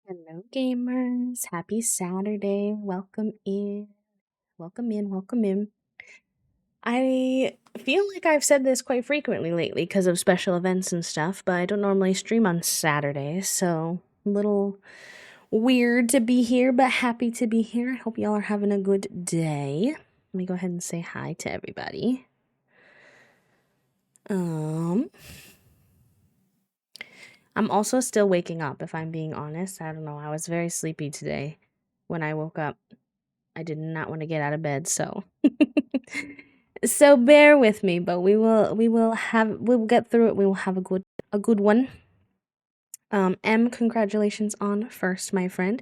Hello, gamers. Happy Saturday. Welcome in. Welcome in. Welcome in. I feel like I've said this quite frequently lately because of special events and stuff, but I don't normally stream on Saturdays, so a little weird to be here, but happy to be here. I hope y'all are having a good day. Let me go ahead and say hi to everybody. I'm also still waking up, if I'm being honest. I don't know. I was very sleepy today when I woke up. I did not want to get out of bed, so so bear with me, but we'll get through it. We will have a good one. M, congratulations on first, my friend.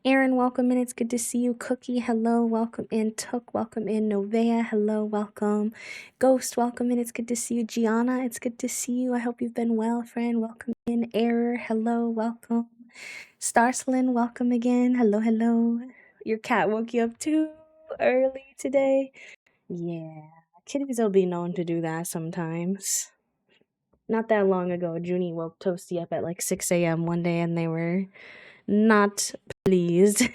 Aaron, welcome in. It's good to see you. Cookie, hello, welcome in. Took, welcome in. Novea, hello, welcome. Ghost, welcome in. It's good to see you. Gianna, it's good to see you. I hope you've been well, friend. Welcome in. Error, hello, welcome. Starslin, welcome again. Hello, hello. Your cat woke you up too early today. Yeah, kitties will be known to do that sometimes. Not that long ago, Junie woke Toasty up at like 6 a.m. one day and they were not pleased.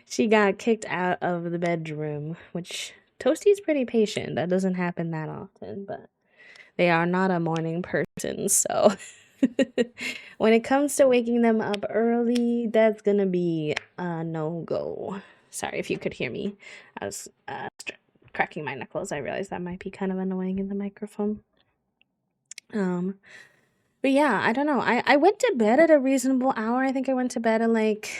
She got kicked out of the bedroom, which Toasty's pretty patient. That doesn't happen that often, but they are not a morning person, so when it comes to waking them up early, that's gonna be a no-go. Sorry if you could hear me. I was cracking my knuckles. I realized that might be kind of annoying in the microphone. But yeah, I don't know. I went to bed at a reasonable hour. I think I went to bed at like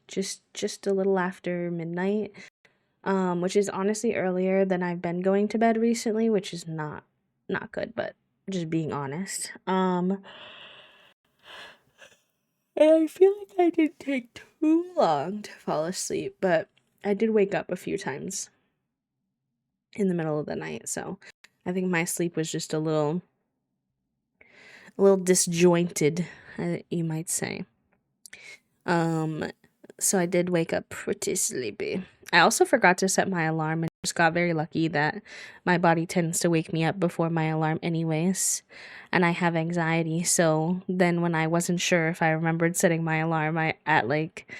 just a little after midnight. Which is honestly earlier than I've been going to bed recently, which is not good, but just being honest. And I feel like I didn't take too long to fall asleep, but I did wake up a few times in the middle of the night, so I think my sleep was just a little disjointed, you might say. So I did wake up pretty sleepy. I also forgot to set my alarm and just got very lucky that my body tends to wake me up before my alarm anyways, and I have anxiety. So then when I wasn't sure if I remembered setting my alarm, I at like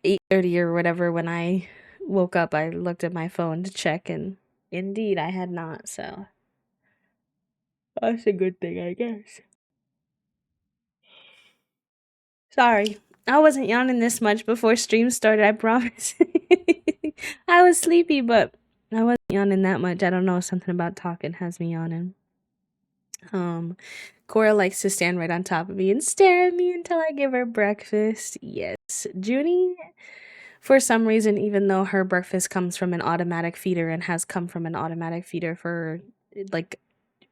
8:30 or whatever when I woke up, I looked at my phone to check and indeed I had not. So that's a good thing, I guess. Sorry. I wasn't yawning this much before stream started, I promise. I was sleepy, but I wasn't yawning that much. I don't know, something about talking has me yawning. Cora likes to stand right on top of me and stare at me until I give her breakfast. Yes. Junie, for some reason, even though her breakfast comes from an automatic feeder and has come from an automatic feeder for like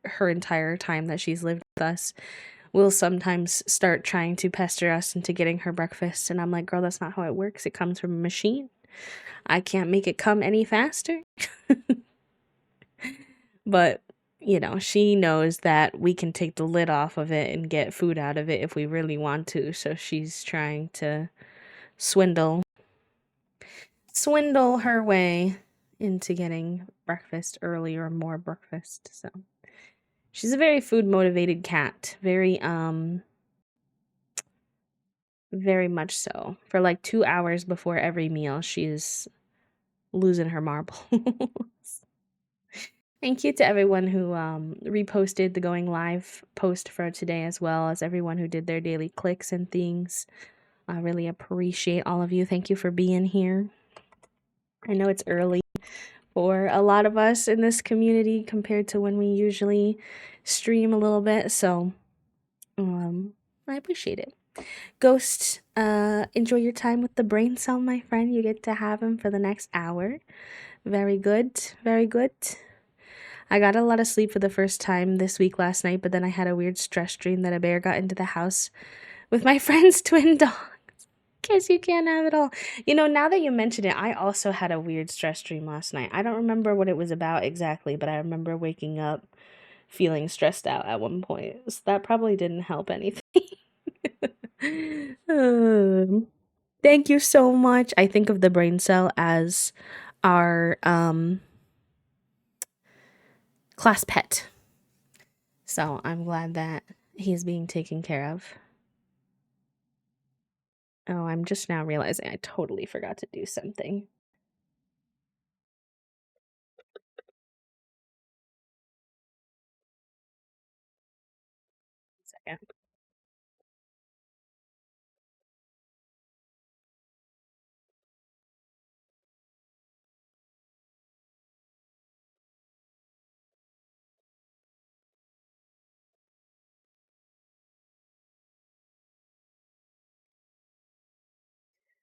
her entire time that she's lived with us, will sometimes start trying to pester us into getting her breakfast. And I'm like, girl, that's not how it works. It comes from a machine. I can't make it come any faster. But, you know, she knows that we can take the lid off of it and get food out of it if we really want to. So she's trying to swindle her way into getting breakfast early or more breakfast. So she's a very food motivated cat. Very much so. For like 2 hours before every meal, she's losing her marbles. Thank you to everyone who reposted the going live post for today, as well as everyone who did their daily clicks and things. I really appreciate all of you. Thank you for being here. I know it's early for a lot of us in this community compared to when we usually stream a little bit, so I appreciate it. Ghost, enjoy your time with the brain cell, my friend. You get to have him for the next hour. Very good, very good. I got a lot of sleep for the first time this week last night, but then I had a weird stress dream that a bear got into the house with my friend's twin dogs. Guess you can't have it all. You know, now that you mention it, I also had a weird stress dream last night. I don't remember what it was about exactly, but I remember waking up feeling stressed out at one point. So that probably didn't help anything. Thank you so much. I think of the brain cell as our class pet. So I'm glad that he's being taken care of. Oh, I'm just now realizing I totally forgot to do something. Second.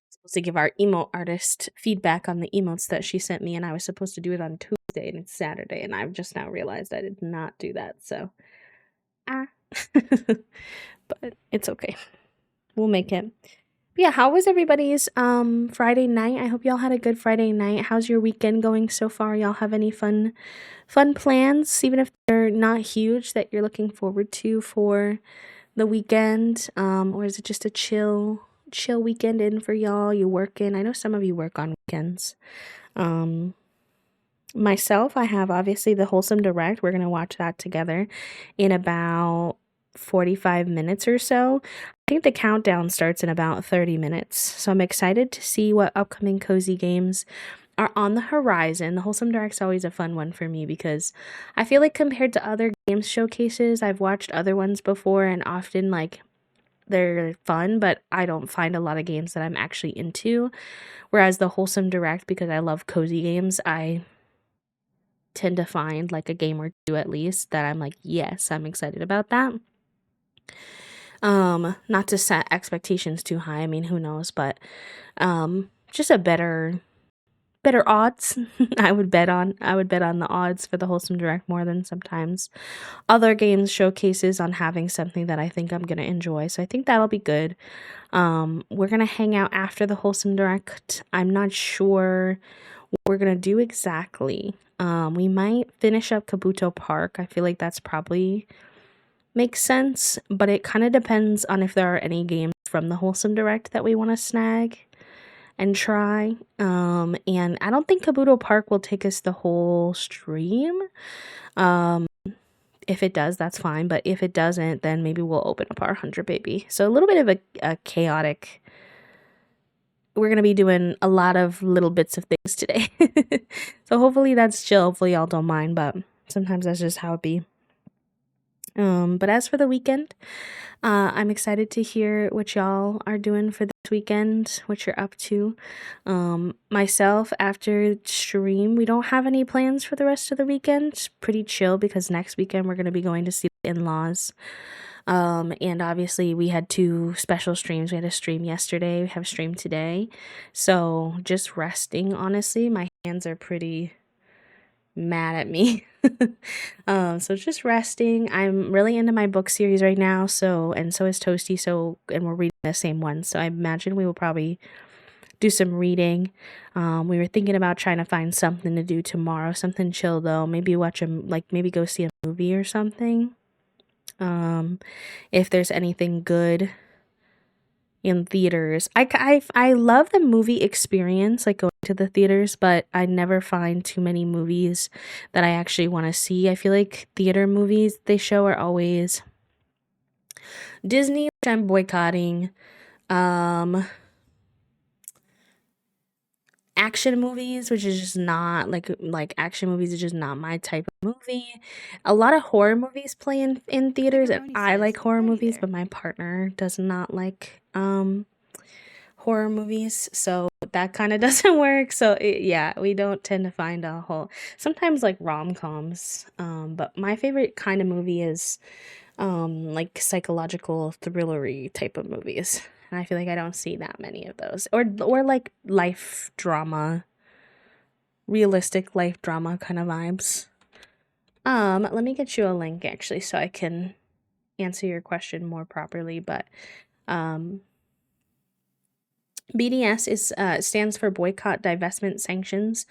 Supposed to give our emote artist feedback on the emotes that she sent me, and I was supposed to do it on Tuesday, and it's Saturday, and I've just now realized I did not do that. So, ah, but it's okay. We'll make it. But yeah, how was everybody's Friday night? I hope y'all had a good Friday night. How's your weekend going so far? Y'all have any fun plans, even if they're not huge, that you're looking forward to for the weekend? Or is it just a chill weekend in for y'all? You working? I know some of you work on weekends. Um, Myself, I have obviously the Wholesome Direct. We're gonna watch that together in about 45 minutes or so. I think the countdown starts in about 30 minutes. So I'm excited to see what upcoming cozy games are on the horizon. The Wholesome Direct's always a fun one for me because I feel like compared to other games showcases, I've watched other ones before and often like they're fun, but I don't find a lot of games that I'm actually into. Whereas the Wholesome Direct, because I love cozy games, I tend to find like a game or two at least that I'm like, yes, I'm excited about that. Not to set expectations too high. I mean, who knows, but just a better odds. I would bet on the odds for the Wholesome Direct more than sometimes other games showcases on having something that I think I'm gonna enjoy. So I think that'll be good. We're gonna hang out after the Wholesome Direct. I'm not sure what we're gonna do exactly. We might finish up Kabuto Park. I feel like that's probably makes sense, but it kind of depends on if there are any games from the Wholesome Direct that we want to snag and try. And I don't think Kabuto Park will take us the whole stream. Um, if it does, that's fine. But if it doesn't, then maybe we'll open up our 100 baby. So a little bit of a chaotic. We're going to be doing a lot of little bits of things today. So hopefully that's chill. Hopefully y'all don't mind, but sometimes that's just how it be. But as for the weekend, I'm excited to hear what y'all are doing for this weekend, what you're up to. Myself, after stream, we don't have any plans for the rest of the weekend. It's pretty chill because next weekend we're going to be going to see the in-laws. And obviously we had two special streams. We had a stream yesterday, we have a stream today. So just resting, honestly. My hands are pretty mad at me. So just resting. I'm really into my book series right now, and so is Toasty, and we're reading the same one. So I imagine we will probably do some reading. We were thinking about trying to find something to do tomorrow, something chill though. Maybe maybe go see a movie or something. If there's anything good in theaters. I love the movie experience, like going to the theaters, but I never find too many movies that I actually want to see. I feel like theater movies they show are always Disney, which I'm boycotting. Um, Action movies, which is just not like action movies is just not my type of movie. A lot of horror movies play in theaters, and I like horror movies, but my partner does not like horror movies, so that kind of doesn't work. So yeah, we don't tend to find a whole sometimes like rom-coms, but my favorite kind of movie is like psychological thrillery type of movies, and I feel like I don't see that many of those, or like life drama, realistic life drama kind of vibes. Let me get you a link actually so I can answer your question more properly, but um BDS is stands for Boycott, Divestment, Sanctions.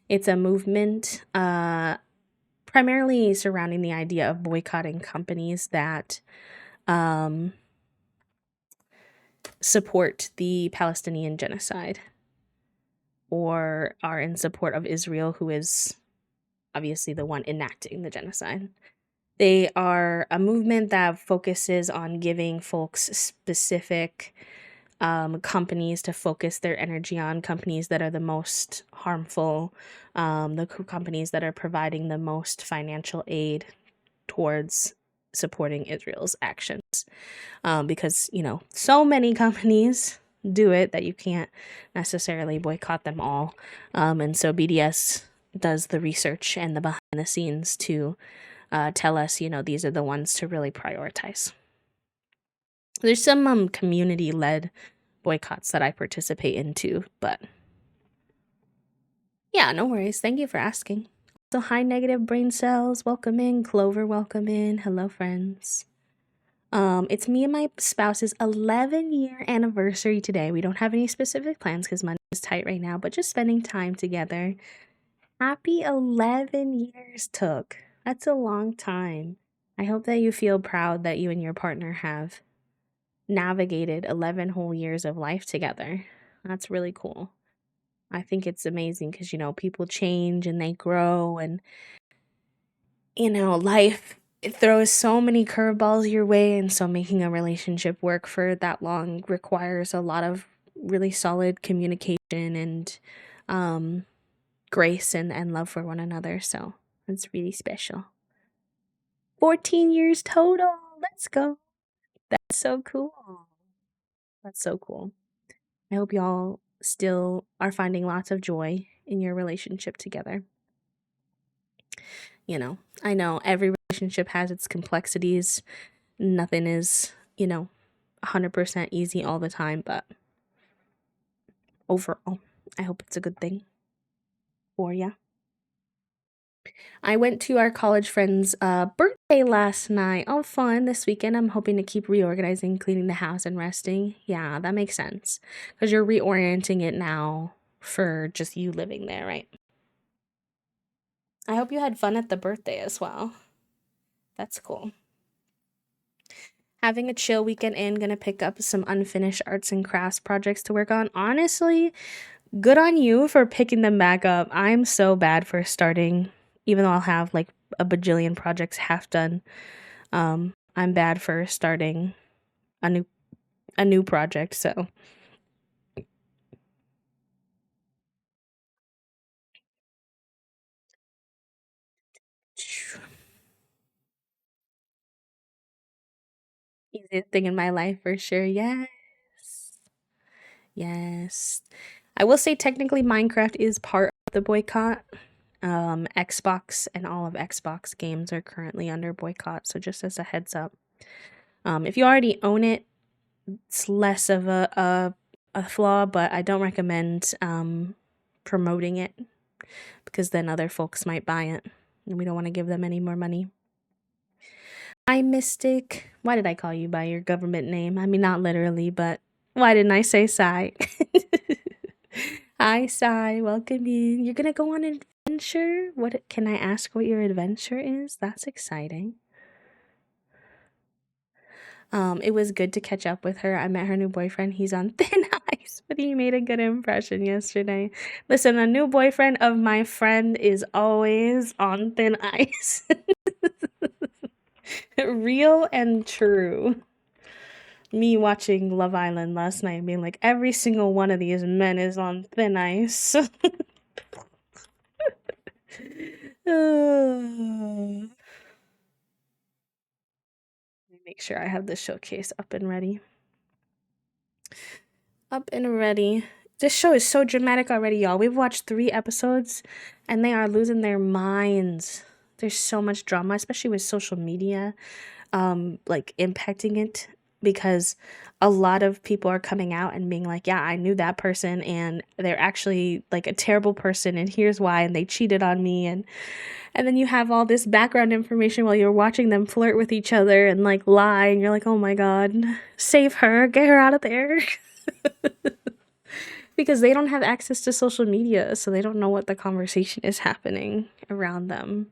It's a movement primarily surrounding the idea of boycotting companies that um, support the Palestinian genocide or are in support of Israel, who is obviously the one enacting the genocide. They are a movement that focuses on giving folks specific companies to focus their energy on, companies that are the most harmful, companies that are providing the most financial aid towards supporting Israel's actions. Because, so many companies do it that you can't necessarily boycott them all. And so BDS does the research and the behind the scenes to tell us, these are the ones to really prioritize. There's some community-led boycotts that I participate in too, but yeah, no worries. Thank you for asking. So hi, negative brain cells. Welcome in. Clover, welcome in. Hello, friends. It's me and my spouse's 11-year anniversary today. We don't have any specific plans because money is tight right now, but just spending time together. Happy 11 years took. That's a long time. I hope that you feel proud that you and your partner have navigated 11 whole years of life together. That's really cool. I think it's amazing because, people change and they grow and, life it throws so many curveballs your way. And so making a relationship work for that long requires a lot of really solid communication and grace and love for one another. So it's really special. 14 years total. Let's go. That's so cool. That's so cool. I hope y'all still are finding lots of joy in your relationship together. I know every relationship has its complexities. Nothing is, 100% easy all the time, but overall, I hope it's a good thing for ya. I went to our college friend's birthday last night. Oh, fun. This weekend, I'm hoping to keep reorganizing, cleaning the house, and resting. Yeah, that makes sense. Because you're reorienting it now for just you living there, right? I hope you had fun at the birthday as well. That's cool. Having a chill weekend in, gonna pick up some unfinished arts and crafts projects to work on. Honestly, good on you for picking them back up. I'm so bad for starting, even though I'll have like a bajillion projects half done. I'm bad for starting a new project, so easiest thing in my life for sure. Yes. Yes. I will say technically Minecraft is part of the boycott. Xbox and all of Xbox games are currently under boycott, so just as a heads up. If you already own it, it's less of a flaw, but I don't recommend promoting it because then other folks might buy it and we don't want to give them any more money. Hi, Mystic. Why did I call you by your government name? I mean, not literally, but why didn't I say Sai? Hi, Sai. Welcome in. You're gonna go on an adventure? What can I ask what your adventure is? That's exciting. It was good to catch up with her. I met her new boyfriend. He's on thin ice, but he made a good impression yesterday. Listen, the new boyfriend of my friend is always on thin ice. Real and true. Me watching Love Island last night being like, every single one of these men is on thin ice. Make sure I have the showcase up and ready. Up and ready. This show is so dramatic already, y'all. We've watched 3 episodes and they are losing their minds. There's so much drama, especially with social media, like impacting it, because a lot of people are coming out and being like, yeah, I knew that person and they're actually like a terrible person and here's why, and they cheated on me, and then you have all this background information while you're watching them flirt with each other and like lie, and you're like, oh my god, save her, get her out of there. Because they don't have access to social media, so they don't know what the conversation is happening around them.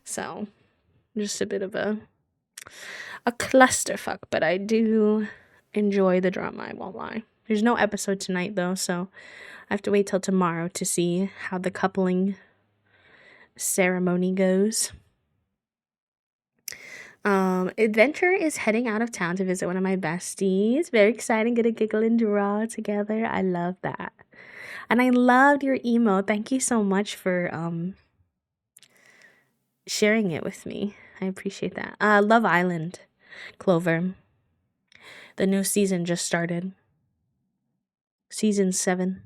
So just a bit of a clusterfuck, but I do enjoy the drama, I won't lie. There's no episode tonight though, so I have to wait till tomorrow to see how the coupling ceremony goes. Adventure is heading out of town to visit one of my besties. Very exciting. Gonna giggle and draw together. I love that. And I loved your emo. Thank you so much for sharing it with me. I appreciate that. Love Island, Clover. The new season just started. Season 7.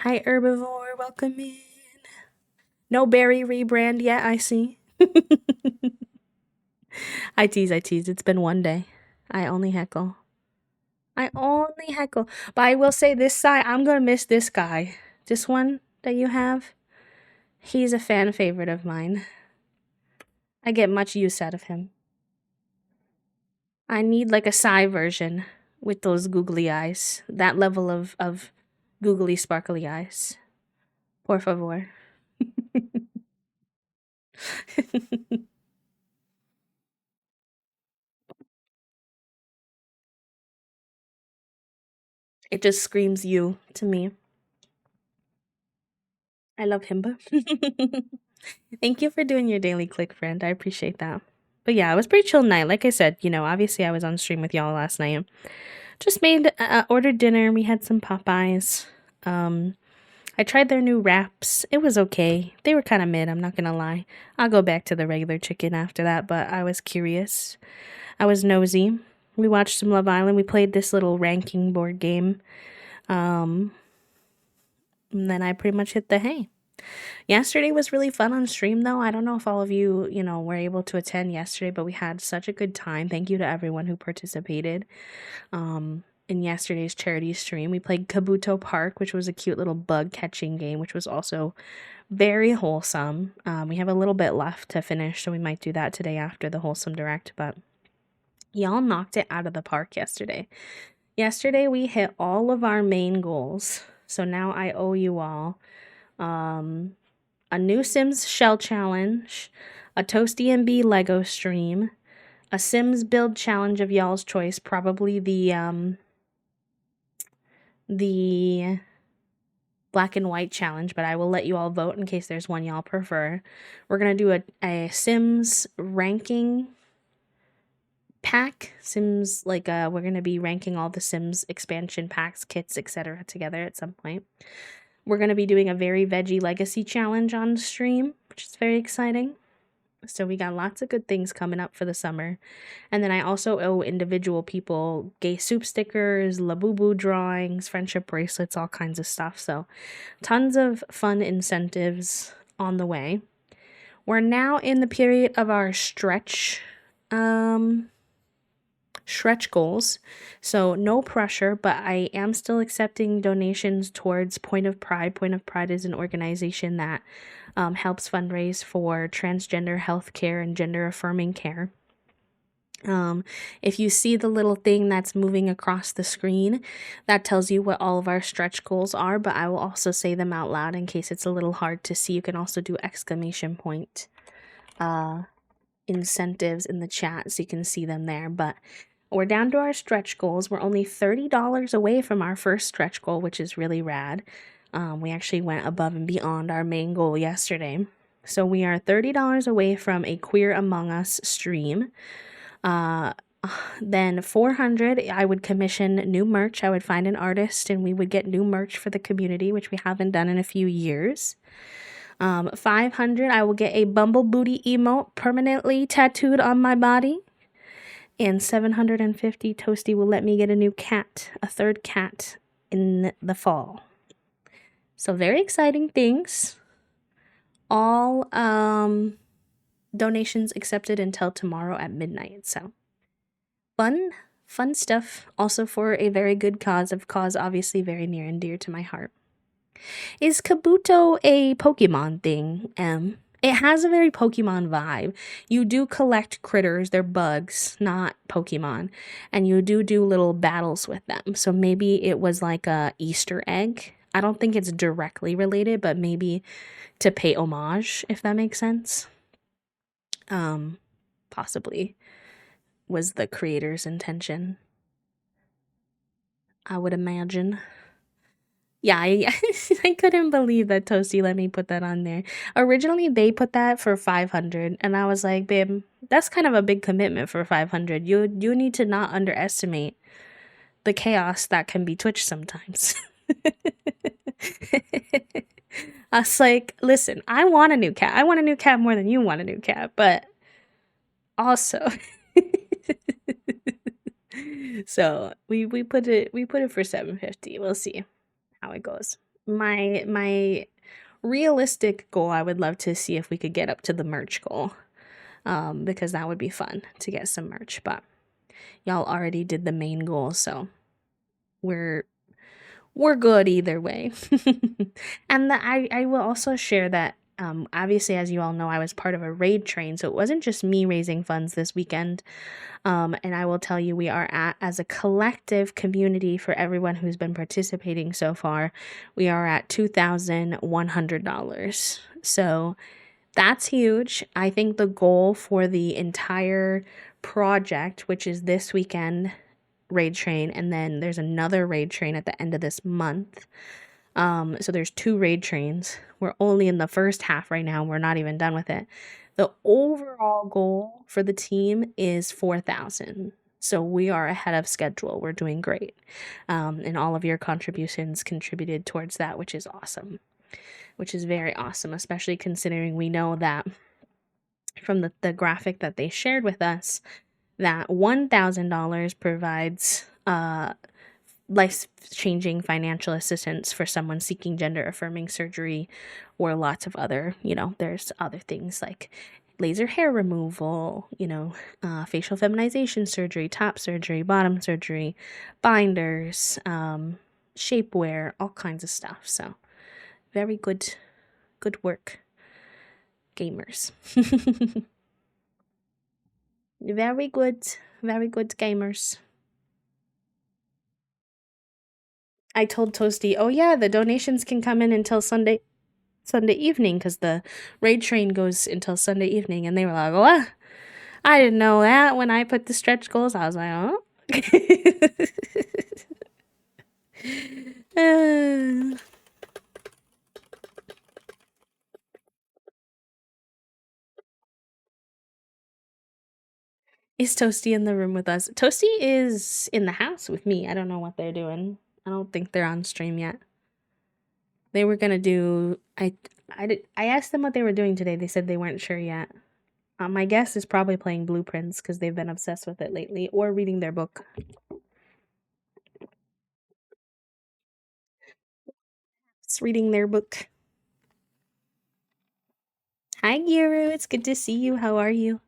Hi, Herbivore. Welcome in. No berry rebrand yet, I see. I tease, I tease. It's been one day. I only heckle. I only heckle. But I will say this side, I'm gonna miss this guy. This one that you have. He's a fan favorite of mine. I get much use out of him. I need like a Psy version with those googly eyes. That level of googly sparkly eyes. Por favor. It just screams you to me. I love Himba. Thank you for doing your daily click, friend. I appreciate that. But yeah, it was a pretty chill night. Like I said, obviously I was on stream with y'all last night. Just ordered dinner. We had some Popeyes. I tried their new wraps. It was okay. They were kind of mid, I'm not gonna lie. I'll go back to the regular chicken after that, but I was curious. I was nosy. We watched some Love Island. We played this little ranking board game. And then I pretty much hit the hay. Yesterday was really fun on stream, though. I don't know if all of you, were able to attend yesterday, but we had such a good time. Thank you to everyone who participated in yesterday's charity stream. We played Kabuto Park, which was a cute little bug catching game, which was also very wholesome. We have a little bit left to finish, so we might do that today after the Wholesome Direct, but y'all knocked it out of the park yesterday. Yesterday, we hit all of our main goals, so now I owe you all a new Sims Shell Challenge, a Toasty and Bee Lego stream, a Sims build challenge of y'all's choice, probably the black and white challenge, but I will let you all vote in case there's one y'all prefer. We're going to do a Sims ranking pack. Sims, we're going to be ranking all the Sims expansion packs, kits, etc. together at some point. We're going to be doing a very veggie legacy challenge on stream, which is very exciting. So we got lots of good things coming up for the summer. And then I also owe individual people gay soup stickers, Labubu drawings, friendship bracelets, all kinds of stuff. So tons of fun incentives on the way. We're now in the period of our stretch goals. So no pressure, but I am still accepting donations towards Point of Pride. Point of Pride is an organization that helps fundraise for transgender healthcare and gender affirming care. If you see the little thing that's moving across the screen, that tells you what all of our stretch goals are, but I will also say them out loud in case it's a little hard to see. You can also do exclamation point incentives in the chat so you can see them there, but we're down to our stretch goals. We're only $30 away from our first stretch goal, which is really rad. We actually went above and beyond our main goal yesterday. So we are $30 away from a Queer Among Us stream. Then 400, I would commission new merch. I would find an artist and we would get new merch for the community, which we haven't done in a few years. 500, I will get a Bumble Booty emote permanently tattooed on my body. And 750, Toasty will let me get a new cat, a third cat in the fall. So very exciting things. All donations accepted until tomorrow at midnight. So fun stuff. Also for a very good cause, obviously very near and dear to my heart. Is Kabuto a Pokemon thing? It has a very Pokemon vibe. You do collect critters, they're bugs, not Pokemon, and you do little battles with them. So maybe it was like a Easter egg. I don't think it's directly related, but maybe to pay homage, if that makes sense. Possibly was the creator's intention, I would imagine. Yeah, I I couldn't believe that Toasty let me put that on there. Originally, they put that for 500, and I was like, "Babe, that's kind of a big commitment for 500. You need to not underestimate the chaos that can be Twitch sometimes." I was like, "Listen, I want a new cat. I want a new cat more than you want a new cat, but also." So we put it for 750. We'll see how it goes. My realistic goal, I would love to see if we could get up to the merch goal. Because that would be fun to get some merch, but y'all already did the main goal, so we're we're good either way. And I will also share that obviously, as you all know, I was part of a raid train, so it wasn't just me raising funds this weekend. And I will tell you, we are at, as a collective community, for everyone who's been participating so far, we are at $2,100. So that's huge. I think the goal for the entire project, which is this weekend raid train, and then there's another raid train at the end of this month. So there's two raid trains. We're only in the first half right now. We're not even done with it. The overall goal for the team is 4,000. So we are ahead of schedule. We're doing great. And all of your contributions contributed towards that, which is awesome. Which is very awesome, especially considering we know that from the graphic that they shared with us, that $1,000 provides life-changing financial assistance for someone seeking gender affirming surgery, or lots of other, there's other things like laser hair removal, facial feminization surgery, top surgery, bottom surgery, binders, shapewear, all kinds of stuff. So very good work, gamers. Very good gamers. I told Toasty, "Oh yeah, the donations can come in until Sunday evening, because the raid train goes until Sunday evening." And they were like, "What? I didn't know that." When I put the stretch goals, I was like, "Oh." Uh, is Toasty in the room with us? Toasty is in the house with me. I don't know what they're doing. I don't think they're on stream yet. They were gonna do. I asked them what they were doing today. They said they weren't sure yet. My guess is probably playing Blueprints because they've been obsessed with it lately, or reading their book. It's reading their book. Hi, Giru. It's good to see you. How are you?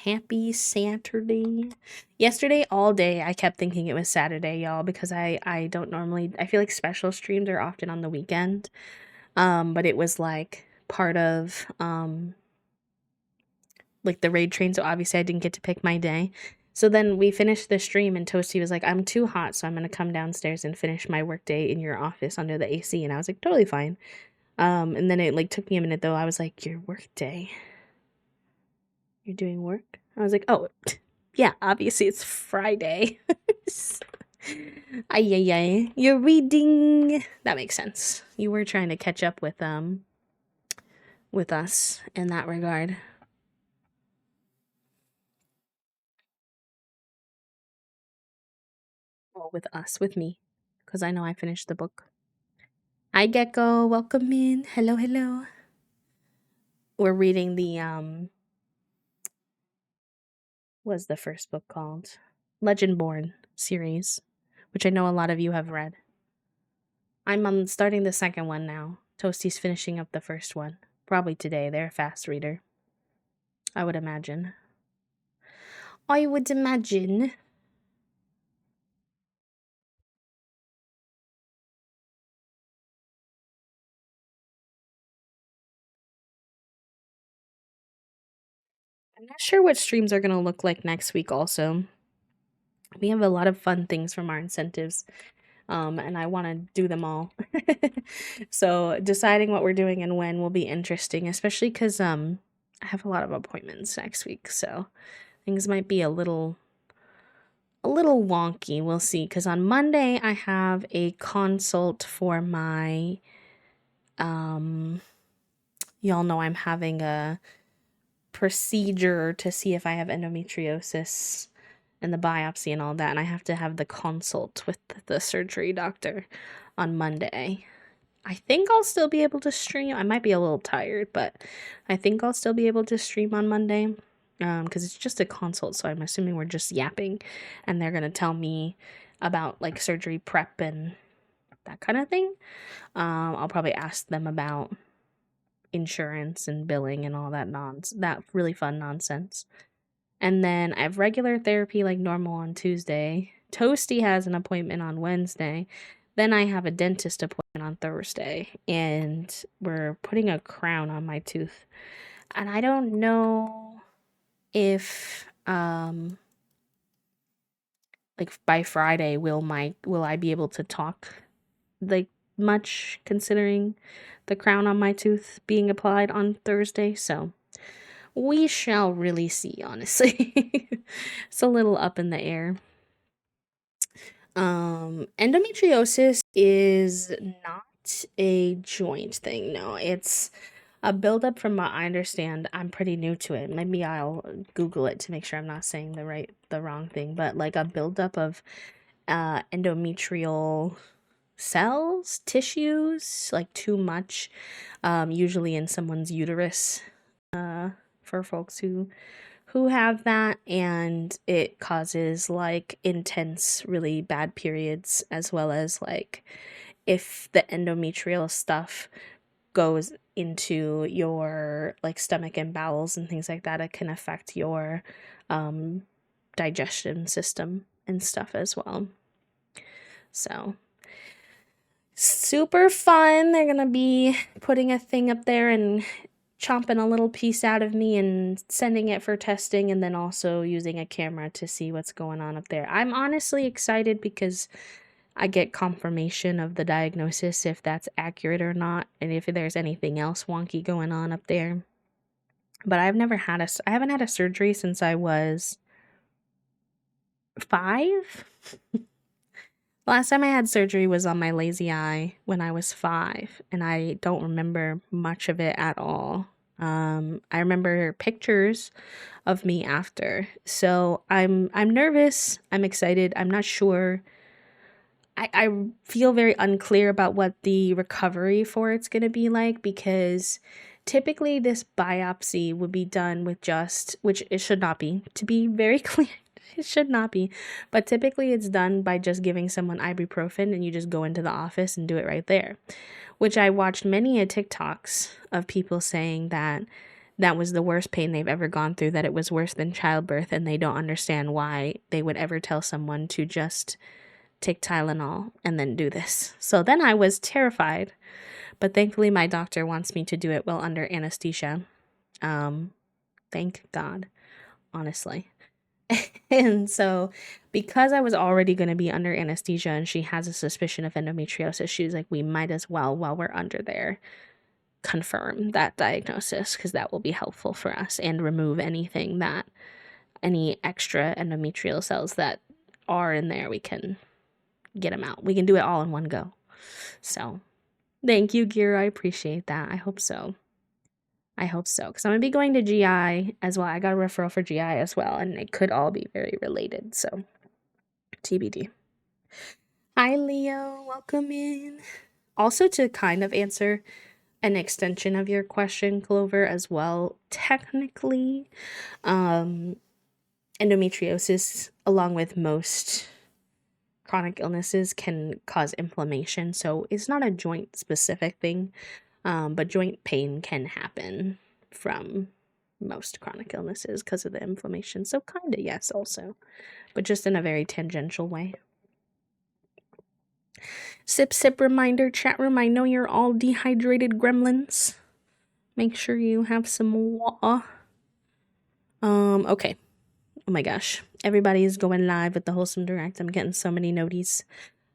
Happy Saturday. Yesterday, all day, I kept thinking it was Saturday, y'all, because I don't normally. I feel like special streams are often on the weekend. But it was like part of like the raid train, so obviously I didn't get to pick my day. So then we finished the stream, and Toasty was like, "I'm too hot, so I'm gonna come downstairs and finish my workday in your office under the AC." And I was like, "Totally fine." And then it like took me a minute though. I was like, "Your workday? You're doing work?" I was like, "Oh, yeah, obviously it's Friday." Ay ay ay. You're reading. That makes sense. You were trying to catch up with us in that regard. Well, with us, with me, because I know I finished the book. Hi, Gecko. Welcome in. Hello, hello. We're reading the what's the first book called? Legendborn series, which I know a lot of you have read. I'm starting the second one now. Toasty's finishing up the first one. Probably today. They're a fast reader. I would imagine. I would imagine. I'm not sure what streams are going to look like next week, also. We have a lot of fun things from our incentives, and I want to do them all. So deciding what we're doing and when will be interesting, especially because I have a lot of appointments next week, so things might be a little a little wonky. We'll see. Because on Monday, I have a consult for my, um, y'all know I'm having a procedure to see if I have endometriosis and the biopsy and all that. And I have to have the consult with the surgery doctor on Monday. I think I'll still be able to stream. I might be a little tired, but I think I'll still be able to stream on Monday. Because it's just a consult, so I'm assuming we're just yapping, and they're gonna tell me about like surgery prep and that kind of thing. I'll probably ask them about insurance and billing and all that really fun nonsense. And then I have regular therapy like normal on Tuesday. Toasty has an appointment on Wednesday. Then I have a dentist appointment on Thursday, and we're putting a crown on my tooth. And I don't know if like by Friday will I be able to talk like much, considering the crown on my tooth being applied on Thursday. So we shall really see, honestly. It's a little up in the air. Endometriosis is not a joint thing. No, it's a buildup from what I understand. I'm pretty new to it. Maybe I'll Google it to make sure I'm not saying the wrong thing, but like a buildup of endometrial cells, tissues, like too much, usually in someone's uterus, for folks who have that, and it causes like intense, really bad periods, as well as like if the endometrial stuff goes into your like stomach and bowels and things like that, it can affect your digestion system and stuff as well. So super fun. They're gonna be putting a thing up there and chomping a little piece out of me and sending it for testing, and then also using a camera to see what's going on up there. I'm honestly excited because I get confirmation of the diagnosis, if that's accurate or not, and if there's anything else wonky going on up there. But I haven't had a surgery since I was 5. Last time I had surgery was on my lazy eye when I was 5, and I don't remember much of it at all. I remember pictures of me after. So I'm nervous, I'm excited, I'm not sure. I feel very unclear about what the recovery for it's going to be like, because typically this biopsy would be done with which it should not be, to be very clear. It should not be, but typically it's done by just giving someone ibuprofen, and you just go into the office and do it right there, which I watched many TikToks of people saying that that was the worst pain they've ever gone through, that it was worse than childbirth, and they don't understand why they would ever tell someone to just take Tylenol and then do this. So then I was terrified, but thankfully my doctor wants me to do it while under anesthesia. Thank God, honestly. And so because I was already going to be under anesthesia and she has a suspicion of endometriosis, she was like, we might as well, while we're under there, confirm that diagnosis, because that will be helpful for us, and remove any extra endometrial cells that are in there. We can get them out. We can do it all in one go. So thank you, Gira. I appreciate that. I hope so. Because I'm going to be going to GI as well. I got a referral for GI as well, and it could all be very related. So TBD. Hi, Leo. Welcome in. Also, to kind of answer an extension of your question, Clover, as well, technically, endometriosis, along with most chronic illnesses, can cause inflammation. So it's not a joint specific thing, but joint pain can happen from most chronic illnesses because of the inflammation. So kind of yes also, but just in a very tangential way. Sip reminder, chat room, I know you're all dehydrated gremlins. Make sure you have some water. Okay. Oh my gosh. Everybody is going live with the Wholesome Direct. I'm getting so many noties.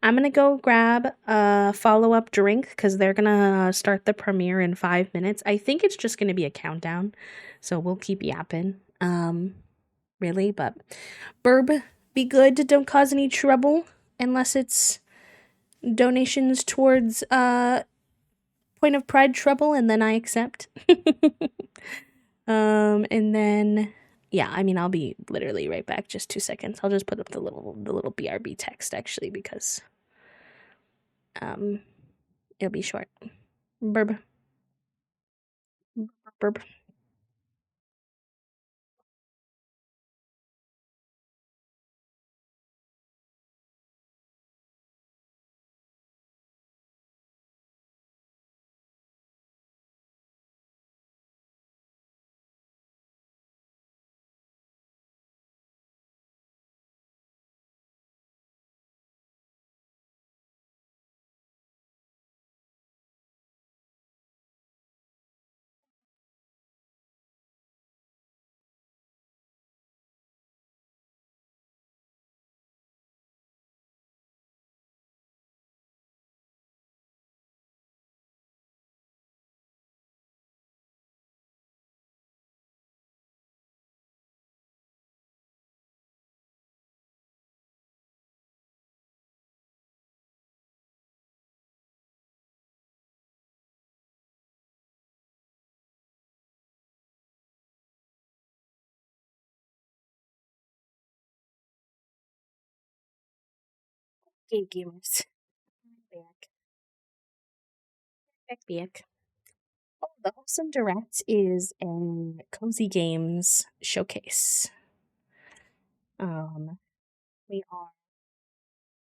I'm going to go grab a follow-up drink because they're going to start the premiere in 5 minutes. I think it's just going to be a countdown, so we'll keep yapping. Really, but Burb, be good, don't cause any trouble, unless it's donations towards Point of Pride trouble, and then I accept. And then yeah, I mean, I'll be literally right back. Just 2 seconds. I'll just put up the little BRB text actually because it'll be short. Burb. Burb. Okay, gamers. Back. Back. Oh, the Wholesome Direct is a Cozy Games showcase. We are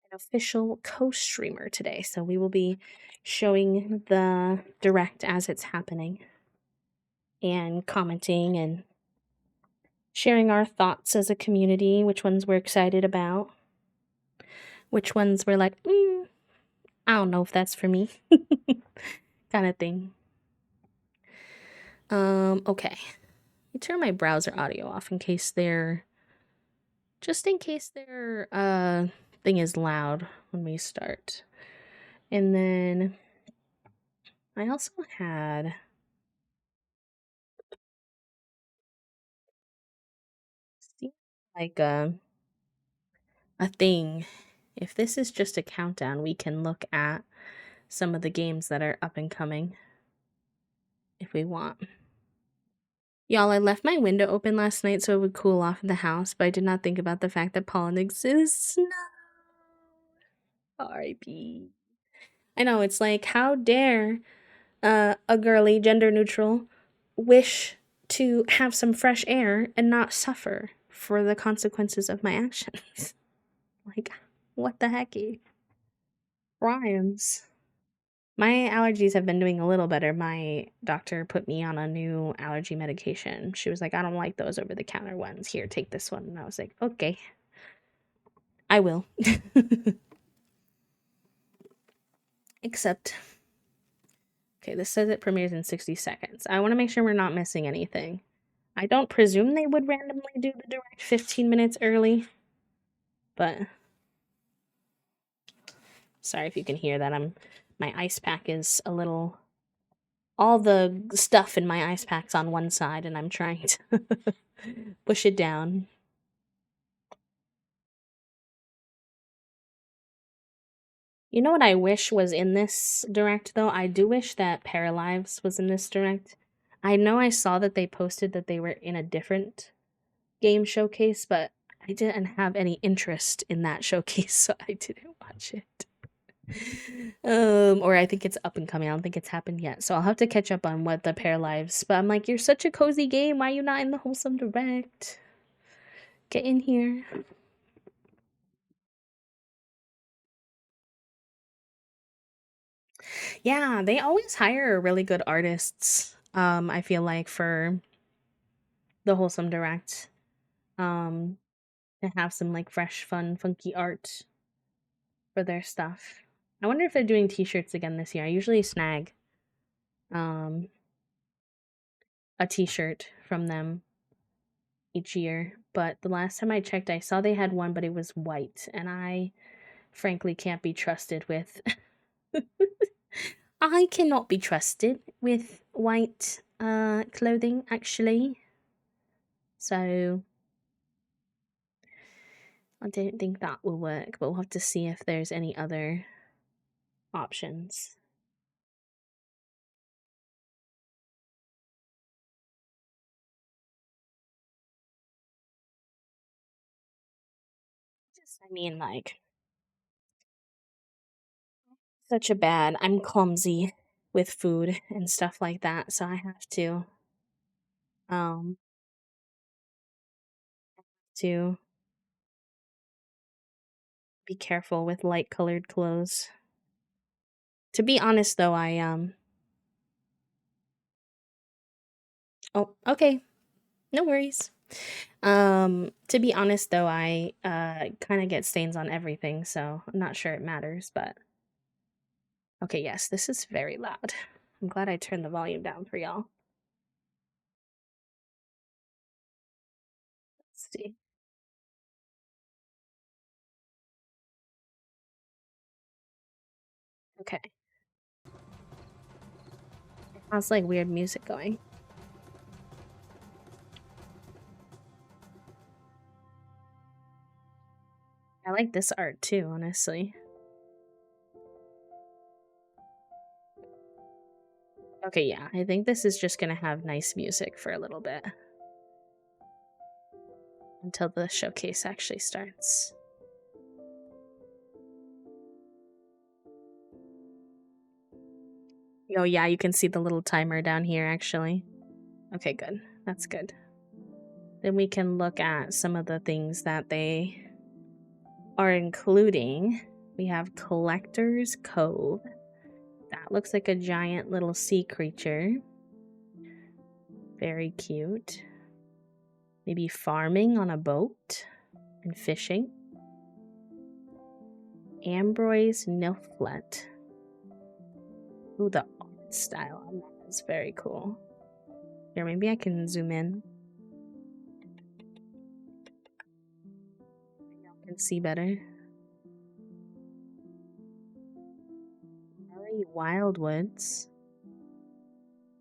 an official co-streamer today, so we will be showing the direct as it's happening and commenting and sharing our thoughts as a community, which ones we're excited about, which ones we're like, I don't know if that's for me, kind of thing. Okay. Let me turn my browser audio off in case their thing is loud when we start. And then I also had like a thing. If this is just a countdown, we can look at some of the games that are up and coming if we want. Y'all, I left my window open last night so it would cool off in the house, but I did not think about the fact that pollen exists. No. R.I.P. I know, it's like, how dare a girly, gender neutral, wish to have some fresh air and not suffer for the consequences of my actions. Like, what the heck? Rhymes. My allergies have been doing a little better. My doctor put me on a new allergy medication. She was like, I don't like those over the counter ones. Here, take this one. And I was like, okay, I will. Except, okay, this says it premieres in 60 seconds. I want to make sure we're not missing anything. I don't presume they would randomly do the direct 15 minutes early, but sorry if you can hear that. My ice pack is a little, all the stuff in my ice pack's on one side and I'm trying to push it down. You know what I wish was in this direct though? I do wish that Paralives was in this direct. I know I saw that they posted that they were in a different game showcase, but I didn't have any interest in that showcase, so I didn't watch it. Or I think it's up and coming. I don't think it's happened yet. So I'll have to catch up on what the Paralives. But I'm like, you're such a cozy game. Why are you not in the Wholesome Direct? Get in here. Yeah, they always hire really good artists. I feel like for the Wholesome Direct. Um, to have some like fresh, fun, funky art for their stuff. I wonder if they're doing t-shirts again this year. I usually snag um a t-shirt from them each year, but the last time I checked I saw they had one but it was white and I frankly can't be trusted with I cannot be trusted with white clothing actually. So I don't think that will work, but we'll have to see if there's any other options. I mean, like, I'm clumsy with food and stuff like that, so I have um, to be careful with light colored clothes. To be honest though, oh, okay. No worries. To be honest though, I kind of get stains on everything, so I'm not sure it matters, but okay, yes, this is very loud. I'm glad I turned the volume down for y'all. Let's see. Okay. It has like weird music going. I like this art too, honestly. Okay, yeah, I think this is just gonna have nice music for a little bit. Until the showcase actually starts. Oh yeah, you can see the little timer down here actually. Okay, good. That's good. Then we can look at some of the things that they are including. We have Collector's Cove. That looks like a giant little sea creature. Very cute. Maybe farming on a boat and fishing. Ambroise Nilflet. Ooh, the art style on that is very cool. Here, maybe I can zoom in. Y'all can see better. Murray Wildwoods.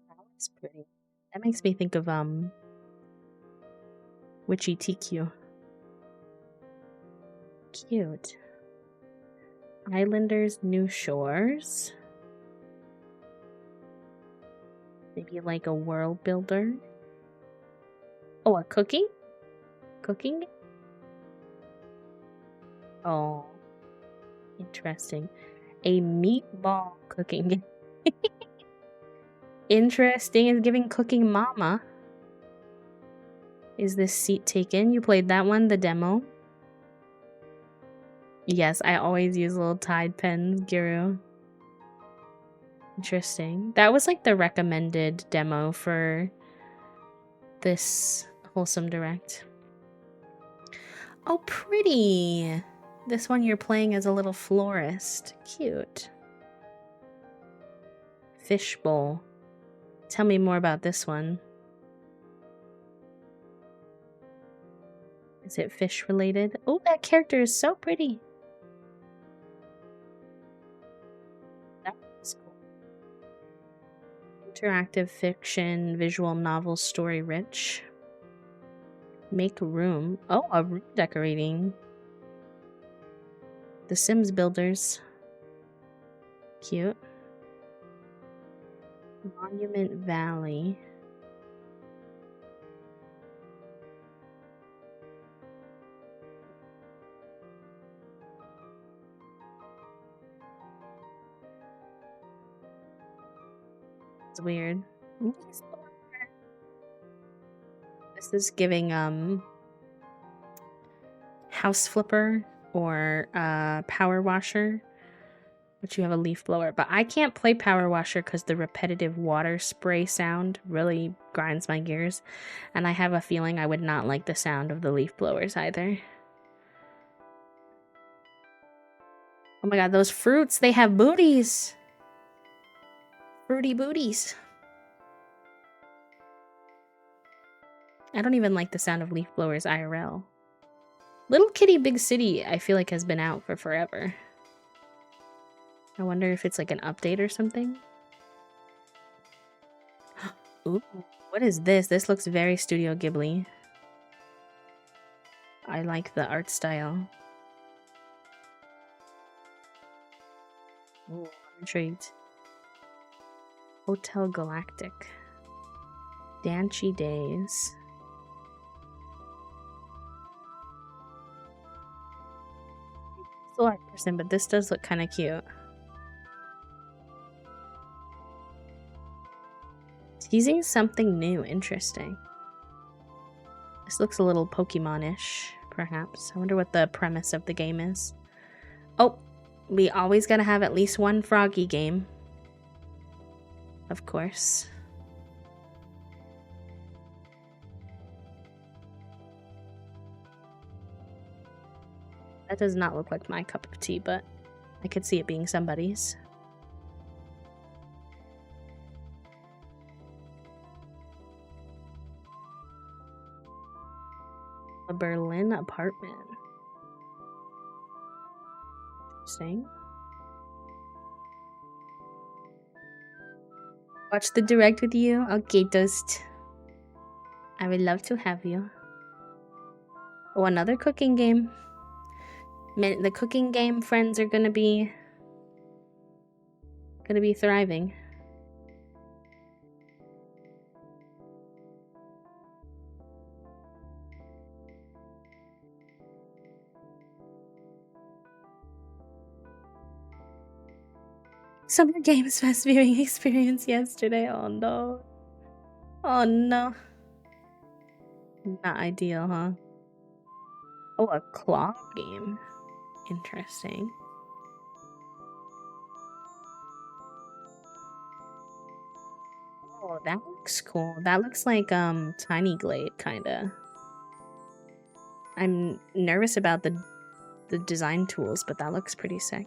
That looks pretty. That makes me think of Witchy TQ. Cute. Islanders New Shores. Maybe like a world builder. Oh, a cooking? Cooking? Oh, interesting. A meatball cooking. Interesting. Is giving cooking mama. Is this seat taken? You played that one, the demo? Yes, I always use little Tide pens, Guru. Interesting. That was like the recommended demo for this Wholesome Direct. Oh, pretty. This one you're playing as a little florist. Cute. Fishbowl. Tell me more about this one. Is it fish related? Oh, that character is so pretty. That was cool. Interactive fiction, visual novel, story rich. Make room. Oh, a room decorating. The Sims Builders. Cute. Monument Valley. It's weird. This is giving house flipper or power washer, but you have a leaf blower. But I can't play power washer because the repetitive water spray sound really grinds my gears, and I have a feeling I would not like the sound of the leaf blowers either. Oh my god, those fruits, they have booties. Fruity booties. I don't even like the sound of leaf blowers IRL. Little Kitty Big City, I feel like has been out for forever. I wonder if it's like an update or something. Ooh, what is this? This looks very Studio Ghibli. I like the art style. Ooh, I'm intrigued. Hotel Galactic. Danchy Days. Still art person, but this does look kind of cute. Teasing something new. Interesting. This looks a little Pokemon-ish, perhaps. I wonder what the premise of the game is. Oh, we always gotta have at least one Froggy game. Of course. That does not look like my cup of tea, but I could see it being somebody's. A Berlin apartment. Interesting. Watch the direct with you? Okay, Toast. I would love to have you. Oh, another cooking game. The cooking game friends are gonna be thriving. Summer Games Fest viewing experience yesterday. Oh no. Oh no. Not ideal, huh? Oh, a claw game. Interesting. Oh, that looks cool. That looks like Tiny Glade kinda. I'm nervous about the design tools, but that looks pretty sick.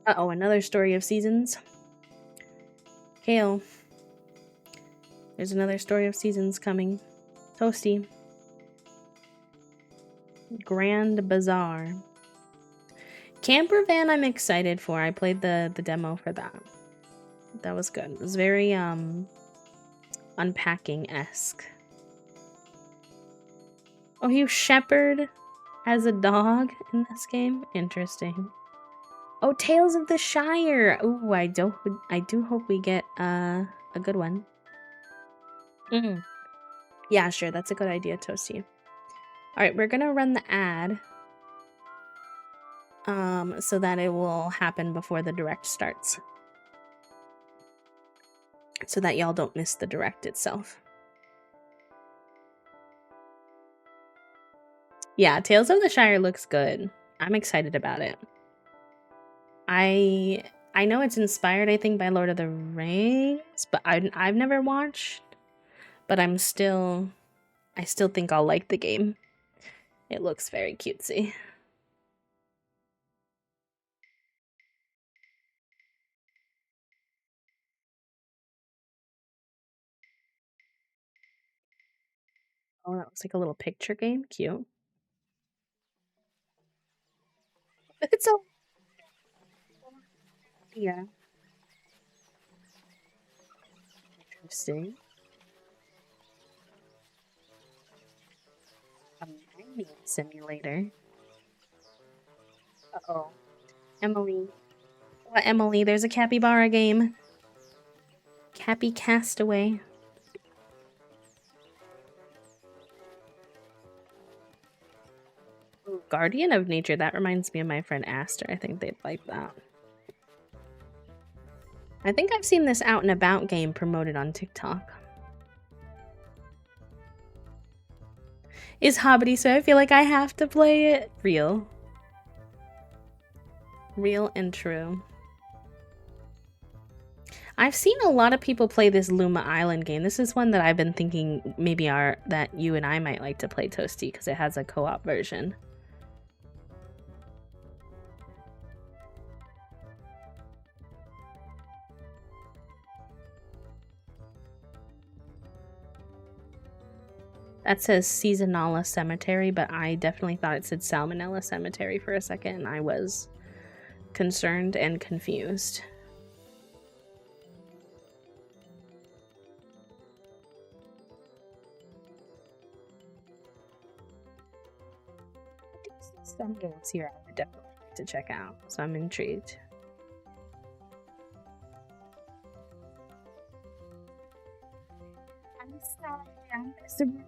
Uh-oh, another Story of Seasons. Kale. There's another Story of Seasons coming. Toasty. Grand Bazaar. Camper Van I'm excited for. I played the demo for that. That was good. It was very unpacking-esque. Oh, you shepherd as a dog in this game? Interesting. Oh, Tales of the Shire. Ooh, I do hope we get a good one. Yeah, sure. That's a good idea, Toasty. All right, we're gonna run the ad so that it will happen before the direct starts, so that y'all don't miss the direct itself. Yeah, Tales of the Shire looks good. I'm excited about it. I know it's inspired, I think, by Lord of the Rings, but I've never watched. But I still think I'll like the game. It looks very cutesy. Oh, that looks like a little picture game. Cute. It's so... Yeah. Interesting. A mining simulator. Uh-oh. Emily. What, Emily? There's a capybara game. Cappy Castaway. Ooh, Guardian of Nature. That reminds me of my friend Aster. I think they'd like that. I think I've seen this Out and About game promoted on TikTok. Is Hobbity, so I feel like I have to play it. Real and true. I've seen a lot of people play this Luma Island game. This is one that I've been thinking maybe that you and I might like to play, Toasty, because it has a co-op version. That says Seasonala Cemetery, but I definitely thought it said Salmonella Cemetery for a second, and I was concerned and confused. some games here I would definitely like to check out, so I'm intrigued. I'm sorry, I'm miserable.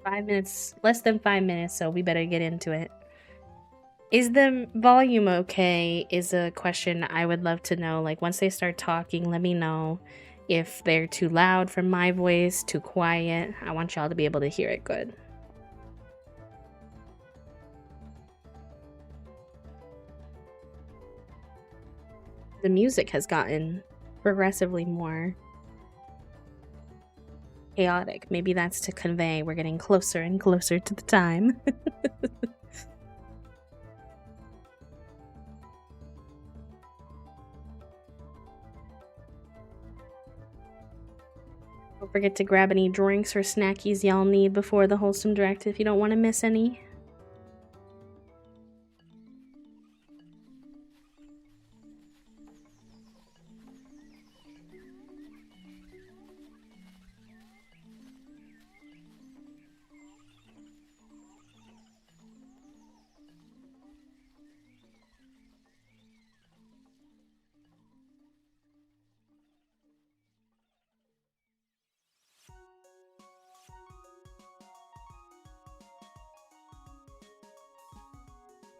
5 minutes, less than 5 minutes, so we better get into it. Is the volume okay? Is a question I would love to know. Like, once they start talking, let me know if they're too loud for my voice, too quiet. I want y'all to be able to hear it good. The music has gotten progressively more chaotic. Maybe that's to convey we're getting closer and closer to the time. Don't forget to grab any drinks or snackies y'all need before the Wholesome Direct if you don't want to miss any.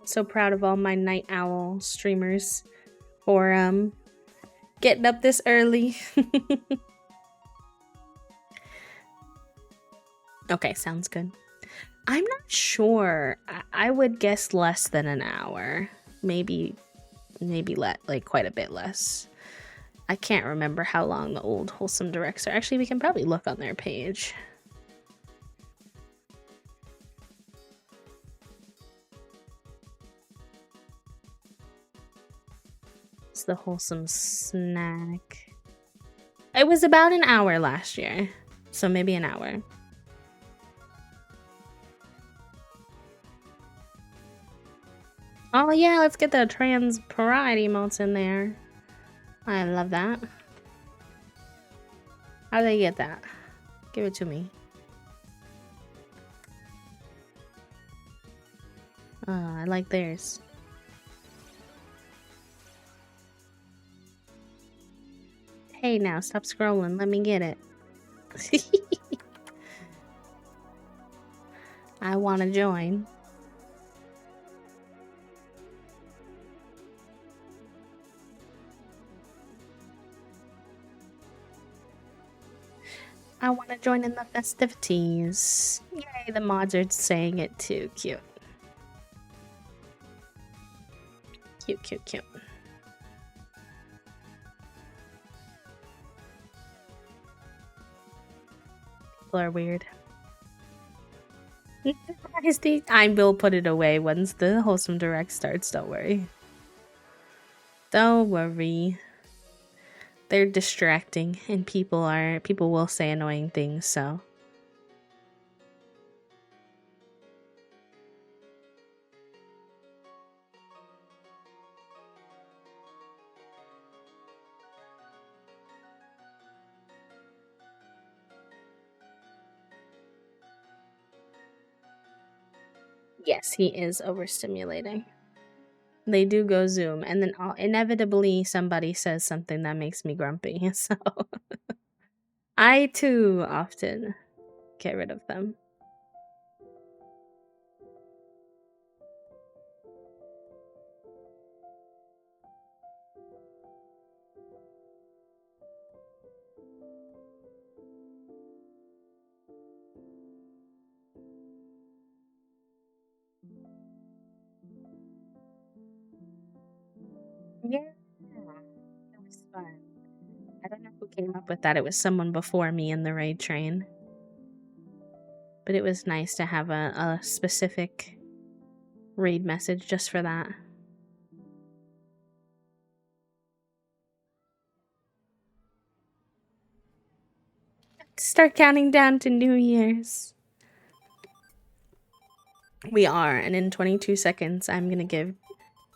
So proud of all my night owl streamers for getting up this early. Okay, sounds good. I'm not sure. I would guess less than an hour. Maybe like quite a bit less. I can't remember how long the old Wholesome Directs are. Actually, we can probably look on their page. It's the Wholesome Snack. It was about an hour last year, so maybe an hour. Oh yeah, let's get the trans pride emotes in there. I love that. How do they get that? Give it to me. I like theirs. Hey now, stop scrolling. Let me get it. I want to join. I want to join in the festivities. Yay, the mods are saying it too. Cute. Cute, cute, cute. People are weird. I will put it away once the Wholesome Direct starts, don't worry. Don't worry. They're distracting and people will say annoying things, so. Yes, he is overstimulating. They do go Zoom, and then inevitably somebody says something that makes me grumpy, so. I too often get rid of them. Yeah, it was fun. I don't know who came up with that. It was someone before me in the raid train. But it was nice to have a specific raid message just for that. Start counting down to New Year's. We are, and in 22 seconds, I'm gonna give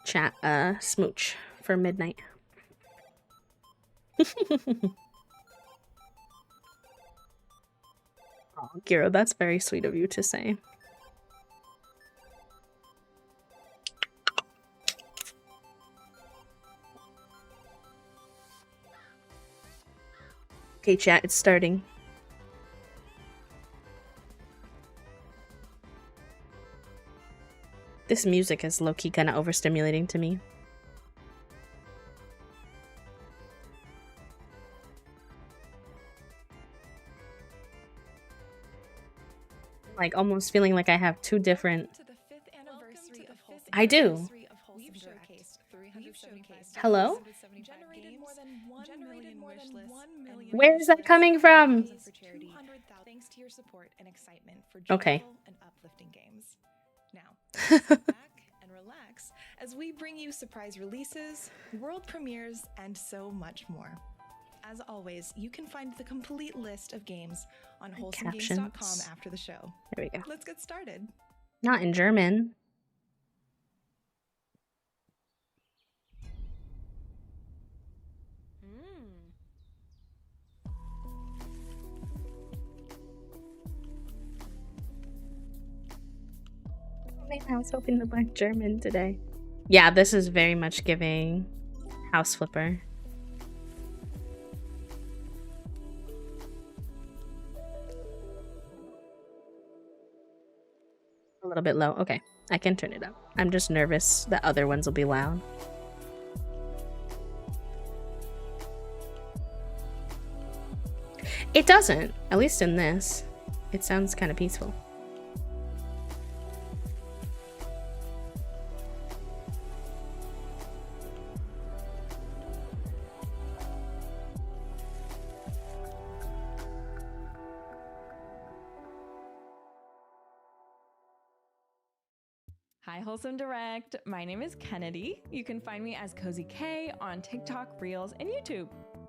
chat a smooch for midnight. Oh, Giro, that's very sweet of you to say. Okay, chat, it's starting. This music is low-key kind of overstimulating to me. Like almost feeling like I have two different. I do. Hello? Where is that coming from? Thanks to your support and excitement for Okay. joyful and uplifting games. Now, sit back and relax as we bring you surprise releases, world premieres, and so much more. As always, you can find the complete list of games on wholesomegames.com Captions. after the show. There we go. Let's get started. Not in German. I was hoping to learn German today. Yeah, this is very much giving House Flipper. A little bit low. Okay, I can turn it up. I'm just nervous that other ones will be loud. It doesn't, at least in this. It sounds kind of peaceful. Hi, Wholesome Direct. My name is Kennedy. You can find me as Cozy K on TikTok, Reels, and YouTube.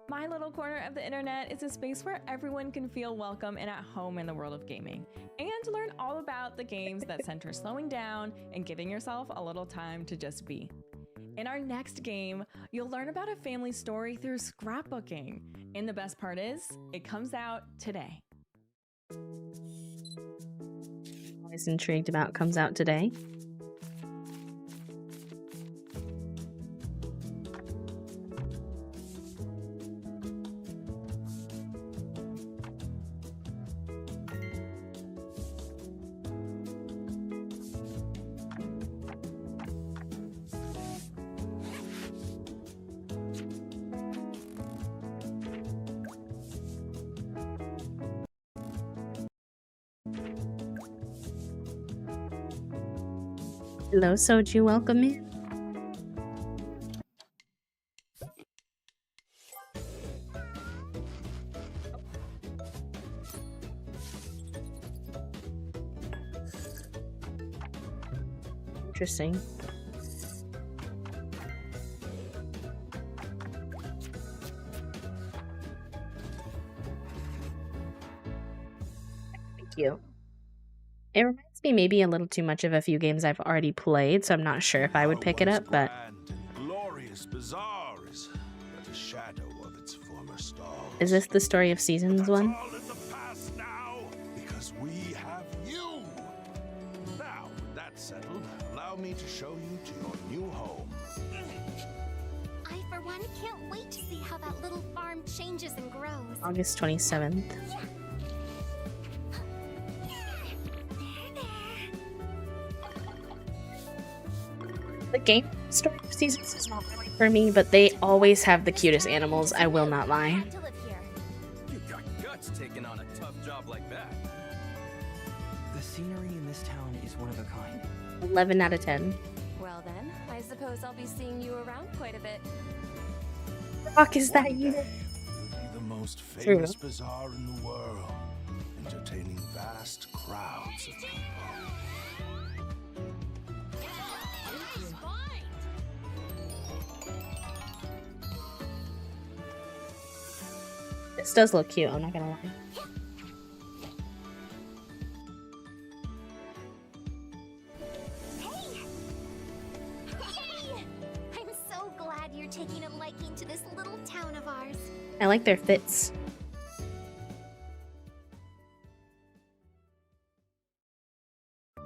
My little corner of the internet is a space where everyone can feel welcome and at home in the world of gaming, and learn all about the games that center slowing down and giving yourself a little time to just be. In our next game, you'll learn about a family story through scrapbooking. And the best part is, it comes out today. Always intrigued about it comes out today. Hello, Soju, welcome in. Interesting. Thank you. It reminds me maybe a little too much of a few games I've already played, so I'm not sure if I would pick it up, but glorious bazaar is but a shadow of its former stalls. Is this the Story of Seasons one? All in the past now, because we have you. Now, with that settled, allow me to show you to your new home. I, for one, can't wait to see how that little farm changes and grows. August 27th. The game Story of Seasons is not really for me, but they always have the cutest animals, I will not lie. To live here. You got guts taking on a tough job like that. The scenery in this town is one of a kind. 11 out of 10. Well then, I suppose I'll be seeing you around quite a bit. Fuck is that you? Will be the most True. famous bazaar in the world, entertaining vast crowds of people. This does look cute, I'm not gonna lie. Hey! I'm so glad you're taking a liking to this little town of ours. I like their fits.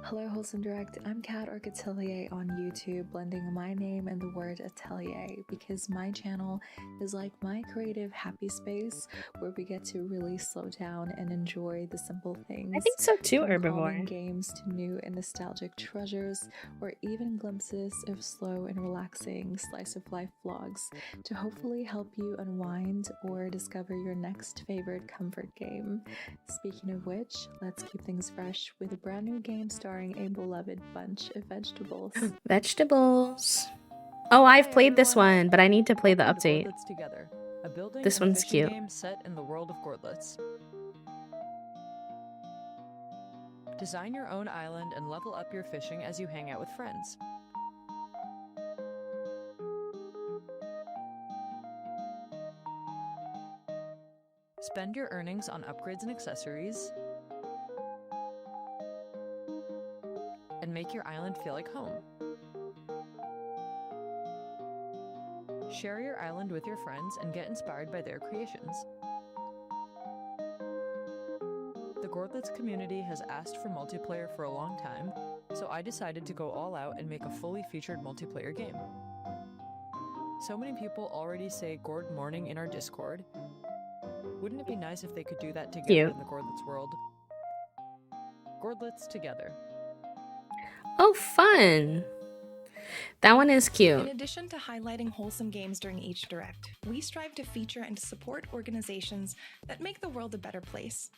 Hello Wholesome Direct, I'm Kat or Atelier on YouTube, blending my name and the word atelier because my channel is like my creative happy space where we get to really slow down and enjoy the simple things. I think so too, from Herbivore. calming games to new and nostalgic treasures, or even glimpses of slow and relaxing slice of life vlogs to hopefully help you unwind or discover your next favorite comfort game. Speaking of which, let's keep things fresh with a brand new game starring a beloved bunch of vegetables. Vegetables. Oh, I've Hey played this everyone. one, but I need to play the Welcome to update. Gordlets Together, a building This and one's fishing cute. game set in the world of Gordlets. Design your own island and level up your fishing as you hang out with friends. Spend your earnings on upgrades and accessories, and make your island feel like home. Share your island with your friends and get inspired by their creations. The Gordlets community has asked for multiplayer for a long time, so I decided to go all out and make a fully featured multiplayer game. So many people already say Gord Morning in our Discord. Wouldn't it be nice if they could do that together Cute. in the Gordlets world? Gordlets Together. Oh, fun. That one is In cute. addition to highlighting wholesome games during each direct, we strive to feature and support organizations that make the world a better place.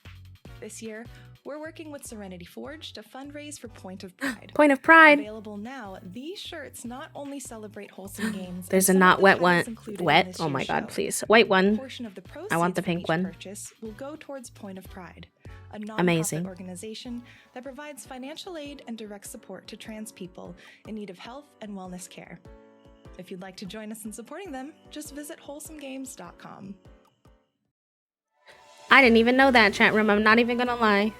This year, we're working with Serenity Forge to fundraise for Point of Pride. Point of Pride. Available now, these shirts not only celebrate whole,some games. There's a and some not of the wet titles one. included in Wet? this Oh my year's god, show. please. White A one. portion of the I want the proceeds from pink each one. purchase will go towards Point of Pride, a nonprofit Amazing. organization that provides financial aid and direct support to trans people in need of health and wellness care. If you'd like to join us in supporting them, just visit wholesomegames.com. I didn't even know that, chat room. I'm not even gonna lie.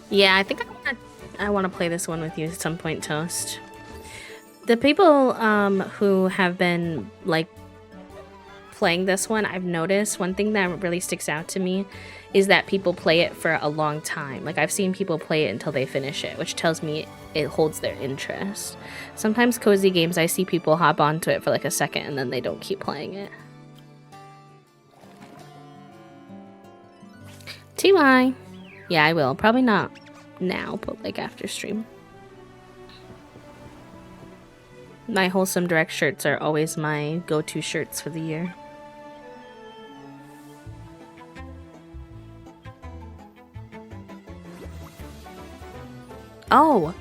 Yeah, I think I wanna play this one with you at some point, Toast. The people who have been like playing this one, I've noticed one thing that really sticks out to me is that people play it for a long time. Like I've seen people play it until they finish it, which tells me it holds their interest. Sometimes cozy games, I see people hop onto it for like a second and then they don't keep playing it. TY. Yeah, I will. Probably not now, but like after stream. My Wholesome Direct shirts are always my go-to shirts for the year. Oh.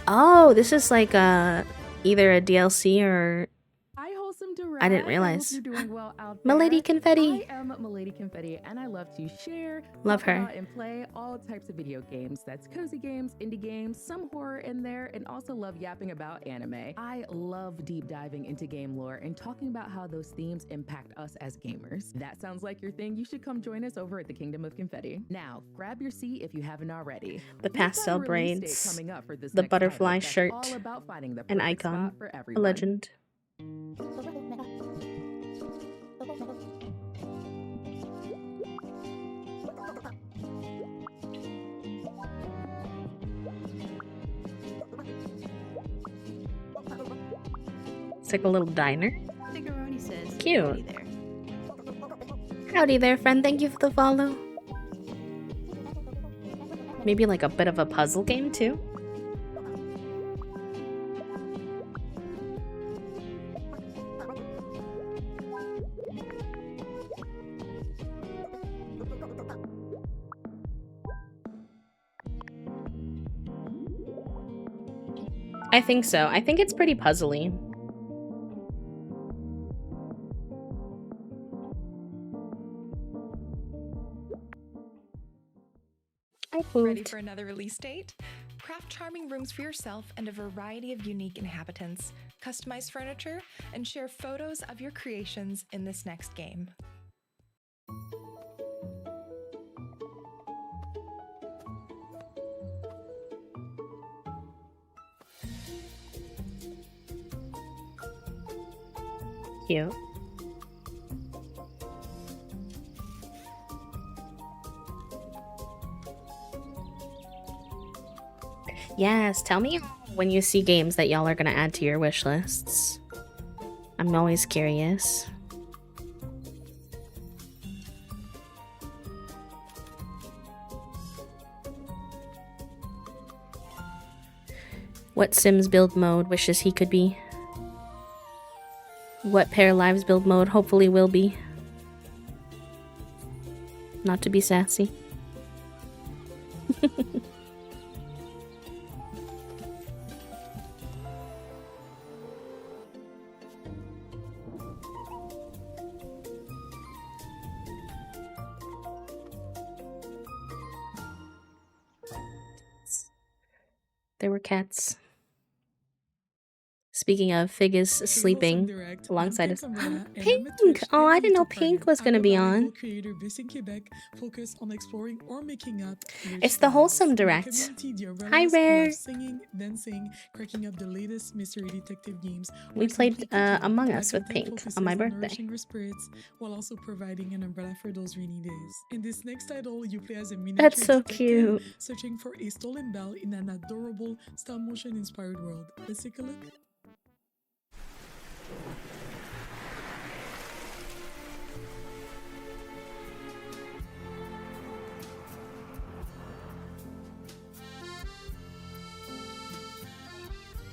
Oh, this is like either a DLC or Hi, Wholesome Direct. I didn't hope realize. you're doing well out Milady there. Confetti. I am Milady Confetti, and I love to share, Love talk her. about, and play all types of video games. That's cozy games, indie games, some horror in there, and also love yapping about anime. I love deep diving into game lore and talking about how those themes impact us as gamers. That sounds like your thing. You should come join us over at the Kingdom of Confetti. Now, grab your seat if you haven't already. The We've got a pastel release date braids, coming up for this the next butterfly title that's shirt, all about finding the an perfect icon, spot for a everyone. legend. It's like a little diner. Cigaroni says, Cute. "Howdy there." Howdy there, friend. Thank you for the follow. Maybe like a bit of a puzzle game too. I think so. I think it's pretty puzzly. Ready for another release date? Craft charming rooms for yourself and a variety of unique inhabitants, customize furniture, and share photos of your creations in this next game. cute. Yes, tell me when you see games that y'all are gonna add to your wish lists. I'm always curious. What Sims build mode wishes he could be. What Pair Lives build mode hopefully will be. Not to be sassy. There were cats. Speaking of, Fig is sleeping alongside us. Pink! Oh, I didn't know Pink was gonna be on. It's the Wholesome Direct. Hi, Rare! We played Among Us with Pink on my birthday. That's so cute. Searching for a stolen bell in an adorable stop-motion inspired world. Let's take a look.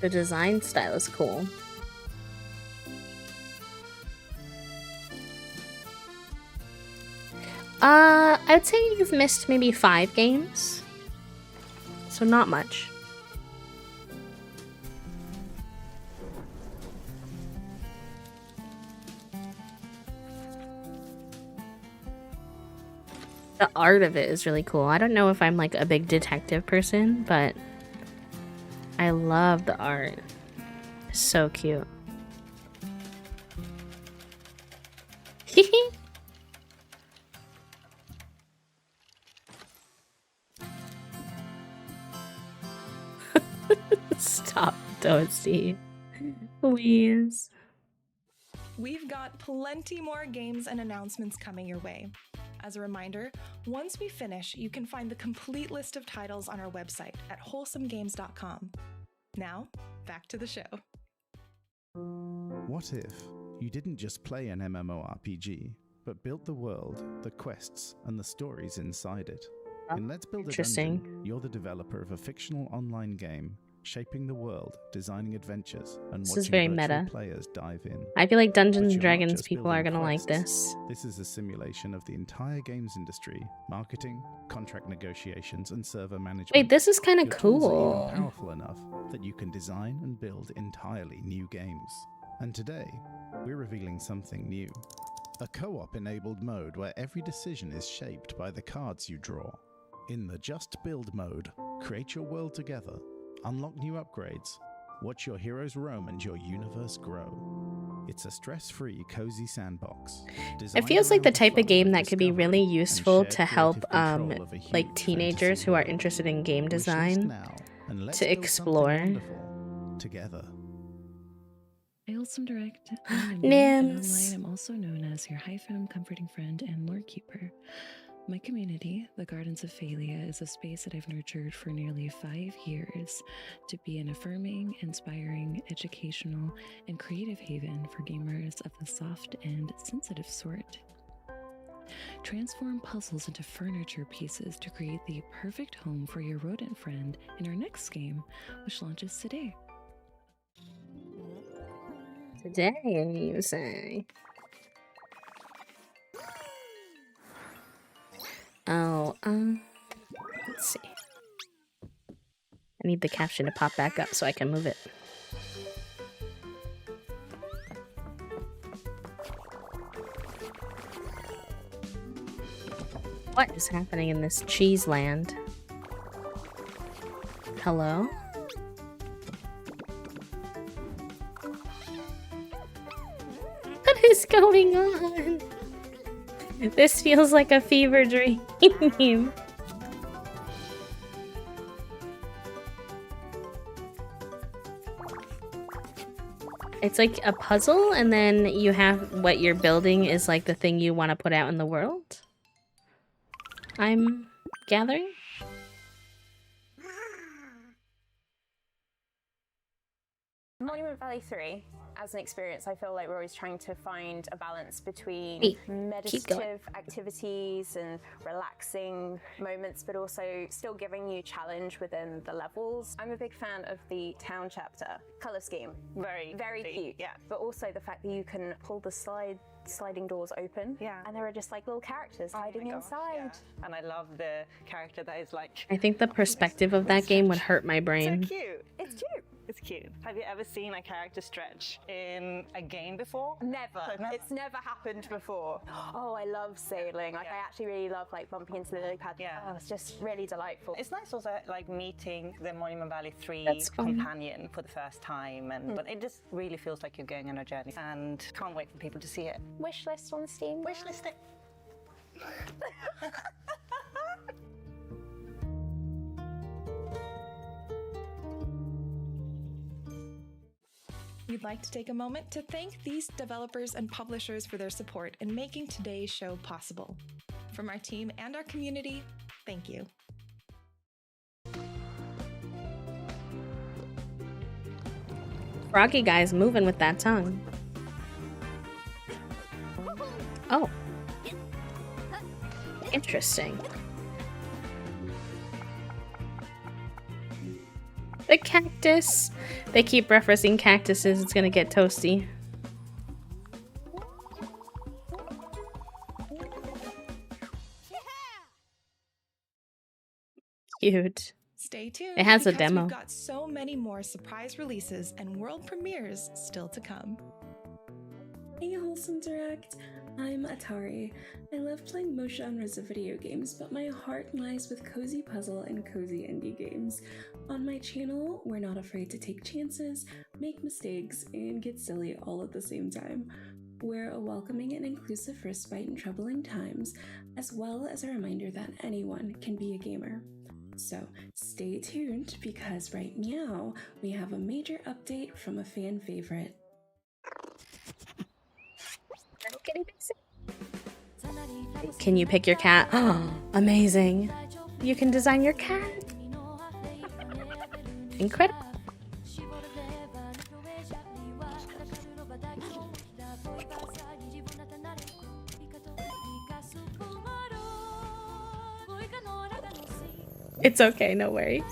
The design style is cool. I'd say you've missed maybe 5 games. So not much. The art of it is really cool. I don't know if I'm like a big detective person, but I love the art. It's so cute. Stop, Toasty. Please. We've got plenty more games and announcements coming your way. As a reminder, once we finish, you can find the complete list of titles on our website at wholesomegames.com. Now, back to the show. What if you didn't just play an MMORPG, but built the world, the quests, and the stories inside it? In Let's Build a Dungeon, you're the developer of a fictional online game, shaping the world, designing adventures, and This is watching very virtual meta. players dive in. I feel like Dungeons But and you're not Dragons just people are building gonna like quests. this. This is a simulation of the entire games industry, marketing, contract negotiations, and server management. Wait, this is kind of Your tools are cool. even powerful enough that you can design and build entirely new games. And today, we're revealing something new. A co-op enabled mode where every decision is shaped by the cards you draw. In the Just Build mode, create your world together, unlock new upgrades, watch your heroes roam and your universe grow. It's a stress-free, cozy sandbox. It feels like the type of game that could be really useful to help like teenagers who are interested in game design to explore. Together. Wholesome Direct. I'm Nims. I'm also known as your hyphen, comforting friend, and lore keeper. My community, the Gardens of Phalia, is a space that I've nurtured for nearly 5 years to be an affirming, inspiring, educational, and creative haven for gamers of the soft and sensitive sort. Transform puzzles into furniture pieces to create the perfect home for your rodent friend in our next game, which launches today. Today, you say? Oh, let's see. I need the caption to pop back up so I can move it. What is happening in this cheese land? Hello? What is going on? This feels like a fever dream. It's like a puzzle, and then you have what you're building is like the thing you want to put out in the world. I'm gathering. Monument Valley 3, as an experience, I feel like we're always trying to find a balance between Keep meditative activities and relaxing moments, but also still giving you challenge within the levels. I'm a big fan of the town chapter. Color scheme, very cute. Yeah. But also the fact that you can pull the sliding doors open, and there are just like little characters hiding inside. And I love the character that is like... I think the perspective of that game would hurt my brain. So cute. It's cute. It's cute. Have you ever seen a character stretch in a game before? Never. It's never happened before. Oh, I love sailing. Like I actually really love like bumping into the lily pad. Oh, it's just really delightful. It's nice also like meeting the Monument Valley 3 companion for the first time, and but it just really feels like you're going on a journey, and can't wait for people to see it. Wish list on Steam. Wish list it. We'd like to take a moment to thank these developers and publishers for their support in making today's show possible. From our team and our community, thank you. Froggy guy's moving with that tongue. Oh. Interesting. The cactus. They keep referencing cactuses. It's gonna get toasty. Cute. Stay tuned. It has a because demo. We've got so many more surprise releases and world premieres still to come. Hey Wholesome Direct, I'm Atari. I love playing most genres of video games, but my heart lies with cozy puzzle and cozy indie games. On my channel, we're not afraid to take chances, make mistakes, and get silly all at the same time. We're a welcoming and inclusive respite in troubling times, as well as a reminder that anyone can be a gamer. So stay tuned, because right now we have a major update from a fan favorite. Can you pick your cat? Oh, amazing. You can design your cat. Incredible. It's okay, no worries.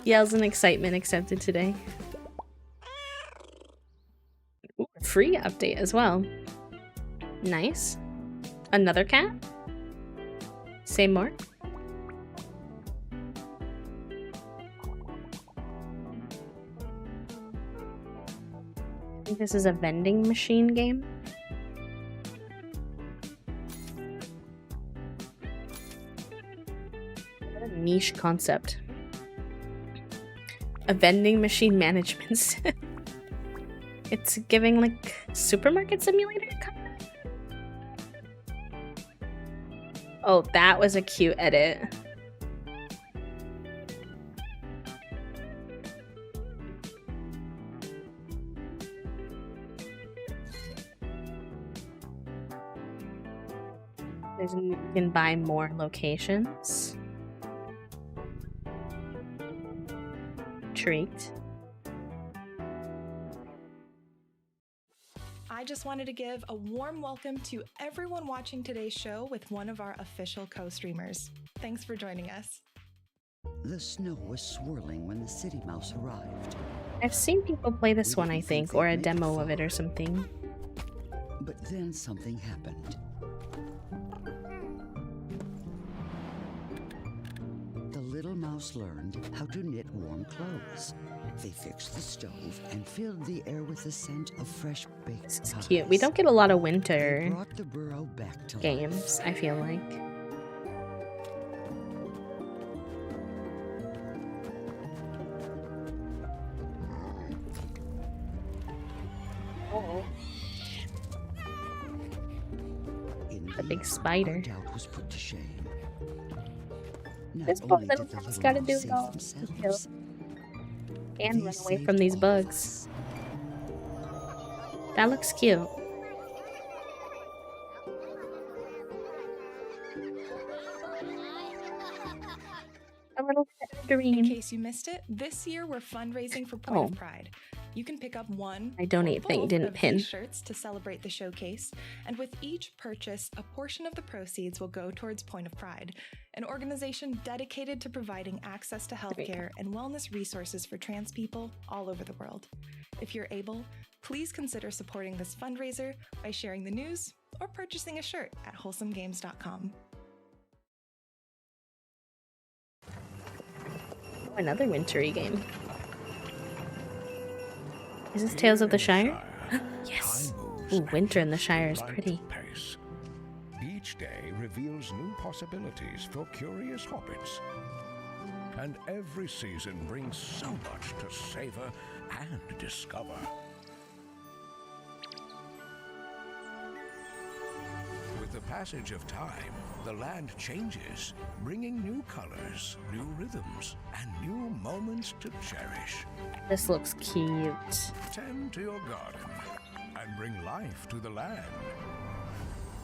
Yells and excitement accepted today. Ooh, free update as well. Nice. Another cat? Say more. I think this is a vending machine game. What a niche concept. A vending machine management system. It's giving like supermarket simulator kind of. Oh, that was a cute edit. You can buy more locations. Treat. I just wanted to give a warm welcome to everyone watching today's show with one of our official co-streamers. Thanks for joining us. The snow was swirling when the city mouse arrived. I've seen people play this one, I think, or a demo of it or something. But then something happened. The little mouse learned how to knit warm clothes. They fixed the stove and filled the air with the scent of fresh baked pies. Cute. We don't get a lot of They winter brought the burrow back to games, I feel like. Oh. A big spider. Doubt was put to shame. This poor little cat's gotta do it all. And run away from these bugs. That looks cute. A little dream. In case you missed it, this year we're fundraising for Point of Pride. You can pick up one My donate or thing both didn't of pin. these shirts to celebrate the showcase, and with each purchase, a portion of the proceeds will go towards Point of Pride, an organization dedicated to providing access to healthcare and wellness resources for trans people all over the world. If you're able, please consider supporting this fundraiser by sharing the news or purchasing a shirt at wholesomegames.com. Another wintry game. Is this Tales of the Shire? Yes! Ooh, winter in the Shire is pretty. Pace. Each day reveals new possibilities for curious hobbits. And every season brings so much to savor and discover. With the passage of time, the land changes, bringing new colors, new rhythms, and new moments to cherish. This looks cute. Tend to your garden and bring life to the land.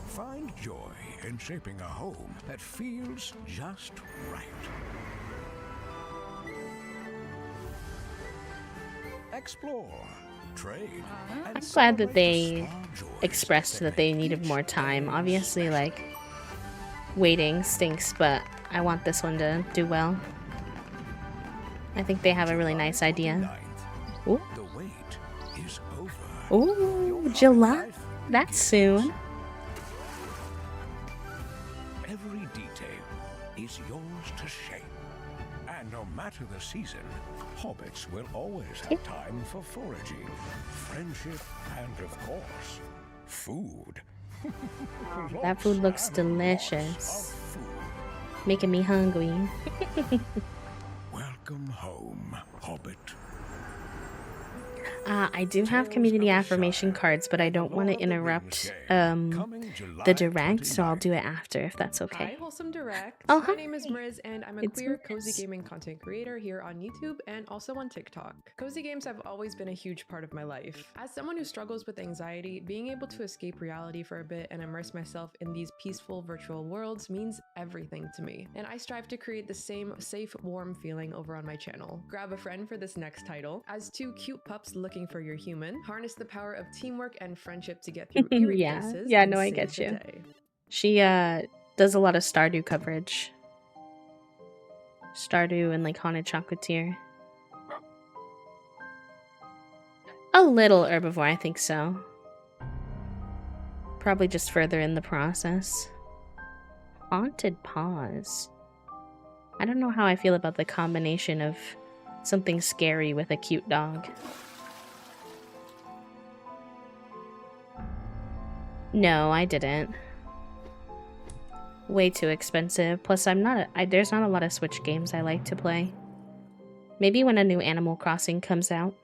Find joy in shaping a home that feels just right. Explore, trade, I'm glad that they expressed that they needed more time. Obviously, like, waiting stinks, but I want this one to do well. I think they have a really nice idea. Ooh. The wait is over. Ooh, July? That's soon. Every detail is yours to shape. And no matter the season, hobbits will always have time for foraging, friendship, and of course, food. That food looks delicious. Making me hungry. Welcome home, hobbit. I do have community affirmation cards, but I don't want to interrupt the direct, so I'll do it after if that's okay. Hi, Wholesome Direct. Oh, My hi. name is Mriz, and I'm a It's queer Mriz. cozy gaming content creator here on YouTube and also on TikTok. Cozy games have always been a huge part of my life. As someone who struggles with anxiety, being able to escape reality for a bit and immerse myself in these peaceful virtual worlds means everything to me. And I strive to create the same safe, warm feeling over on my channel. Grab a friend for this next title. As two cute pups looking for your human, harness the power of teamwork and friendship to get through eerie places. Yeah, and no, I save get the you. day. She does a lot of Stardew coverage. Stardew and like Haunted Chocolatier. A little Herbivore, I think so. Probably just further in the process. Haunted Paws. I don't know how I feel about the combination of something scary with a cute dog. No, I didn't. Way too expensive. Plus, there's not a lot of Switch games I like to play. Maybe when a new Animal Crossing comes out.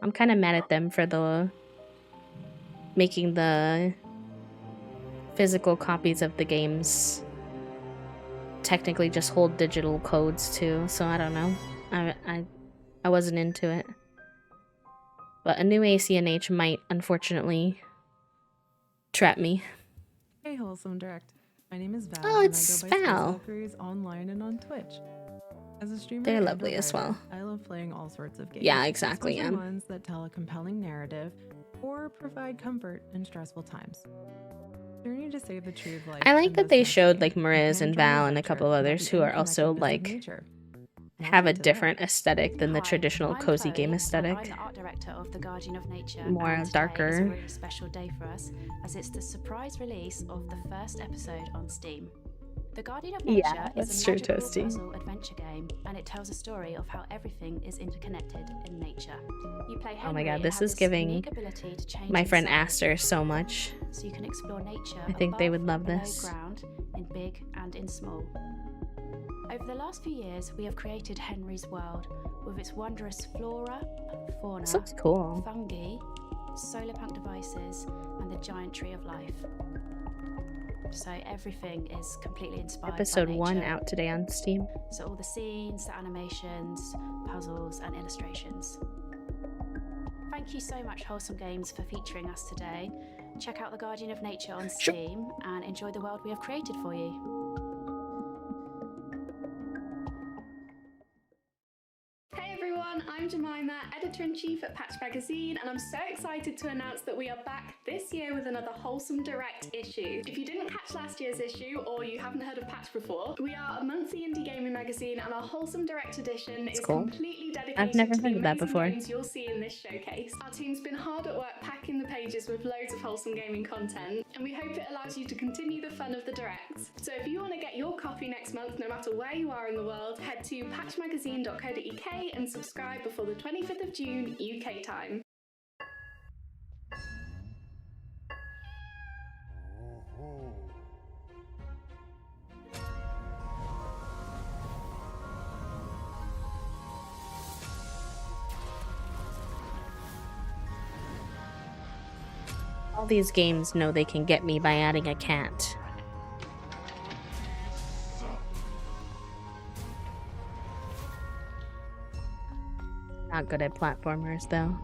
I'm kind of mad at them for making the physical copies of the games technically just hold digital codes too, so I don't know. I wasn't into it. But a new ACNH might, unfortunately, trap me. Hey, Wholesome Direct. My name is Val. Oh, it's and I go by Val. Space Valkyries online and on Twitch. As a streamer, They're and lovely a as writer, well. I love playing all sorts of games. Yeah, exactly, especially yeah. ones that tell a compelling narrative or provide comfort in stressful times. Journey to save the tree of life. I like in that this they next showed game. like Mariz Can and join Val the and a couple of adventure others with who the are also unconnectedness of like nature. have a Welcome to different aesthetic than the Hi, traditional I'm cozy Chloe, game and aesthetic. I'm the art director of The Guardian of Nature. More and today darker. is a really special day for us, as it's the surprise release of the first episode on Steam. The Guardian of Nature Yeah, that's is a true, magical Toasty. puzzle adventure game, and it tells a story of how everything is interconnected in nature. You play Henry Oh my god, and this have is giving unique ability to change my friend inside, Aster so much. so you can explore nature I think they above would love and below this. ground, in big and in small. Over the last few years, we have created Henry's world with its wondrous flora, fauna, This looks cool. fungi, solar punk devices, and the giant tree of life. So everything is completely inspired Episode by 1 nature. out today on Steam. So all the scenes, the animations, puzzles, and illustrations. Thank you so much, Wholesome Games, for featuring us today. Check out The Guardian of Nature on Steam and enjoy the world we have created for you. Hey everyone, I'm Jemima, Editor-in-Chief at Patch Magazine, and I'm so excited to announce that we are back this year with another Wholesome Direct issue. If you didn't catch last year's issue, or you haven't heard of Patch before, we are a monthly indie gaming magazine, and our Wholesome Direct edition is cool. completely dedicated I've never to the heard of that amazing before. games you'll see in this showcase. Our team's been hard at work packing the pages with loads of wholesome gaming content, and we hope it allows you to continue the fun of the Directs. So if you want to get your copy next month, no matter where you are in the world, head to patchmagazine.co.uk and subscribe before the 25th of June UK time. All these games know they can get me by adding a cat. Not good at platformers, though.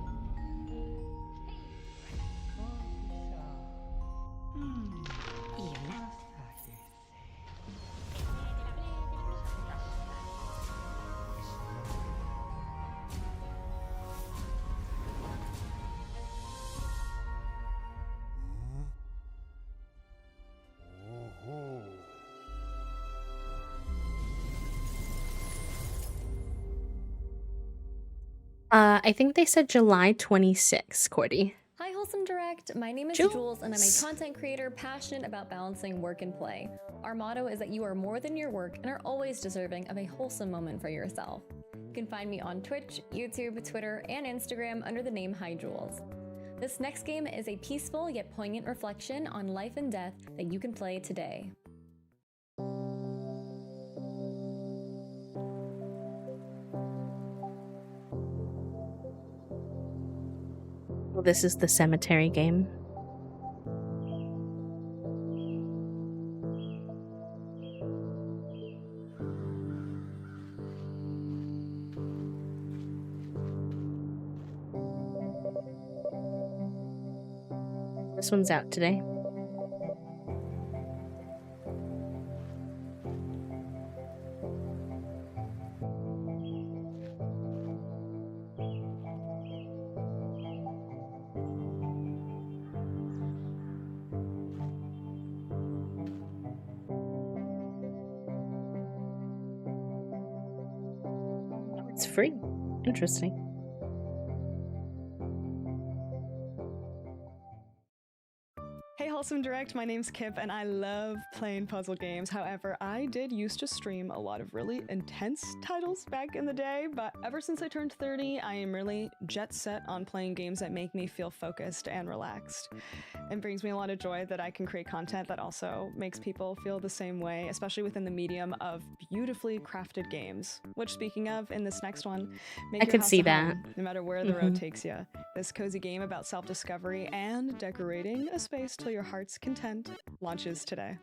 I think they said July 26th, Cordy. Hi, Wholesome Direct. My name is Jules. Jules, and I'm a content creator passionate about balancing work and play. Our motto is that you are more than your work and are always deserving of a wholesome moment for yourself. You can find me on Twitch, YouTube, Twitter, and Instagram under the name Hi Jules. This next game is a peaceful yet poignant reflection on life and death that you can play today. Well, this is the cemetery game. This one's out today. It's free. Interesting. Hey Wholesome Direct, my name's Kip and I love playing puzzle games. However, I did used to stream a lot of really intense titles back in the day, but ever since I turned 30, I am really jet set on playing games that make me feel focused and relaxed. It brings me a lot of joy that I can create content that also makes people feel the same way, especially within the medium of beautifully crafted games. Which, speaking of, in this next one, make I your could house see a that. home, no matter where the road takes you. This cozy game about self-discovery and decorating a space till your heart's content launches today.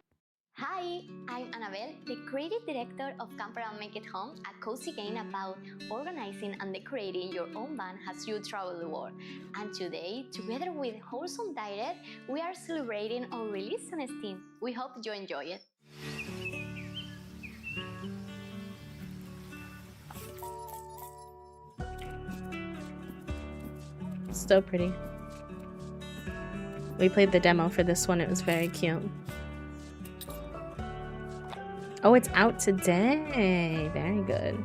Hi, I'm Annabelle, the creative director of Camper and Make It Home, a cozy game about organizing and decorating your own van as you travel the world. And today, together with Wholesome Direct, we are celebrating our release on Steam. We hope you enjoy it. So pretty. We played the demo for this one. It was very cute. Oh, it's out today. Very good.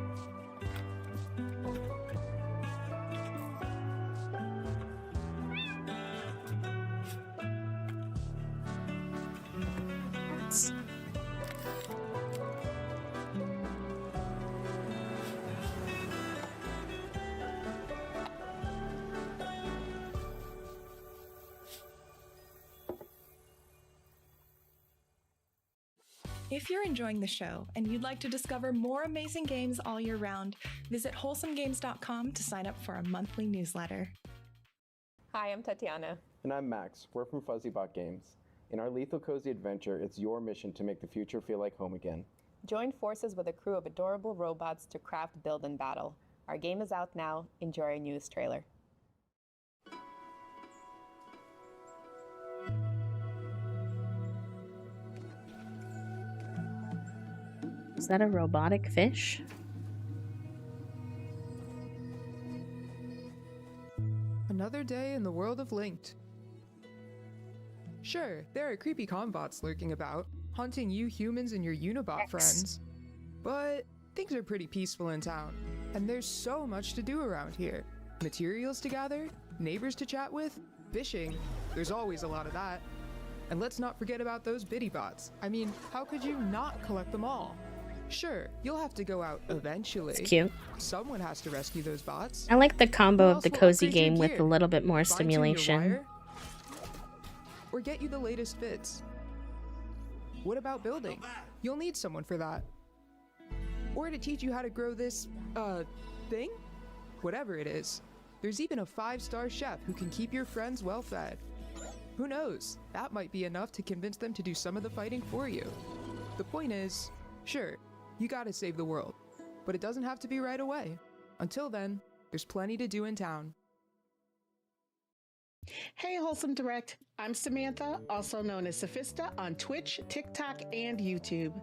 If you're enjoying the show and you'd like to discover more amazing games all year round, visit wholesomegames.com to sign up for a monthly newsletter. Hi, I'm Tatiana. And I'm Max. We're from FuzzyBot Games. In our Lethal Cozy adventure, it's your mission to make the future feel like home again. Join forces with a crew of adorable robots to craft, build, and battle. Our game is out now. Enjoy our newest trailer. Is that a robotic fish? Another day in the world of Linked. Sure, there are creepy combots lurking about, haunting you humans and your Unibot friends. But things are pretty peaceful in town, and there's so much to do around here. Materials to gather, neighbors to chat with, fishing, there's always a lot of that. And let's not forget about those biddy bots. I mean, how could you not collect them all? Sure, you'll have to go out eventually. It's cute. Someone has to rescue those bots. I like the combo Who of else the will cozy upgrade your game with gear? a little bit more Fine-tune your stimulation. wire? Or get you the latest fits. What about building? You'll need someone for that. Or to teach you how to grow this, thing? Whatever it is. There's even a 5-star chef who can keep your friends well fed. Who knows? That might be enough to convince them to do some of the fighting for you. The point is, sure, you gotta save the world, but it doesn't have to be right away. Until then, there's plenty to do in town. Hey, Wholesome Direct. I'm Samantha, also known as Sophista on Twitch, TikTok, and YouTube.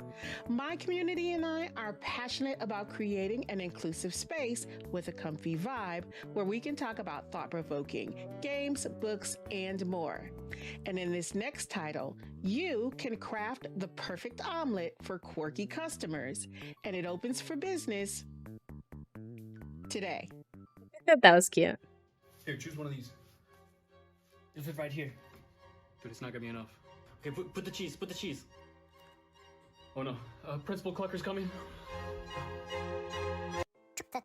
My community and I are passionate about creating an inclusive space with a comfy vibe where we can talk about thought-provoking games, books, and more. And in this next title, you can craft the perfect omelet for quirky customers, and it opens for business today. I thought that was cute. Here, choose one of these. It'll fit right here. But it's not gonna be enough. Okay, put the cheese, put the cheese. Oh no, Principal Clucker's coming. What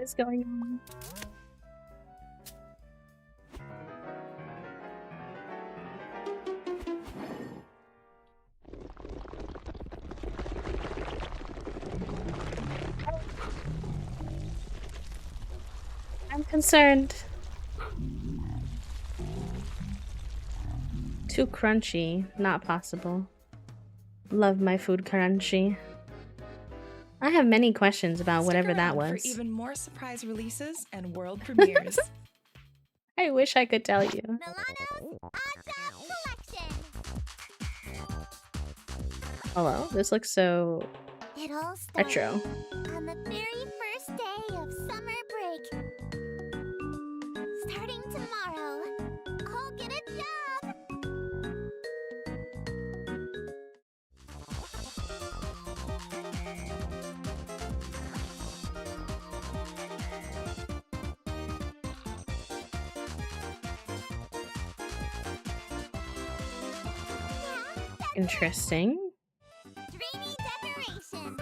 is going on? I'm concerned. Too crunchy. Not possible. Love my food crunchy. I have many questions about whatever that around was. For even more surprise releases and world premieres. I wish I could tell you. Hello, this looks so It all started retro. on the very first day of summer break. Starting tomorrow, I'll get a job. Interesting. Dreamy decoration.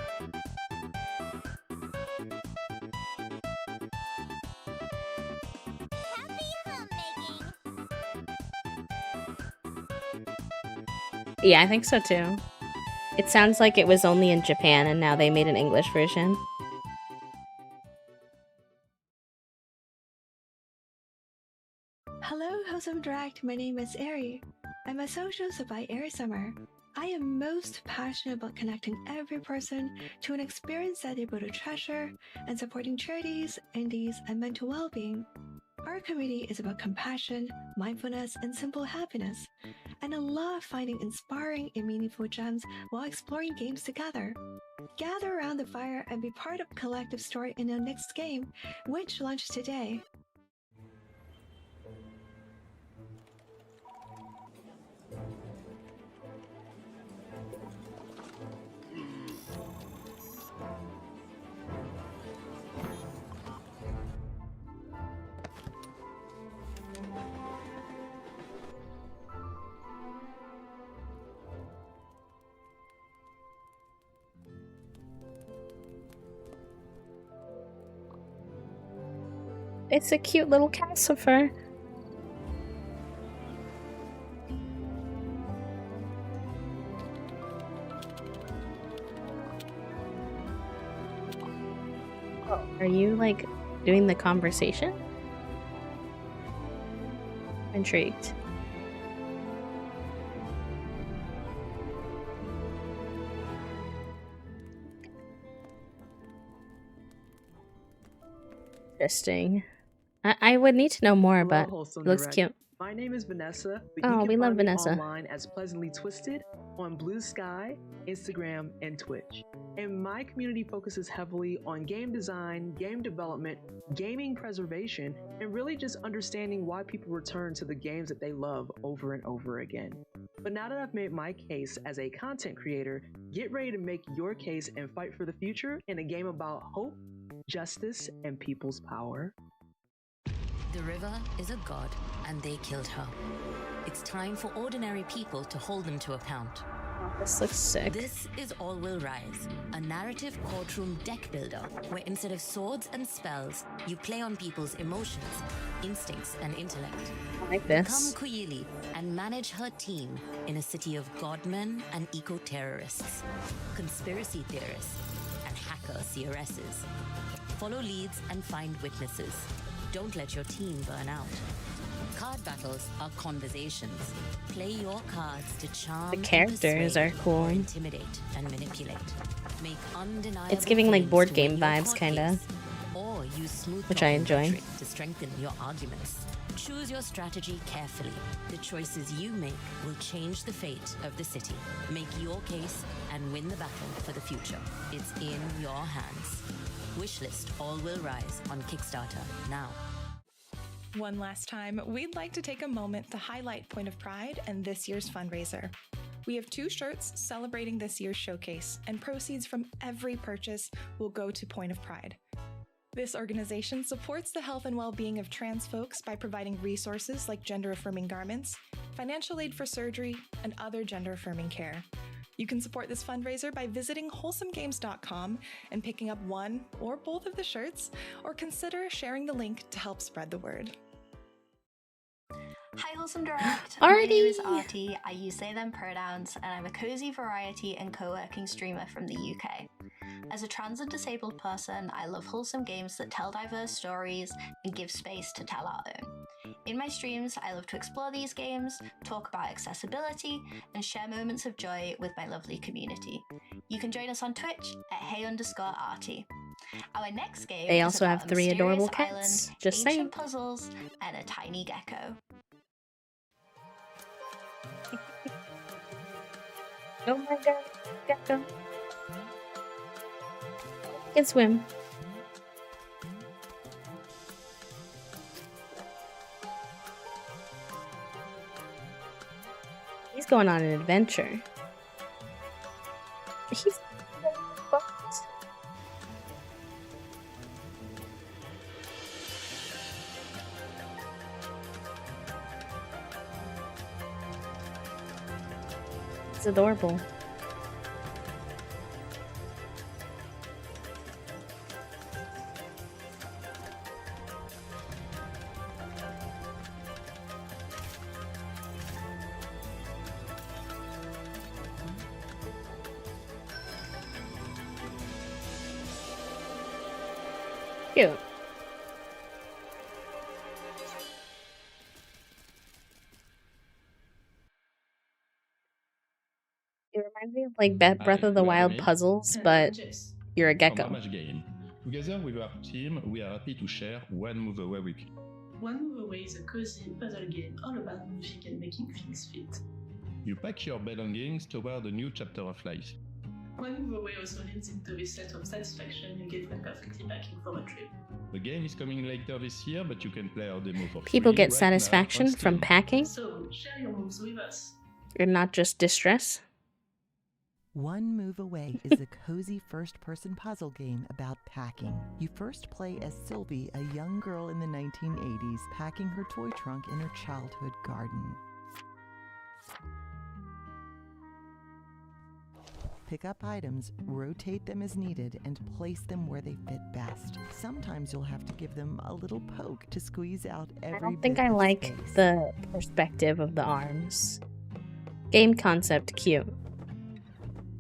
Happy homemaking. Yeah, I think so too. It sounds like it was only in Japan and now they made an English version. Hello, Wholesome Direct. My name is Ari. I'm a social by Ari Summer. I am most passionate about connecting every person to an experience that they're able to treasure and supporting charities, indies, and mental well-being. Our community is about compassion, mindfulness, and simple happiness, and I love finding inspiring and meaningful gems while exploring games together. Gather around the fire and be part of a collective story in our next game, which launches today. It's a cute little calcifer. Are you like doing the conversation? Intrigued. Interesting. I would need to know more, Hello, but Wholesome it looks Direct. cute. My name is Vanessa, but Oh, you we can love find me Vanessa. online as Pleasantly Twisted on Blue Sky, Instagram, and Twitch. And my community focuses heavily on game design, game development, gaming preservation, and really just understanding why people return to the games that they love over and over again. But now that I've made my case as a content creator, get ready to make your case and fight for the future in a game about hope, justice, and people's power. The river is a god, and they killed her. It's time for ordinary people to hold them to account. This looks sick. This is All Will Rise, a narrative courtroom deck builder where instead of swords and spells, you play on people's emotions, instincts, and intellect. I like this. Become Kuyili and manage her team in a city of godmen and eco-terrorists, conspiracy theorists, and hacker CRSs. Follow leads and find witnesses. Don't let your team burn out. Card battles are conversations. Play your cards to charm. The characters are cool. Or intimidate and manipulate. Make undeniable. It's giving like claims board to game win your vibes, court kinda, case, or use smooth which I talk and enjoy. rhetoric to strengthen your arguments. Choose your strategy carefully. The choices you make will change the fate of the city. Make your case and win the battle for the future. It's in your hands. Wishlist All Will Rise on Kickstarter now. One last time, we'd like to take a moment to highlight Point of Pride and this year's fundraiser. We have 2 shirts celebrating this year's showcase, and proceeds from every purchase will go to Point of Pride. This organization supports the health and well-being of trans folks by providing resources like gender-affirming garments, financial aid for surgery, and other gender-affirming care. You can support this fundraiser by visiting wholesomegames.com and picking up one or both of the shirts, or consider sharing the link to help spread the word. Hi Wholesome Direct, Artie! My name is Artie, I use they them pronouns, and I'm a cozy variety and co-working streamer from the UK. As a trans and disabled person, I love wholesome games that tell diverse stories and give space to tell our own. In my streams, I love to explore these games, talk about accessibility, and share moments of joy with my lovely community. You can join us on Twitch at hey_Artie. Our next game They is also about have a 3 mysterious adorable island, cats. Just ancient saying. puzzles, and a tiny gecko. Oh my god, gecko. He can swim. He's going on an adventure. He's It's adorable. Cute. It reminds me of like Breath of the Wild puzzles, but you're a From gecko. Homage Game. Together with our team, we are happy to share One Move Away with you. One Move Away is a cozy puzzle game all about music and making things fit. You pack your belongings toward a new chapter of life. One Move Away also leads into this sense of satisfaction you get when perfectly packing for a trip. The game is coming later this year, but you can play our demo for People free get right now satisfaction on from Steam. packing So, share your moves with us. and not just distress. One Move Away is a cozy first-person puzzle game about packing. You first play as Sylvie, a young girl in the 1980s, packing her toy trunk in her childhood garden. Pick up items, rotate them as needed, and place them where they fit best. Sometimes you'll have to give them a little poke to squeeze out every I don't think bit I of like space. the perspective of the arms. Game concept cute.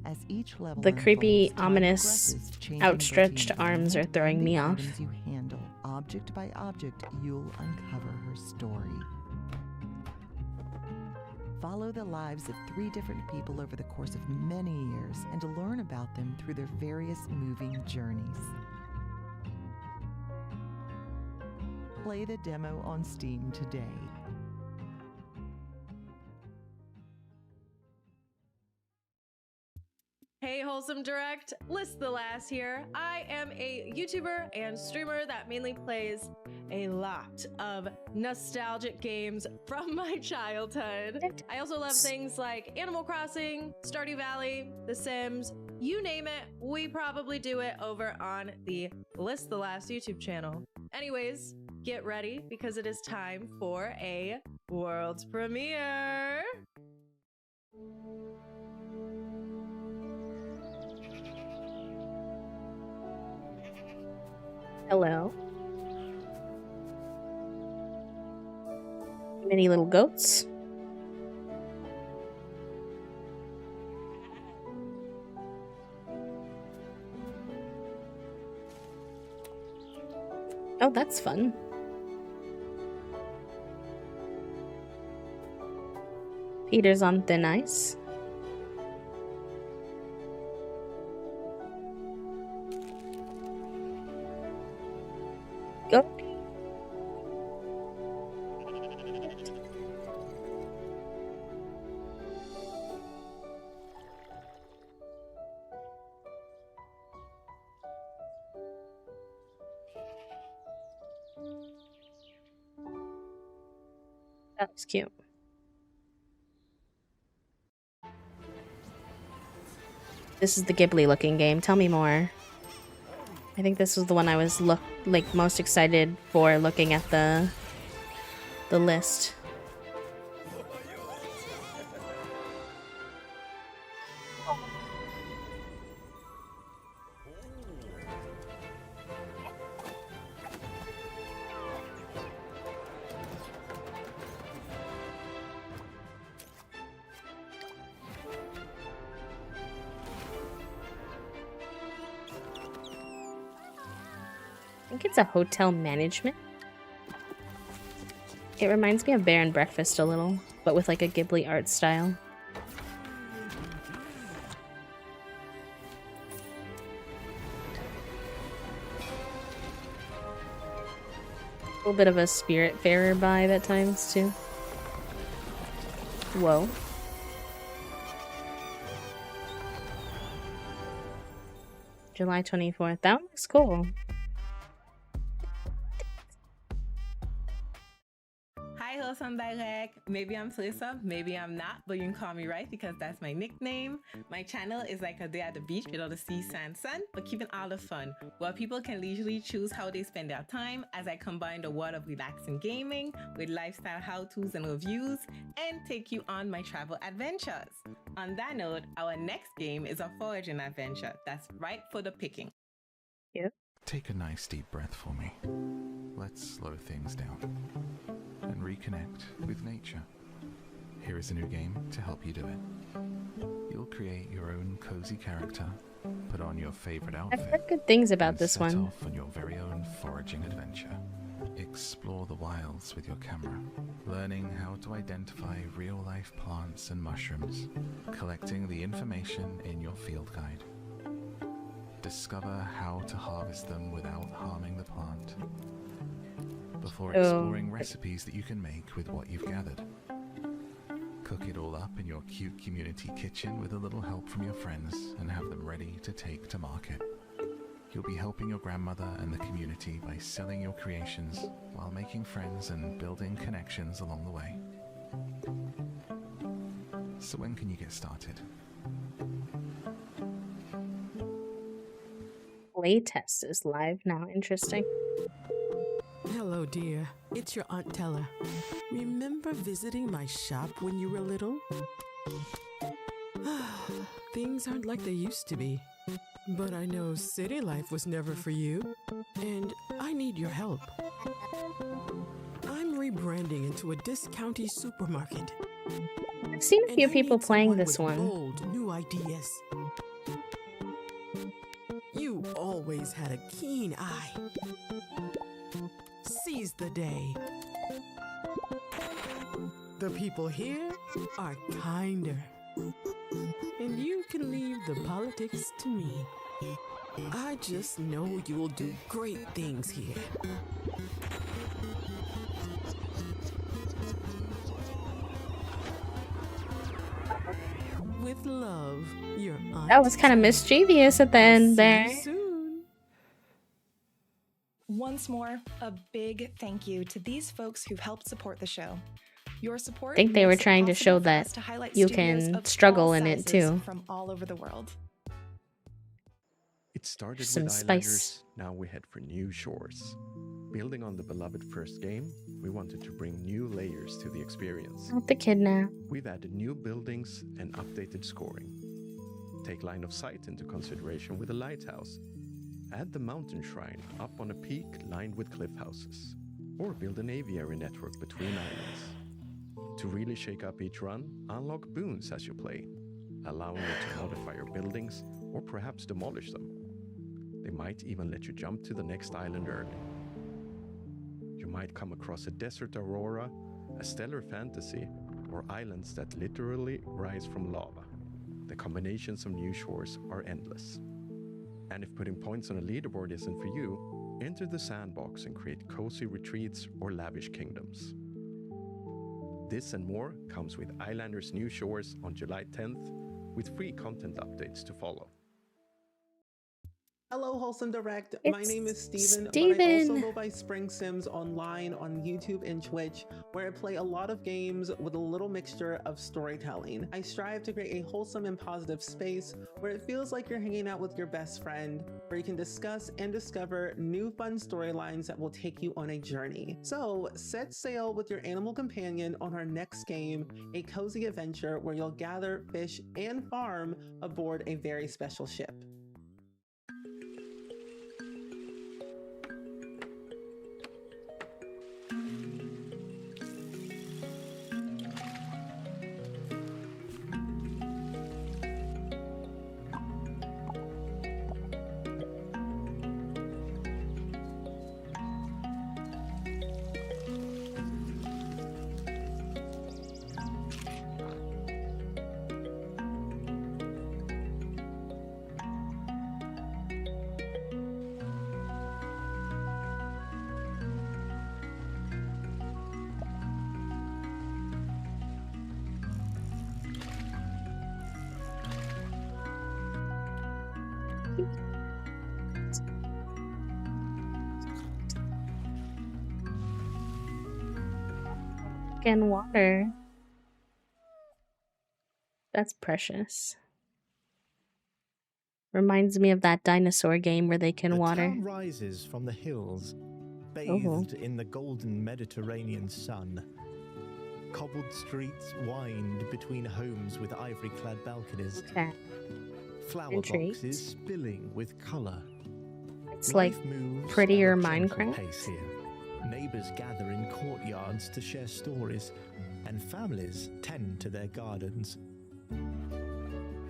As each level The creepy, unfolds, time ominous, progresses, changing outstretched both the arms are environment throwing and me the off. items you handle. Object by object, you'll uncover her story. Follow the lives of 3 different people over the course of many years and learn about them through their various moving journeys. Play the demo on Steam today. Hey Wholesome Direct, List the Last here. I am a YouTuber and streamer that mainly plays a lot of nostalgic games from my childhood. I also love things like Animal Crossing, Stardew Valley, The Sims, you name it, we probably do it over on the List the Last YouTube channel. Anyways, get ready because it is time for a world premiere. Hello. Many little goats. Oh, that's fun. Peter's on thin ice. Go. That was cute. This is the Ghibli looking game. Tell me more. I think this was the one I was most excited for looking at the list. I think it's a hotel management. It reminds me of Bear and Breakfast a little, but with like a Ghibli art style. A little bit of a Spiritfarer vibe at times too. Whoa. July 24th. That looks cool. Hi, Wholesome Direct. Maybe I'm Felissa, maybe I'm not, but you can call me right because that's my nickname. My channel is like a day at the beach with all the sea, sand, sun, but keeping all the fun, where people can leisurely choose how they spend their time as I combine the world of relaxing gaming with lifestyle how-tos and reviews and take you on my travel adventures. On that note, our next game is a foraging adventure that's right for the picking. Yep. Take a nice deep breath for me. Let's slow things down and reconnect with nature. Here is a new game to help you do it. You'll create your own cozy character, put on your favorite outfit. I've heard good things about this set one. off on your very own foraging adventure. Explore the wilds with your camera, learning how to identify real-life plants and mushrooms, collecting the information in your field guide. Discover how to harvest them without harming the plant, before exploring recipes that you can make with what you've gathered. Cook it all up in your cute community kitchen with a little help from your friends and have them ready to take to market. You'll be helping your grandmother and the community by selling your creations while making friends and building connections along the way. So when can you get started? Playtest is live now. Interesting. Hello, dear. It's your Aunt Tella. Remember visiting my shop when you were little? Things aren't like they used to be. But I know city life was never for you, and I need your help. I'm rebranding into a discounty supermarket. I've seen a few people playing this one. Bold new ideas. You always had a keen eye. Seize the day. The people here are kinder. And you can leave the politics to me. I just know you will do great things here. With love, your aunt. That was kind of mischievous at the end there. Once more, a big thank you to these folks who've helped support the show. Your support I think they were makes it trying to possible show for that us to highlight you studios can of struggle all in it sizes too. from all over the world. It started Some with spice. Islanders, now we head for new shores. Building on the beloved first game, we wanted to bring new layers to the experience. Not the kid now. We've added new buildings and updated scoring. Take line of sight into consideration with a lighthouse. Add the mountain shrine up on a peak lined with cliff houses. Or build an aviary network between islands. To really shake up each run, unlock boons as you play, allowing you to modify your buildings or perhaps demolish them. They might even let you jump to the next island early. You might come across a desert aurora, a stellar fantasy, or islands that literally rise from lava. The combinations of new shores are endless. And if putting points on a leaderboard isn't for you, enter the sandbox and create cozy retreats or lavish kingdoms. This and more comes with Islanders New Shores on July 10th, with free content updates to follow. Hello, Wholesome Direct. My It's name is Steven, but I Steven. also go by Spring Sims online on YouTube and Twitch, where I play a lot of games with a little mixture of storytelling. I strive to create a wholesome and positive space where it feels like you're hanging out with your best friend, where you can discuss and discover new fun storylines that will take you on a journey. So set sail with your animal companion on our next game, a cozy adventure where you'll gather, fish, and farm aboard a very special ship. And water. That's precious. Reminds me of that dinosaur game where they can The water. town rises from the hills, bathed in the golden Mediterranean sun. Cobbled streets wind between homes with ivory-clad balconies. Okay. Flower Intrigued. boxes spilling with colour. It's Life like moves prettier at a gentle Minecraft. pace here. Neighbours gather in courtyards to share stories, and families tend to their gardens.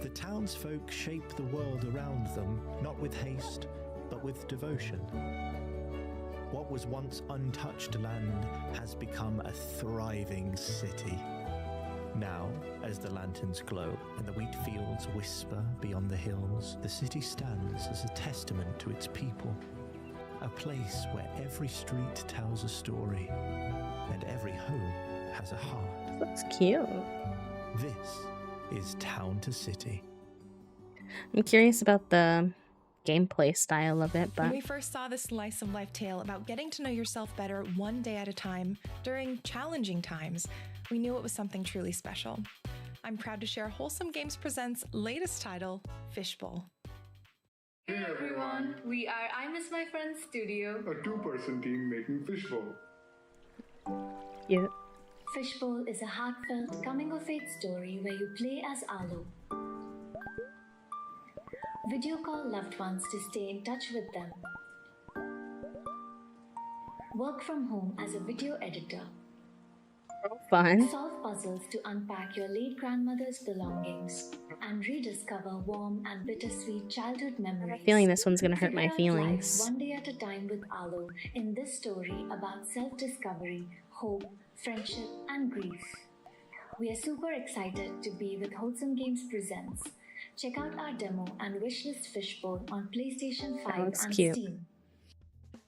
The townsfolk shape the world around them, not with haste, but with devotion. What was once untouched land has become a thriving city. Now, as the lanterns glow and the wheat fields whisper beyond the hills, the city stands as a testament to its people. A place where every street tells a story and every home has a heart. That's cute. This is Town to City. I'm curious about the gameplay style of it, When but we first saw this slice of life tale about getting to know yourself better one day at a time during challenging times, we knew it was something truly special. I'm proud to share Wholesome Games Presents' latest title, Fishbowl. Hey everyone, we are I Miss My Friend Studio, a two-person team making Fishbowl. yeah. Fishbowl is a heartfelt coming-of-age story where you play as Alu. Video call loved ones to stay in touch with them. Work from home as a video editor. Fun. Solve puzzles to unpack your late grandmother's belongings and rediscover warm and bittersweet childhood memories. Feeling this one's gonna hurt my Figure out life feelings. one day at a time with Alu in this story about self-discovery, hope, friendship, and grief. We are super excited to be with Wholesome Games Presents. Check out our demo and wishlist Fishbowl on PlayStation 5 looks and cute. Steam.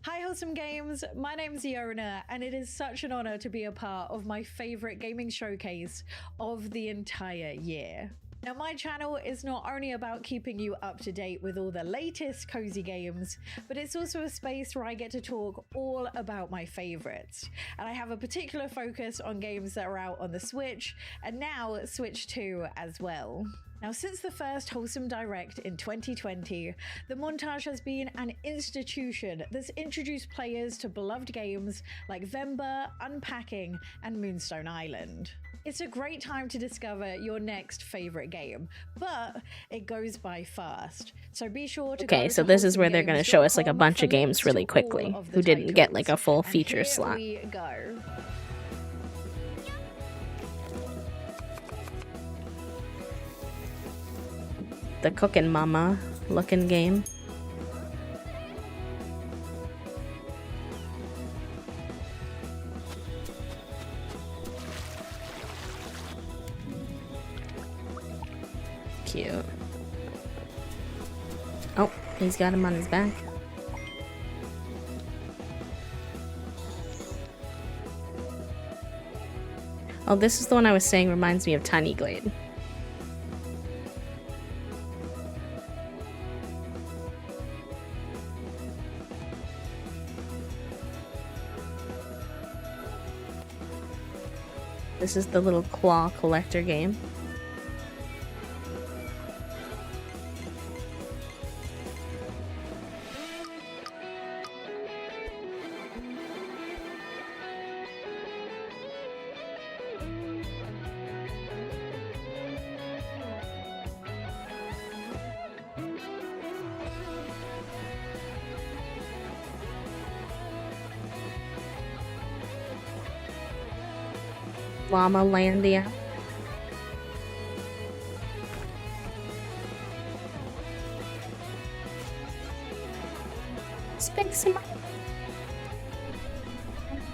Hi, Wholesome Games. My name's Iona, and it is such an honor to be a part of my favorite gaming showcase of the entire year. Now, my channel is not only about keeping you up to date with all the latest cozy games, but it's also a space where I get to talk all about my favorites. And I have a particular focus on games that are out on the Switch, and now Switch 2 as well. Now, since the first Wholesome Direct in 2020, the montage has been an institution that's introduced players to beloved games like Vember, Unpacking, and Moonstone Island. It's a great time to discover your next favorite game, but it goes by fast. So be sure to Okay, so this is where they're going to show us like a bunch of games really quickly who didn't get like a full feature slot. We go. The Cookin' Mama looking game. Cute. Oh, he's got him on his back. Oh, this is the one I was saying reminds me of Tiny Glade. This is the little claw collector game. Llama Landia. Speak some.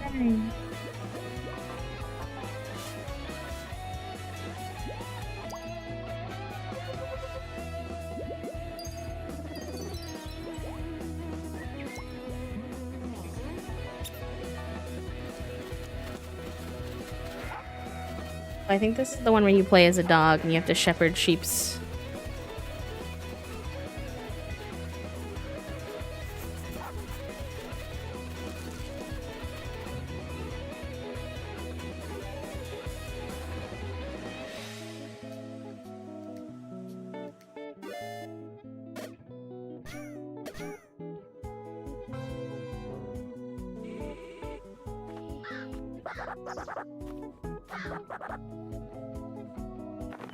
Okay. I think this is the one where you play as a dog and you have to shepherd sheeps.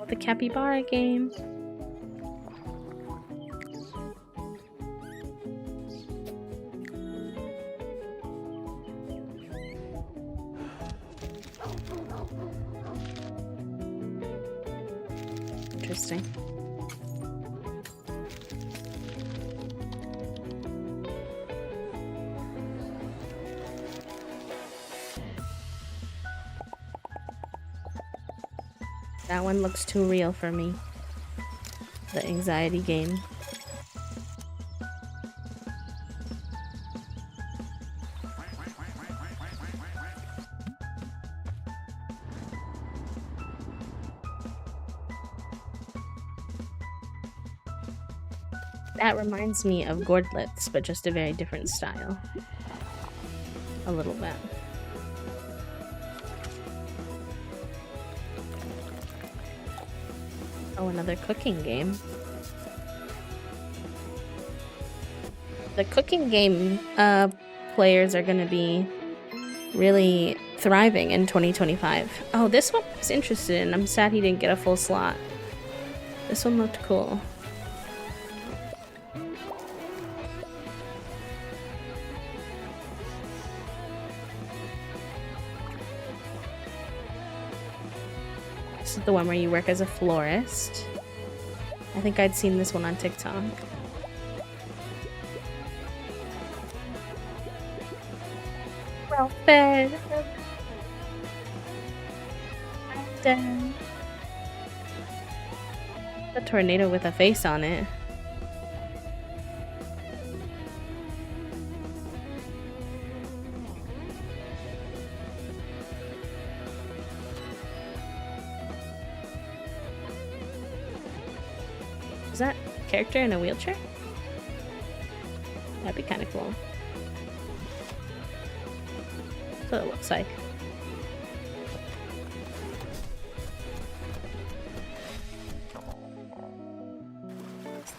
The capybara game. Interesting. That one looks too real for me. The anxiety game. That reminds me of Gordlets, but just a very different style. A little bit. Oh, another cooking game. The cooking game players are going to be really thriving in 2025. Oh, this one I was interested in. I'm sad he didn't get a full slot. This one looked cool. This is the one where you work as a florist. I think I'd seen this one on TikTok. Well fed. I'm dead. A tornado with a face on it. Is that a character in a wheelchair? That'd be kind of cool. That's what it looks like.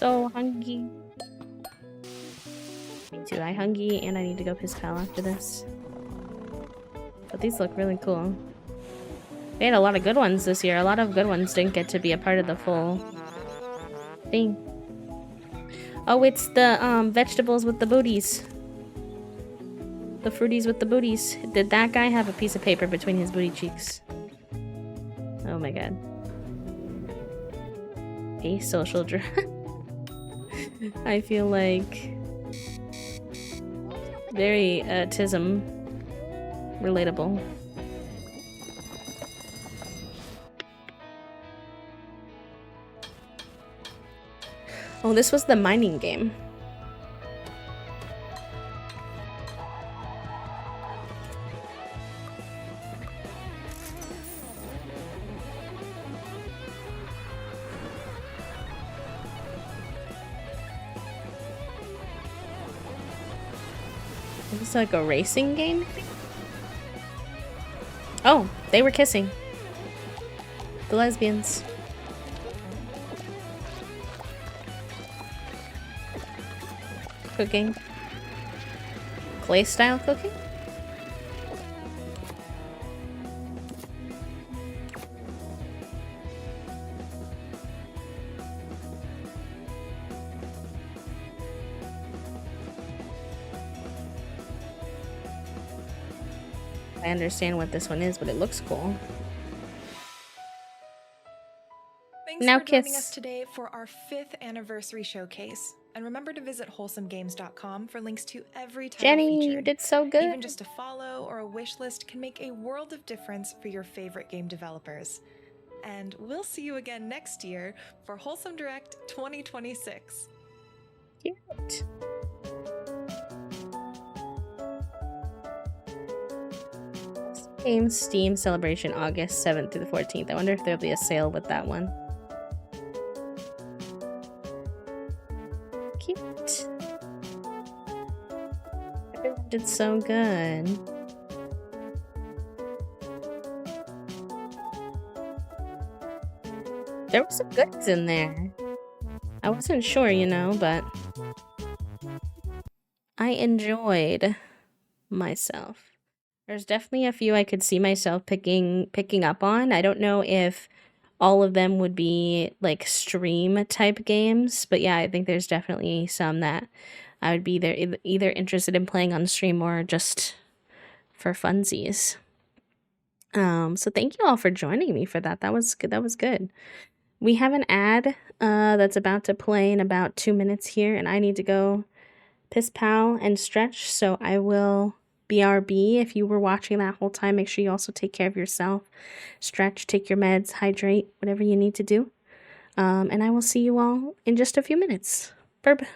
So hungry. Me too. I hungry and I need to go piss pal after this. But these look really cool. We had a lot of good ones this year. A lot of good ones didn't get to be a part of the full thing. Oh, it's the vegetables with the booties. The fruities with the booties. Did that guy have a piece of paper between his booty cheeks? Oh my god. A social drama. I feel like very autism relatable. Oh, this was the mining game. Is this like a racing game? Oh, they were kissing. The lesbians. Cooking. Clay style cooking? I understand what this one is, but it looks cool. Thanks Now for joining kiss. us today for our 5th anniversary showcase. And remember to visit wholesomegames.com for links to every title Jenny, featured. you did so good. Even just a follow or a wish list can make a world of difference for your favorite game developers. And we'll see you again next year for Wholesome Direct 2026. Cute. Game Steam Celebration August 7th through the 14th. I wonder if there'll be a sale with that one. Cute. Everyone did so good. There were some goodies in there. I wasn't sure, you know, but I enjoyed myself. There's definitely a few I could see myself picking up on. I don't know if all of them would be like stream type games, but yeah, I think there's definitely some that I would be either interested in playing on stream or just for funsies. So thank you all for joining me for that. That was good. That was good. We have an ad that's about to play in about 2 minutes here, and I need to go piss pal and stretch, so I will BRB. If you were watching that whole time, make sure you also take care of yourself. Stretch, take your meds, hydrate, whatever you need to do. And I will see you all in just a few minutes. Bye.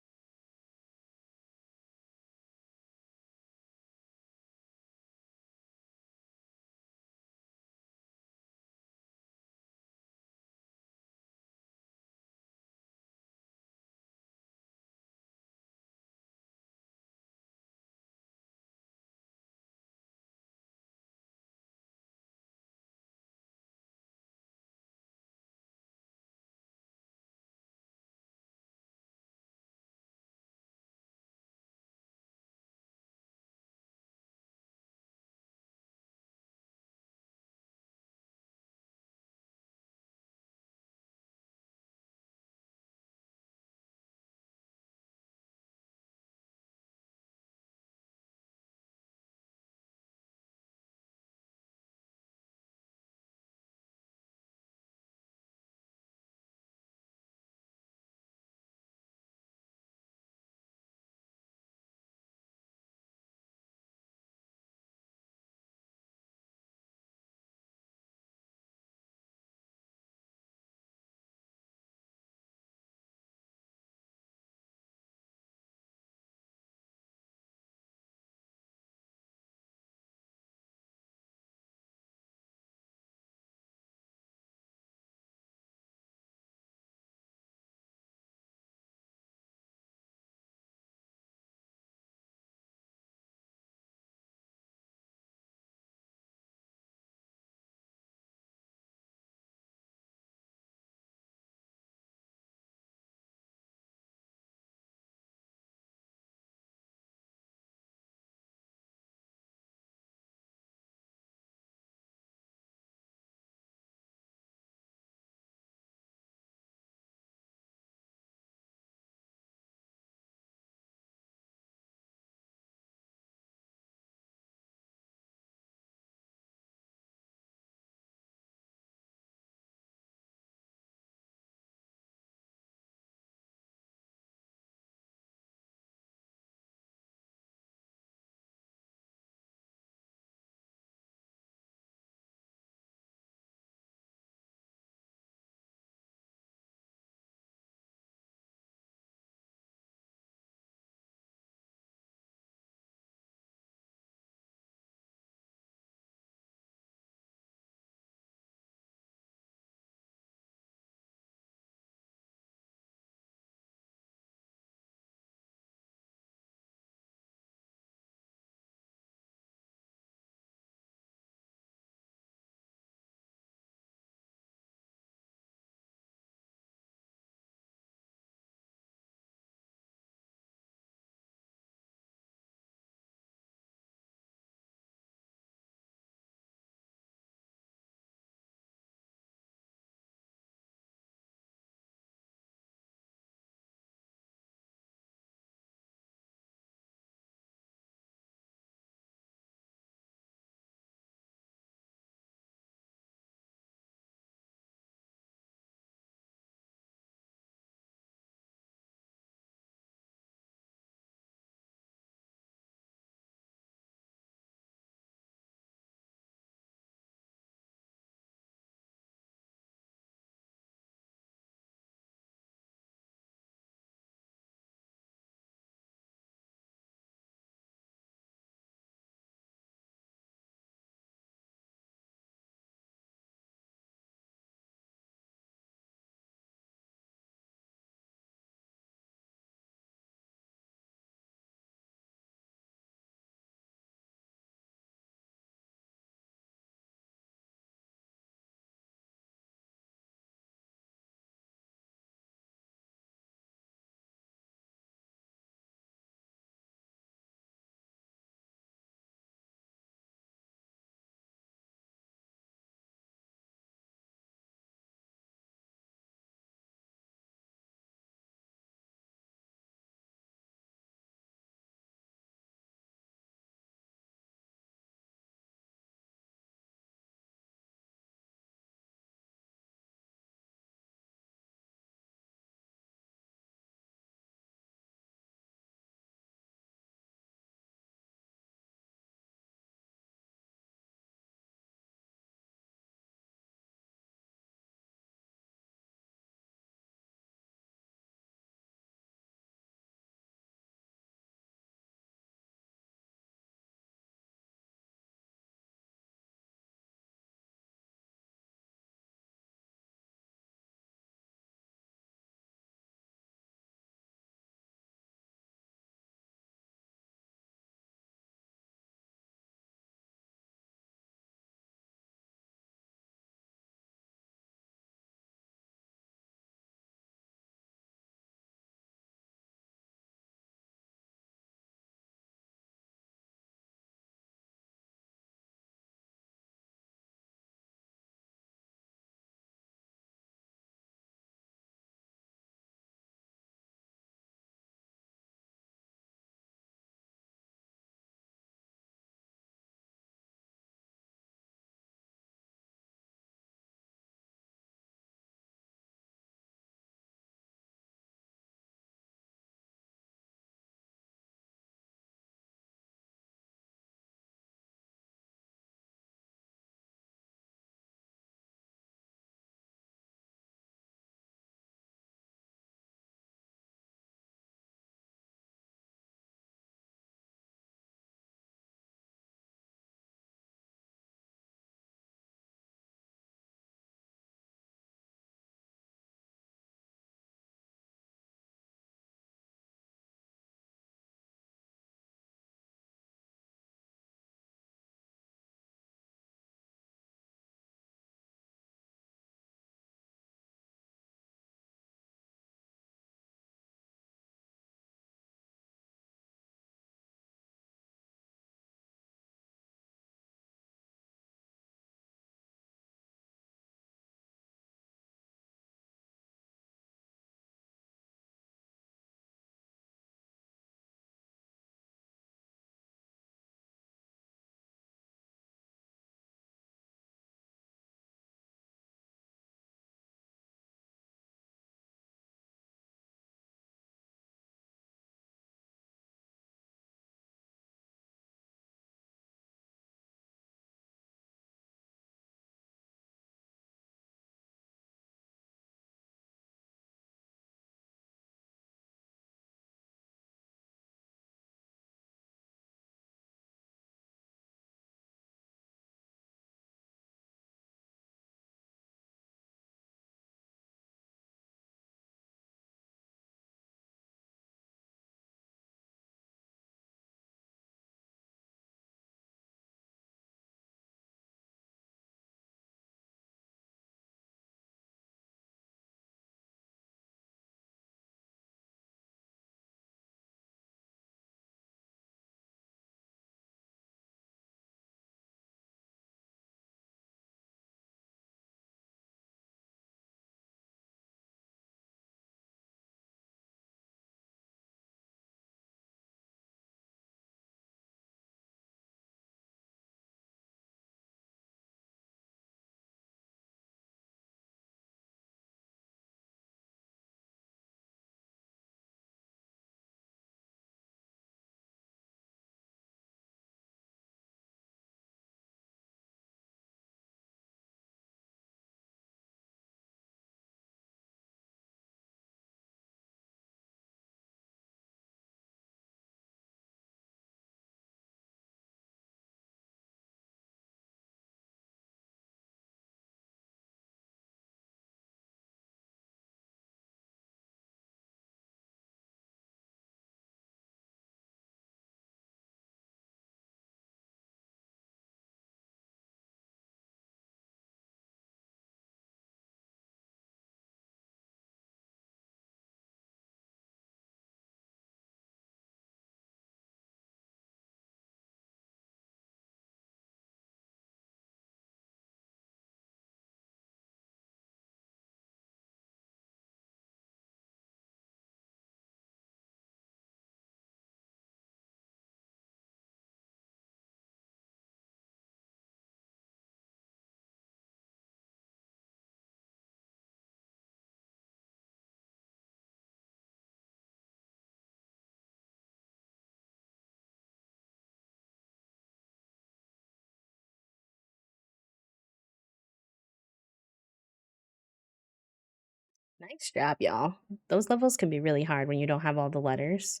Nice job, y'all. Those levels can be really hard when you don't have all the letters,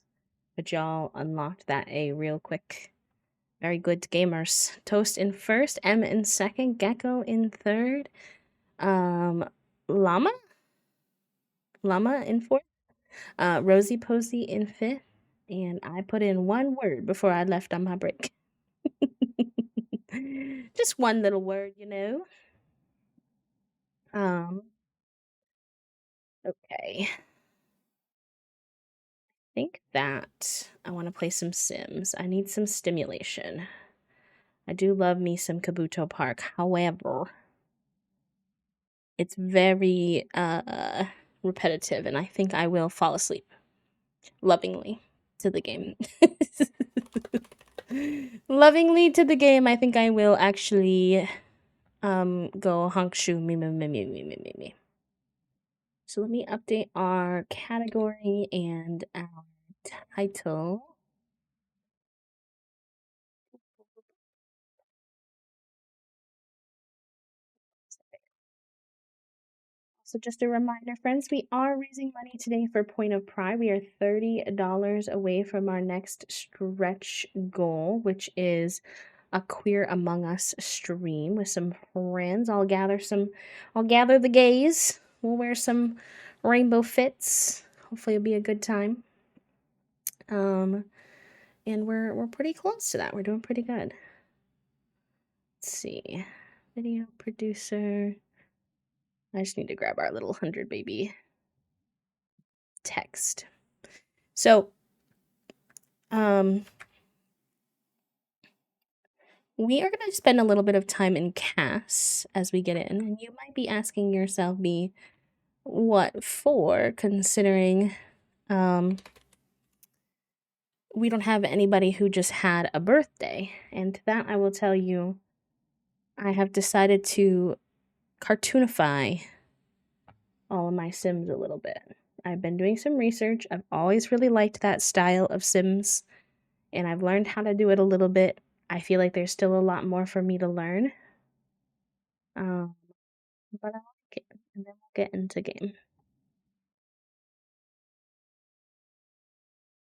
but y'all unlocked that A real quick. Very good gamers. Toast in first, M in second, Gecko in third, um, Llama? Llama in fourth, Rosie Posey in fifth, and I put in one word before I left on my break. Just one little word, you know. Okay. Think that I want to play some Sims. I need some stimulation. I do love me some Kabuto Park. However, it's very repetitive and I think I will fall asleep lovingly to the game. Lovingly to the game, I think I will actually go honk shoe me me me me me me me me. So let me update our category and our title. So just a reminder, friends, we are raising money today for Point of Pride. We are $30 away from our next stretch goal, which is a Queer Among Us stream with some friends. I'll gather the gays. We'll wear some rainbow fits. Hopefully it'll be a good time. And we're pretty close to that. We're doing pretty good. Let's see. Video producer. I just need to grab our little 100 baby text. So, we are going to spend a little bit of time in CAS as we get in, and you might be asking yourself, "Me, what for?" Considering we don't have anybody who just had a birthday, and to that I will tell you, I have decided to cartoonify all of my Sims a little bit. I've been doing some research. I've always really liked that style of Sims, and I've learned how to do it a little bit. I feel like there's still a lot more for me to learn. But I like it, and then we'll get into game.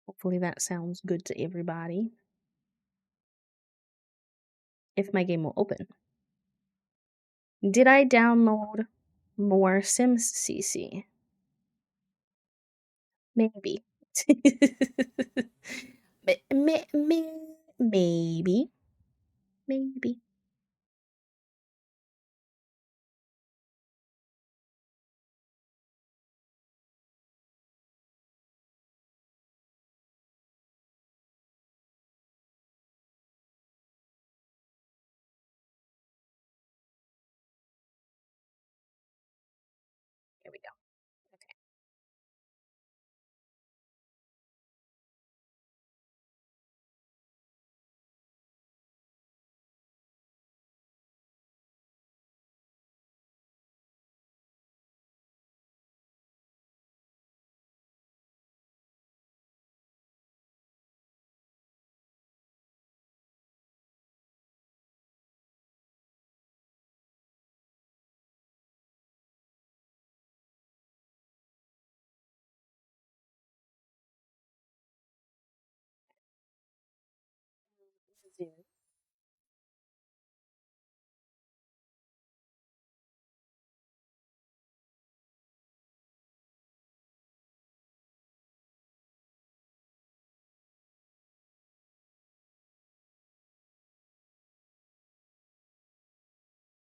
Hopefully that sounds good to everybody. If my game will open. Did I download more Sims CC? Maybe. Maybe. Maybe. Here we go. Okay.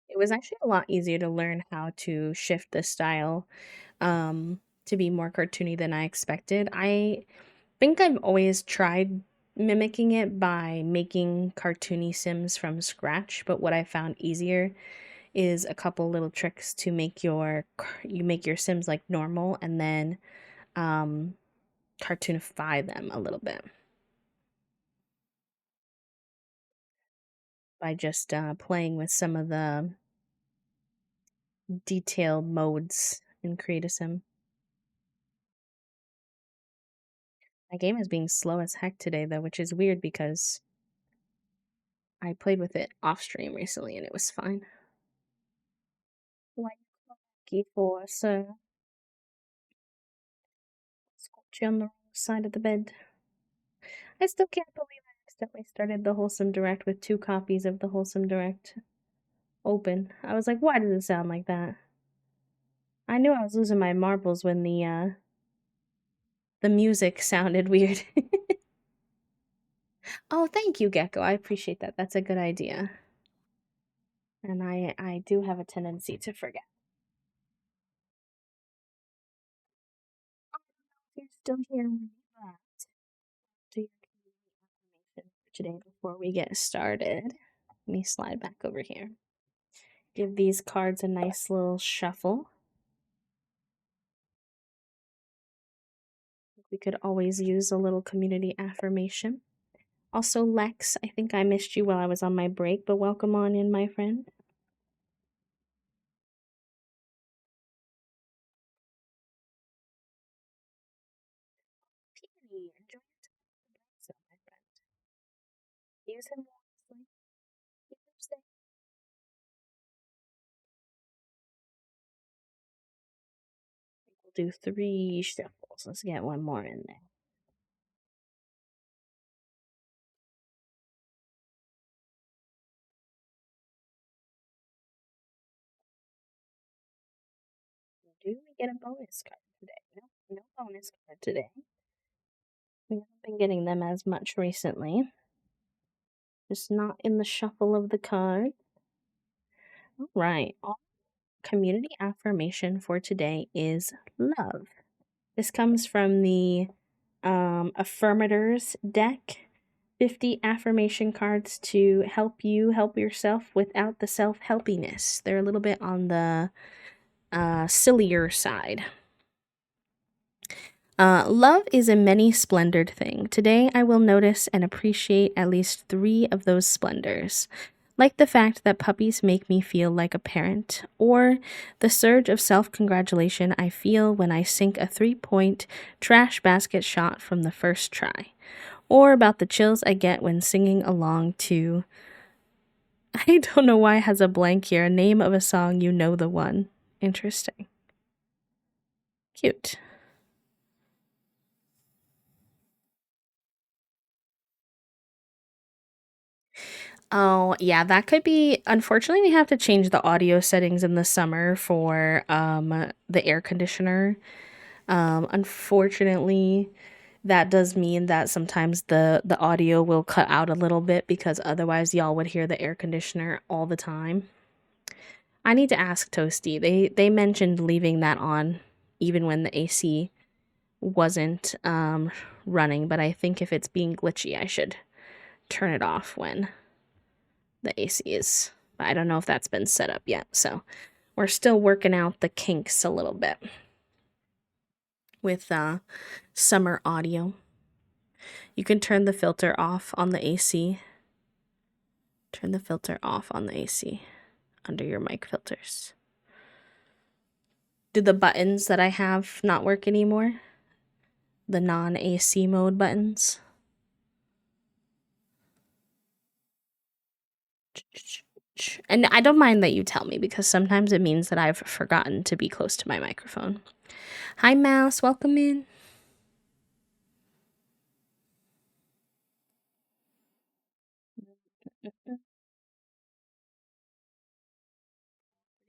It was actually a lot easier to learn how to shift the style to be more cartoony than I expected. I think I've always tried mimicking it by making cartoony Sims from scratch, but what I found easier is a couple little tricks to make you make your Sims like normal and then cartoonify them a little bit by just playing with some of the detailed modes in Create a Sim. My game is being slow as heck today though, which is weird because I played with it off stream recently and it was fine. Why you for, sir? Put you on the wrong side of the bed. I still can't believe I accidentally started the Wholesome Direct with 2 copies of the Wholesome Direct open. I was like, why does it sound like that? I knew I was losing my marbles when the music sounded weird. Oh, thank you, Gecko. I appreciate that. That's a good idea. And I do have a tendency to forget. If you're still here with that, do your affirmation for today before we get started. Let me slide back over here. Give these cards a nice little shuffle. We could always use a little community affirmation. Also, Lex, I think I missed you while I was on my break, but welcome on in, my friend. Peony, enjoy your time with the bright sun, my friend. Use him wisely. Keep him safe. We'll do 3 shuffles. Let's get one more in there. Do we get a bonus card today? No bonus card today. We haven't been getting them as much recently. Just not in the shuffle of the card. All right. Our community affirmation for today is love. This comes from the Affirmators deck. 50 affirmation cards to help you help yourself without the self-helpiness. They're a little bit on the sillier side. Love is a many splendored thing. Today I will notice and appreciate at least 3 of those splendors. Like the fact that puppies make me feel like a parent, or the surge of self-congratulation I feel when I sink a 3-point trash basket shot from the first try, or about the chills I get when singing along to, I don't know why it has a blank here, a name of a song, You Know the One. Interesting. Cute. Oh, yeah, that could be. Unfortunately, we have to change the audio settings in the summer for the air conditioner. Unfortunately, that does mean that sometimes the audio will cut out a little bit because otherwise y'all would hear the air conditioner all the time. I need to ask Toasty. They mentioned leaving that on even when the AC wasn't running, but I think if it's being glitchy, I should turn it off when the AC is. I don't know if that's been set up yet, so we're still working out the kinks a little bit with summer audio. You can turn the filter off on the AC. Turn the filter off on the AC under your mic filters. Do the buttons that I have not work anymore? The non-AC mode buttons? And I don't mind that you tell me because sometimes it means that I've forgotten to be close to my microphone. Hi, Mouse. Welcome in.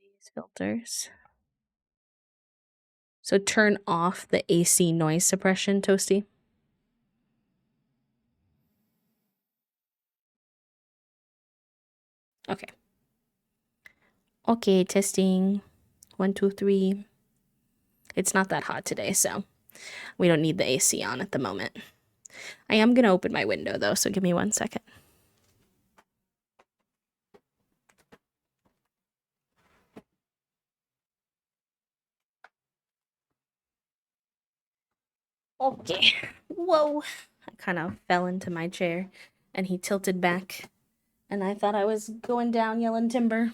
These filters. So turn off the AC noise suppression, Toasty. Okay. Okay, testing. 1, 2, 3. It's not that hot today, so we don't need the AC on at the moment. I am going to open my window, though, so give me 1 second. Okay. Whoa. I kind of fell into my chair, and he tilted back, and I thought I was going down yelling timber.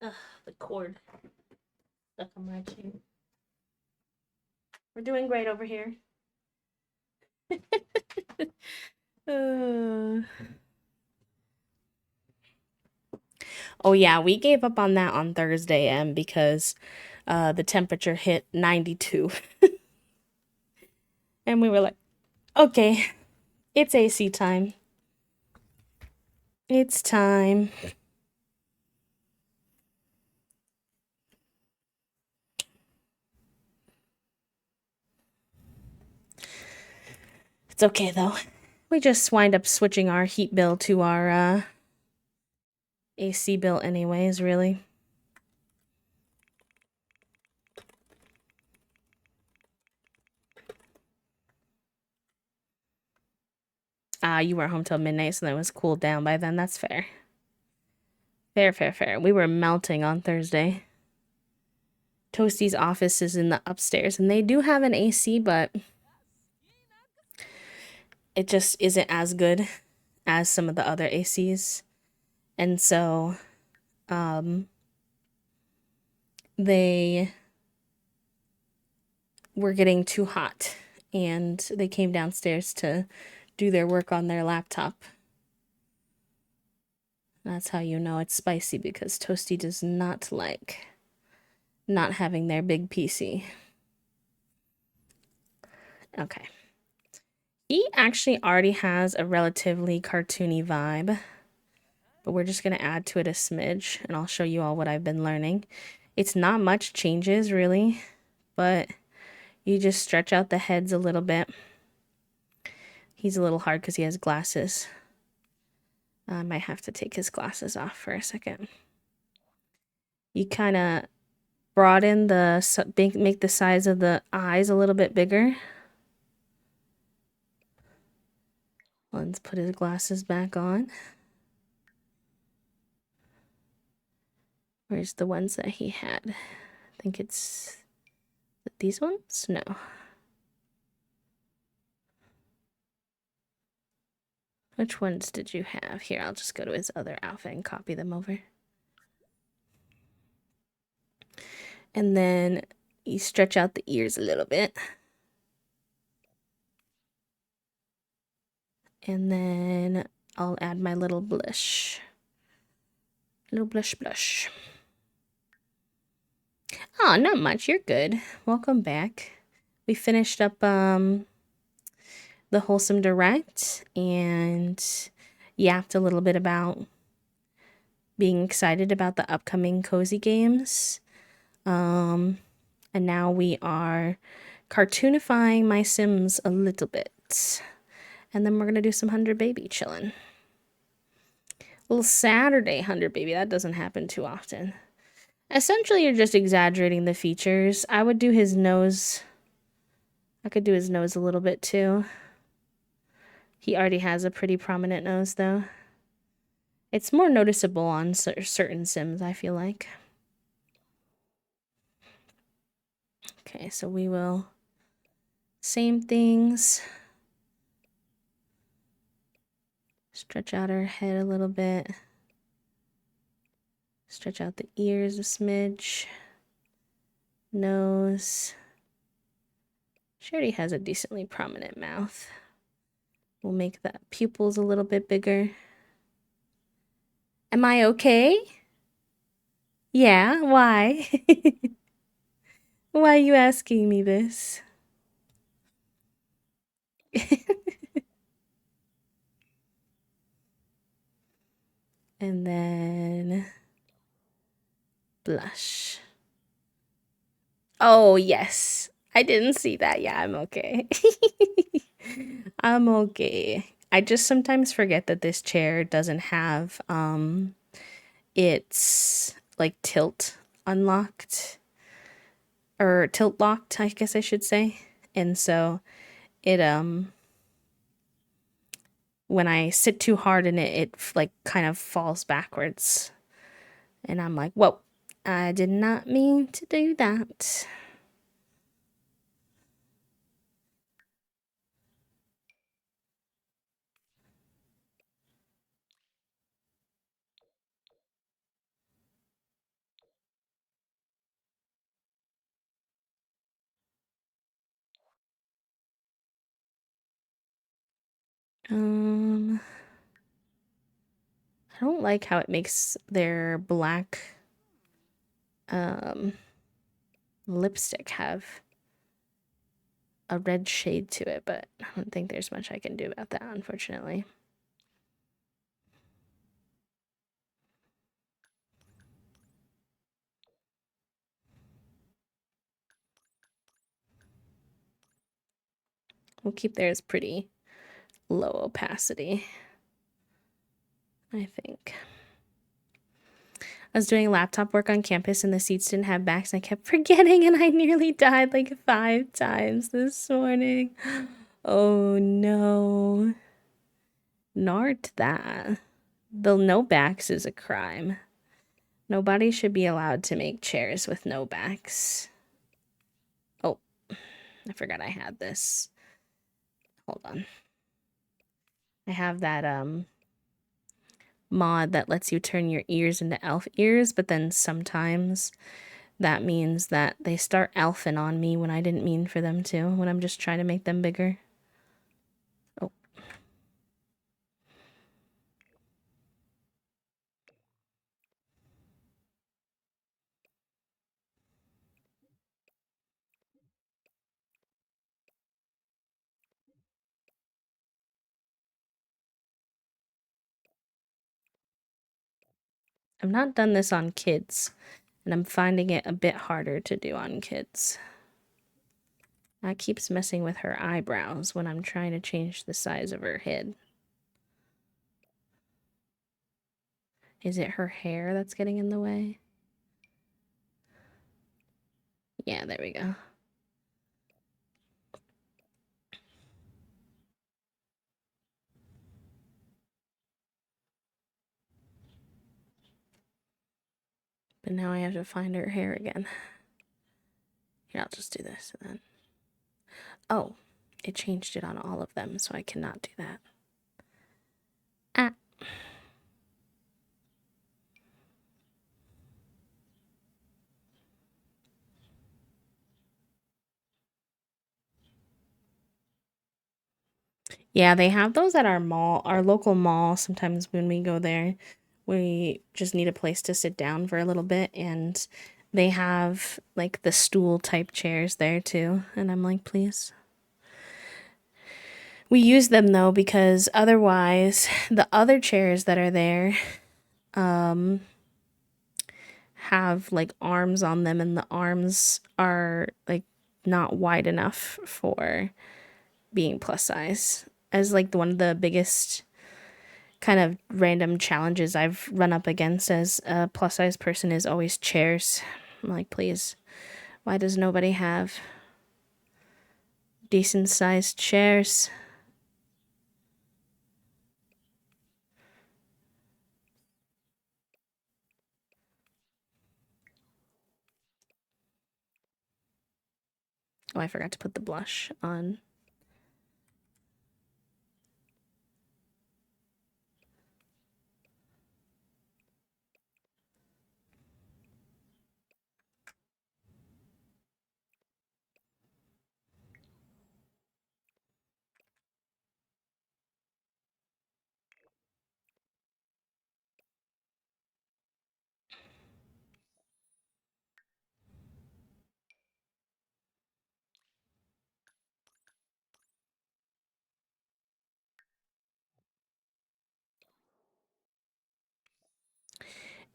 Ugh, the cord stuck on my chin. We're doing great over here. Oh yeah, we gave up on that on Thursday, because the temperature hit 92. And we were like, okay, it's AC time. It's time. It's okay though. We just wind up switching our heat bill to our AC bill anyways, really. You were home till midnight, so that was cooled down by then. That's fair. Fair. We were melting on Thursday. Toasty's office is in the upstairs, and they do have an AC, but it just isn't as good as some of the other ACs. And so, they were getting too hot, and they came downstairs to do their work on their laptop. That's how you know it's spicy, because Toasty does not like not having their big PC. Okay. He actually already has a relatively cartoony vibe, but we're just going to add to it a smidge, and I'll show you all what I've been learning. It's not much changes, really, but you just stretch out the heads a little bit. He's a little hard because he has glasses. I might have to take his glasses off for a second. You kind of broaden make the size of the eyes a little bit bigger. Let's put his glasses back on. Where's the ones that he had? I think it's these ones? No. Which ones did you have? Here, I'll just go to his other outfit and copy them over. And then you stretch out the ears a little bit. And then I'll add my little blush. Little blush. Oh, not much. You're good. Welcome back. We finished up the Wholesome Direct and yapped a little bit about being excited about the upcoming cozy games. And now we are cartoonifying my Sims a little bit. And then we're going to do some 100 Baby chilling. Little Saturday 100 Baby. That doesn't happen too often. Essentially, you're just exaggerating the features. I would do his nose. I could do his nose a little bit too. He already has a pretty prominent nose, though. It's more noticeable on certain Sims, I feel like. Okay, so we will... Same things. Stretch out her head a little bit. Stretch out the ears a smidge. Nose. She already has a decently prominent mouth. We'll make the pupils a little bit bigger. Am I okay? Yeah, why? Why are you asking me this? And then blush. Oh, yes. I didn't see that. Yeah, I'm okay. I'm okay. I just sometimes forget that this chair doesn't have its like tilt unlocked or tilt locked, I guess I should say. And so it when I sit too hard in it, it like kind of falls backwards. And I'm like, whoa, I did not mean to do that. I don't like how it makes their black lipstick have a red shade to it, but I don't think there's much I can do about that, unfortunately. We'll keep theirs pretty low opacity, I think. I was doing laptop work on campus and the seats didn't have backs. And I kept forgetting and I nearly died like 5 times this morning. Oh no. Nart that. The no backs is a crime. Nobody should be allowed to make chairs with no backs. Oh, I forgot I had this. Hold on. I have that mod that lets you turn your ears into elf ears, but then sometimes that means that they start elfing on me when I didn't mean for them to, when I'm just trying to make them bigger. Oh. I've not done this on kids, and I'm finding it a bit harder to do on kids. That keeps messing with her eyebrows when I'm trying to change the size of her head. Is it her hair that's getting in the way? Yeah, there we go. But now I have to find her hair again. Here, I'll just do this and then. Oh, it changed it on all of them, so I cannot do that. Ah. Yeah, they have those at our mall, our local mall. Sometimes when we go there, we just need a place to sit down for a little bit, and they have like the stool type chairs there too. And I'm like, please. We use them though because otherwise the other chairs that are there have like arms on them, and the arms are like not wide enough for being plus size. As like one of the biggest kind of random challenges I've run up against as a plus size person is always chairs. I'm like, please, why does nobody have decent sized chairs? Oh, I forgot to put the blush on.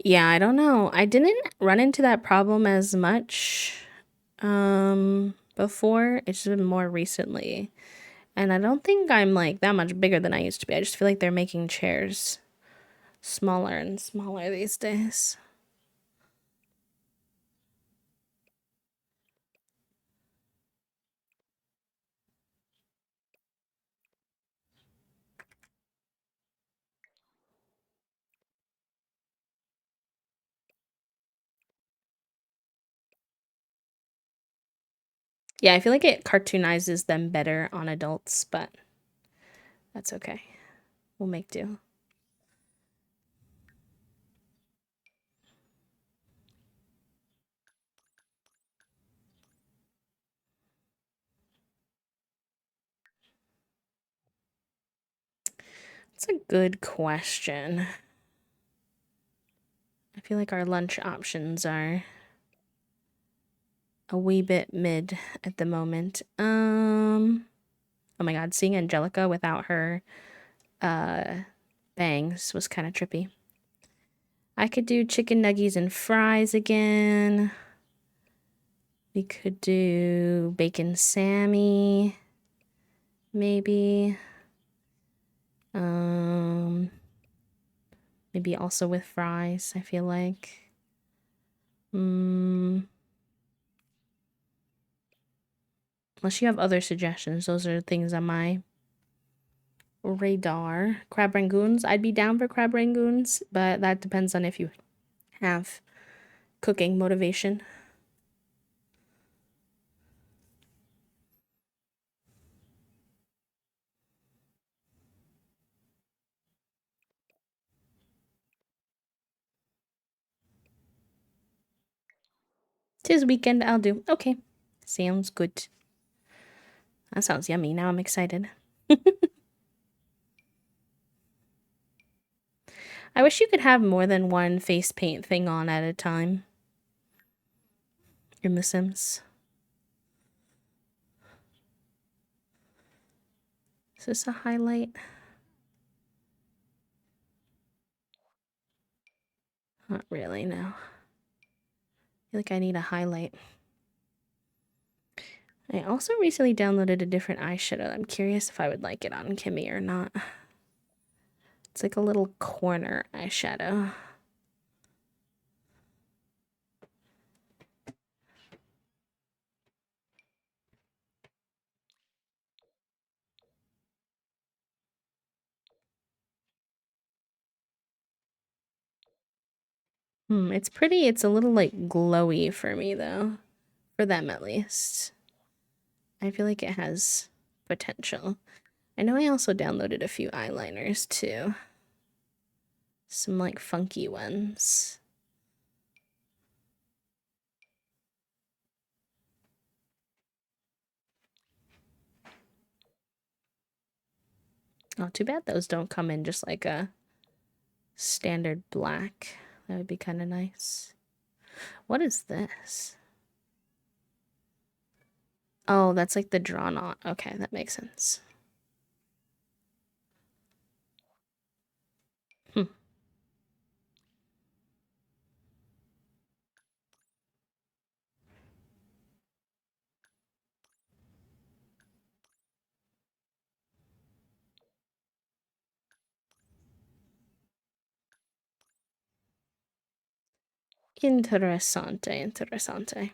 Yeah, I don't know. I didn't run into that problem as much before. It's just been more recently. And I don't think I'm like that much bigger than I used to be. I just feel like they're making chairs smaller and smaller these days. Yeah, I feel like it cartoonizes them better on adults, but that's okay. We'll make do. That's a good question. I feel like our lunch options are a wee bit mid at the moment. Oh my god, seeing Angelica without her bangs was kind of trippy. I could do chicken nuggies and fries again. We could do bacon Sammy, maybe. Maybe also with fries, I feel like. Unless you have other suggestions, those are things on my radar. Crab rangoons, I'd be down for crab rangoons, but that depends on if you have cooking motivation. Tis weekend, I'll do. Okay. Sounds good. That sounds yummy. Now I'm excited. I wish you could have more than one face paint thing on at a time in The Sims. Is this a highlight? Not really, no. I feel like I need a highlight. I also recently downloaded a different eyeshadow. I'm curious if I would like it on Kimmy or not. It's like a little corner eyeshadow. It's pretty. It's a little like glowy for me though. For them at least. I feel like it has potential. I know I also downloaded a few eyeliners too. Some like funky ones. Oh, too bad those don't come in just like a standard black. That would be kind of nice. What is this? Oh, that's like the drawn on. Okay, that makes sense. Interessante, interessante.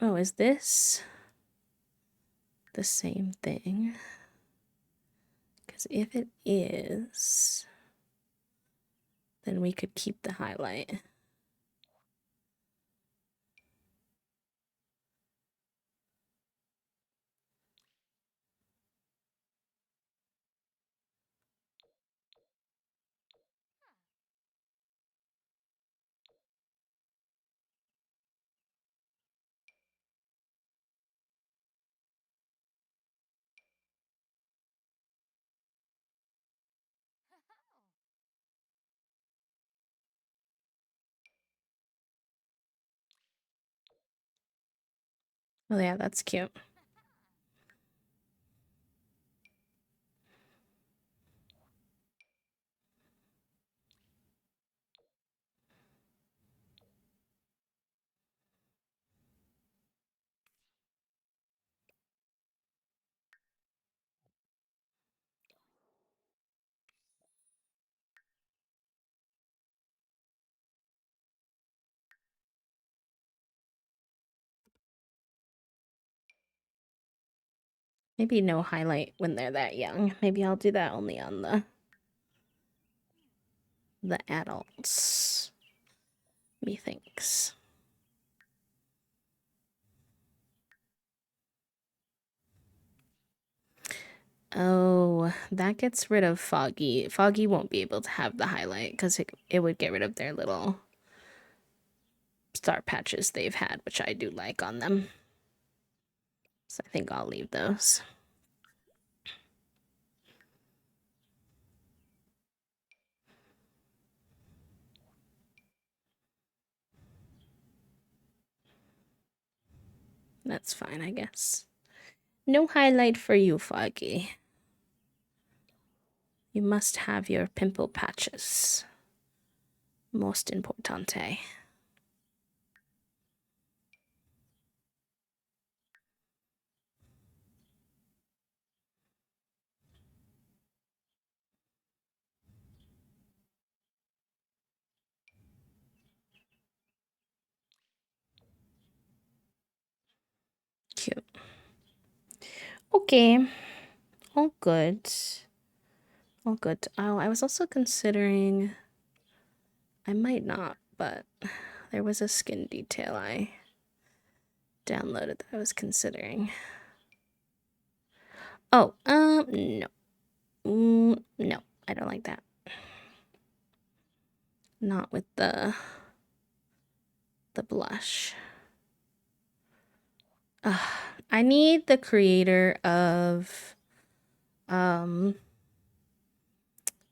Oh, is this the same thing? Because if it is, then we could keep the highlight. Oh yeah, that's cute. Maybe no highlight when they're that young. Maybe I'll do that only on the adults. Methinks. Oh, that gets rid of Foggy. Foggy won't be able to have the highlight because it would get rid of their little star patches they've had, which I do like on them. So I think I'll leave those. That's fine, I guess. No highlight for you, Foggy. You must have your pimple patches. Most importante. Cute. Okay. All good. All good. Oh, I was also considering... I might not, but there was a skin detail I downloaded that I was considering. Oh, no. No, I don't like that. Not with the blush. I need the creator of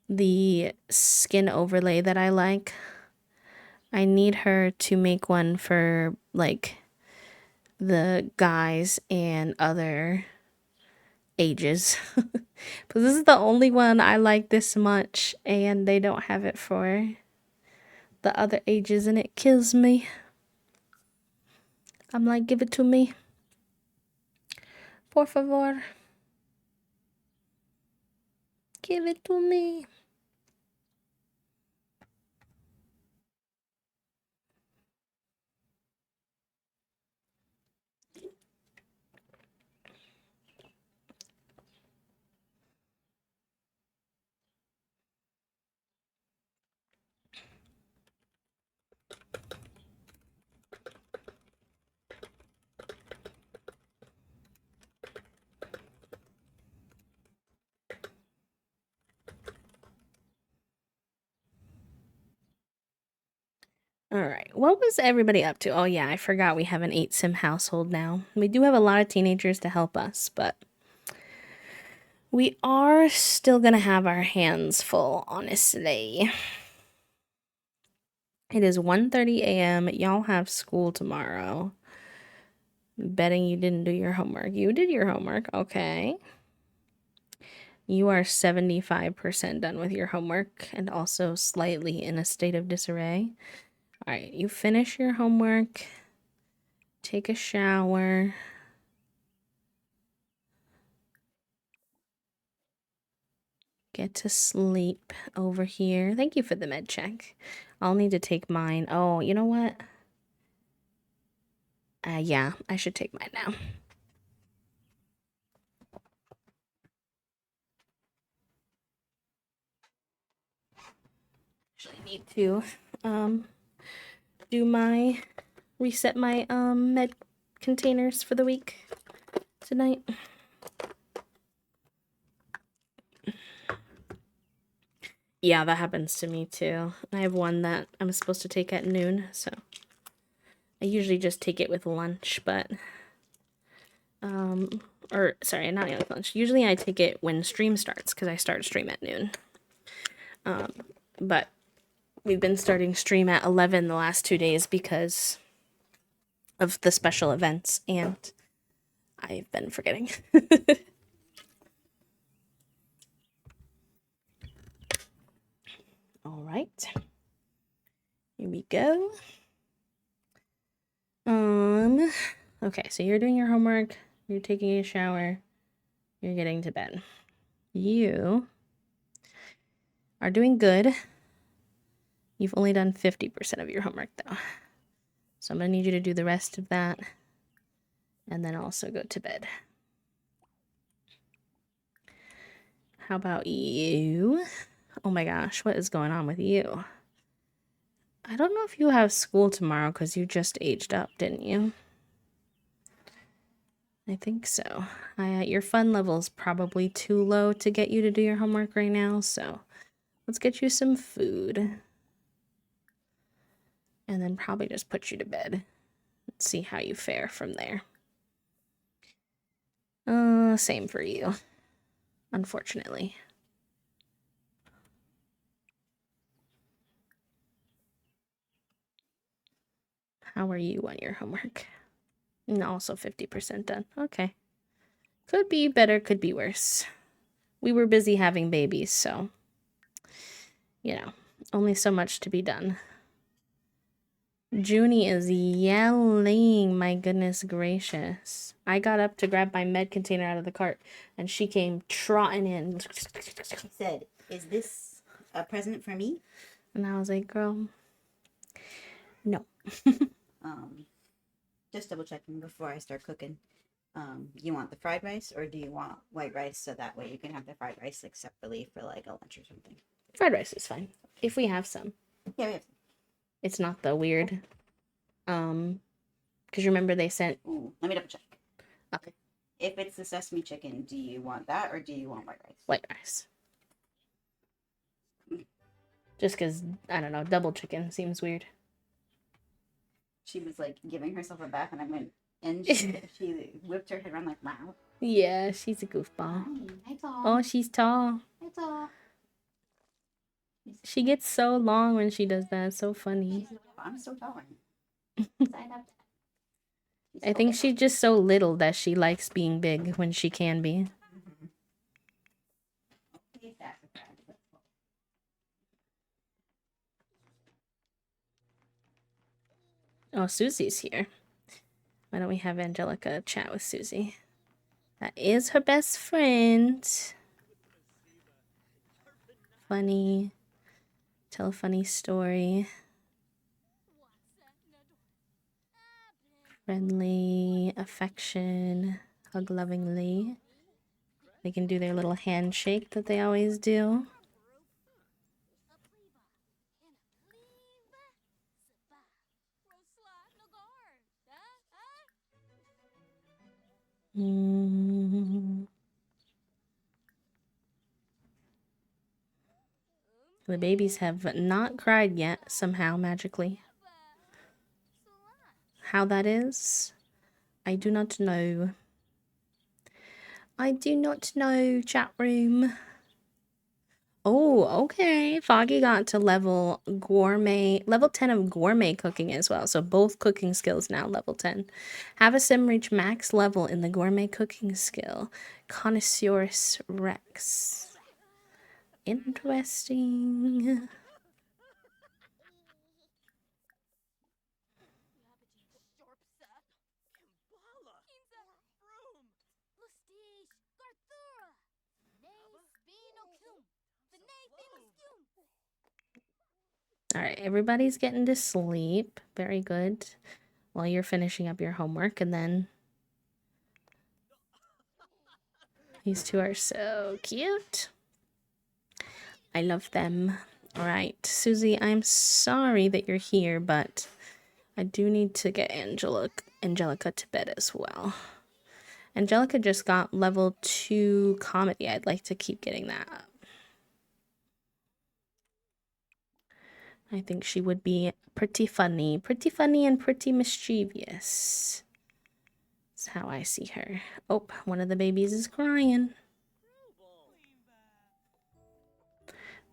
the skin overlay that I like. I need her to make one for like the guys and other ages. But this is the only one I like this much, and they don't have it for the other ages, and it kills me. I'm like, give it to me. Por favor. Give it to me. All right, what was everybody up to? Oh yeah, I forgot we have an 8-sim household now. We do have a lot of teenagers to help us, but we are still gonna have our hands full, honestly. It is 1:30 a.m. Y'all have school tomorrow. Betting you didn't do your homework. You did your homework, okay. You are 75% done with your homework and also slightly in a state of disarray. All right, you finish your homework, take a shower. Get to sleep over here. Thank you for the med check. I'll need to take mine. Oh, you know what? Yeah, I should take mine now. Actually need to do my reset my med containers for the week tonight. Yeah, that happens to me too. I have one that I'm supposed to take at noon, so I usually just take it with lunch, but or sorry, not with lunch. Usually I take it when stream starts because I start stream at noon. But we've been starting stream at 11 the last 2 days because of the special events, and I've been forgetting. All right. Here we go. Okay, so you're doing your homework, you're taking a shower, you're getting to bed. You are doing good. You've only done 50% of your homework though. So I'm gonna need you to do the rest of that and then also go to bed. How about you? Oh my gosh, what is going on with you? I don't know if you have school tomorrow because you just aged up, didn't you? I think so. Your fun level's probably too low to get you to do your homework right now, so let's get you some food. And then probably just put you to bed. Let's see how you fare from there. Same for you, unfortunately. How are you on your homework? And also 50% done. Okay. Could be better, could be worse. We were busy having babies, so, you know, only so much to be done. Junie is yelling, my goodness gracious. I got up to grab my med container out of the cart, and she came trotting in. She said, "Is this a present for me?" And I was like, girl, no. Just double checking before I start cooking. You want the fried rice or do you want white rice so that way you can have the fried rice like separately for like a lunch or something? Fried rice is fine. If we have some. Yeah, we have some. It's not the weird. Because remember they sent. Ooh, let me double check. Okay. If it's the sesame chicken, do you want that or do you want white rice? White rice. Just because, I don't know, double chicken seems weird. She was like giving herself a bath and I went, and she whipped her head around like, wow. Yeah, she's a goofball. Hi, tall. Oh, she's tall. Hi, tall. She gets so long when she does that. It's so funny. I'm so tall. I think she's just so little that she likes being big when she can be. Oh, Susie's here. Why don't we have Angelica chat with Susie? That is her best friend. Funny. Tell a funny story. Friendly, affection, hug lovingly. They can do their little handshake that they always do. The babies have not cried yet, somehow, magically. How that is, I do not know. I do not know, chat room. Oh, okay. Foggy got to level 10 of gourmet cooking as well. So both cooking skills now level 10. Have a sim reach max level in the gourmet cooking skill. Connoisseurus Rex. Interesting. All right, everybody's getting to sleep. Very good. While you're finishing up your homework, and then these two are so cute. I love them. All right, Susie, I'm sorry that you're here, but I do need to get Angelica to bed as well. Angelica just got level 2 comedy. I'd like to keep getting that up. I think she would be pretty funny and pretty mischievous. That's how I see her. Oh, one of the babies is crying.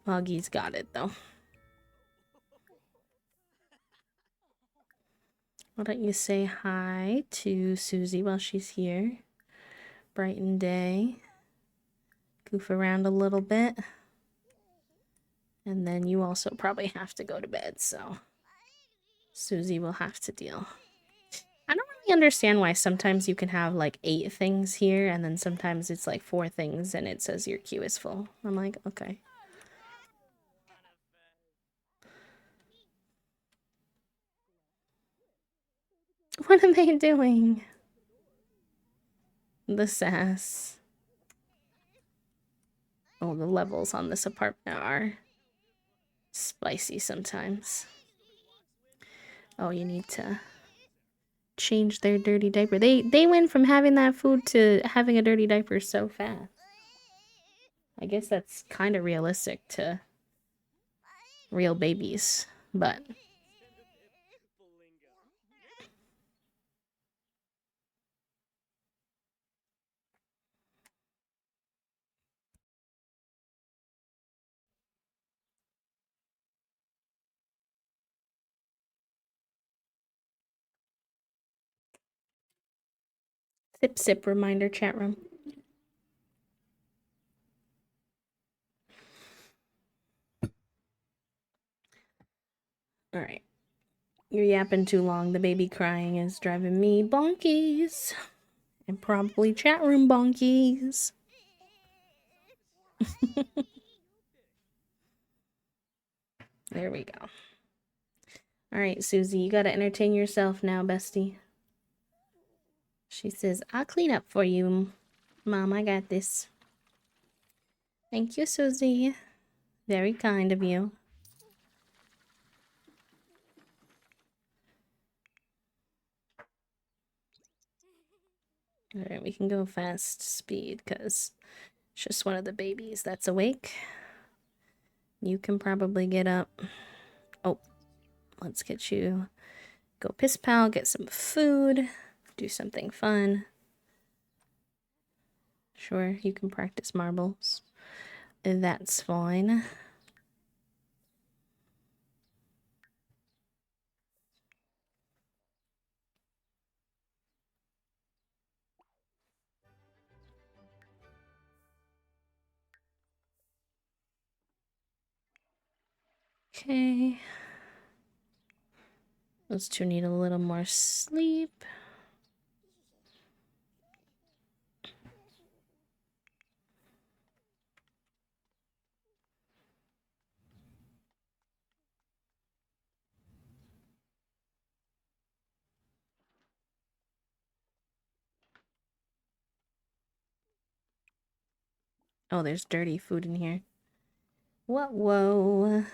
Foggy's got it though. Why don't you say hi to Susie while she's here? Brighten day. Goof around a little bit. And then you also probably have to go to bed, so Susie will have to deal. I don't really understand why sometimes you can have like 8 things here and then sometimes it's like 4 things and it says your queue is full. I'm like, okay. What are they doing? The sass. Oh, the levels on this apartment are spicy sometimes. Oh, you need to change their dirty diaper. They went from having that food to having a dirty diaper so fast. I guess that's kind of realistic to real babies, but Sip, sip, reminder chat room. All right. You're yapping too long. The baby crying is driving me bonkies. And probably chat room bonkies. There we go. All right, Susie, you gotta entertain yourself now, bestie. She says, I'll clean up for you, Mom. I got this. Thank you, Susie. Very kind of you. All right, we can go fast speed because it's just one of the babies that's awake. You can probably get up. Oh, let's get you. Go piss pal, get some food, do something fun. Sure, you can practice marbles. That's fine. Okay. Those two need a little more sleep. Oh, there's dirty food in here. What? Whoa.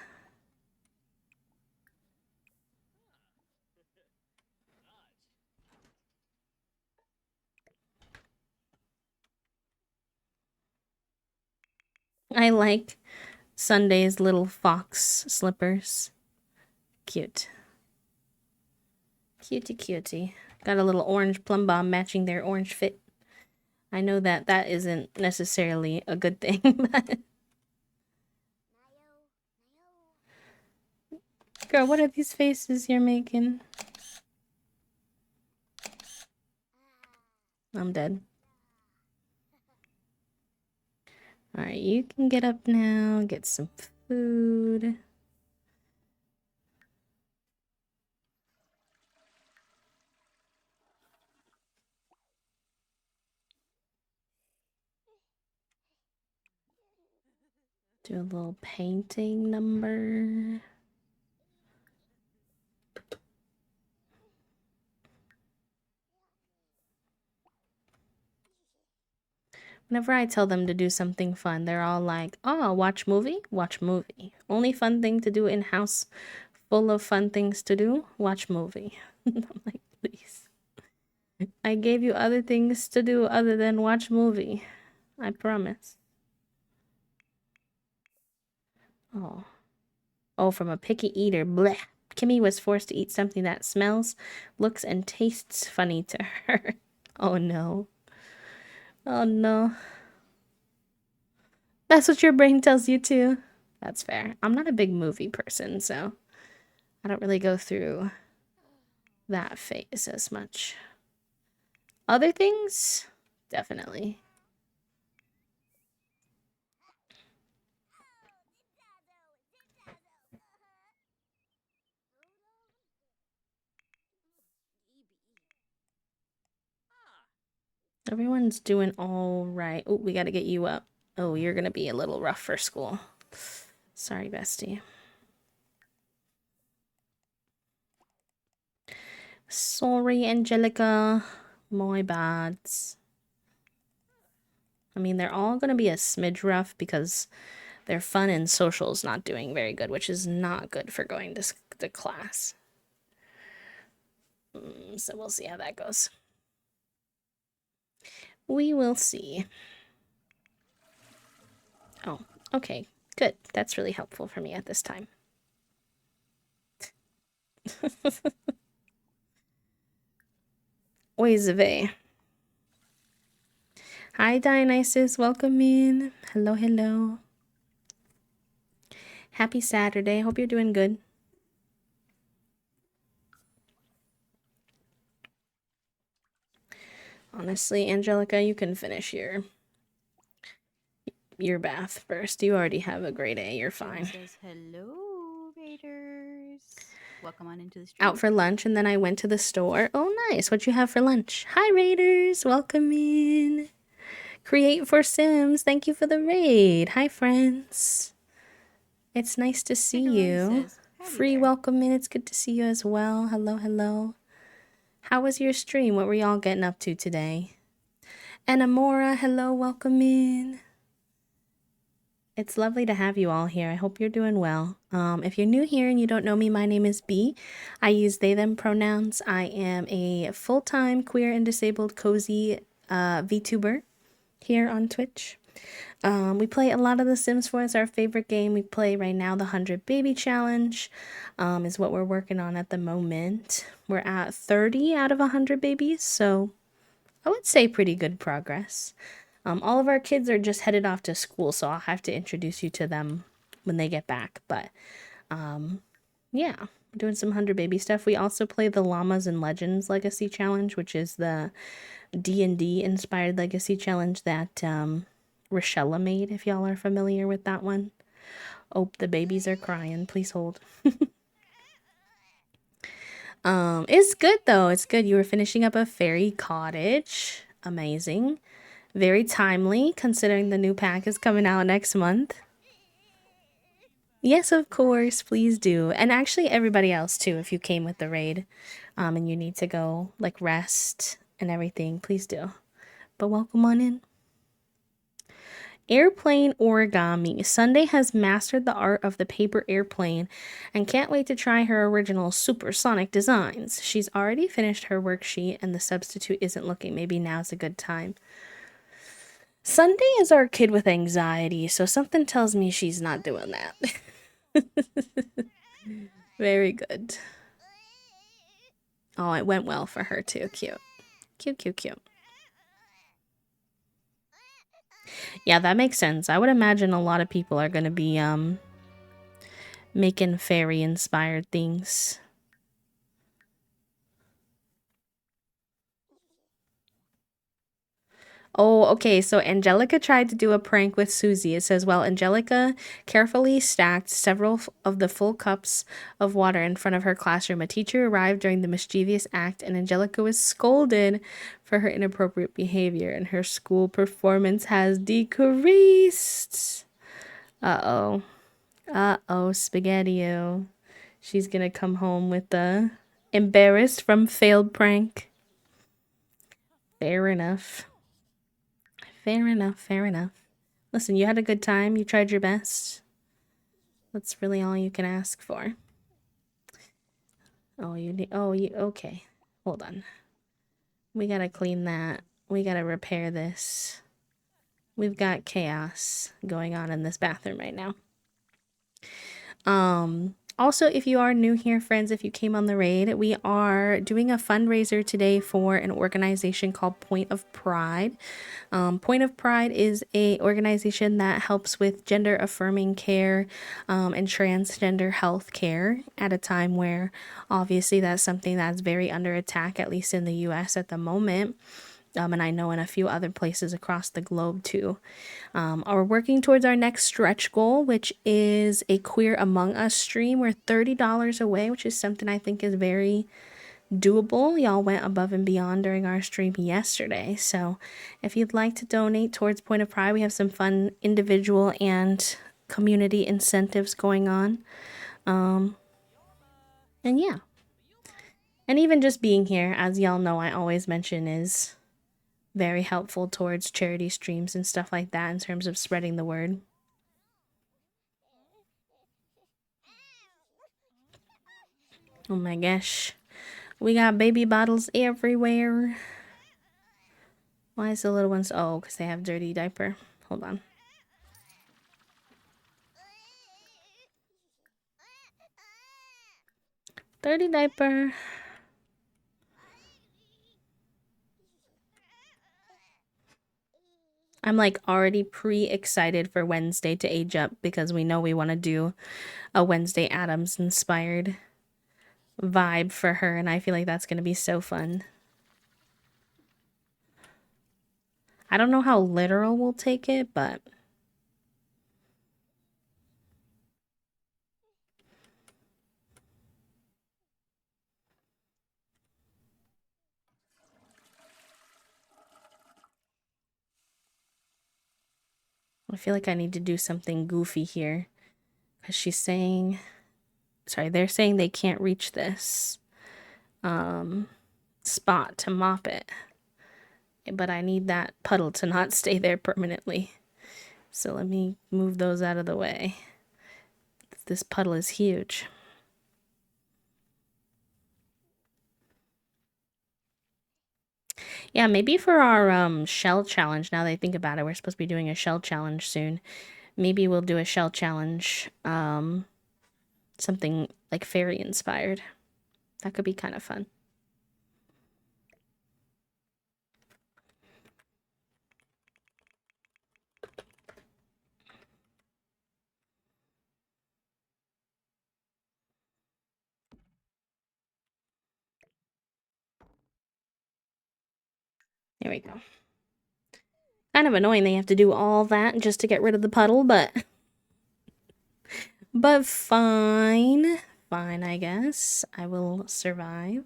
I like Sunday's little fox slippers. Cute. Cutie cutie. Got a little orange plum bomb matching their orange fit. I know that that isn't necessarily a good thing, but... Girl, what are these faces you're making? I'm dead. Alright, you can get up now, get some food. Do a little painting number. Whenever I tell them to do something fun, they're all like, oh, watch movie? Watch movie. Only fun thing to do in house full of fun things to do? Watch movie. I'm like, please. I gave you other things to do other than watch movie. I promise. Oh. Oh, from a picky eater. Blech. Kimmy was forced to eat something that smells, looks, and tastes funny to her. Oh no. Oh no. That's what your brain tells you too. That's fair. I'm not a big movie person, so I don't really go through that phase as much. Other things? Definitely. Everyone's doing all right. Oh, we gotta get you up. Oh, you're gonna be a little rough for school. Sorry, bestie. Sorry, Angelica. My bads. I mean, they're all gonna be a smidge rough because their fun and social's not doing very good, which is not good for going to class. So we'll see how that goes. We will see. Oh, okay. Good. That's really helpful for me at this time. Oizve. Hi, Dionysus. Welcome in. Hello, hello. Happy Saturday. Hope you're doing good. honestly. Angelica, you can finish your bath first. You already have a grade A. You're Jim fine. says, hello, Raiders. Welcome on into the stream. Out for lunch, and then I went to the store. Oh, nice. What you have for lunch? Hi, Raiders. Welcome in. Create for Sims. Thank you for the raid. Hi, friends. It's nice to see you. Free welcome in. It's good to see you as well. Hello, hello. How was your stream? What were y'all getting up to today? And Amora, hello, welcome in. It's lovely to have you all here. I hope you're doing well. If you're new here and you don't know me, my name is B. I use they, them pronouns. I am a full-time queer and disabled cozy VTuber here on Twitch. We play a lot of The Sims 4 as our favorite game. We play right now the 100 Baby Challenge is what we're working on at the moment. We're at 30 out of 100 babies, so I would say pretty good progress. All of our kids are just headed off to school, so I'll have to introduce you to them when they get back. But yeah, we're doing some 100 baby stuff. We also play the Llamas and Legends Legacy Challenge, which is the D&D inspired legacy challenge that Rochella made, if y'all are familiar with that one. Oh, the babies are crying. Please hold. It's good though. It's good. You were finishing up a fairy cottage. Amazing. Very timely considering the new pack is coming out next month. Yes, of course. Please do. And actually everybody else too, if you came with the raid and you need to go like rest and everything, please do. But welcome on in. Airplane origami. Sunday has mastered the art of the paper airplane and can't wait to try her original supersonic designs. She's already finished her worksheet and the substitute isn't looking. Maybe now's a good time. Sunday is our kid with anxiety, so something tells me she's not doing that. Very good. Oh, it went well for her too. Cute. Cute, cute, cute. Yeah, that makes sense. I would imagine a lot of people are going to be making fairy inspired things. Oh, okay, so Angelica tried to do a prank with Susie. It says, well, Angelica carefully stacked several of the full cups of water in front of her classroom. A teacher arrived during the mischievous act, and Angelica was scolded for her inappropriate behavior, and her school performance has decreased. Uh-oh. Uh-oh, Spaghetti-O. She's gonna come home with the embarrassed from failed prank. Fair enough. Fair enough, fair enough. Listen, you had a good time. You tried your best. That's really all you can ask for. Oh, okay. Hold on. We gotta clean that. We gotta repair this. We've got chaos going on in this bathroom right now. Also, if you are new here, friends, if you came on the raid, we are doing a fundraiser today for an organization called Point of Pride. Point of Pride is a organization that helps with gender affirming care and transgender health care at a time where obviously that's something that's very under attack, at least in the US at the moment. And I know in a few other places across the globe too. Are working towards our next stretch goal, which is a Queer Among Us stream. We're $30 away, which is something I think is very doable. Y'all went above and beyond during our stream yesterday. So if you'd like to donate towards Point of Pride, we have some fun individual and community incentives going on. And yeah. And even just being here, as y'all know, I always mention is very helpful towards charity streams and stuff like that in terms of spreading the word. Oh my gosh. We got baby bottles everywhere. Why is the little ones? Oh, because they have dirty diaper. Hold on. Dirty diaper. I'm like already pre-excited for Wednesday to age up because we know we want to do a Wednesday Addams inspired vibe for her, and I feel like that's going to be so fun. I don't know how literal we'll take it, but I feel like I need to do something goofy here. Because she's saying, sorry, they're saying they can't reach this spot to mop it. But I need that puddle to not stay there permanently. So let me move those out of the way. This puddle is huge. Yeah, maybe for our shell challenge, now that I think about it, we're supposed to be doing a shell challenge soon. Maybe we'll do a shell challenge, something like fairy inspired. That could be kind of fun. There we go. Kind of annoying they have to do all that just to get rid of the puddle, but fine. Fine, I guess. I will survive.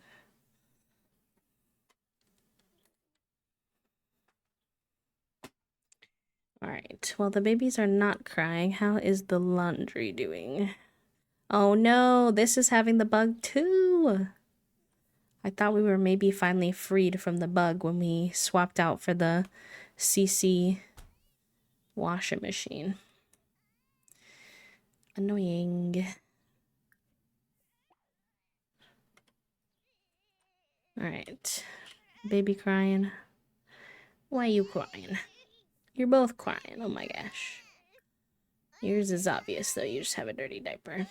Alright, well, the babies are not crying. How is the laundry doing? Oh no, this is having the bug too. I thought we were maybe finally freed from the bug when we swapped out for the CC washing machine. Annoying. Alright. Baby crying. Why are you crying? You're both crying. Oh my gosh. Yours is obvious though. You just have a dirty diaper.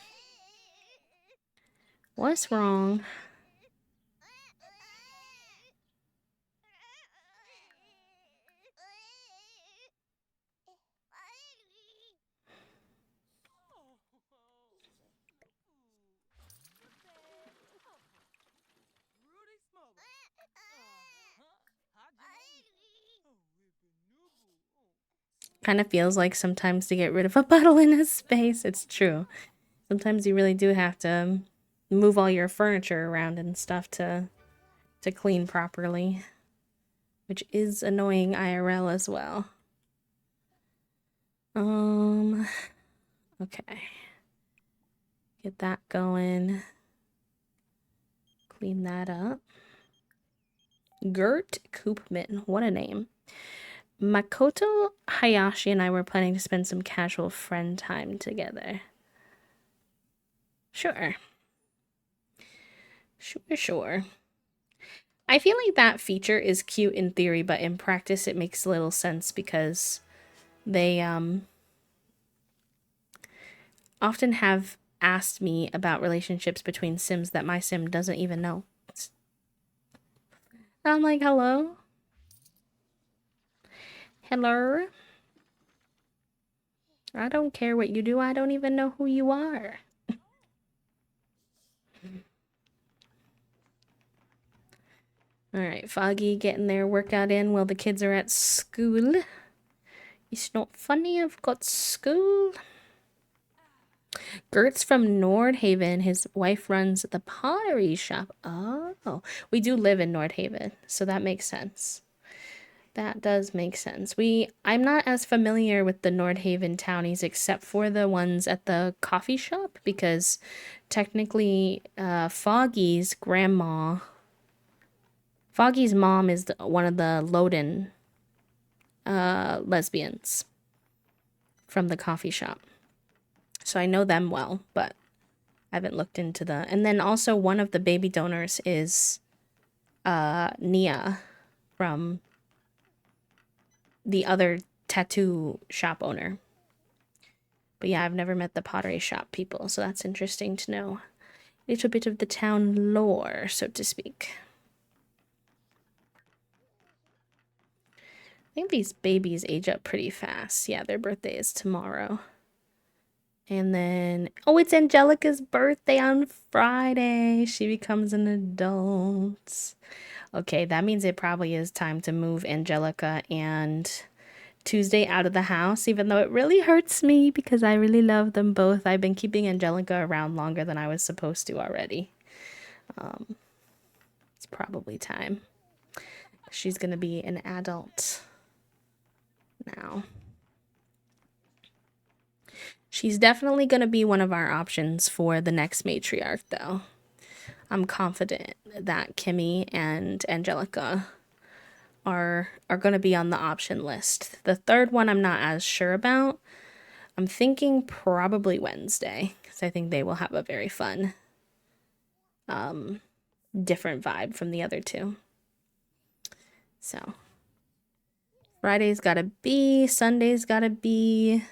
What's wrong? Kind of feels like sometimes to get rid of a puddle in a space. It's true. Sometimes you really do have to move all your furniture around and stuff to clean properly, which is annoying IRL as well. Okay. Get that going. Clean that up. Gert Koopman, what a name. Makoto Hayashi and I were planning to spend some casual friend time together. Sure. Sure. I feel like that feature is cute in theory, but in practice it makes little sense because they often have asked me about relationships between Sims that my Sim doesn't even know. I'm like, hello? Hello? I don't care what you do. I don't even know who you are. Alright, Foggy getting their workout in while the kids are at school. It's not funny, I've got school. Gert's from Nordhaven. His wife runs the pottery shop. Oh, we do live in Nordhaven, so that makes sense. That does make sense. I'm not as familiar with the Nordhaven townies except for the ones at the coffee shop because technically Foggy's mom is one of the Loden lesbians from the coffee shop. So I know them well, but I haven't looked into and then also one of the baby donors is Nia from the other tattoo shop owner. But yeah, I've never met the pottery shop people, so that's interesting to know. A little bit of the town lore, so to speak. I think these babies age up pretty fast. Yeah, their birthday is tomorrow. And then, oh, it's Angelica's birthday on Friday. She becomes an adult. Okay, that means it probably is time to move Angelica and Tuesday out of the house, even though it really hurts me because I really love them both. I've been keeping Angelica around longer than I was supposed to already. It's probably time. She's gonna be an adult now. She's definitely gonna be one of our options for the next matriarch, though. I'm confident that Kimmy and Angelica are going to be on the option list. The third one I'm not as sure about. I'm thinking probably Wednesday because I think they will have a very fun different vibe from the other two. So Friday's got to be, Sunday's got to be.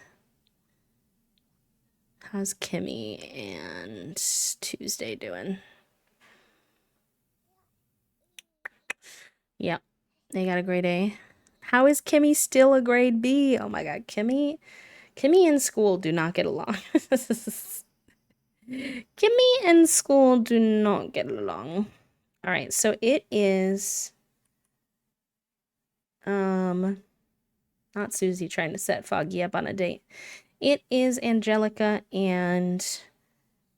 How's Kimmy and Tuesday doing? Yep, they got a grade A. How is Kimmy still a grade B? Oh my god, Kimmy and school do not get along. Kimmy and school do not get along. All right, so it is not Susie trying to set Foggy up on a date. It is Angelica and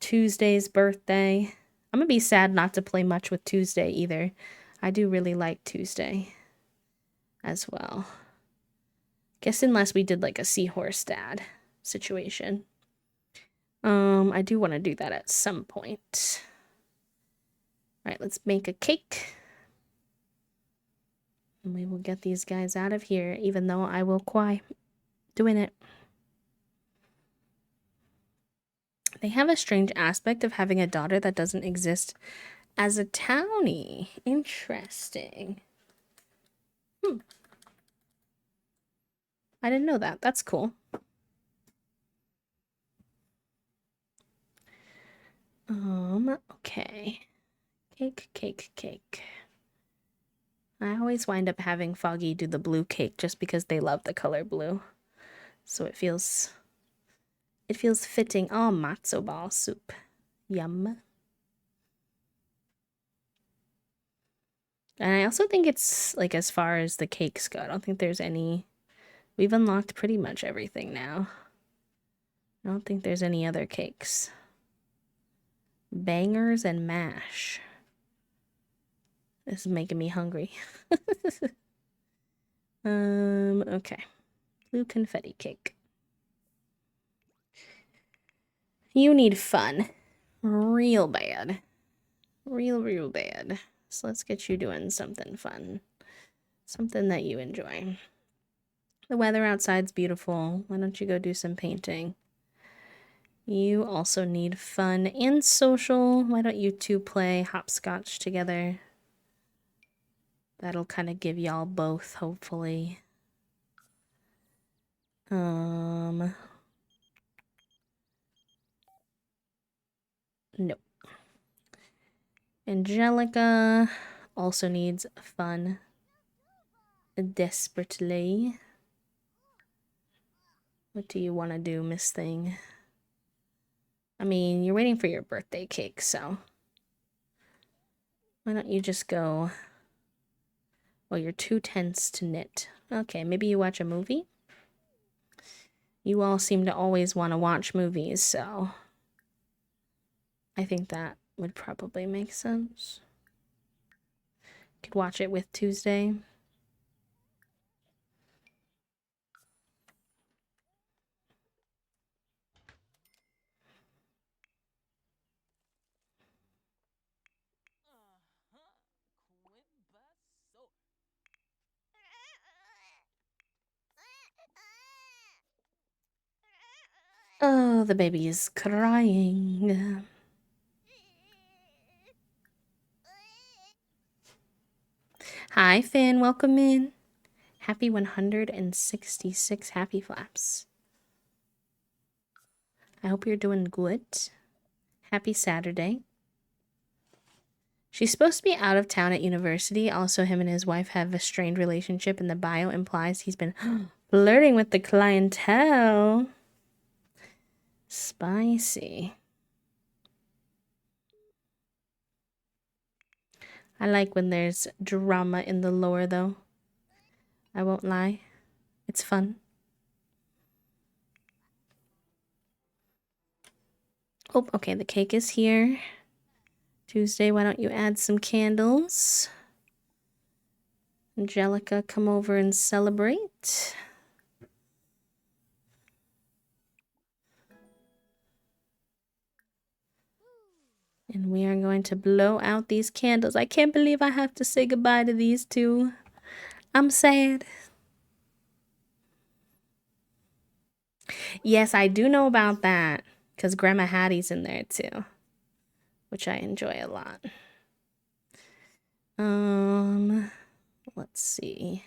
Tuesday's birthday. I'm gonna be sad not to play much with Tuesday either. I do really like Tuesday as well. Guess unless we did like a seahorse dad situation. I do want to do that at some point. All right, let's make a cake. And we will get these guys out of here, even though I will cry doing it. They have a strange aspect of having a daughter that doesn't exist as a townie. Interesting. I didn't know that. That's cool. Okay. Cake. I always wind up having Foggy do the blue cake just because they love the color blue. So it feels fitting. Oh, matzo ball soup. Yum. And I also think it's, like, as far as the cakes go, I don't think there's any... We've unlocked pretty much everything now. I don't think there's any other cakes. Bangers and mash. This is making me hungry. Okay. Blue confetti cake. You need fun. Real bad. Real bad. So let's get you doing something fun. Something that you enjoy. The weather outside's beautiful. Why don't you go do some painting? You also need fun and social. Why don't you two play hopscotch together? That'll kind of give y'all both, hopefully. Nope. Angelica also needs fun. Desperately. What do you want to do, Miss Thing? I mean, you're waiting for your birthday cake, so... Why don't you just go... Well, you're too tense to knit. Okay, maybe you watch a movie? You all seem to always want to watch movies, so... I think that would probably make sense. Could watch it with Tuesday. Oh, the baby is crying. Hi, Finn. Welcome in. Happy 166 happy flaps. I hope you're doing good. Happy Saturday. She's supposed to be out of town at university. Also, him and his wife have a strained relationship, and the bio implies he's been flirting with the clientele. Spicy. I like when there's drama in the lore, though. I won't lie. It's fun. Oh, okay, the cake is here. Tuesday, why don't you add some candles? Angelica, come over and celebrate. And we are going to blow out these candles. I can't believe I have to say goodbye to these two. I'm sad. Yes, I do know about that. Because Grandma Hattie's in there too. Which I enjoy a lot. Let's see.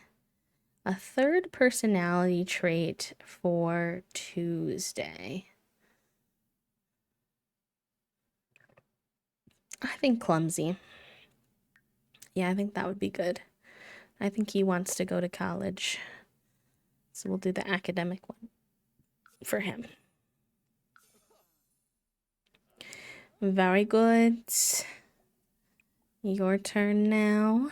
A third personality trait for Tuesday. I think clumsy. Yeah, I think that would be good. I think he wants to go to college. So we'll do the academic one for him. Very good. Your turn now.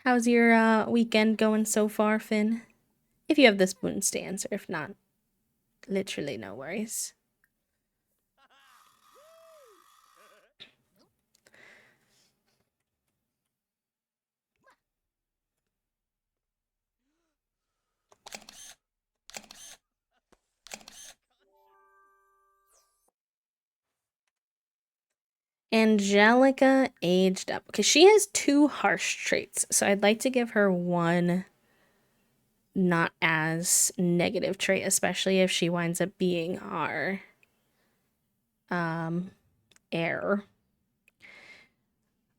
How's your weekend going so far, Finn? If you have the spoons to answer. If not, literally no worries. Angelica aged up because she has 2 harsh traits. So I'd like to give her one not as negative trait, especially if she winds up being our heir.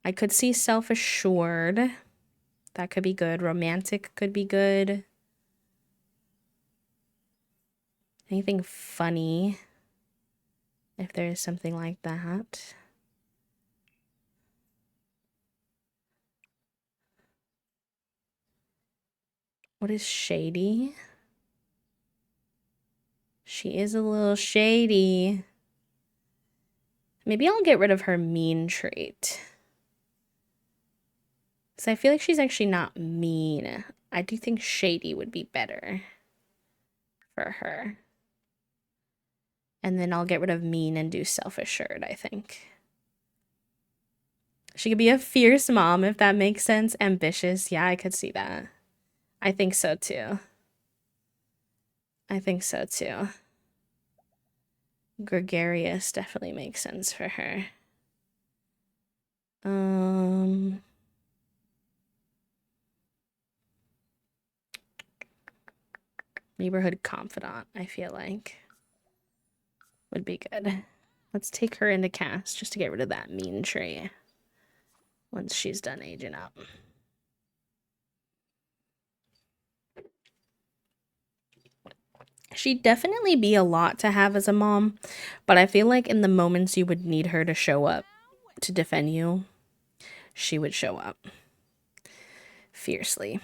I could see self-assured. That could be good. Romantic could be good. Anything funny, if there is something like that. What is shady? She is a little shady. Maybe I'll get rid of her mean trait. Because I feel like she's actually not mean. I do think shady would be better for her. And then I'll get rid of mean and do self-assured, I think. She could be a fierce mom, if that makes sense. Ambitious. Yeah, I could see that. I think so, too. I think so, too. Gregarious definitely makes sense for her. Neighborhood confidant, I feel like. Would be good. Let's take her into cast just to get rid of that mean trait. Once she's done aging up. She'd definitely be a lot to have as a mom, but I feel like in the moments you would need her to show up to defend you, she would show up fiercely.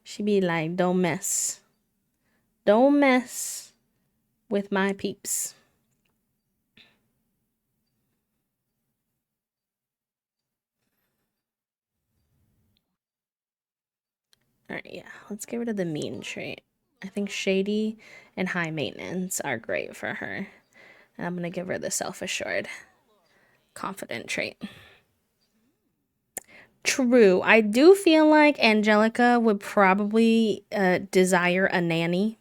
She'd be like, don't mess. Don't mess with my peeps. Alright, yeah, let's get rid of the mean trait. I think shady and high maintenance are great for her. And I'm going to give her the self-assured, confident trait. True. I do feel like Angelica would probably desire a nanny,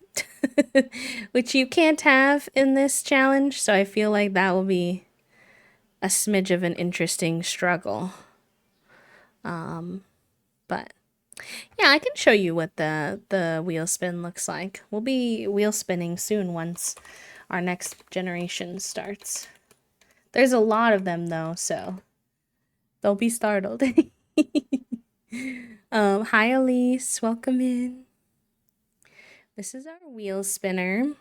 which you can't have in this challenge. So I feel like that will be a smidge of an interesting struggle. But yeah, I can show you what the wheel spin looks like. We'll be wheel spinning soon once our next generation starts. There's a lot of them though, so don't be startled. Hi Elise, welcome in. This is our wheel spinner.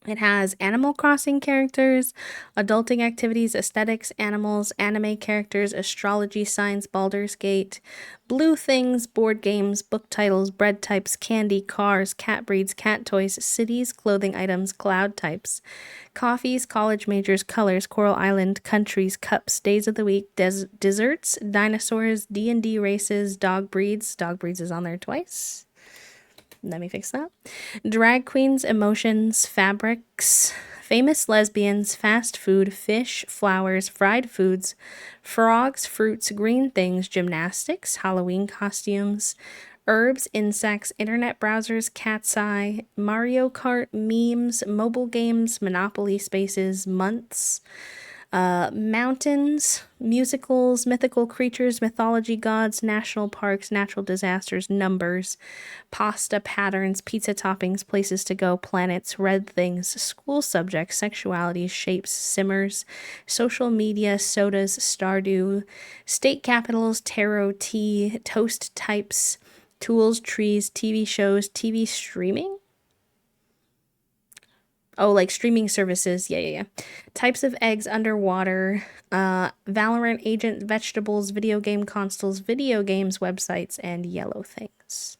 It has Animal Crossing characters, adulting activities, aesthetics, animals, anime characters, astrology signs, Baldur's Gate, blue things, board games, book titles, bread types, candy, cars, cat breeds, cat toys, cities, clothing items, cloud types, coffees, college majors, colors, Coral Island, countries, cups, days of the week, desserts, dinosaurs, D&D races, dog breeds. Dog breeds is on there twice. Let me fix that. Drag queens, emotions, fabrics, famous lesbians, fast food, fish, flowers, fried foods, frogs, fruits, green things, gymnastics, Halloween costumes, herbs, insects, internet browsers, cat's eye, Mario Kart, memes, mobile games, Monopoly spaces, months, mountains, musicals, mythical creatures, mythology gods, national parks, natural disasters, numbers, pasta patterns, pizza toppings, places to go, planets, red things, school subjects, sexualities, shapes, simmers, social media, sodas, Stardew, state capitals, tarot, tea, toast types, tools, trees, TV shows, TV streaming. Oh, like streaming services. Yeah. Types of eggs underwater, Valorant agent, vegetables, video game consoles, video games, websites, and yellow things.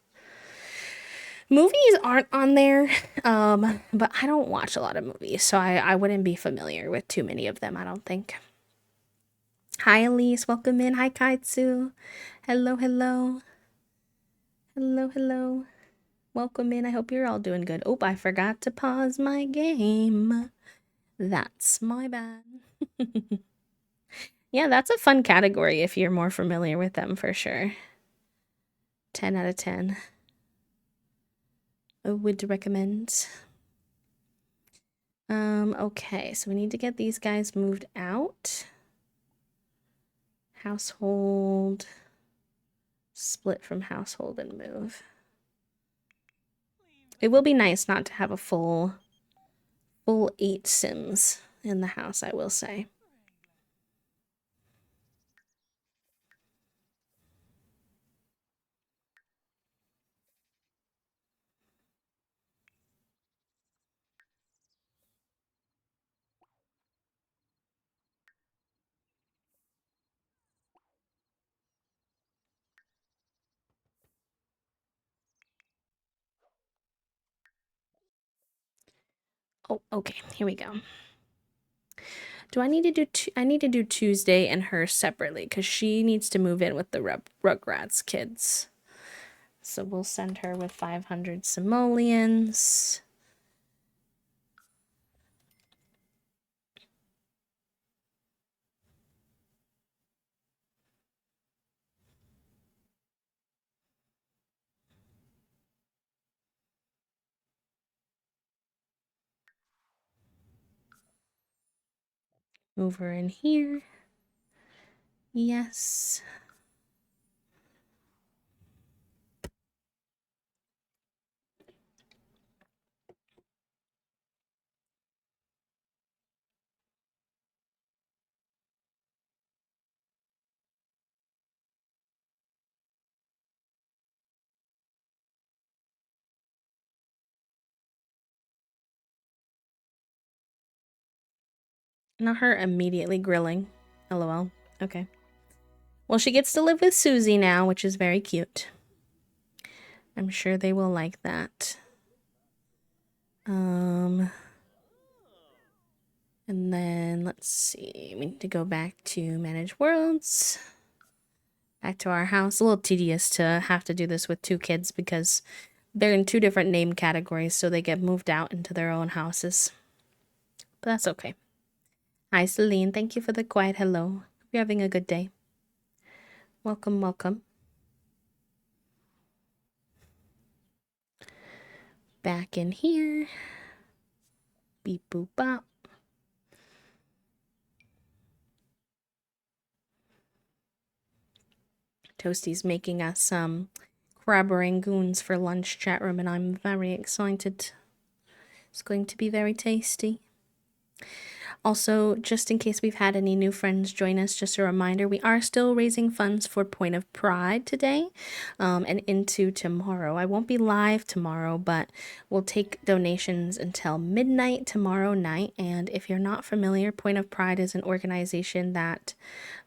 Movies aren't on there, but I don't watch a lot of movies, so I wouldn't be familiar with too many of them, I don't think. Hi, Elise. Welcome in. Hi, Kaitsu. Hello. Hello. Welcome in. I hope you're all doing good. Oh, I forgot to pause my game. That's my bad. Yeah, that's a fun category if you're more familiar with them for sure. 10 out of 10. I would recommend. Okay, so we need to get these guys moved out. Household. Split from household and move. It will be nice not to have a full 8 Sims in the house, I will say. Oh, okay, here we go. Do I need to do I need to do Tuesday and her separately because she needs to move in with the Rugrats kids. So we'll send her with 500 simoleons. Move her in here. Yes. Not her immediately grilling. LOL. Okay. Well, she gets to live with Susie now, which is very cute. I'm sure they will like that. And then let's see. We need to go back to manage worlds. Back to our house. A little tedious to have to do this with 2 kids because they're in 2 different name categories, so they get moved out into their own houses. But that's okay. Hi, Celine. Thank you for the quiet hello. Hope you're having a good day. Welcome. Back in here. Beep boop bop. Toasty's making us some crab rangoons for lunch, chat room, and I'm very excited. It's going to be very tasty. Also, just in case we've had any new friends join us, just a reminder, we are still raising funds for Point of Pride today, and into tomorrow. I won't be live tomorrow, but we'll take donations until midnight tomorrow night. And if you're not familiar, Point of Pride is an organization that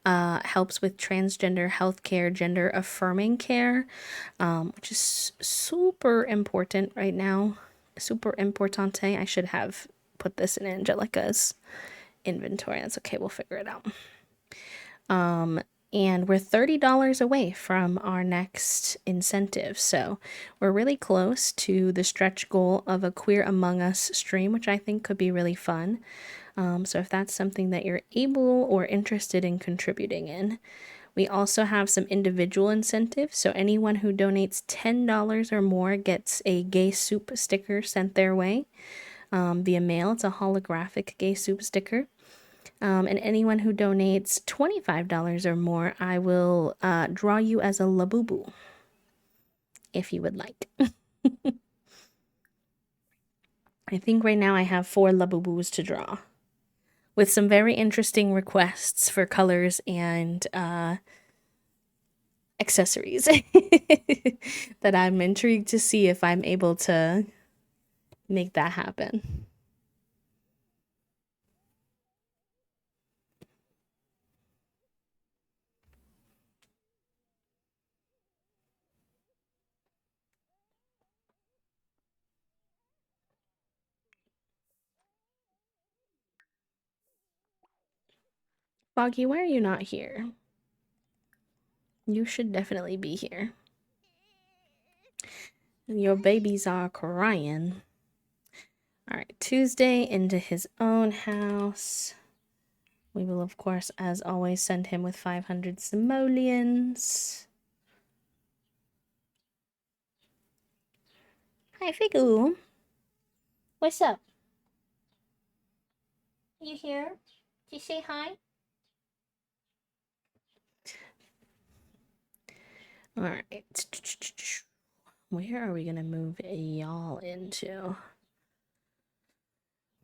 helps with transgender healthcare, gender affirming care, which is super important right now. Super importante. I should have put this in Angelica's inventory. That's okay. We'll figure it out. And we're $30 away from our next incentive. So we're really close to the stretch goal of a Queer Among Us stream, which I think could be really fun. So if that's something that you're able or interested in contributing in, we also have some individual incentives. So anyone who donates $10 or more gets a gay soup sticker sent their way via mail. It's a holographic gay soup sticker. And anyone who donates $25 or more, I will draw you as a labubu if you would like. I think right now I have 4 labubus to draw with some very interesting requests for colors and accessories that I'm intrigued to see if I'm able to make that happen. Foggy, why are you not here? You should definitely be here. Your babies are crying. Alright, Tuesday into his own house. We will, of course, as always, send him with 500 simoleons. Hi, Figu. What's up? You here? Did you say hi? Alright. Where are we gonna move y'all into?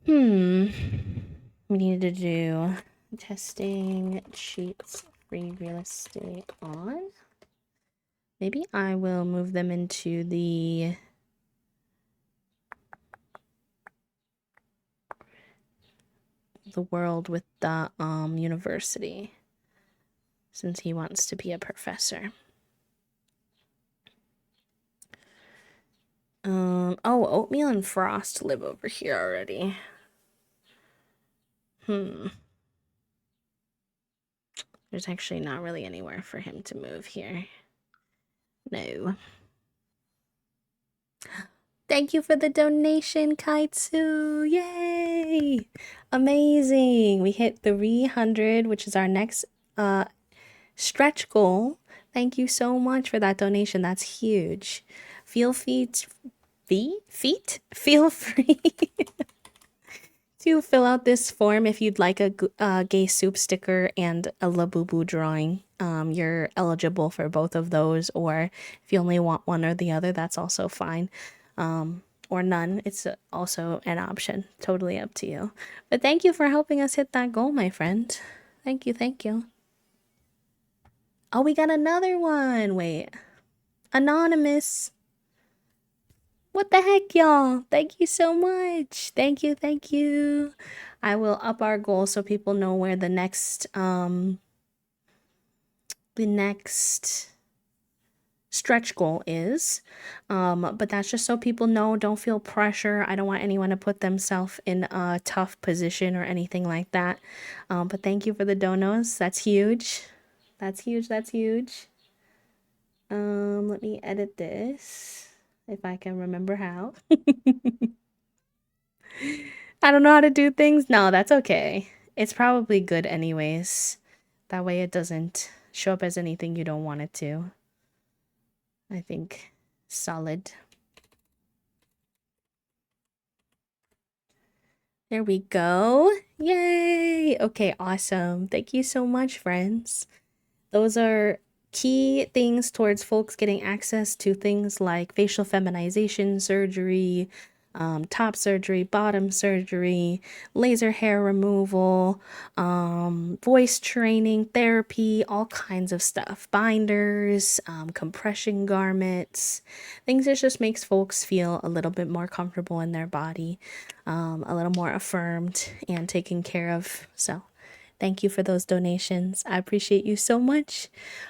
We need to do testing cheats free real estate on. Maybe I will move them into the world with the university, since he wants to be a professor. Oh, Oatmeal and Frost live over here already. There's actually not really anywhere for him to move here. No. Thank you for the donation, Kaitsu. Yay! Amazing. We hit 300, which is our next stretch goal. Thank you so much for that donation. That's huge. Feel free to fill out this form if you'd like a gay soup sticker and a labubu drawing. You're eligible for both of those, or if you only want one or the other, that's also fine. Or none, it's also an option. Totally up to you. But thank you for helping us hit that goal, my friend. Thank you, thank you. Oh, we got another one. Wait. Anonymous. What the heck, y'all? Thank you so much. Thank you, thank you. I will up our goal so people know where the next stretch goal is. But that's just so people know. Don't feel pressure. I don't want anyone to put themselves in a tough position or anything like that. But thank you for the donos. That's huge. That's huge. That's huge. Let me edit this if I can remember how. I don't know how to do things. No, that's okay. It's probably good anyways. That way it doesn't show up as anything you don't want it to. I think solid. There we go. Yay! Okay, awesome. Thank you so much, friends. Those are key things towards folks getting access to things like facial feminization surgery, top surgery, bottom surgery, laser hair removal, voice training, therapy, all kinds of stuff. Binders, compression garments, things that just makes folks feel a little bit more comfortable in their body, a little more affirmed and taken care of. So thank you for those donations. I appreciate you so much.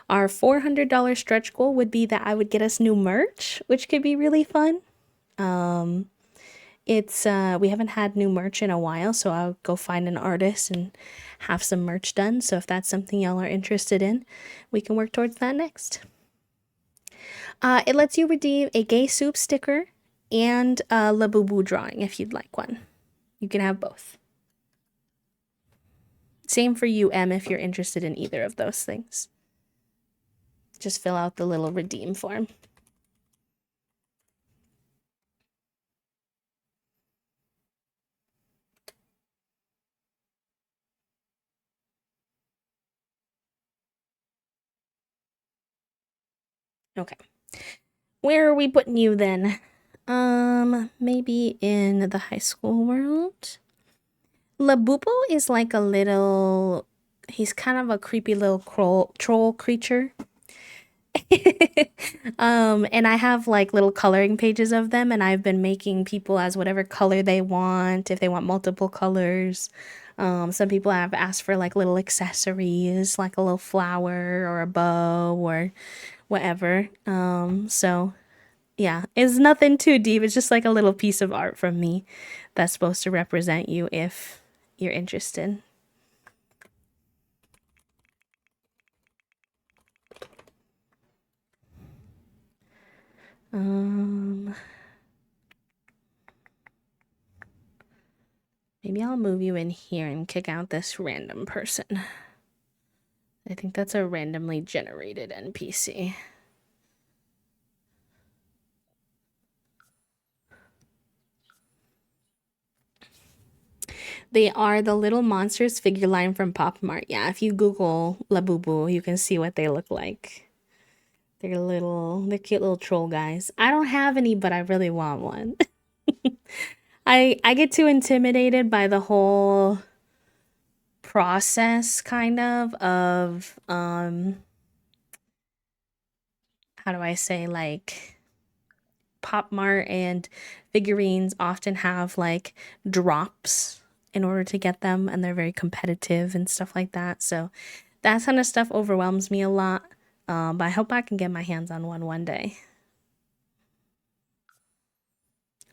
Our $400 stretch goal would be that I would get us new merch, which could be really fun. It's we haven't had new merch in a while, so I'll go find an artist and have some merch done. So if that's something y'all are interested in, we can work towards that next. It lets you redeem a gay soup sticker and a Labubu drawing if you'd like one. You can have both. Same for you, Em, if you're interested in either of those things. Just fill out the little redeem form. Okay. Where are we putting you then? Maybe in the high school world? Labubu is like a little... He's kind of a creepy little troll creature. And I have like little coloring pages of them, and I've been making people as whatever color they want, if they want multiple colors. Some people have asked for like little accessories, like a little flower or a bow or whatever. So yeah, it's nothing too deep. It's just like a little piece of art from me that's supposed to represent you if you're interested. Maybe I'll move you in here and kick out this random person. I think that's a randomly generated NPC. They are the little monsters figure line from Pop Mart. Yeah, if you Google Labubu, you can see what they look like. They're cute little troll guys. I don't have any, but I really want one. I get too intimidated by the whole process kind of how do I say, like, Pop Mart and figurines often have like drops in order to get them, and they're very competitive and stuff like that. So that kind of stuff overwhelms me a lot. But I hope I can get my hands on one day.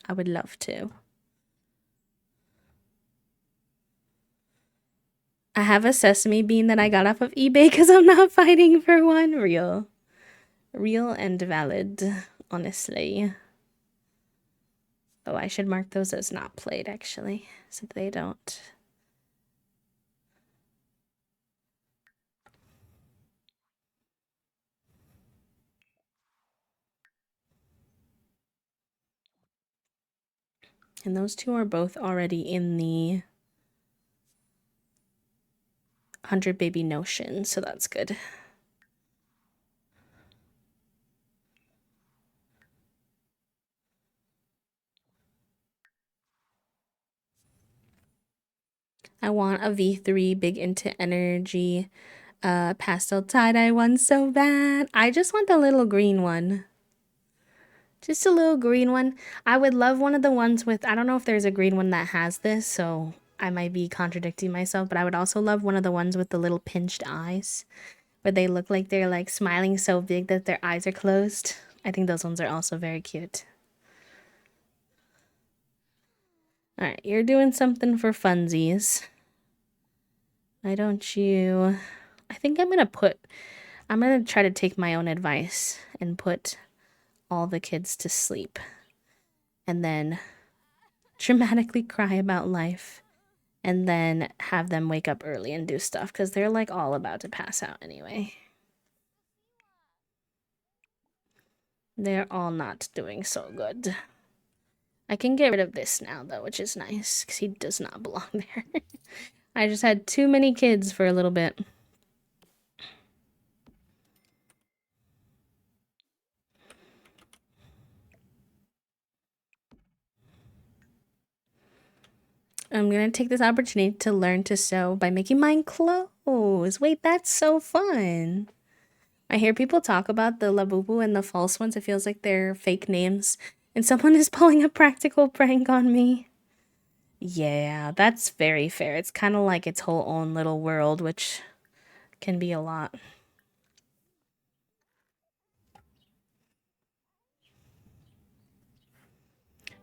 I would love to. I have a sesame bean that I got off of eBay because I'm not fighting for one. Real and valid, honestly. Oh, I should mark those as not played, actually, so they don't. And those two are both already in the 100 Baby Notion, so that's good. I want a V3 Big Into Energy pastel tie-dye one so bad. I just want the little green one. Just a little green one. I would love one of the ones with, I don't know if there's a green one that has this, so I might be contradicting myself, but I would also love one of the ones with the little pinched eyes, where they look like they're like smiling so big that their eyes are closed. I think those ones are also very cute. Alright, you're doing something for funsies. Why don't you... I think I'm gonna try to take my own advice and put all the kids to sleep. And then dramatically cry about life. And then have them wake up early and do stuff, because they're like all about to pass out anyway. They're all not doing so good. I can get rid of this now, though, which is nice, because he does not belong there. I just had too many kids for a little bit. I'm gonna take this opportunity to learn to sew by making mine clothes. Wait, that's so fun. I hear people talk about the Labubu and the false ones. It feels like they're fake names. And someone is pulling a practical prank on me. Yeah, that's very fair. It's kind of like its whole own little world, which can be a lot.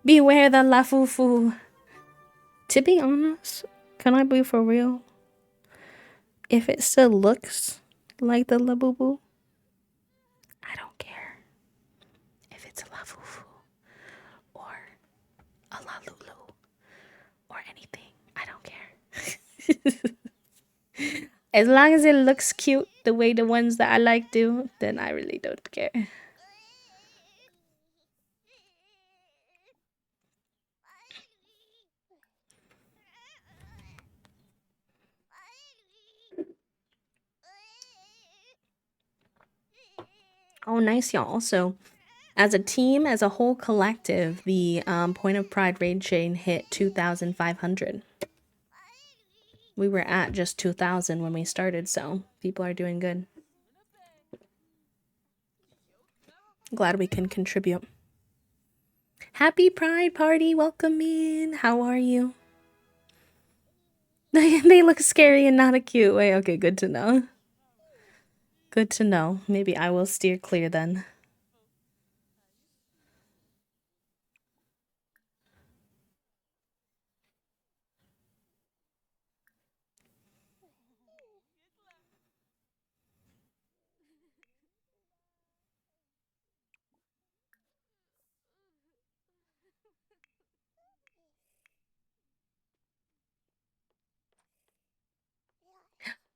Beware the Lafufu. To be honest, can I be for real? If it still looks like the Labubu, I don't care. If it's a Lafufu or a Lalulu or anything, I don't care. As long as it looks cute the way the ones that I like do, then I really don't care. Oh, nice, y'all. So, as a team, as a whole collective, the Point of Pride raid chain hit 2,500. We were at just 2,000 when we started, so people are doing good. Glad we can contribute. Happy Pride Party! Welcome in! How are you? They look scary and not a cute way. Okay, good to know. Good to know. Maybe I will steer clear then.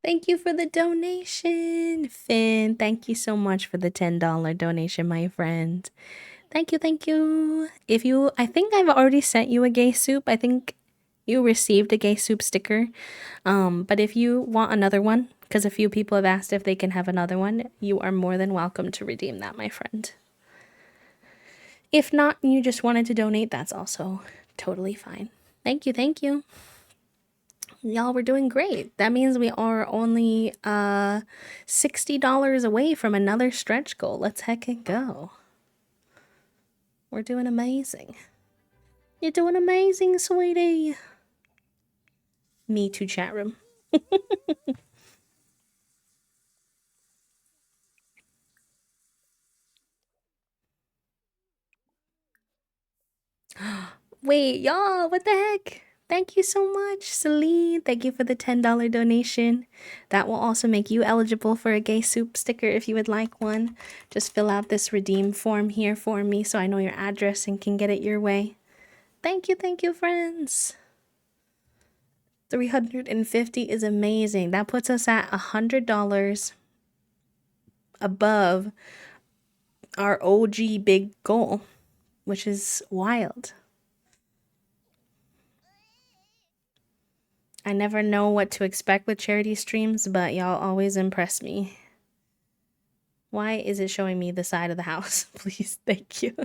Thank you for the donation, Finn. Thank you so much for the $10 donation, my friend. Thank you, thank you. I think I've already sent you a gay soup. I think you received a gay soup sticker. But if you want another one, because a few people have asked if they can have another one, you are more than welcome to redeem that, my friend. If not, and you just wanted to donate, that's also totally fine. Thank you, thank you. Y'all, we're doing great. That means we are only $60 away from another stretch goal. Let's heckin' go. We're doing amazing. You're doing amazing, sweetie. Me too, chat room. Wait, y'all, what the heck? Thank you so much, Celine. Thank you for the $10 donation. That will also make you eligible for a gay soup sticker if you would like one. Just fill out this redeem form here for me so I know your address and can get it your way. Thank you, friends. 350 is amazing. That puts us at $100 above our OG big goal, which is wild. I never know what to expect with charity streams, but y'all always impress me. Why is it showing me the side of the house? Please, thank you.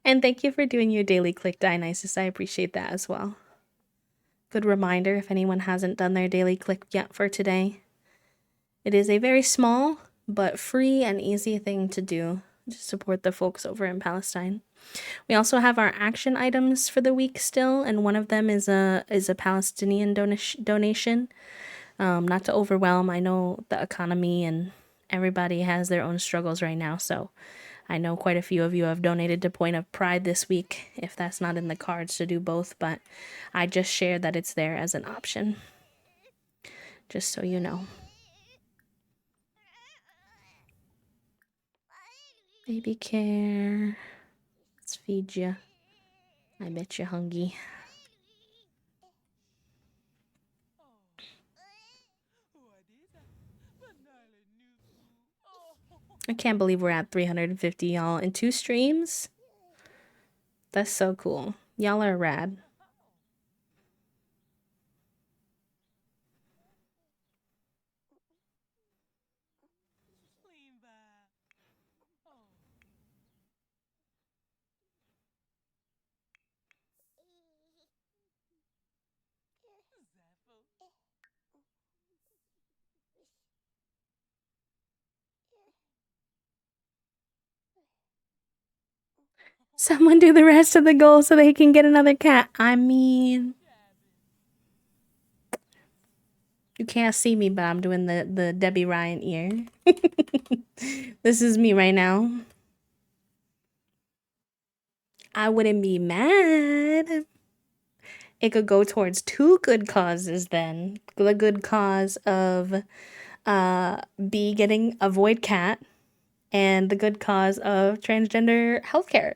And thank you for doing your daily click Dionysus. I appreciate that as well. Good reminder if anyone hasn't done their daily click yet for today. It is a very small but free and easy thing to do to support the folks over in Palestine. We also have our action items for the week still, and one of them is a Palestinian donation. Not to overwhelm, I know the economy and everybody has their own struggles right now, so I know quite a few of you have donated to Point of Pride this week, if that's not in the cards to do both, but I just shared that it's there as an option. Just so you know. Baby care. Let's feed you. I bet you're hungry. I can't believe we're at 350, y'all, in 2 streams. That's so cool. Y'all are rad. Someone do the rest of the goal so they can get another cat. I mean, you can't see me, but I'm doing the Debbie Ryan ear. This is me right now. I wouldn't be mad. It could go towards two good causes then. The good cause of B getting a void cat and the good cause of transgender healthcare.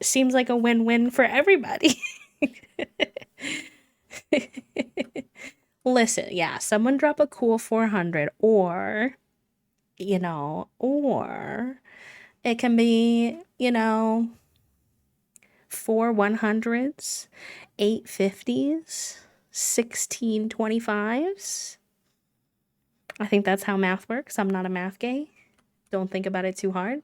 Seems like a win-win for everybody. Listen, yeah, someone drop a cool 400 or, you know, or it can be, you know, 4 100s, 8 50s, 16 25s. I think that's how math works. I'm not a math gay. Don't think about it too hard.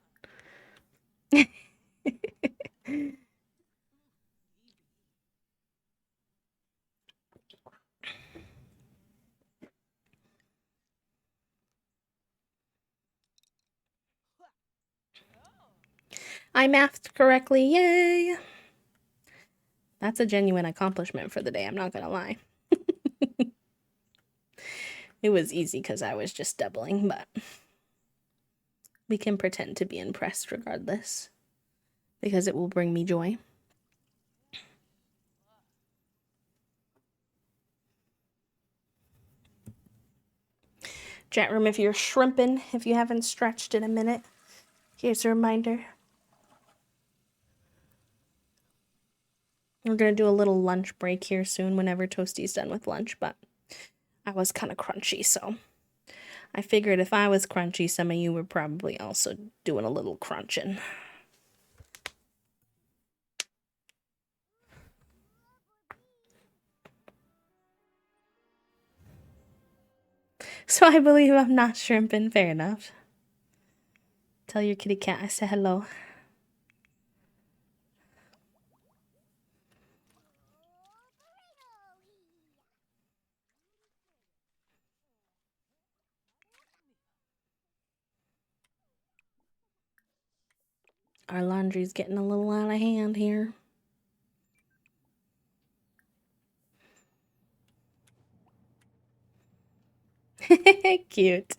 I mathed correctly. Yay! That's a genuine accomplishment for the day. I'm not gonna lie. It was easy because I was just doubling, but we can pretend to be impressed regardless because it will bring me joy. Chat room, if you're shrimping, if you haven't stretched in a minute, here's a reminder. We're gonna do a little lunch break here soon whenever Toasty's done with lunch, but I was kind of crunchy, so I figured if I was crunchy, some of you were probably also doing a little crunching. So I believe I'm not shrimping. Fair enough. Tell your kitty cat I said hello. Our laundry's getting a little out of hand here. Cute.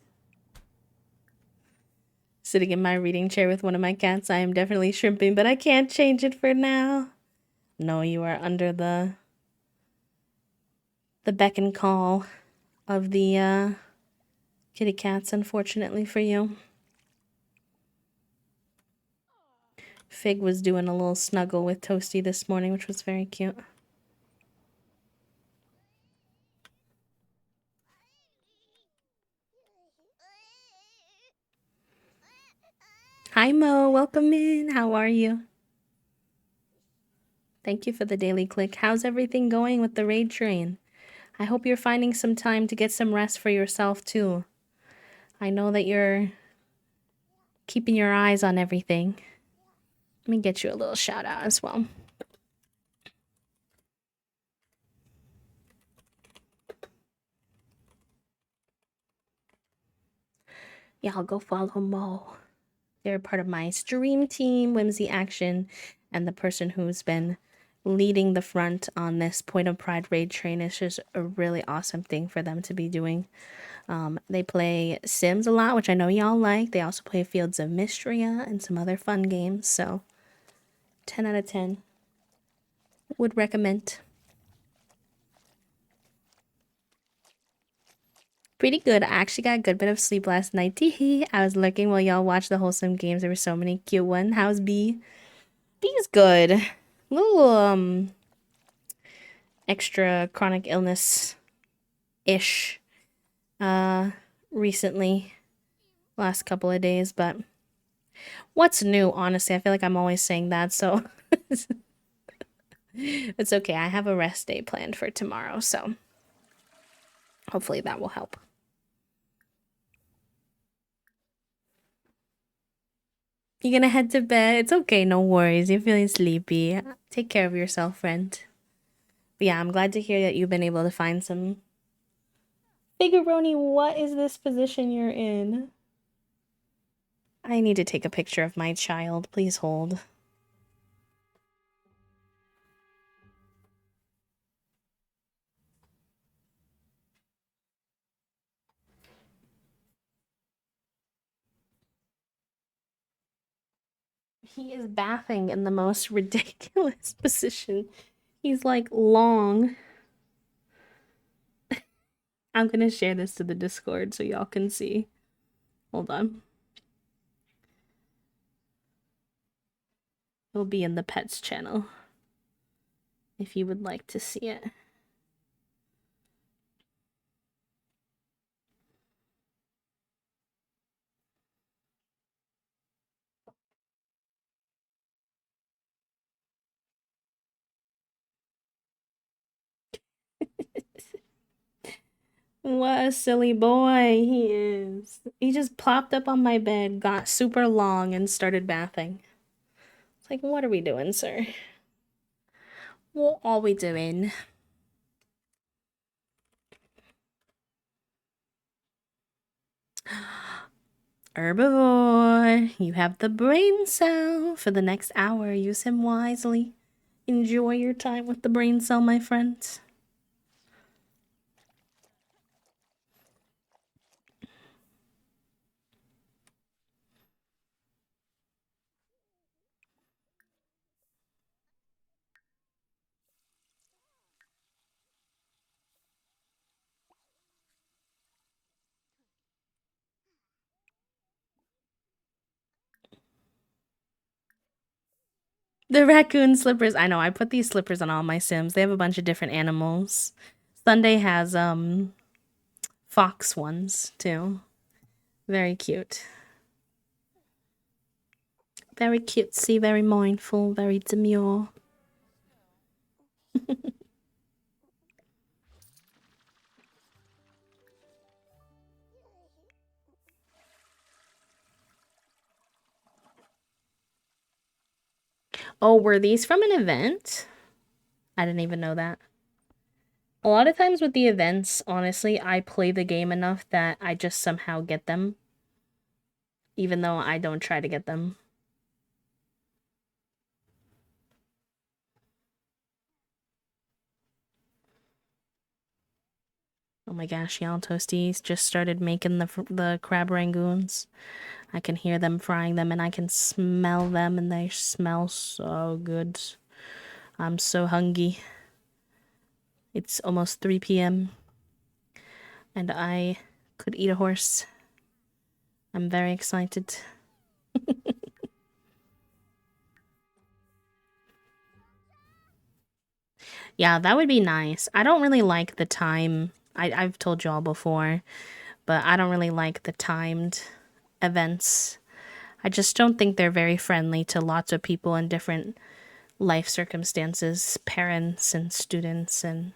Sitting in my reading chair with one of my cats, I am definitely shrimping, but I can't change it for now. No, you are under the beck and call of the kitty cats, unfortunately for you. Fig was doing a little snuggle with Toasty this morning, which was very cute. Hi Mo, welcome in. How are you? Thank you for the daily click. How's everything going with the raid train? I hope you're finding some time to get some rest for yourself too. I know that you're keeping your eyes on everything. Let me get you a little shout out as well. Y'all go follow Mo. They're part of my stream team, Whimsy Action, and the person who's been leading the front on this Point of Pride raid train. It's just a really awesome thing for them to be doing. They play Sims a lot, which I know y'all like. They also play Fields of Mystria and some other fun games. So 10 out of 10. Would recommend. Pretty good. I actually got a good bit of sleep last night. Teehee. I was lurking while y'all watched the wholesome games. There were so many cute ones. How's B? B is good. A little extra chronic illness ish recently. Last couple of days, but what's new, honestly? I feel like I'm always saying that, so it's okay. I have a rest day planned for tomorrow, so hopefully that will help. You're gonna head to bed? It's okay, no worries. You're feeling sleepy. Take care of yourself, friend. But yeah, I'm glad to hear that you've been able to find some... Figuroni, what is this position you're in? I need to take a picture of my child. Please hold. He is bathing in the most ridiculous position. He's like long. I'm gonna share this to the Discord so y'all can see. Hold on. It'll be in the pets channel if you would like to see it. What a silly boy he is. He just plopped up on my bed, got super long, and started bathing. It's like, what are we doing, sir? What are we doing? Herbivore, you have the brain cell for the next hour. Use him wisely. Enjoy your time with the brain cell, my friends. The raccoon slippers. I know, I put these slippers on all my Sims. They have a bunch of different animals. Sunday has fox ones too. Very cute. Very cutesy, very mindful, very demure. Oh, were these from an event? I didn't even know that. A lot of times with the events, honestly, I play the game enough that I just somehow get them. Even though I don't try to get them. Oh my gosh, y'all, Toasties just started making the crab rangoons. I can hear them frying them and I can smell them and they smell so good. I'm so hungry. It's almost 3 p.m. and I could eat a horse. I'm very excited. Yeah, that would be nice. I don't really like the time. I've told y'all before, but I don't really like the timed events. I just don't think they're very friendly to lots of people in different life circumstances, parents and students and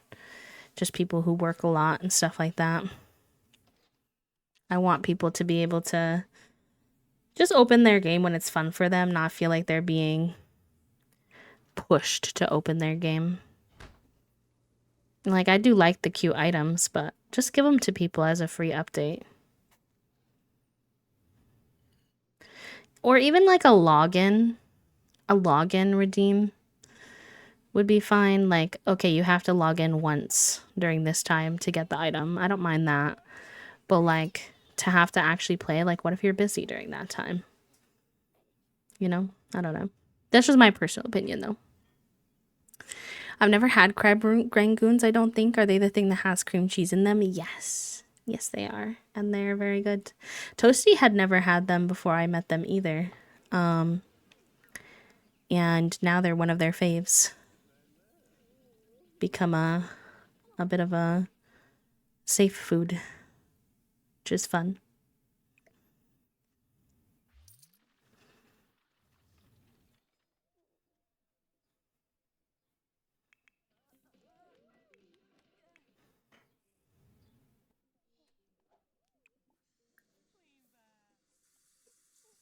just people who work a lot and stuff like that. I want people to be able to just open their game when it's fun for them, not feel like they're being pushed to open their game. Like, I do like the cute items, but just give them to people as a free update. Or even like a login redeem would be fine. Like, okay, you have to log in once during this time to get the item. I don't mind that. But like, to have to actually play, like, what if you're busy during that time? You know? I don't know. That's just my personal opinion, though. I've never had crab rangoons, I don't think. Are they the thing that has cream cheese in them? Yes. Yes, they are. And they're very good. Toasty had never had them before I met them either. And now they're one of their faves. Become a bit of a safe food, which is fun.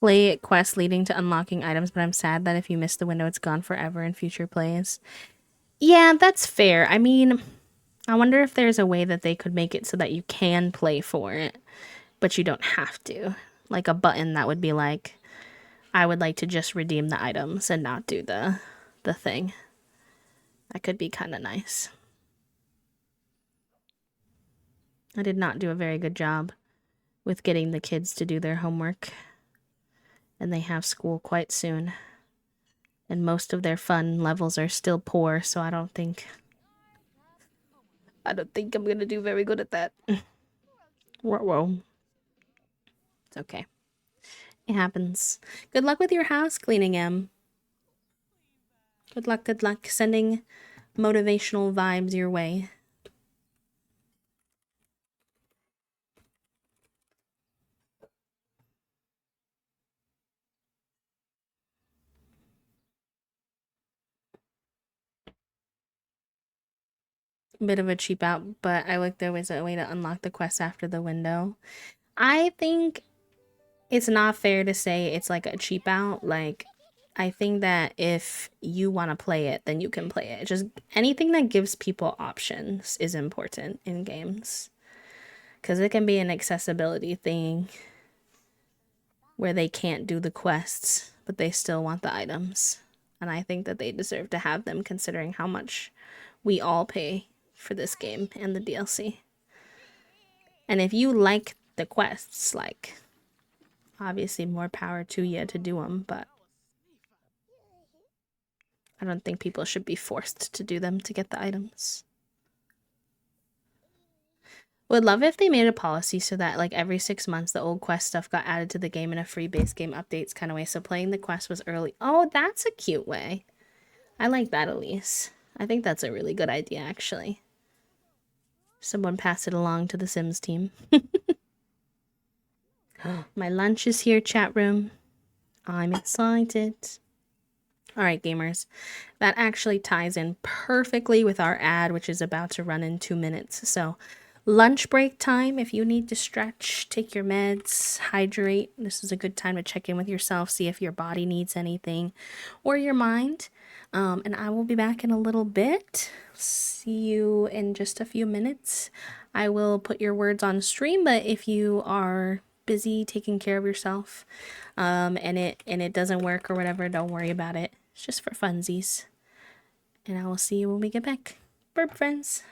Play quests leading to unlocking items, but I'm sad that if you miss the window, it's gone forever in future plays. Yeah, that's fair. I mean, I wonder if there's a way that they could make it so that you can play for it, but you don't have to. Like a button that would be like, I would like to just redeem the items and not do the thing. That could be kind of nice. I did not do a very good job with getting the kids to do their homework. And they have school quite soon. And most of their fun levels are still poor, so I don't think I'm gonna do very good at that. Whoa. It's okay. It happens. Good luck with your house cleaning, Em. Good luck, good luck. Sending motivational vibes your way. Bit of a cheap out, but I like there was a way to unlock the quest after the window. I think it's not fair to say it's like a cheap out. Like, I think that if you want to play it, then you can play it. Just anything that gives people options is important in games. Because it can be an accessibility thing where they can't do the quests, but they still want the items. And I think that they deserve to have them considering how much we all pay for this game and the DLC. And if you like the quests, like, obviously more power to you to do them, but I don't think people should be forced to do them to get the items. Would love if they made a policy so that like every 6 months the old quest stuff got added to the game in a free base game updates kind of way. So playing the quest was early. Oh, that's a cute way. I like that, Elise. I think that's a really good idea, actually. Someone pass it along to the Sims team. My lunch is here, chat room. I'm excited. All right, gamers. That actually ties in perfectly with our ad, which is about to run in 2 minutes. So, lunch break time. If you need to stretch, take your meds, hydrate, this is a good time to check in with yourself, see if your body needs anything or your mind. And I will be back in a little bit. See you in just a few minutes. I will put your words on stream, but if you are busy taking care of yourself, and it doesn't work or whatever, don't worry about it. It's just for funsies. And I will see you when we get back. Burp friends.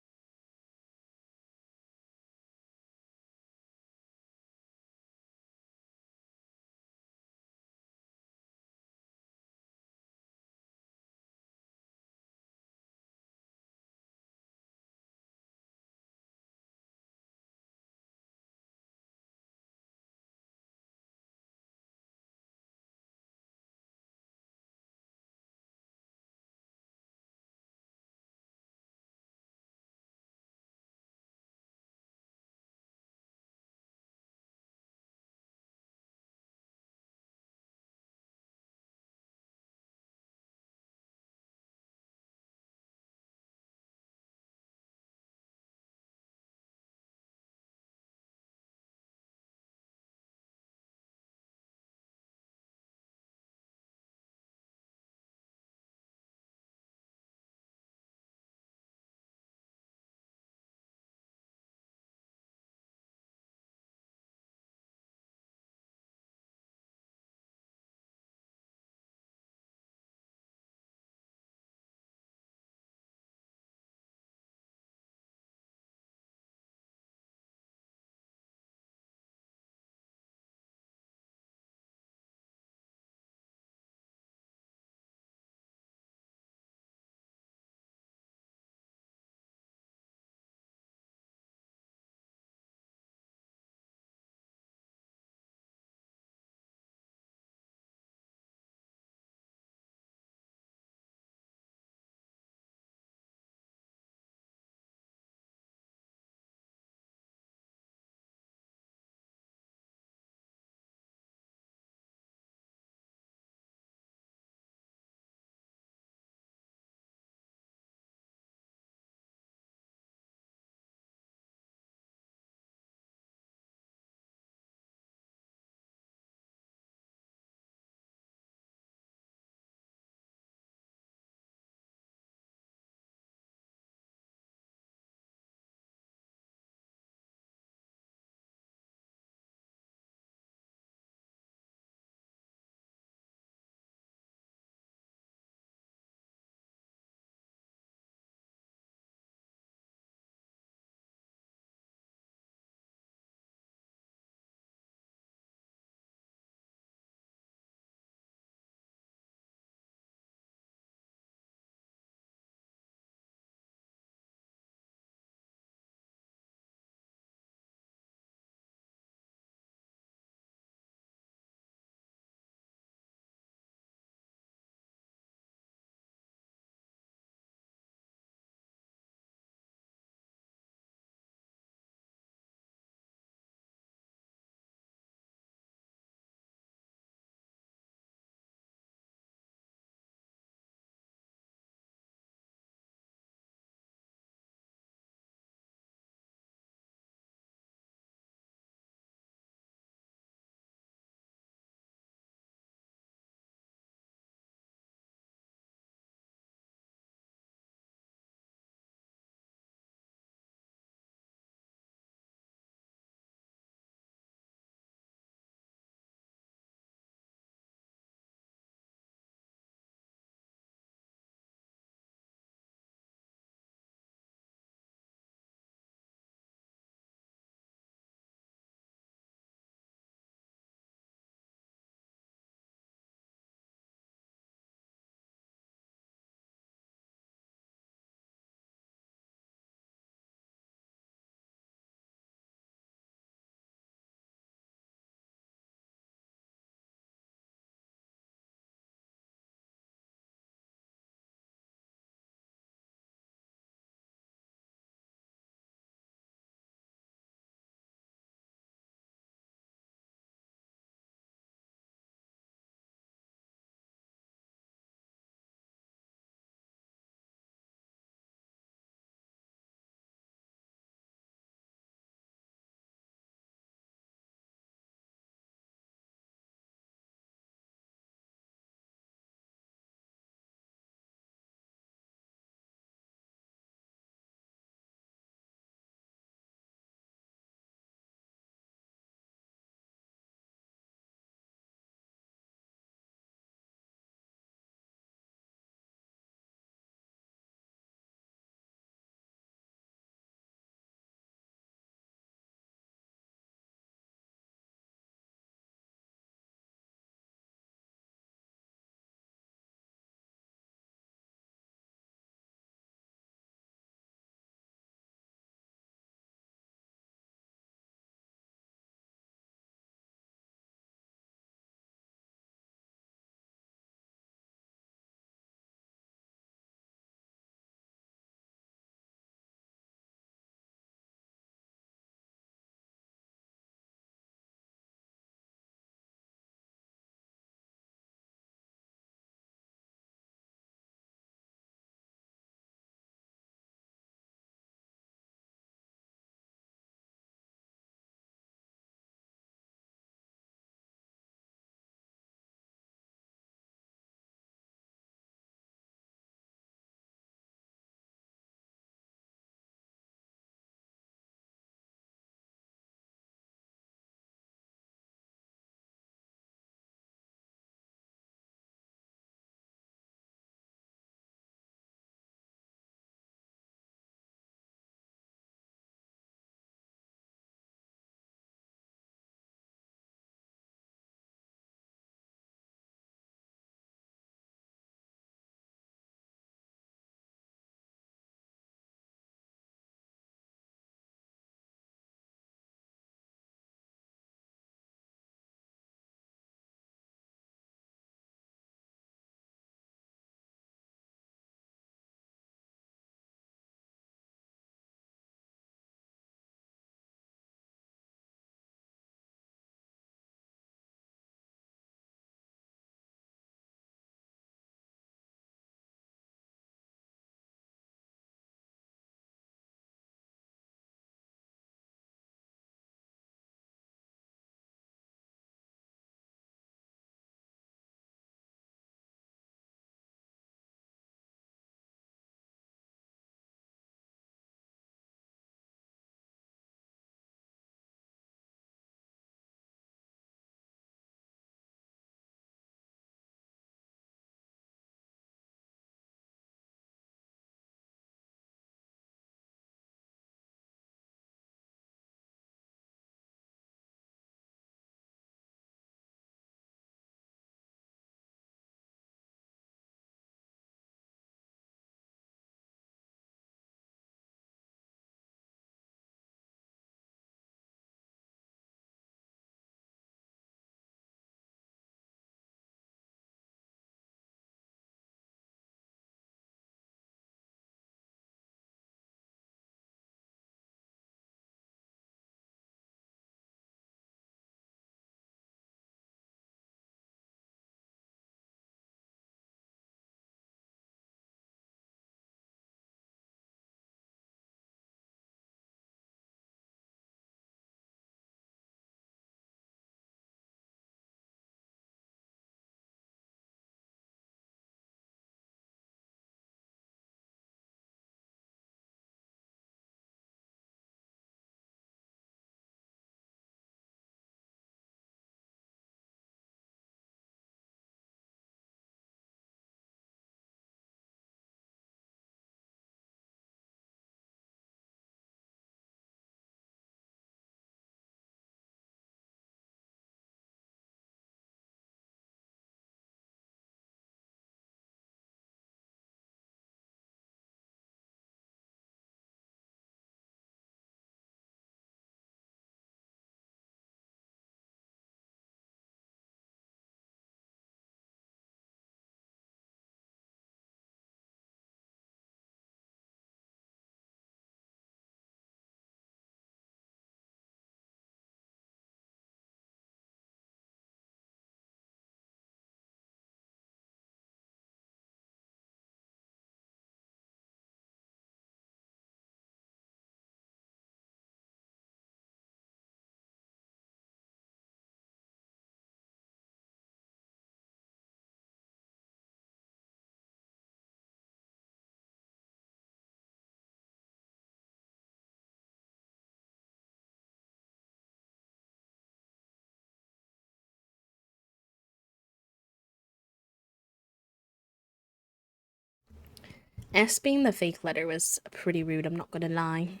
S being the fake letter was pretty rude, I'm not gonna lie.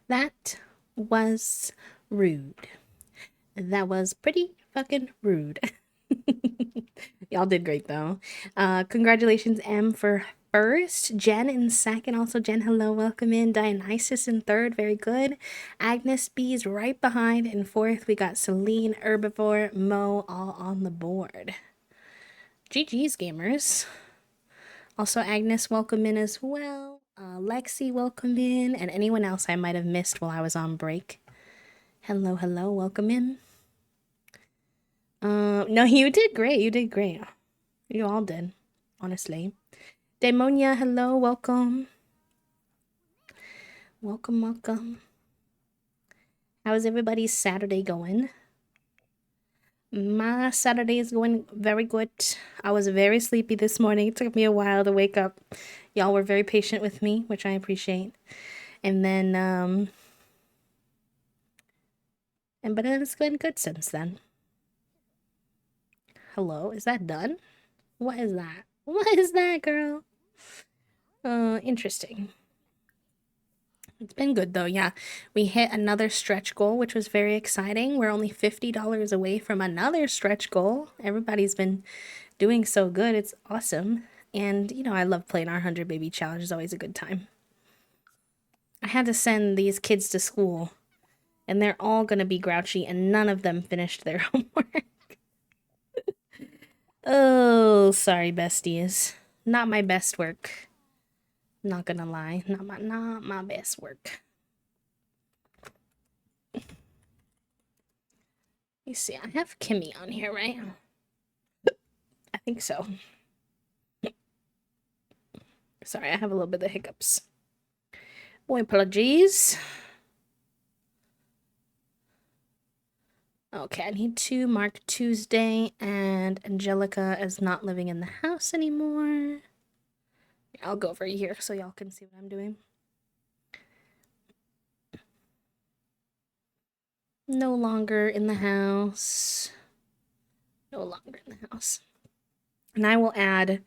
That was rude. That was pretty fucking rude. Y'all did great though. Congratulations, M, for first. Jen in second. Also, Jen, hello, welcome in. Dionysus in third, very good. Agnes B's right behind. In fourth, we got Celine, Herbivore, Mo, all on the board. GG's, gamers. Also, Agnes, welcome in as well. Lexi, welcome in. And anyone else I might have missed while I was on break. Hello, hello, welcome in. No, you did great. You did great. You all did, honestly. Demonia, hello, welcome. Welcome, welcome. How's everybody's Saturday going? My Saturday is going very good. I was very sleepy this morning. It took me a while to wake up. Y'all were very patient with me, which I appreciate. And then, but it's been good since then. Hello, is that done? What is that? What is that, girl? Interesting. It's been good though, yeah. We hit another stretch goal, which was very exciting. We're only $50 away from another stretch goal. Everybody's been doing so good. It's awesome. And, you know, I love playing our 100 Baby Challenge. It's always a good time. I had to send these kids to school, and they're all going to be grouchy, and none of them finished their homework. Oh, sorry, besties. Not my best work. Not gonna lie. Not my best work. You see, I have Kimmy on here, right? I think so. Sorry, I have a little bit of hiccups. Boy, apologies. Okay, I need to mark Tuesday, and Angelica is not living in the house anymore. I'll go over here so y'all can see what I'm doing. No longer in the house. No longer in the house. And I will add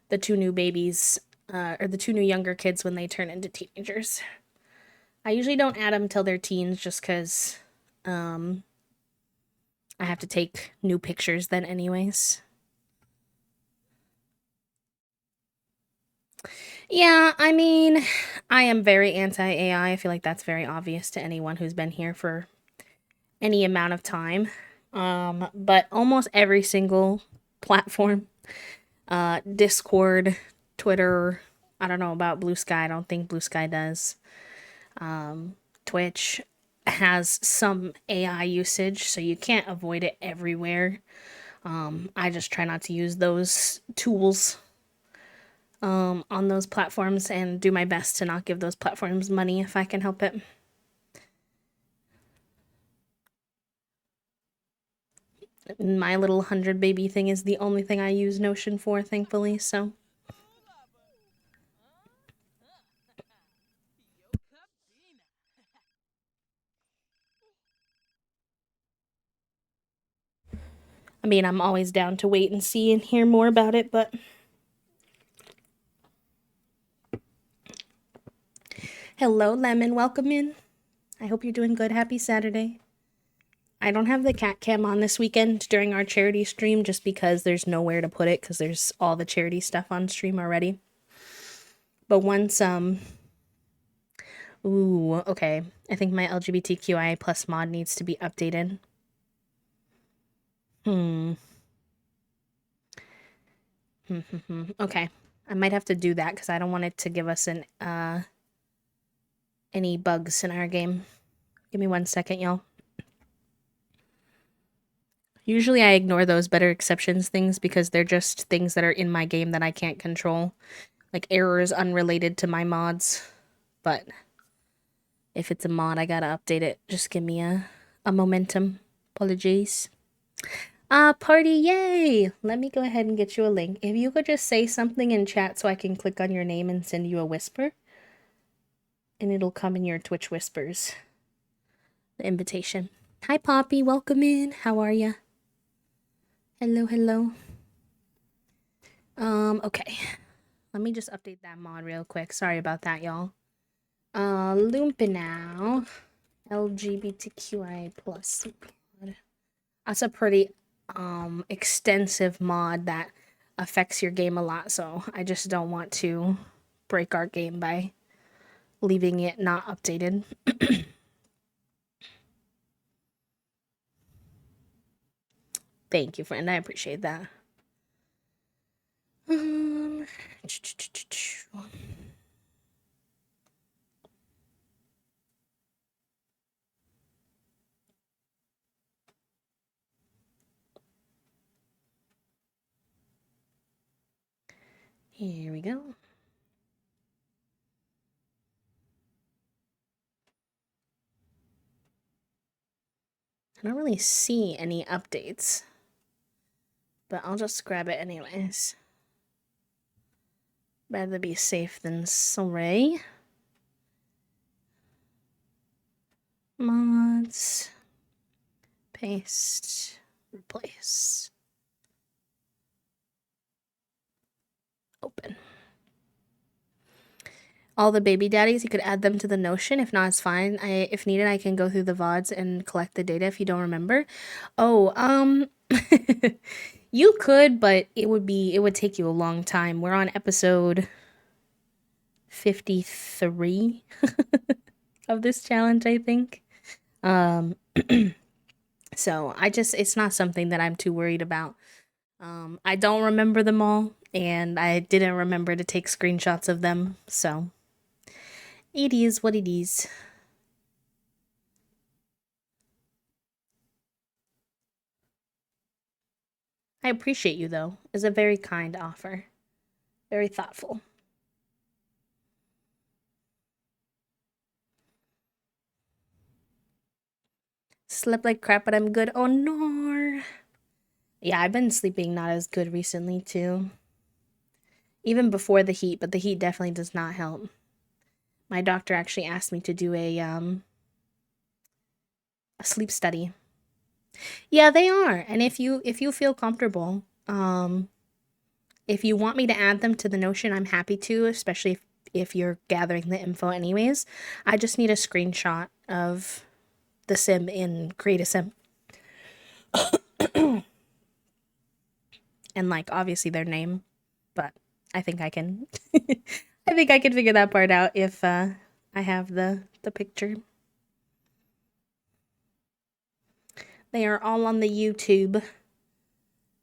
the two new babies, or the two new younger kids when they turn into teenagers. I usually don't add them till they're teens just because, I have to take new pictures then anyways. Yeah, I mean, I am very anti-AI. I feel like that's very obvious to anyone who's been here for any amount of time. But almost every single platform, Discord, Twitter, I don't know about Blue Sky. I don't think Blue Sky does. Twitch has some AI usage, so you can't avoid it everywhere. I just try not to use those tools on those platforms and do my best to not give those platforms money if I can help it. My little 100 baby thing is the only thing I use Notion for, thankfully, so. I mean, I'm always down to wait and see and hear more about it, but... Hello, Lemon. Welcome in. I hope you're doing good. Happy Saturday. I don't have the cat cam on this weekend during our charity stream just because there's nowhere to put it because there's all the charity stuff on stream already. But once, ooh, okay. I think my LGBTQIA plus mod needs to be updated. Okay. I might have to do that because I don't want it to give us an, any bugs in our game. Give me 1 second, y'all. Usually I ignore those better exceptions things because they're just things that are in my game that I can't control. Like errors unrelated to my mods. But if it's a mod, I gotta update it. Just give me a momentum. Apologies. Party, yay! Let me go ahead and get you a link. If you could just say something in chat so I can click on your name and send you a whisper. And it'll come in your Twitch whispers. The invitation. Hi, Poppy. Welcome in. How are ya? Hello, hello. Okay. Let me just update that mod real quick. Sorry about that, y'all. Lumpinow. LGBTQI plus mod. That's a pretty extensive mod that affects your game a lot, so I just don't want to break our game by leaving it not updated. Thank you, friend. I appreciate that. Here we go. I don't really see any updates, but I'll just grab it anyways. Rather be safe than sorry. Mods. Paste. Replace. Open. All the baby daddies, you could add them to the Notion. If not, it's fine. If needed, I can go through the VODs and collect the data if you don't remember. Oh, you could, but it would take you a long time. We're on episode 53 of this challenge, I think. So it's not something that I'm too worried about. I don't remember them all, and I didn't remember to take screenshots of them, so it is what it is. I appreciate you, though. It's a very kind offer. Very thoughtful. Slept like crap, but I'm good. Oh, no. Yeah, I've been sleeping not as good recently, too. Even before the heat, but the heat definitely does not help. My doctor actually asked me to do a sleep study. Yeah, they are. And if you feel comfortable, if you want me to add them to the Notion, I'm happy to, especially if you're gathering the info anyways. I just need a screenshot of the sim in Create a Sim. And like obviously their name, but I think I can I think I can figure that part out if I have the picture. They are all on the YouTube.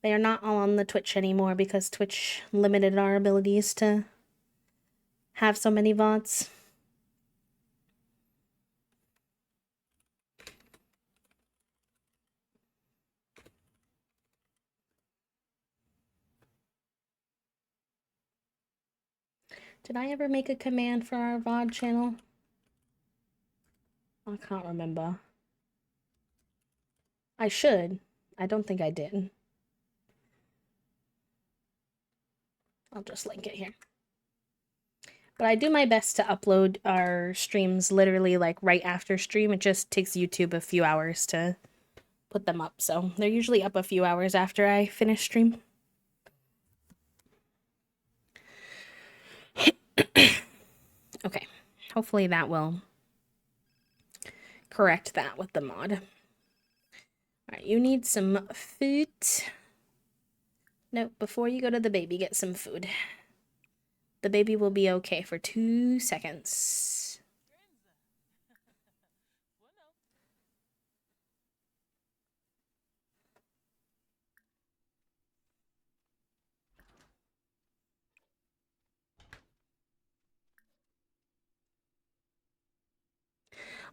They are not all on the Twitch anymore because Twitch limited our abilities to have so many VODs. Did I ever make a command for our VOD channel? I can't remember. I should. I don't think I did. I'll just link it here. But I do my best to upload our streams literally like right after stream. It just takes YouTube a few hours to put them up. So they're usually up a few hours after I finish stream. Okay. Hopefully that will correct that with the mod. Alright, you need some food. Nope, before you go to the baby, get some food. The baby will be okay for 2 seconds.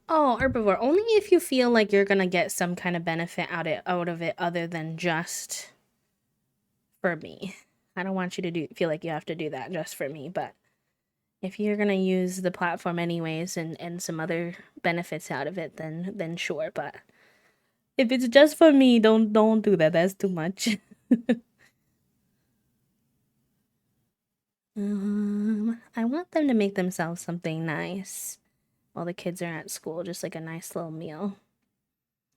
Oh, herbivore, only if you feel like you're gonna get some kind of benefit out of it other than just for me. I don't want you to feel like you have to do that just for me, but if you're gonna use the platform anyways and some other benefits out of it, then sure, but if it's just for me, don't do that. That's too much. I want them to make themselves something nice while the kids are at school, just like a nice little meal.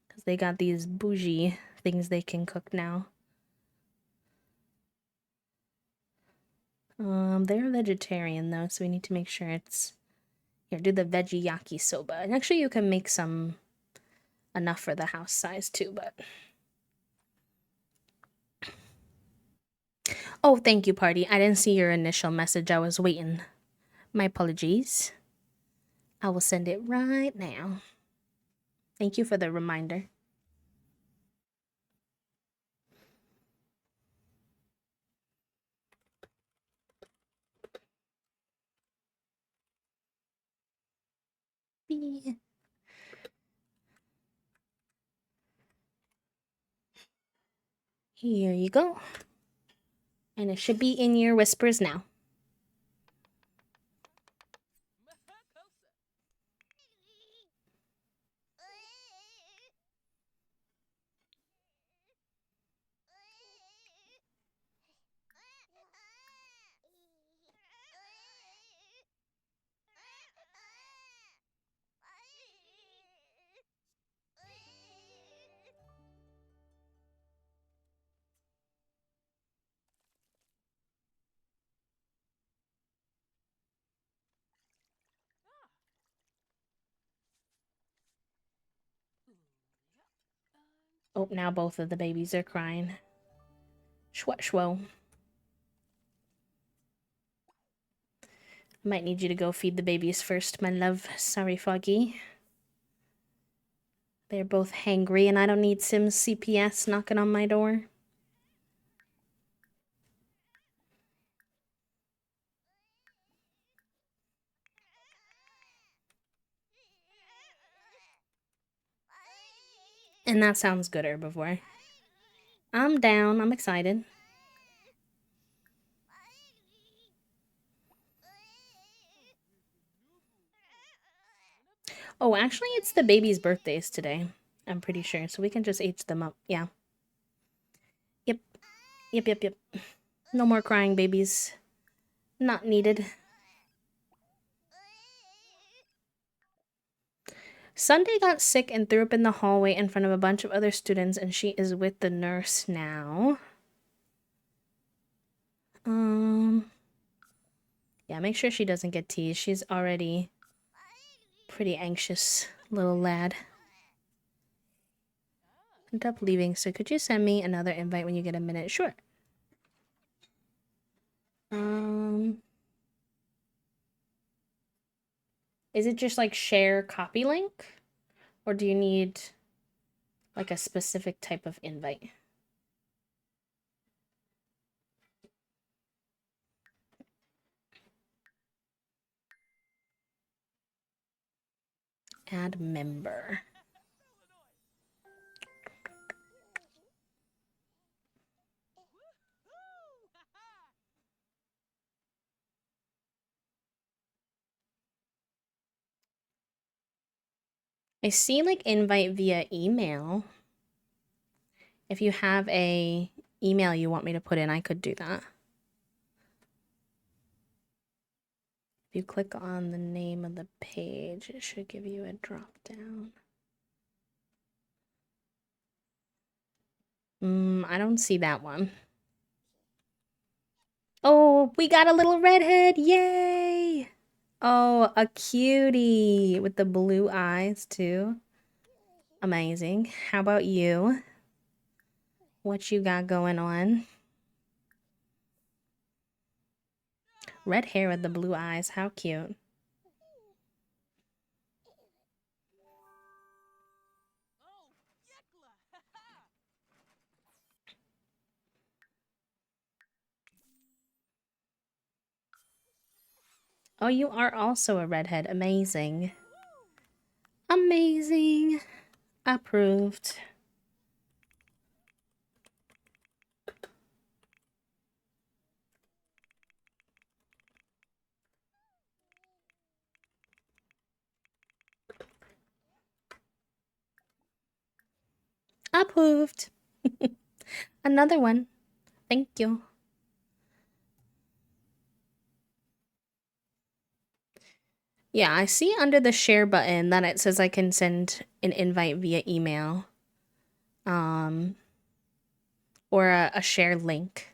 Because they got these bougie things they can cook now. They're vegetarian though, so we need to make sure it's... Here, do the veggie yakisoba. And actually you can make some enough for the house size too, but... Oh, thank you, party. I didn't see your initial message. I was waiting. My apologies. I will send it right now. Thank you for the reminder. Here you go. And it should be in your whispers now. Oh, now both of the babies are crying. Shwo. I might need you to go feed the babies first, my love. Sorry, Foggy. They're both hangry, and I don't need Sims CPS knocking on my door. And that sounds good, Herbivore. I'm down. I'm excited. Oh, actually, it's the baby's birthdays today. I'm pretty sure. So we can just age them up. Yeah. Yep. No more crying babies. Not needed. Sunday got sick and threw up in the hallway in front of a bunch of other students, and she is with the nurse now. Yeah, make sure she doesn't get teased. She's already pretty anxious, little lad. End up leaving, so could you send me another invite when you get a minute? Sure. Is it just like share copy link? Or do you need like a specific type of invite? Add member. I see like invite via email. If you have a email you want me to put in, I could do that. If you click on the name of the page, it should give you a drop down. I don't see that one. Oh, we got a little redhead. Yay! Oh, a cutie with the blue eyes too. Amazing. How about you? What you got going on? Red hair with the blue eyes. How cute. Oh, you are also a redhead. Amazing. Amazing. Approved. Approved. Another one. Thank you. Yeah, I see under the share button that it says I can send an invite via email. Or a share link.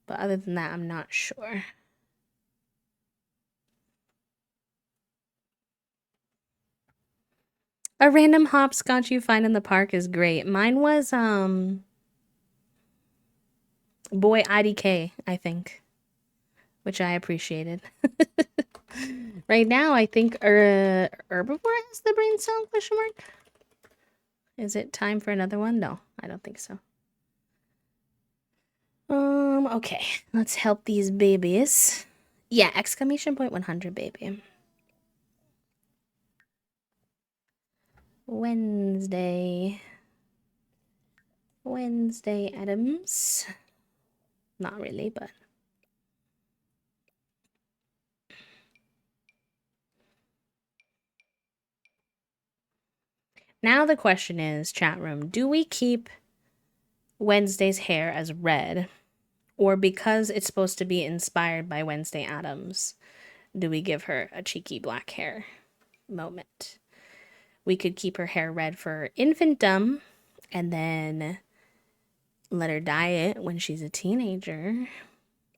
But other than that, I'm not sure. A random hopscotch you find in the park is great. Mine was, Boy IDK, I think, which I appreciated. Right now, I think Herbivore has the brain cell, question mark? Is it time for another one? No, I don't think so. Okay, let's help these babies. Yeah, exclamation point 100, baby. Wednesday Adams. Not really, but now the question is, chat room, do we keep Wednesday's hair as red, or because it's supposed to be inspired by Wednesday Addams, do we give her a cheeky black hair moment? We could keep her hair red for infantdom and then let her dye it when she's a teenager.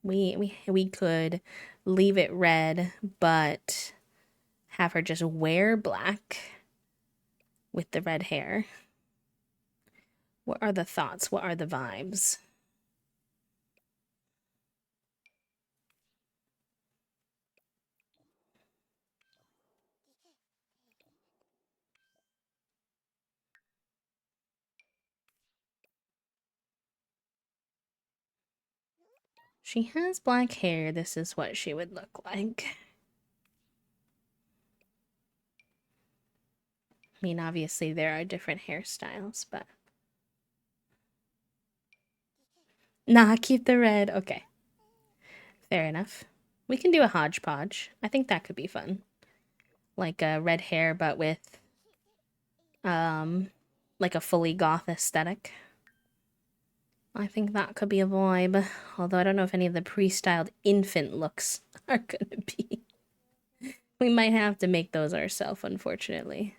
We could leave it red but have her just wear black with the red hair. What are the thoughts? What are the vibes? She has black hair. This is what she would look like. I mean, obviously there are different hairstyles, but... Nah, keep the red. Okay. Fair enough. We can do a hodgepodge. I think that could be fun. Like red hair, but with, like a fully goth aesthetic. I think that could be a vibe. Although I don't know if any of the pre-styled infant looks are gonna be. We might have to make those ourselves, unfortunately.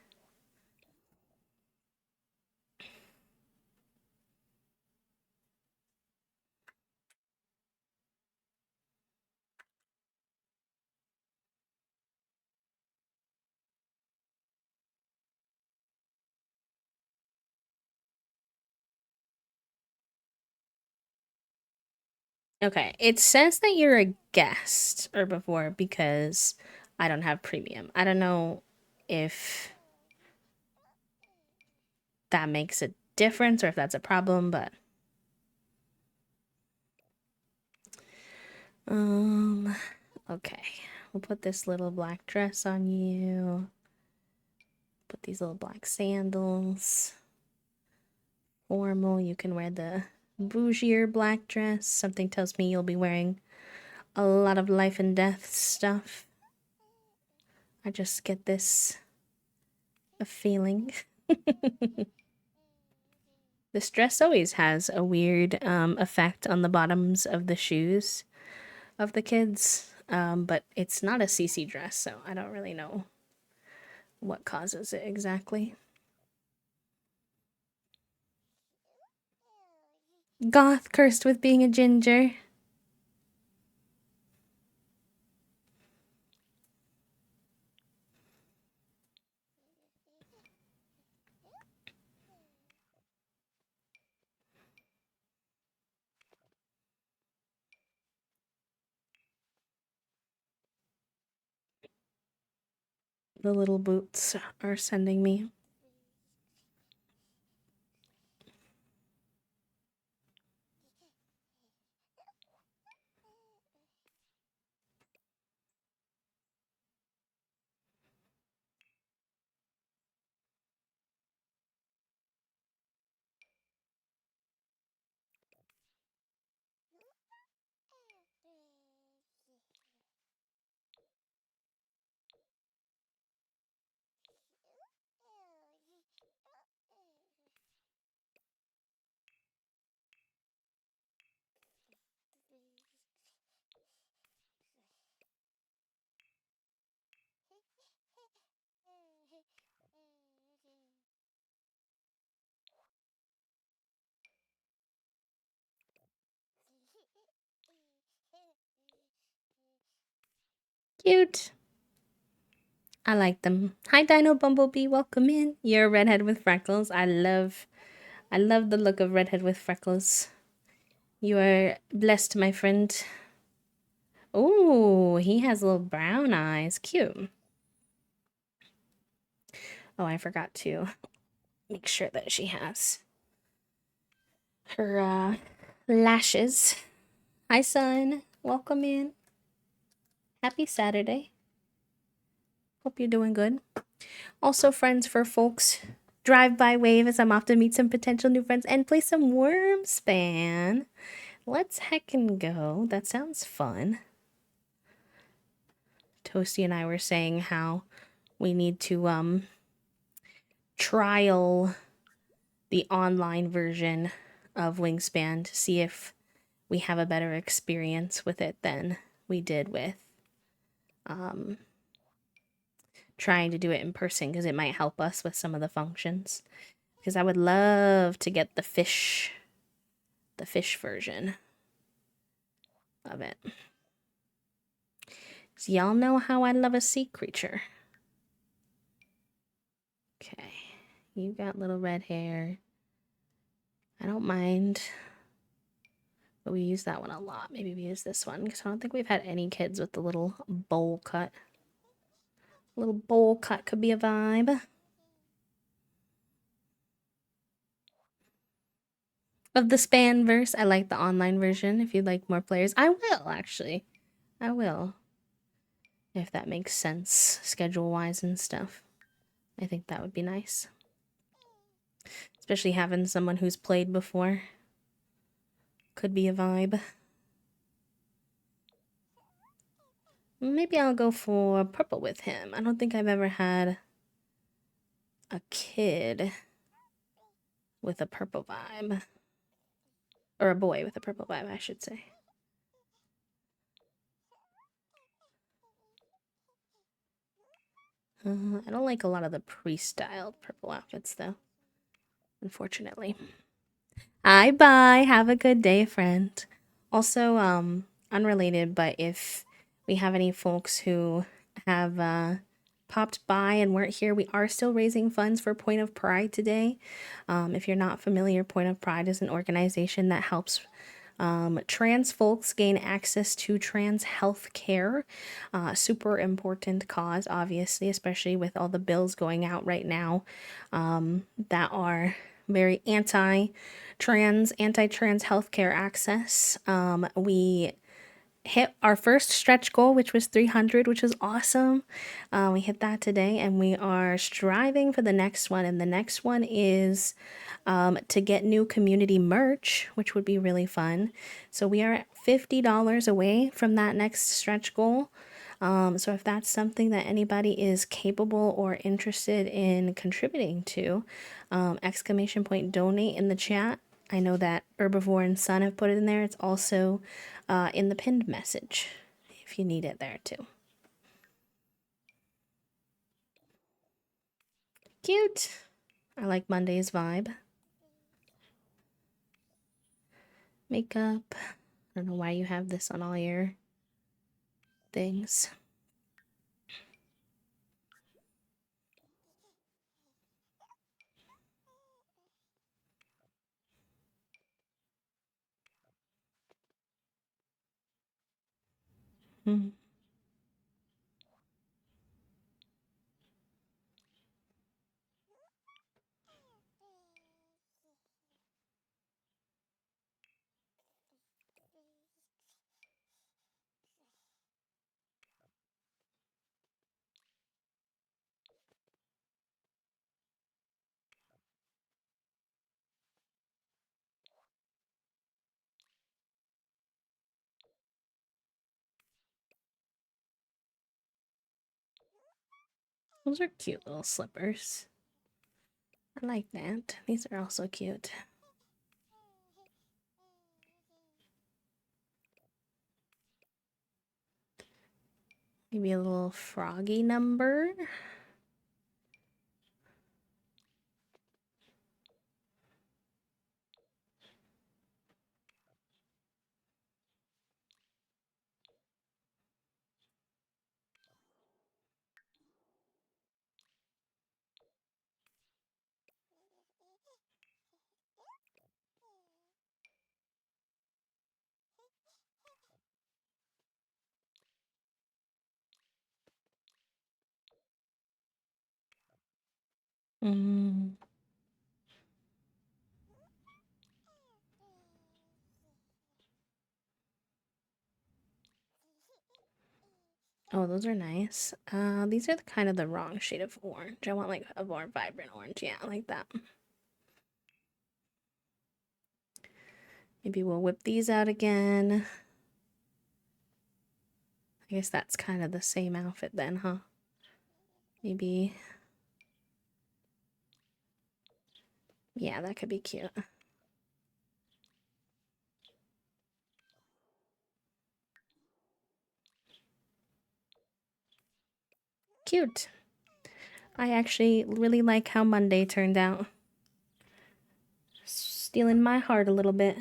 Okay, it says that you're a guest or before because I don't have premium. I don't know if that makes a difference or if that's a problem, but okay. We'll put this little black dress on you. Put these little black sandals. Formal, you can wear the bougier black dress. Something tells me you'll be wearing a lot of life and death stuff. I just get this a feeling. This dress always has a weird effect on the bottoms of the shoes of the kids, but it's not a CC dress, so I don't really know what causes it exactly. Goth cursed with being a ginger. The little boots are sending me. Cute. I like them. Hi, Dino Bumblebee. Welcome in. You're a redhead with freckles. I love the look of redhead with freckles. You are blessed, my friend. Oh, he has little brown eyes. Cute. Oh, I forgot to make sure that she has her lashes. Hi, son. Welcome in. Happy Saturday. Hope you're doing good. Also, friends for folks. Drive-by wave as I'm off to meet some potential new friends and play some Wormspan. Let's heckin' go. That sounds fun. Toasty and I were saying how we need to trial the online version of Wingspan to see if we have a better experience with it than we did with trying to do it in person, because it might help us with some of the functions. Because I would love to get the fish version of it. So y'all know how I love a sea creature. Okay, you got little red hair. I don't mind, but we use that one a lot. Maybe we use this one, because I don't think we've had any kids with the little bowl cut. A little bowl cut could be a vibe. Of the span verse, I like the online version. If you'd like more players, I will actually. I will. If that makes sense, schedule-wise and stuff. I think that would be nice. Especially having someone who's played before. Could be a vibe. Maybe I'll go for purple with him. I don't think I've ever had a kid with a purple vibe. Or a boy with a purple vibe, I should say. I don't like a lot of the pre-styled purple outfits, though. Unfortunately. Bye. Have a good day, friend. Also, unrelated, but if we have any folks who have popped by and weren't here, we are still raising funds for Point of Pride today. If you're not familiar, Point of Pride is an organization that helps trans folks gain access to trans health care. Super important cause, obviously, especially with all the bills going out right now that are very anti-trans healthcare access. We hit our first stretch goal, which was 300, which is awesome. We hit that today, and we are striving for the next one. And the next one is to get new community merch, which would be really fun. So we are at $50 away from that next stretch goal. So if that's something that anybody is capable or interested in contributing to, exclamation point donate in the chat. I know that Herbivore and Son have put it in there. It's also in the pinned message if you need it there too. Cute. I like Monday's vibe. Makeup. I don't know why you have this on all your things. Those are cute little slippers. I like that. These are also cute. Maybe a little froggy number. Mm. Oh, those are nice. These are kind of the wrong shade of orange. I want like a more vibrant orange. Yeah, like that. Maybe we'll whip these out again. I guess that's kind of the same outfit then, huh? Maybe. Yeah, that could be cute. Cute. I actually really like how Monday turned out. Stealing my heart a little bit.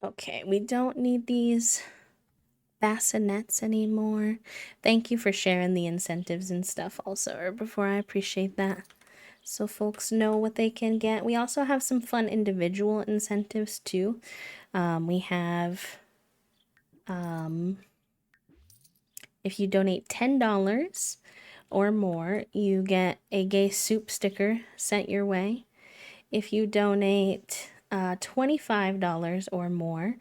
Okay, we don't need these bassinets anymore. Thank you for sharing the incentives and stuff also, or before. I appreciate that. So folks know what they can get. We also have some fun individual incentives too. We have, if you donate $10 or more, you get a gay soup sticker sent your way. If you donate $25 or more,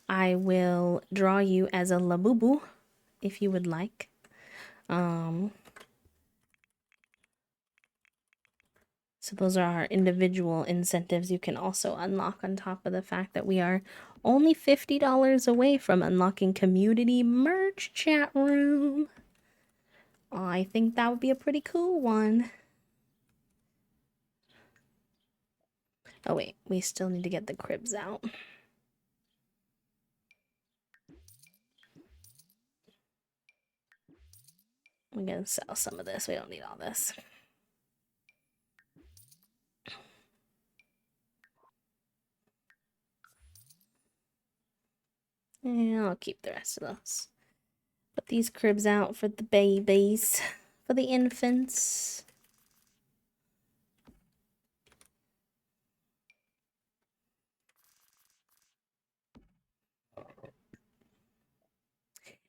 I will draw you as a Labubu if you would like. So those are our individual incentives you can also unlock on top of the fact that we are only $50 away from unlocking community merch chat room. I think that would be a pretty cool one. Oh wait, we still need to get the cribs out. We're gonna sell some of this. We don't need all this. Yeah, I'll keep the rest of those. Put these cribs out for the babies, for the infants.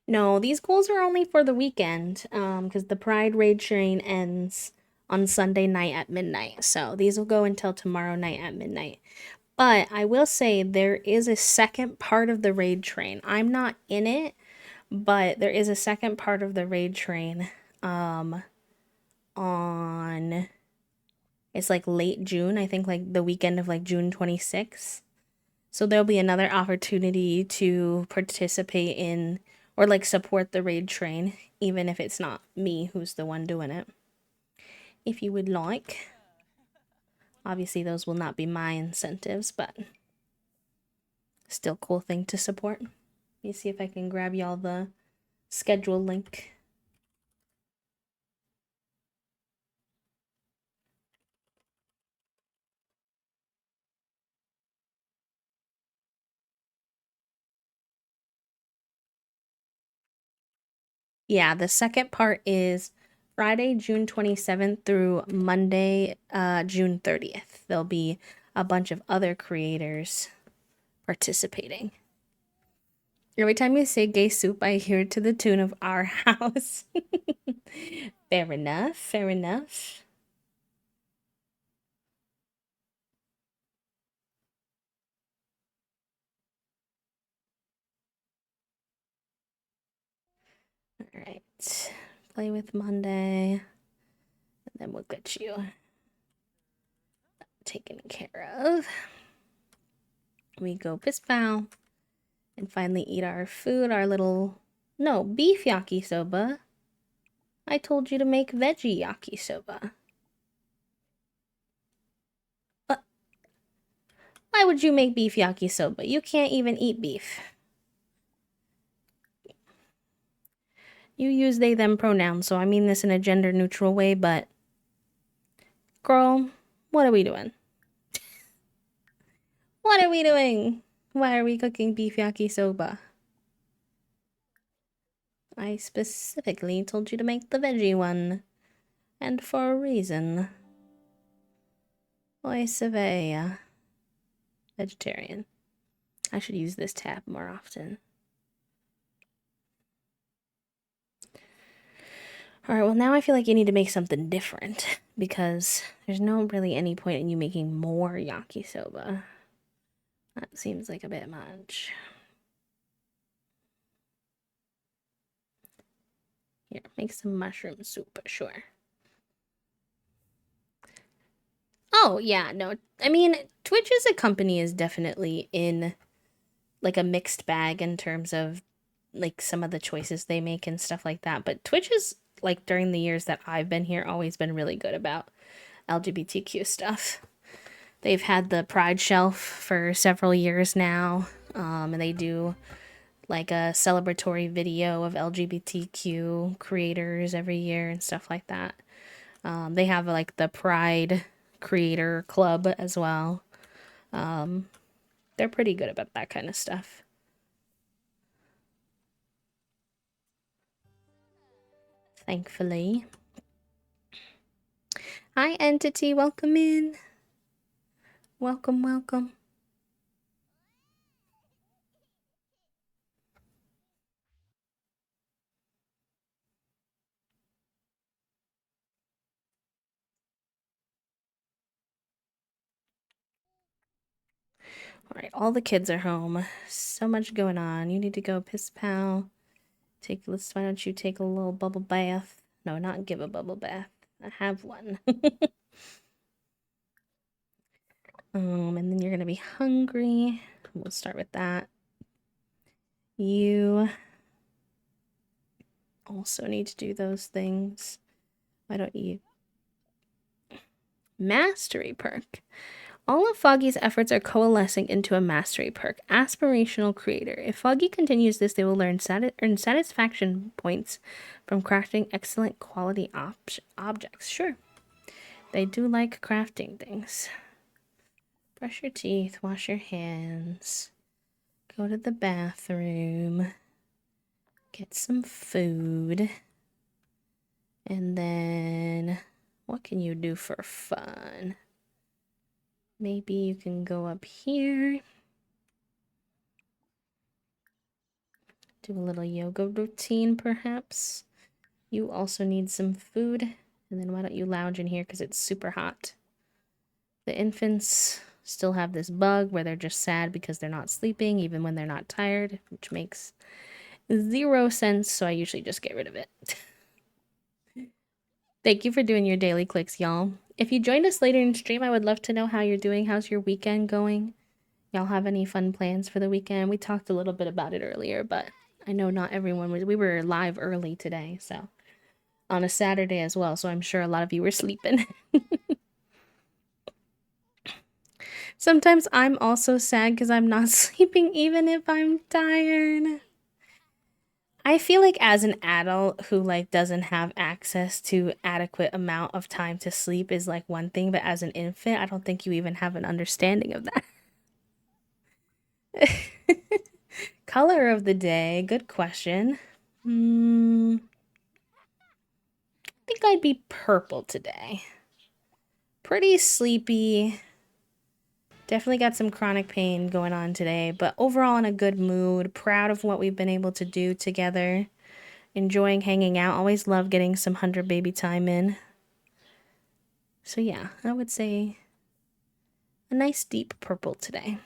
No, these goals are only for the weekend, because the Pride Raid Train ends on Sunday night at midnight. So these will go until tomorrow night at midnight. But I will say there is a second part of the raid train. I'm not in it, but there is a second part of the raid train on it's like late June, I think like the weekend of like June 26th. So there'll be another opportunity to participate in or like support the raid train, even if it's not me who's the one doing it. If you would like. Obviously those will not be my incentives, but still cool thing to support. Let me see if I can grab y'all the schedule link. Yeah, the second part is Friday, June 27th through Monday, June 30th. There'll be a bunch of other creators participating. Every time you say gay soup, I hear it to the tune of Our House. Fair enough, fair enough. Alright, play with Monday, and then we'll get you taken care of. We go piss pow, and finally eat our food, our little, no, beef yakisoba. I told you to make veggie yakisoba. But why would you make beef yakisoba? You can't even eat beef. You use they, them pronouns, so I mean this in a gender neutral way, but girl, what are we doing? What are we doing? Why are we cooking beef yakisoba? I specifically told you to make the veggie one. And for a reason. Oi, Savea. Vegetarian. I should use this tab more often. Alright, well now I feel like you need to make something different. Because there's no really any point in you making more yakisoba. That seems like a bit much. Here, make some mushroom soup, sure. Oh, yeah, no. I mean, Twitch as a company is definitely in, like, a mixed bag in terms of, like, some of the choices they make and stuff like that. But Twitch is, like, during the years that I've been here, always been really good about LGBTQ stuff. They've had the Pride Shelf for several years now, and they do like a celebratory video of LGBTQ creators every year and stuff like that. They have like the Pride Creator Club as well. They're pretty good about that kind of stuff. Thankfully. Hi, Entity. Welcome in. Welcome, welcome. Alright, all the kids are home. So much going on. You need to go piss pal. Why don't you take a little bubble bath? No, not give a bubble bath. I have one. And then you're gonna be hungry. We'll start with that. You also need to do those things. Why don't you? Mastery perk. All of Foggy's efforts are coalescing into a mastery perk. Aspirational creator. If Foggy continues this, they will earn satisfaction points from crafting excellent quality objects. Sure. They do like crafting things. Brush your teeth, wash your hands, go to the bathroom, get some food, and then what can you do for fun? Maybe you can go up here, do a little yoga routine perhaps. You also need some food, and then why don't you lounge in here because it's super hot. The infants still have this bug where they're just sad because they're not sleeping even when they're not tired, which makes 0 sense, so I usually just get rid of it. Thank you for doing your daily clicks, y'all. If you joined us later in stream, I would love to know how you're doing. How's your weekend going? Y'all have any fun plans for the weekend? We talked a little bit about it earlier, but I know not everyone was. We were live early today, so on a Saturday as well, so I'm sure a lot of you were sleeping. Sometimes I'm also sad because I'm not sleeping even if I'm tired. I feel like as an adult who like doesn't have access to adequate amount of time to sleep is like one thing, but as an infant, I don't think you even have an understanding of that. Color of the day, good question. I think I'd be purple today. Pretty sleepy. Definitely got some chronic pain going on today, but overall in a good mood. Proud of what we've been able to do together. Enjoying hanging out. Always love getting some 100 baby time in. So yeah, I would say a nice deep purple today.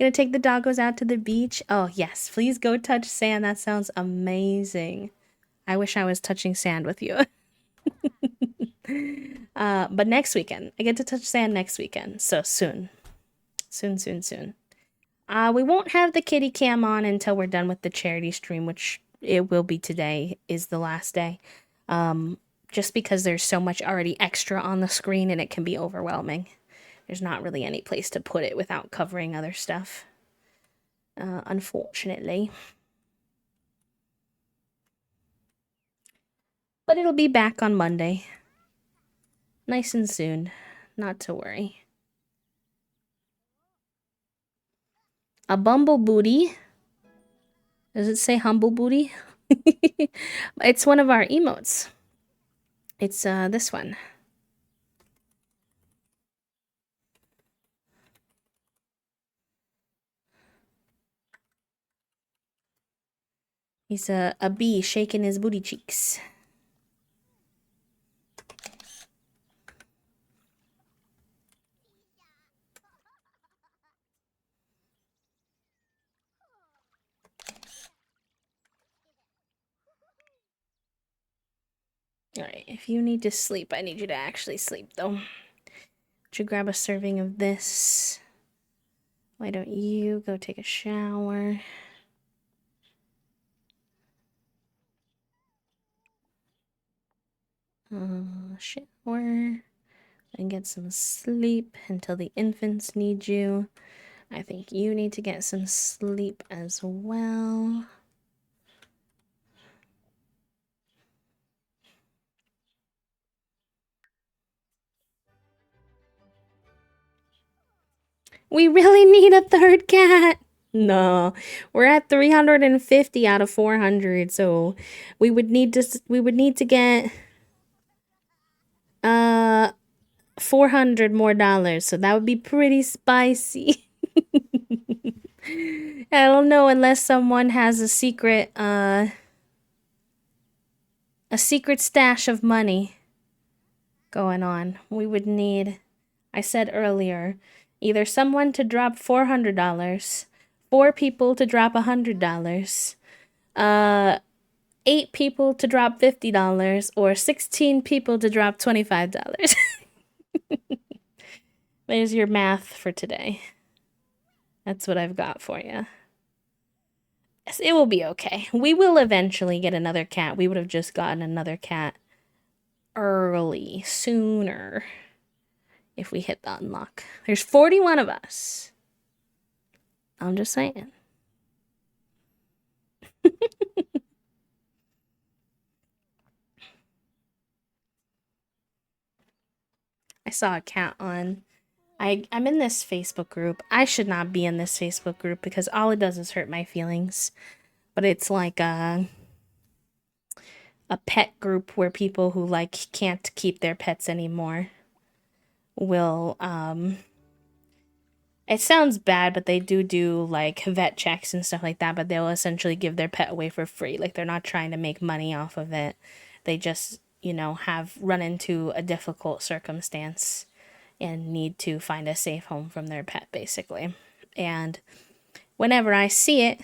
Gonna take the doggos out to the beach. Oh yes, please go touch sand. That sounds amazing. I wish I was touching sand with you. But next weekend. I get to touch sand next weekend. So soon. Soon. We won't have the kitty cam on until we're done with the charity stream, which it will be today, is the last day. Just because there's so much already extra on the screen and it can be overwhelming. There's not really any place to put it without covering other stuff. Unfortunately. But it'll be back on Monday. Nice and soon. Not to worry. A bumble booty. Does it say humble booty? It's one of our emotes. It's this one. He's a bee shaking his booty cheeks. Alright, if you need to sleep, I need you to actually sleep, though. Would you grab a serving of this? Why don't you go take a shower? Shower and get some sleep until the infants need you. I think you need to get some sleep as well. We really need a third cat. No, we're at 350 out of 400, so we would need to get 400 more dollars, so that would be pretty spicy. I don't know, unless someone has a secret stash of money going on. We would need, I said earlier, either someone to drop $400, 4 people to drop $100, 8 people to drop $50, or 16 people to drop $25. There's your math for today. That's what I've got for you. Yes, it will be okay. We will eventually get another cat. We would have just gotten another cat sooner, if we hit the unlock. There's 41 of us. I'm just saying. I saw a cat on. I'm in this Facebook group. I should not be in this Facebook group because all it does is hurt my feelings. But it's like a pet group where people who like can't keep their pets anymore will it sounds bad, but they do like vet checks and stuff like that, but they'll essentially give their pet away for free. Like they're not trying to make money off of it. They just, have run into a difficult circumstance and need to find a safe home from their pet, basically. And whenever I see it,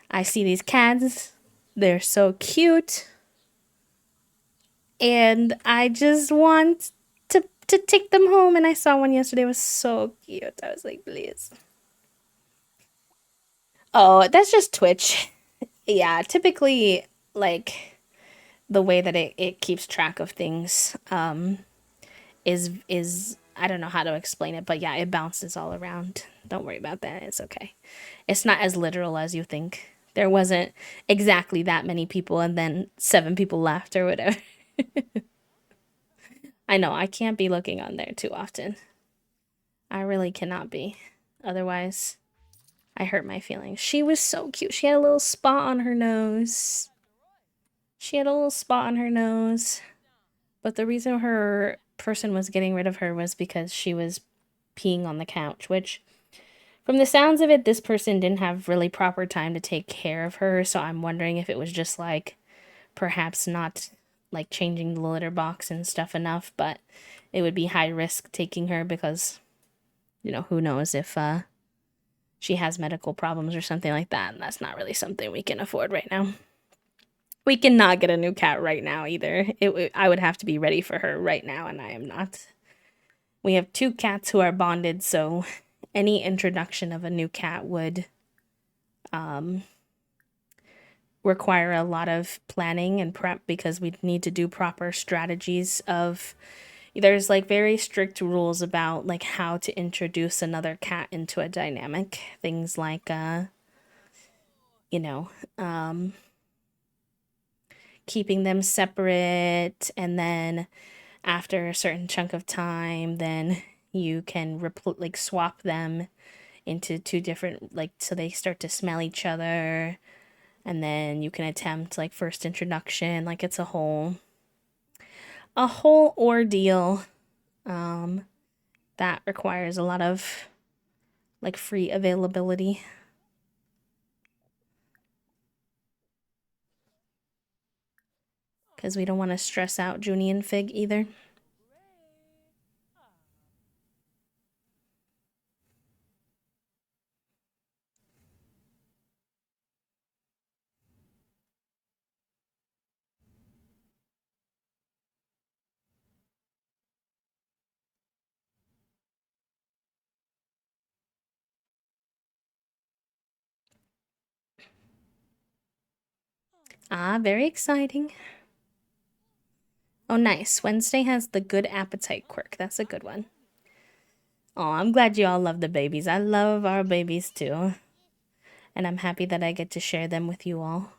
I see these cats. They're so cute. And I just want to take them home. And I saw one yesterday. It was so cute. I was like, please. Oh, that's just Twitch. Yeah, typically, like, the way that it keeps track of things is I don't know how to explain it, but yeah, it bounces all around. Don't worry about that. It's okay. It's not as literal as you think. There wasn't exactly that many people and then 7 people left or whatever. I know, I can't be looking on there too often. I really cannot be. Otherwise, I hurt my feelings. She was so cute. She had a little spot on her nose. But the reason her person was getting rid of her was because she was peeing on the couch, which, from the sounds of it, this person didn't have really proper time to take care of her, so I'm wondering if it was just, like, perhaps not, like, changing the litter box and stuff enough, but it would be high risk taking her because, who knows if, she has medical problems or something like that, and that's not really something we can afford right now. We cannot get a new cat right now either. I would have to be ready for her right now, and I am not. We have 2 cats who are bonded, so any introduction of a new cat would require a lot of planning and prep because we'd need to do proper strategies of... There's, like, very strict rules about, like, how to introduce another cat into a dynamic. Things like, keeping them separate, and then after a certain chunk of time, then you can like swap them into two different, like, so they start to smell each other, and then you can attempt like first introduction. Like, it's a whole ordeal that requires a lot of like free availability. Because we don't want to stress out Junie and Fig either. Ah, very exciting. Oh, nice. Wednesday has the good appetite quirk. That's a good one. Oh, I'm glad you all love the babies. I love our babies too. And I'm happy that I get to share them with you all.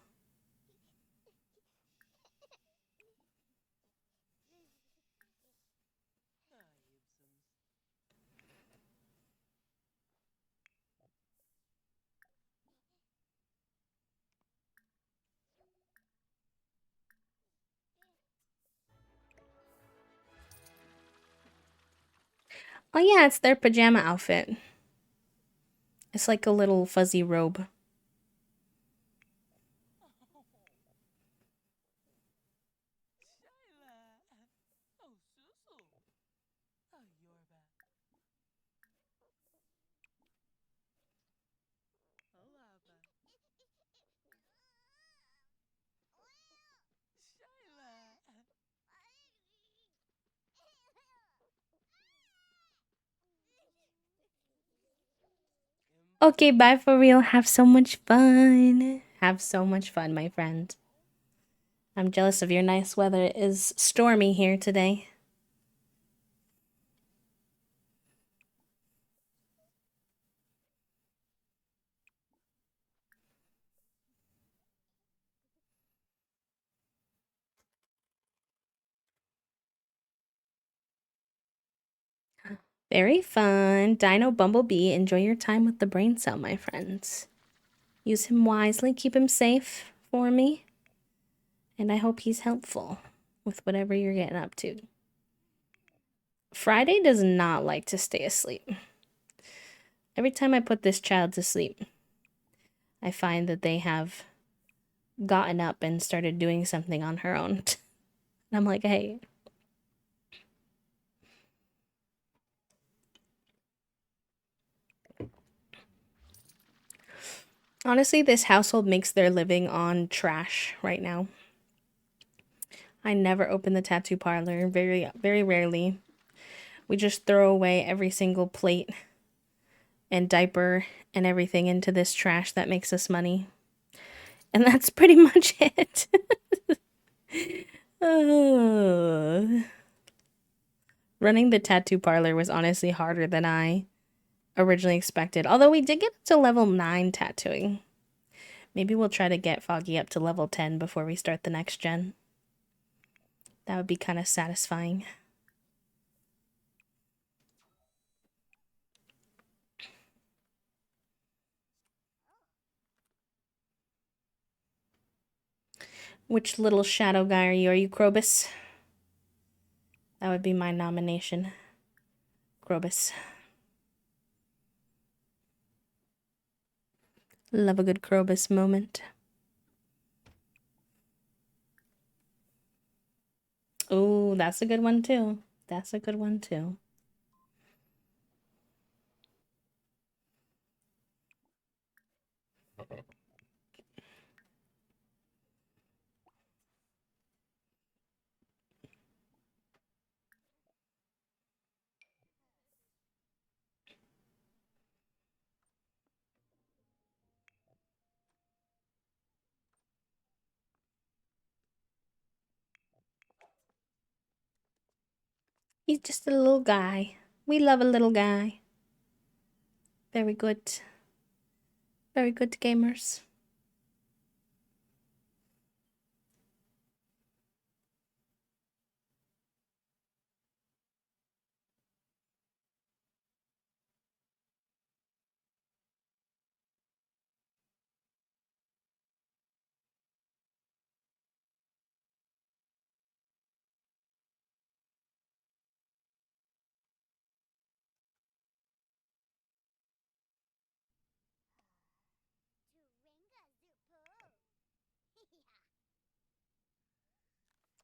Oh yeah, it's their pajama outfit. It's like a little fuzzy robe. Okay, bye for real. Have so much fun. Have so much fun, my friend. I'm jealous of your nice weather. It is stormy here today. Very fun. Dino Bumblebee, enjoy your time with the brain cell, my friends. Use him wisely, keep him safe for me. And I hope he's helpful with whatever you're getting up to. Friday does not like to stay asleep. Every time I put this child to sleep, I find that they have gotten up and started doing something on her own. And I'm like, hey. Honestly, this household makes their living on trash right now. I never open the tattoo parlor, very, very rarely. We just throw away every single plate and diaper and everything into this trash that makes us money. And that's pretty much it. Running the tattoo parlor was honestly harder than I originally expected. Although we did get to level 9 tattooing. Maybe we'll try to get Foggy up to level 10 before we start the next gen. That would be kind of satisfying. Which little shadow guy are you? Are you Krobus? That would be my nomination. Krobus. Love a good Krobus moment. Oh, that's a good one too. That's a good one too. He's just a little guy. We love a little guy. Very good. Very good gamers.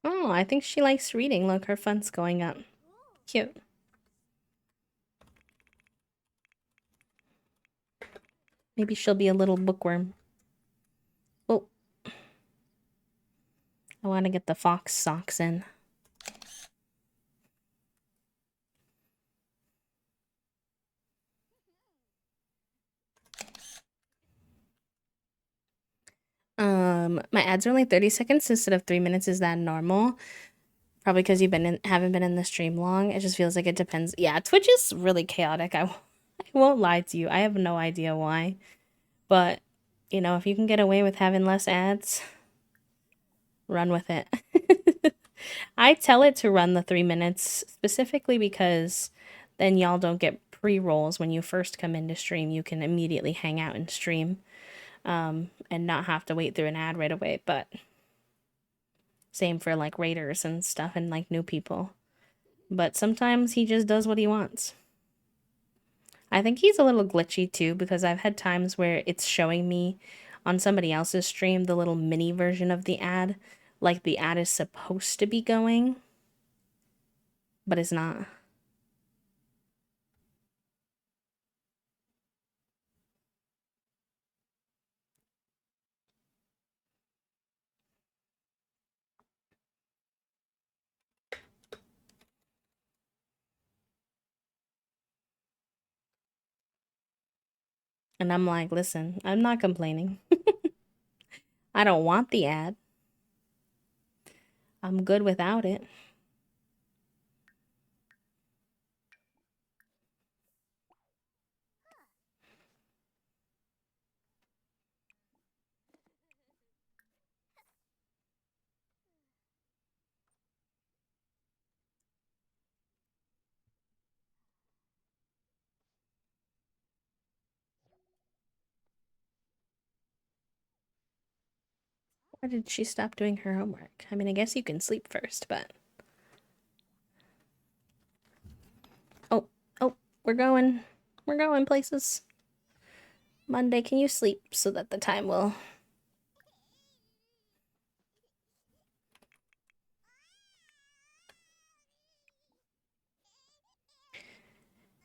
Oh, I think she likes reading. Look, her fun's going up. Cute. Maybe she'll be a little bookworm. Oh. I want to get the fox socks in. My ads are only 30 seconds instead of 3 minutes. Is that normal? Probably because haven't been in the stream long. It just feels like it depends. Yeah, Twitch is really chaotic. I won't lie to you. I have no idea why. But, you know, if you can get away with having less ads, run with it. I tell it to run the 3 minutes specifically because then y'all don't get pre-rolls when you first come into stream. You can immediately hang out and stream and not have to wait through an ad right away. But same for like raiders and stuff and like new people. But sometimes he just does what he wants. I think he's a little glitchy too because I've had times where it's showing me on somebody else's stream the little mini version of the ad, like the ad is supposed to be going, but it's not. And I'm like, listen, I'm not complaining. I don't want the ad. I'm good without it. Why did she stop doing her homework? I mean, I guess you can sleep first, but... Oh, we're going places. Monday, can you sleep so that the time will...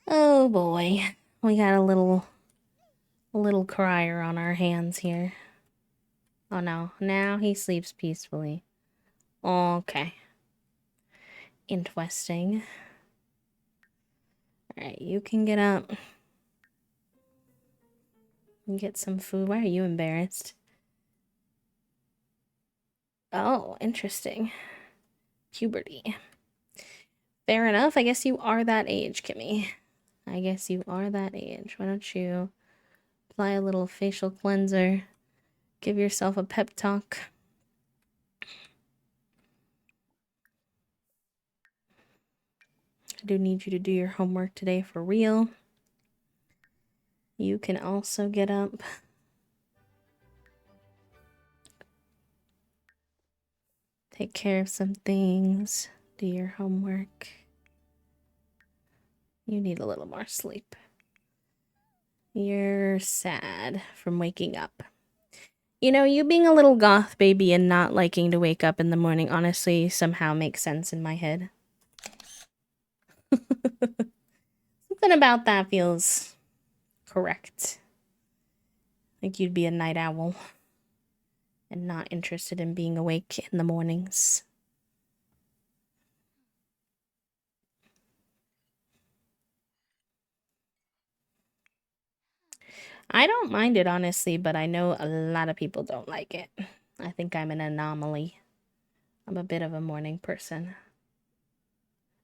Oh boy, we got a little crier on our hands here. Oh no, now he sleeps peacefully. Okay. Interesting. Alright, you can get up and get some food. Why are you embarrassed? Oh, interesting. Puberty. Fair enough. I guess you are that age, Kimmy. I guess you are that age. Why don't you apply a little facial cleanser? Give yourself a pep talk. I do need you to do your homework today for real. You can also get up. Take care of some things. Do your homework. You need a little more sleep. You're sad from waking up. You know, you being a little goth baby and not liking to wake up in the morning honestly somehow makes sense in my head. Something about that feels correct. Like you'd be a night owl and not interested in being awake in the mornings. I don't mind it, honestly, but I know a lot of people don't like it. I think I'm an anomaly. I'm a bit of a morning person.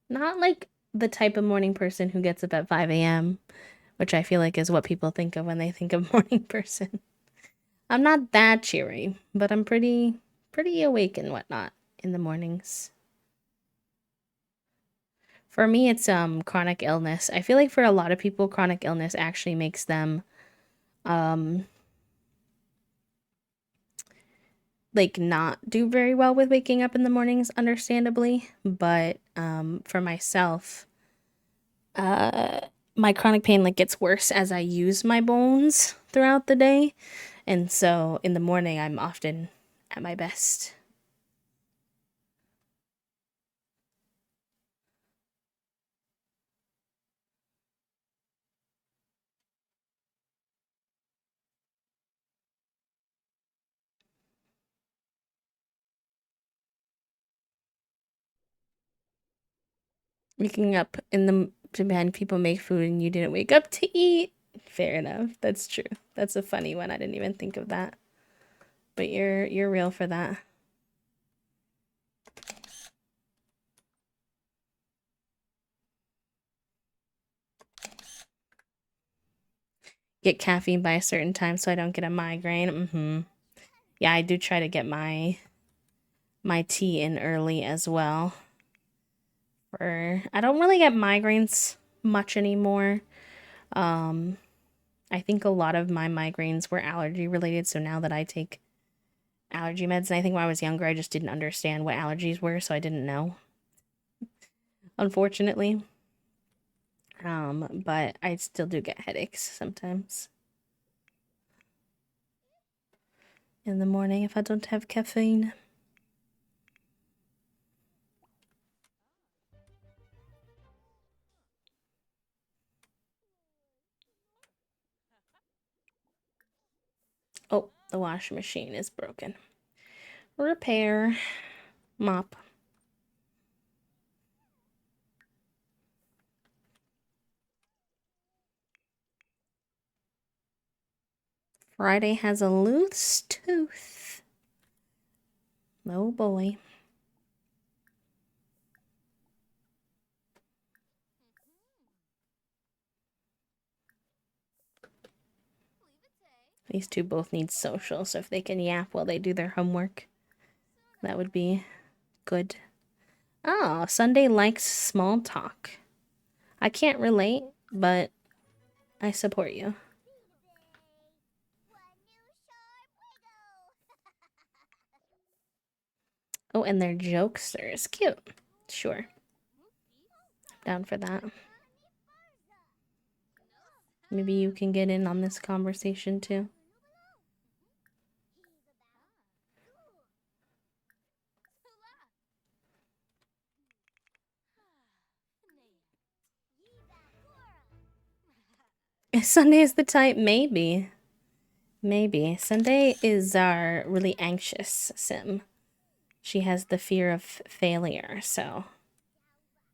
Not like the type of morning person who gets up at 5 a.m., which I feel like is what people think of when they think of morning person. I'm not that cheery, but I'm pretty awake and whatnot in the mornings. For me, it's chronic illness. I feel like for a lot of people, chronic illness actually makes them like not do very well with waking up in the mornings, understandably. But for myself, my chronic pain like gets worse as I use my bones throughout the day. And so in the morning, I'm often at my best. Waking up in the behind people make food and you didn't wake up to eat. Fair enough. That's true. That's a funny one. I didn't even think of that. But you're real for that. Get caffeine by a certain time so I don't get a migraine. Yeah, I do try to get my tea in early as well. I don't really get migraines much anymore. I think a lot of my migraines were allergy related, so now that I take allergy meds, and I think when I was younger I just didn't understand what allergies were, so I didn't know. Unfortunately. But I still do get headaches sometimes. In the morning if I don't have caffeine. Oh, the washing machine is broken. Repair. Mop. Friday has a loose tooth. Oh boy. These two both need social, so if they can yap while they do their homework, that would be good. Oh, Sunday likes small talk. I can't relate, but I support you. Oh, and they're jokesters. Cute. Sure. Down for that. Maybe you can get in on this conversation too. If Sunday is the type, maybe. Maybe. Sunday is our really anxious sim. She has the fear of failure, so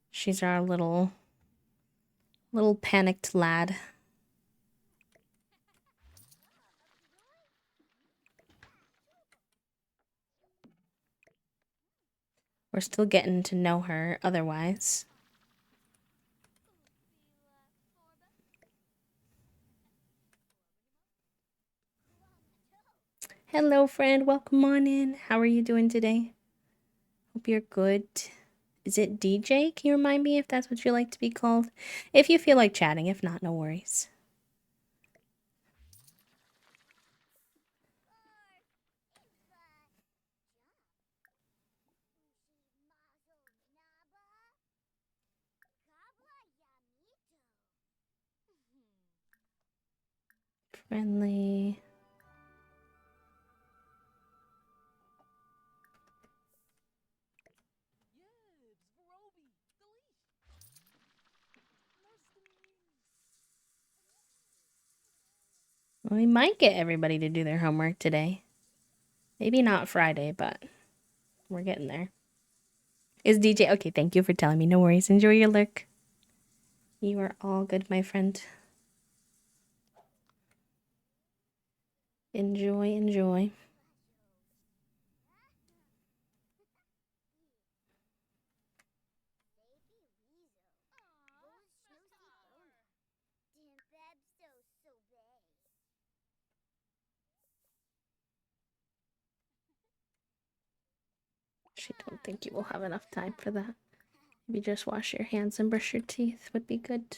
she's our little panicked lad. We're still getting to know her otherwise. Hello, friend. Welcome on in. How are you doing today? Hope you're good. Is it DJ? Can you remind me if that's what you like to be called? If you feel like chatting. If not, no worries. Friendly. Well, we might get everybody to do their homework today. Maybe not Friday, but we're getting there. Is DJ... Okay, thank you for telling me. No worries. Enjoy your lurk. You are all good, my friend. Enjoy, enjoy. I don't think you will have enough time for that. Maybe just wash your hands and brush your teeth would be good.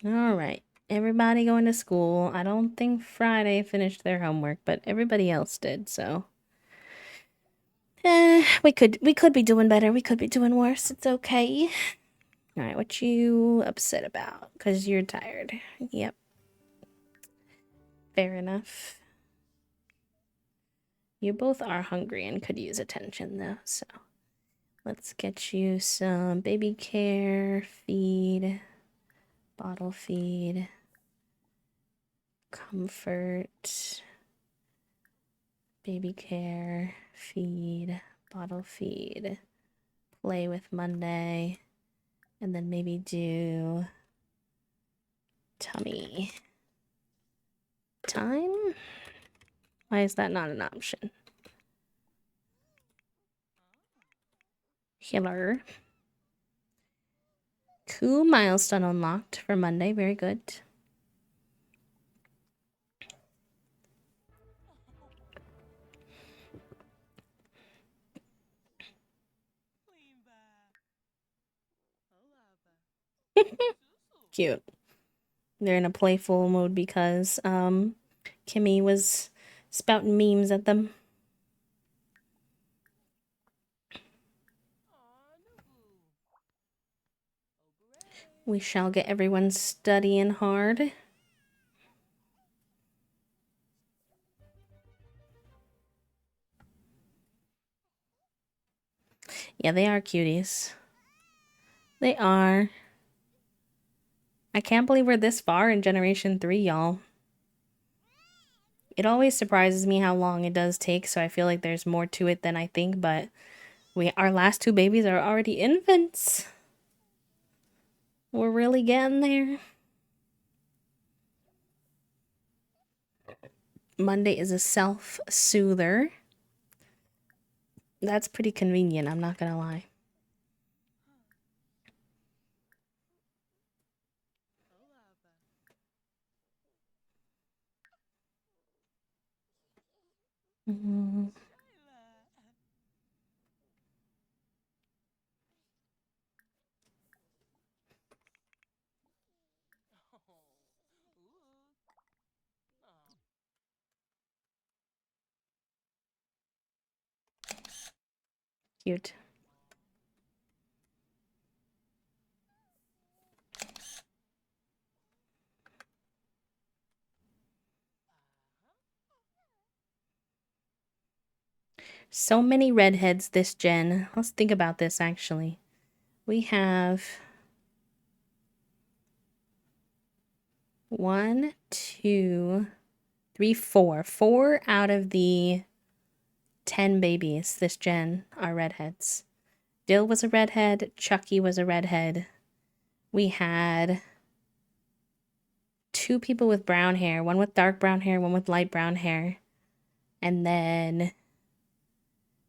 All right. Everybody going to school. I don't think Friday finished their homework, but everybody else did, so. We could be doing better. We could be doing worse. It's okay. All right, what you upset about? Because you're tired. Yep. Fair enough. You both are hungry and could use attention, though, so. Let's get you some baby care, feed, bottle feed, comfort, baby care, feed, bottle feed, play with Monday, and then maybe do tummy time? Why is that not an option? Healer. Cool, milestone unlocked for Monday. Very good. Cute. They're in a playful mode because Kimmy was spouting memes at them. We shall get everyone studying hard. Yeah, they are cuties. They are. I can't believe we're this far in Generation 3, y'all. It always surprises me how long it does take, so I feel like there's more to it than I think, but our last two babies are already infants. We're really getting there. Monday is a self-soother. That's pretty convenient, I'm not gonna lie. Mm. Cute. So many redheads this gen. Let's think about this actually. We have 1, 2, 3, 4. 4 out of the 10 babies this gen are redheads. Dill was a redhead. Chucky was a redhead. We had 2 people with brown hair. One with dark brown hair, one with light brown hair. And then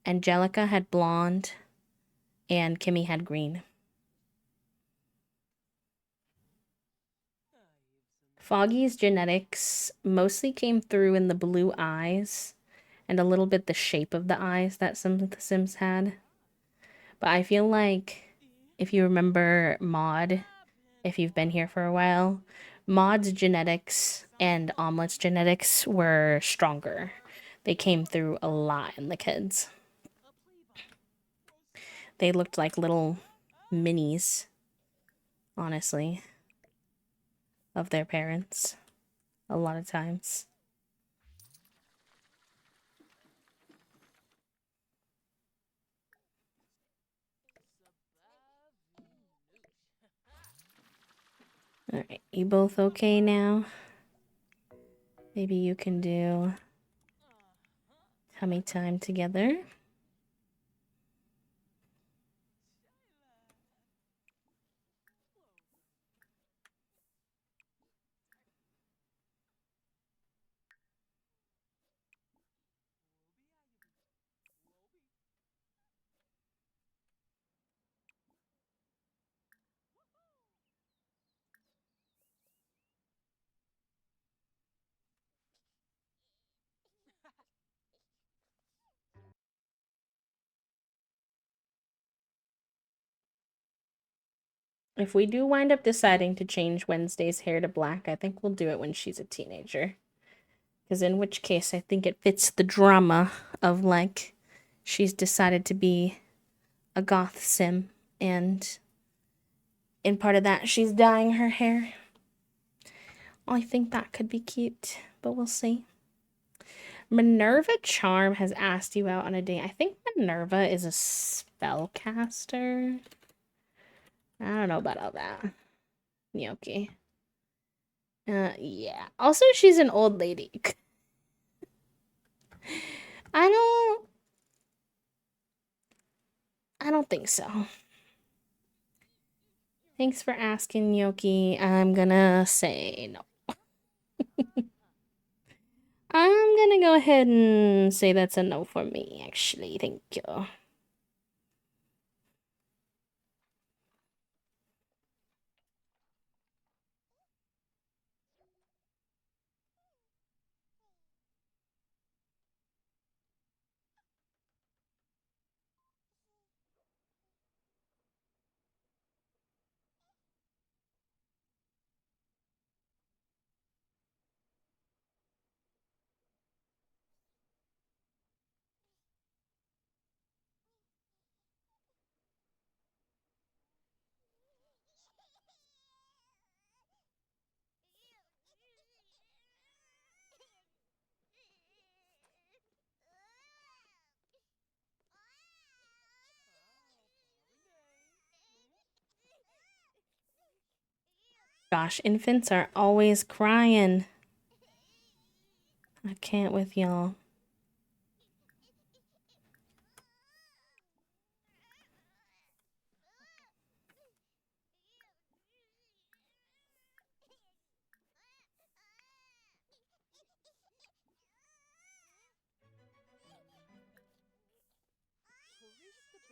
Angelica had blonde and Kimmy had green. Foggy's genetics mostly came through in the blue eyes and a little bit the shape of the eyes that some of the Sims had. But I feel like if you remember Maud, if you've been here for a while, Maud's genetics and Omelet's genetics were stronger. They came through a lot in the kids. They looked like little minis, honestly, of their parents a lot of times. Alright, you both okay now? Maybe you can do tummy time together. If we do wind up deciding to change Wednesday's hair to black, I think we'll do it when she's a teenager. Because in which case, I think it fits the drama of, like, she's decided to be a goth sim, and in part of that, she's dyeing her hair. I think that could be cute, but we'll see. Minerva Charm has asked you out on a date. I think Minerva is a spellcaster. I don't know about all that. Gnocchi. Yeah. Also, she's an old lady. I don't think so. Thanks for asking, Gnocchi. I'm gonna say no. I'm gonna go ahead and say that's a no for me, actually. Thank you. Gosh, infants are always crying. I can't with y'all.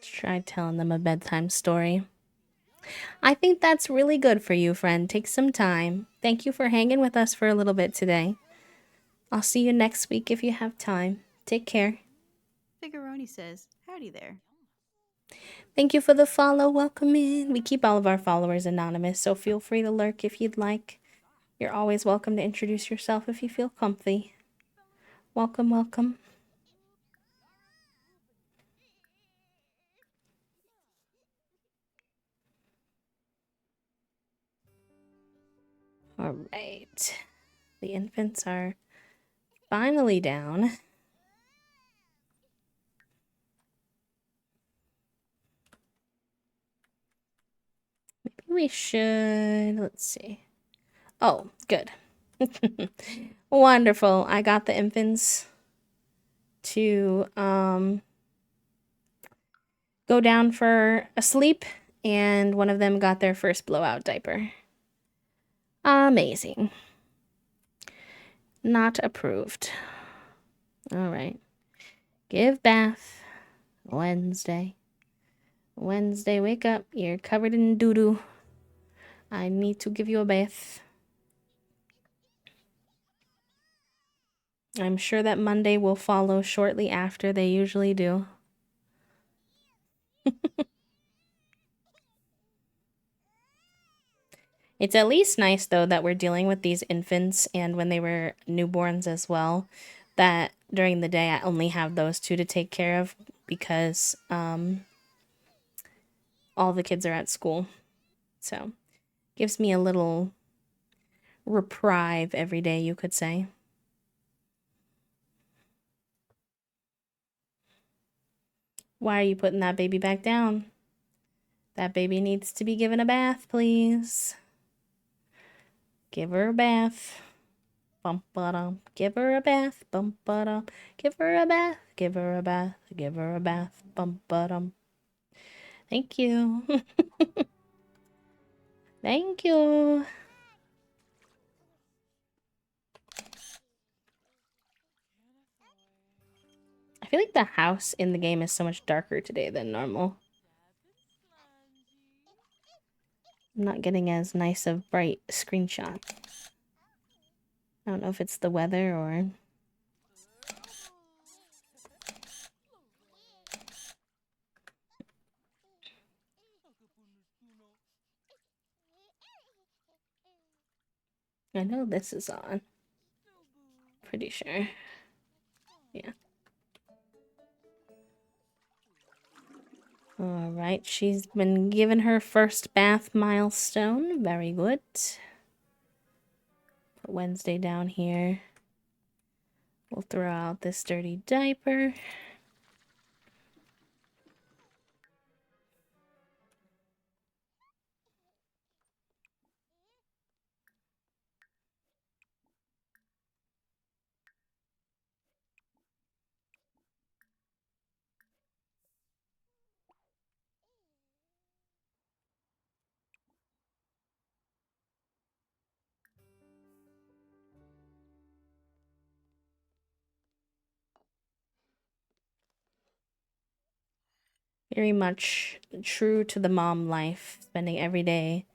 Try telling them a bedtime story. I think that's really good for you, friend. Take some time. Thank you for hanging with us for a little bit today. I'll see you next week if you have time. Take care. Figuroni says, howdy there. Thank you for the follow. Welcome in. We keep all of our followers anonymous, so feel free to lurk if you'd like. You're always welcome to introduce yourself if you feel comfy. Welcome, welcome. All right. The infants are finally down. Maybe we should, let's see. Oh, good. Wonderful. I got the infants to go down for a sleep, and one of them got their first blowout diaper. Amazing. Not approved. All right. Give bath. Wednesday. Wednesday, wake up. You're covered in doo-doo. I need to give you a bath. I'm sure that Monday will follow shortly after. They usually do. It's at least nice, though, that we're dealing with these infants and when they were newborns as well, that during the day I only have those two to take care of because all the kids are at school. So, gives me a little reprieve every day, you could say. Why are you putting that baby back down? That baby needs to be given a bath, please. Give her a bath. Bum ba-dum. Give her a bath. Bum ba-dum. Give her a bath. Give her a bath. Give her a bath. Bum ba-dum. Thank you. Thank you. I feel like the house in the game is so much darker today than normal. I'm not getting as nice of bright screenshot. I don't know if it's the weather or... I know this is on. Pretty sure. Yeah. Alright, she's been given her first bath milestone. Very good. Put Wednesday down here. We'll throw out this dirty diaper. Very much true to the mom life, spending every day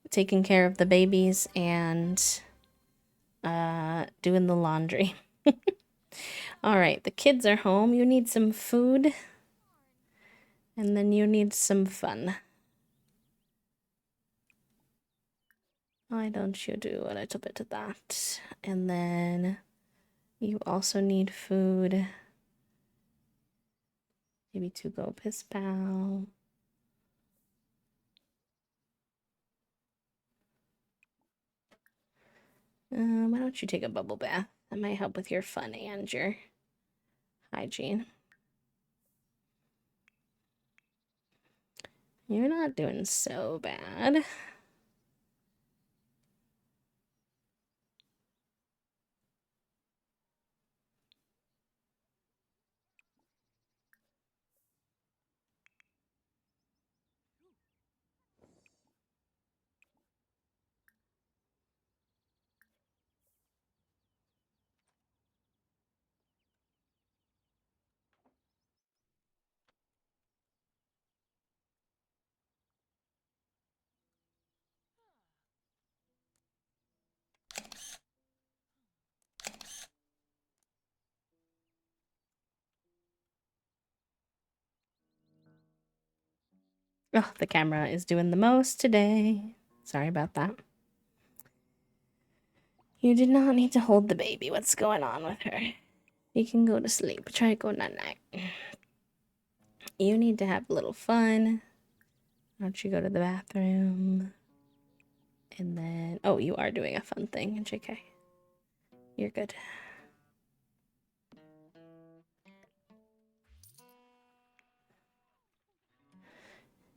taking care of the babies and doing the laundry. All right, the kids are home. You need some food, and then you need some fun. Why don't you do a little bit of that? And then you also need food. Maybe to go piss pal. Why don't you take a bubble bath? That might help with your fun and your hygiene. You're not doing so bad. Oh, the camera is doing the most today. Sorry about that. You did not need to hold the baby. What's going on with her? You can go to sleep. Try to go night-night. You need to have a little fun. Why don't you go to the bathroom? And then... Oh, you are doing a fun thing, JK. You're good.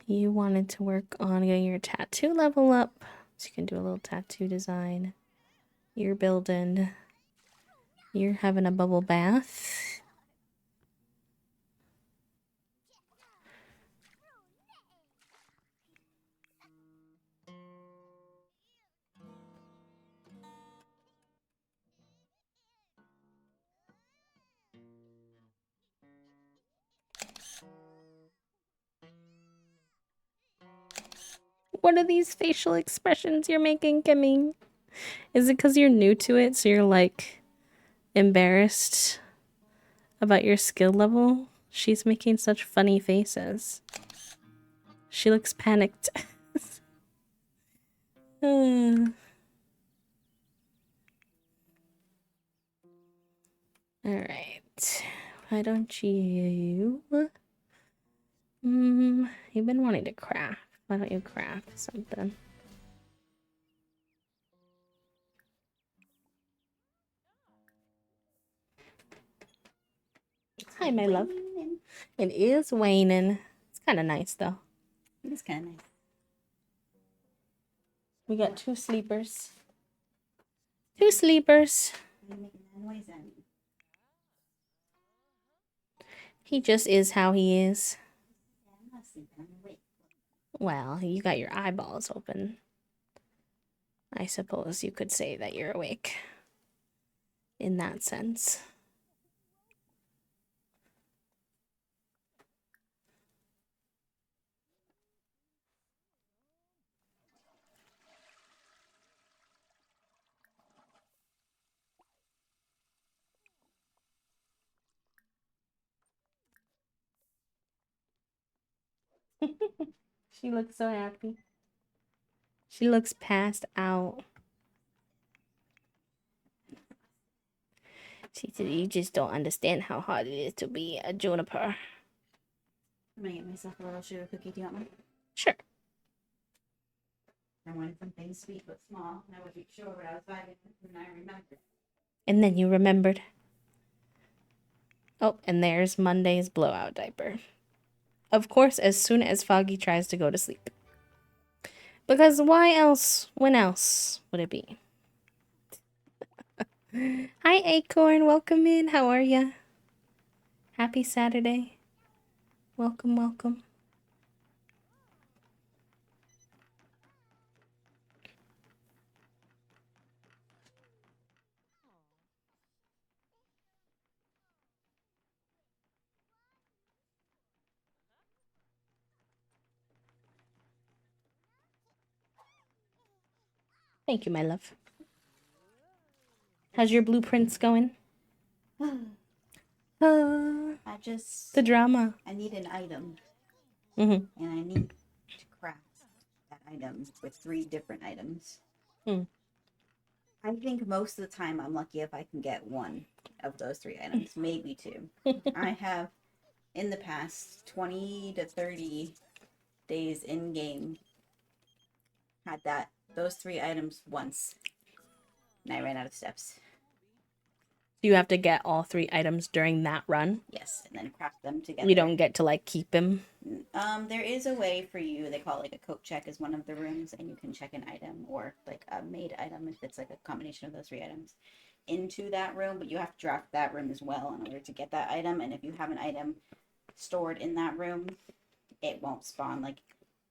You wanted to work on getting your tattoo level up. So you can do a little tattoo design. You're building. You're having a bubble bath. What are these facial expressions you're making, Kimmy? Is it because you're new to it, so you're like embarrassed about your skill level? She's making such funny faces. She looks panicked. Alright. Why don't you... you've been wanting to craft. Why don't you craft something? Hi, my love. It is waning. It's kind of nice, though. It is kind of nice. We got 2 sleepers. 2 sleepers. He just is how he is. Well, you got your eyeballs open. I suppose you could say that you're awake. In that sense. She looks so happy. She looks passed out. She said, you just don't understand how hard it is to be a juniper. I'm gonna get myself a little sugar cookie. Do you want one? Sure. I wanted something sweet but small, and I wasn't sure what I was buying, and I remembered. And then you remembered. Oh, and there's Monday's blowout diaper. Of course, as soon as Foggy tries to go to sleep. Because why else, when else would it be? Hi, Acorn. Welcome in. How are ya? Happy Saturday. Welcome, welcome. Thank you, my love. How's your blueprints going? I just The drama. I need an item, Mm-hmm. and I need to craft that item with 3 different items. I think most of the time I'm lucky if I can get 1 of those 3 items, maybe 2. I have in the past 20 to 30 days in game had those 3 items once, and I ran out of steps. You have to get all 3 items during that run? Yes, and then craft them together. You don't get to, like, keep them? There is a way for you, they call it like a coat check is one of the rooms, and you can check an item or like a made item if it's like a combination of those 3 items into that room, but you have to draft that room as well in order to get that item, and if you have an item stored in that room, it won't spawn like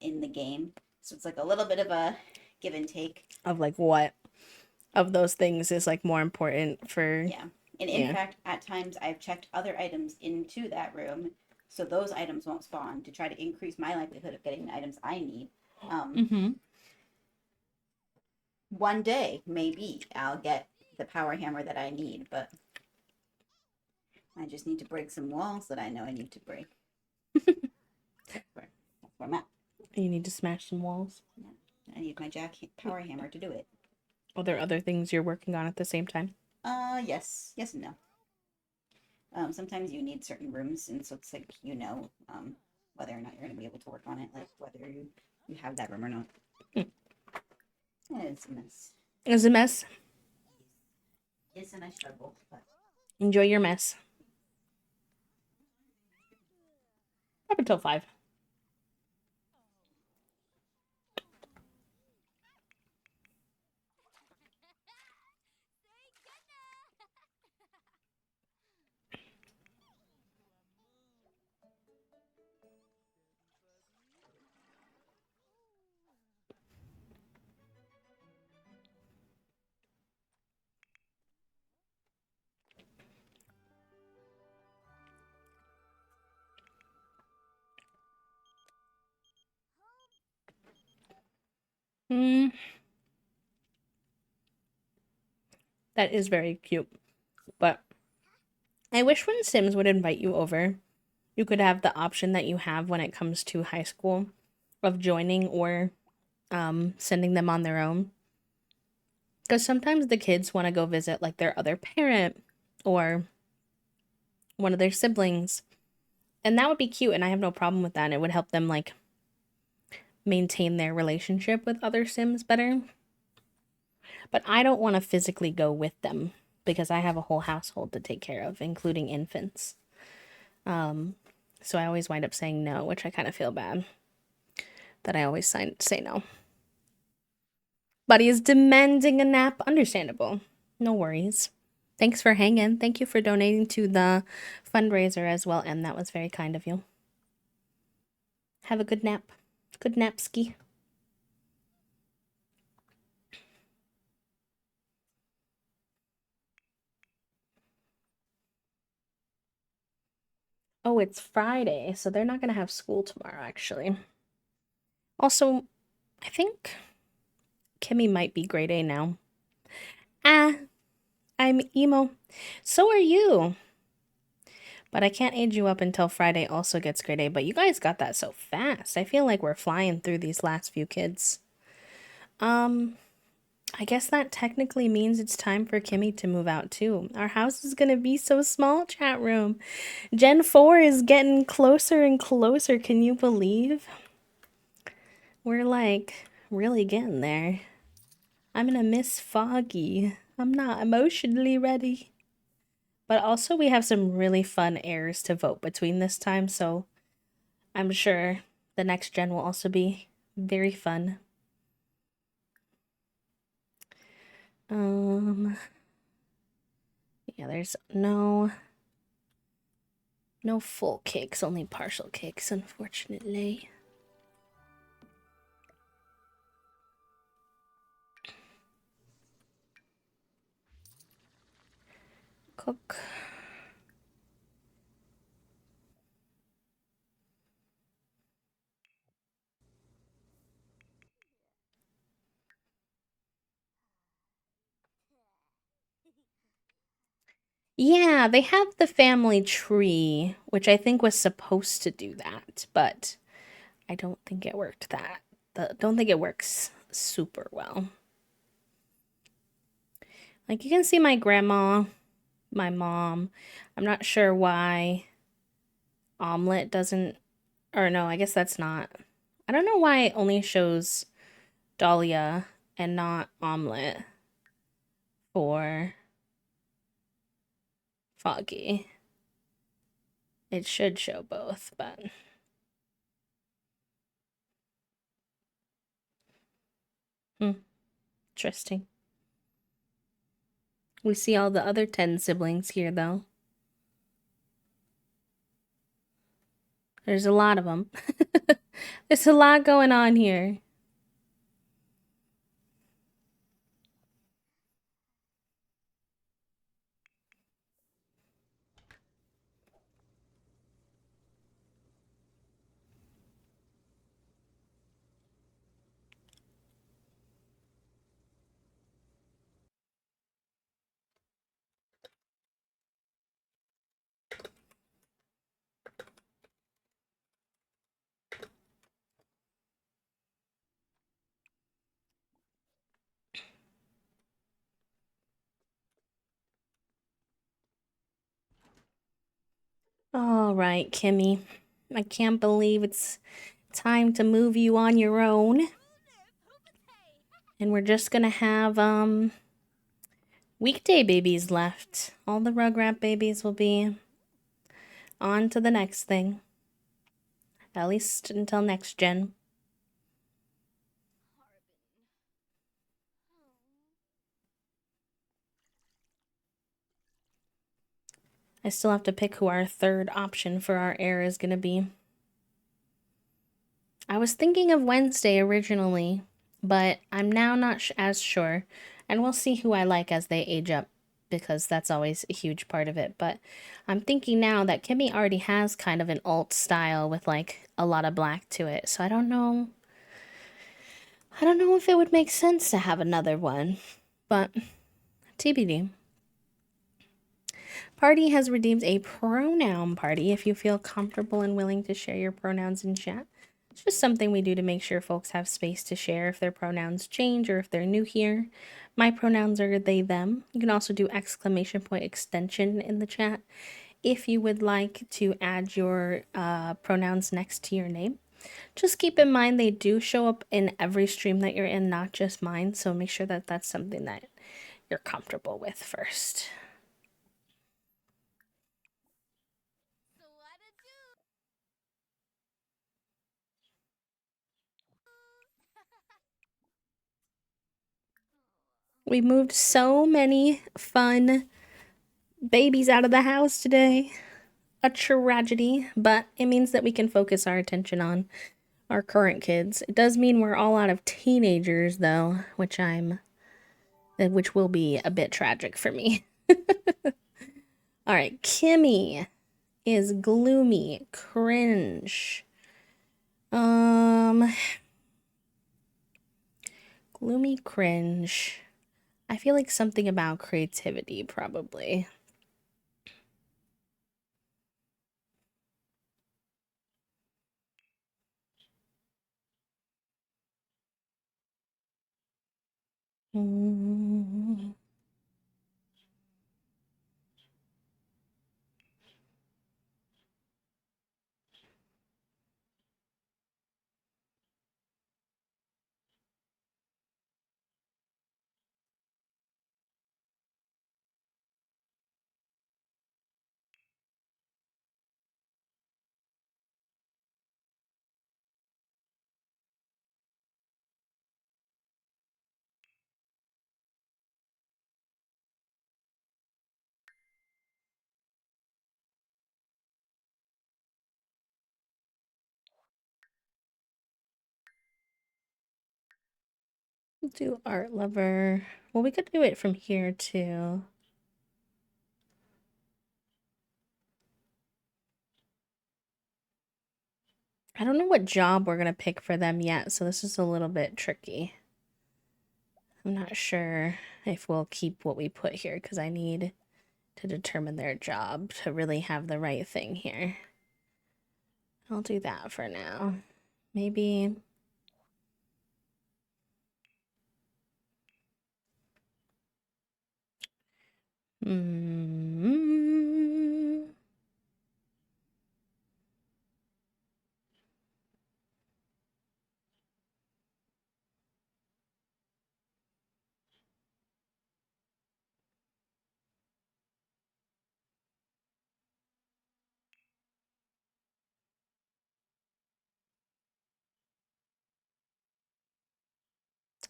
in the game. So it's like a little bit of a give and take. Of like what of those things is like more important for... Yeah. And in fact, at times I've checked other items into that room so those items won't spawn to try to increase my likelihood of getting the items I need. One day, maybe, I'll get the power hammer that I need, but I just need to break some walls that I know I need to break. That's where I'm at. You need to smash some walls? Yeah. I need my power hammer to do it. Are there other things you're working on at the same time? Yes. Yes and no. Sometimes you need certain rooms, and so it's like, whether or not you're going to be able to work on it, like whether you have that room or not. It's a mess. It's a mess? It's a nice struggle, but... Enjoy your mess. Up until 5. That is very cute. But I wish when Sims would invite you over, you could have the option that you have when it comes to high school of joining or sending them on their own. Because sometimes the kids want to go visit like their other parent or one of their siblings. And that would be cute, and I have no problem with that. And it would help them like maintain their relationship with other Sims better. But I don't want to physically go with them because I have a whole household to take care of, including infants. So I always wind up saying no, which I kind of feel bad that I always say no. Buddy is demanding a nap. Understandable. No worries. Thanks for hanging. Thank you for donating to the fundraiser as well, Em. That was very kind of you. Have a good nap. Good nap ski. Oh, it's Friday, so they're not going to have school tomorrow, actually. Also, I think Kimmy might be grade A now. I'm emo. So are you. But I can't age you up until Friday also gets grade A. But you guys got that so fast. I feel like we're flying through these last few kids. I guess that technically means it's time for Kimmy to move out too. Our house is gonna be so small, chat room. Gen 4 is getting closer and closer. Can you believe? We're like really getting there. I'm gonna miss Foggy. I'm not emotionally ready. But also, we have some really fun heirs to vote between this time, so I'm sure the next gen will also be very fun. Yeah, there's no full cakes, only partial cakes, unfortunately. Cook. Yeah, they have the family tree, which I think was supposed to do that, but I don't think it worked don't think it works super well. Like, you can see my grandma, my mom. I'm not sure why omelet doesn't, or no, I guess that's not. I don't know why it only shows Dahlia and not omelet for Foggy. It should show both, but interesting. We see all the other 10 siblings here, though. There's a lot of them. There's a lot going on here. All right, Kimmy. I can't believe it's time to move you on your own. And we're just gonna have, weekday babies left. All the Rugrat babies will be on to the next thing. At least until next gen. I still have to pick who our third option for our heir is gonna be. I was thinking of Wednesday originally, but I'm now not as sure. And we'll see who I like as they age up, because that's always a huge part of it. But I'm thinking now that Kimmy already has kind of an alt style with like a lot of black to it. So I don't know. I don't know if it would make sense to have another one, but TBD. Party has redeemed a pronoun party if you feel comfortable and willing to share your pronouns in chat. It's just something we do to make sure folks have space to share if their pronouns change or if they're new here. My pronouns are they, them. You can also do exclamation point extension in the chat if you would like to add your pronouns next to your name. Just keep in mind they do show up in every stream that you're in, not just mine, so make sure that that's something that you're comfortable with first. We moved so many fun babies out of the house today. A tragedy, but it means that we can focus our attention on our current kids. It does mean we're all out of teenagers though, which will be a bit tragic for me. All right, Kimmy is gloomy, cringe. Gloomy, cringe. I feel like something about creativity, probably. We'll do art lover. Well, we could do it from here too. I don't know what job we're gonna pick for them yet, so this is a little bit tricky. I'm not sure if we'll keep what we put here because I need to determine their job to really have the right thing here. I'll do that for now. Maybe...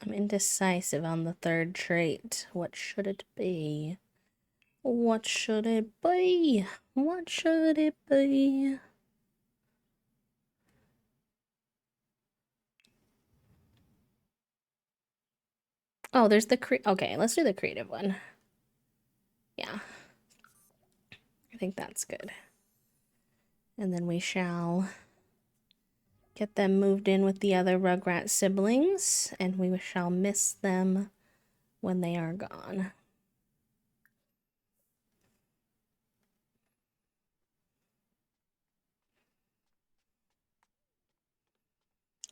I'm indecisive on the third trait. What should it be? What should it be? What should it be? Oh, there's the okay, let's do the creative one. Yeah. I think that's good. And then we shall get them moved in with the other Rugrat siblings, and we shall miss them when they are gone.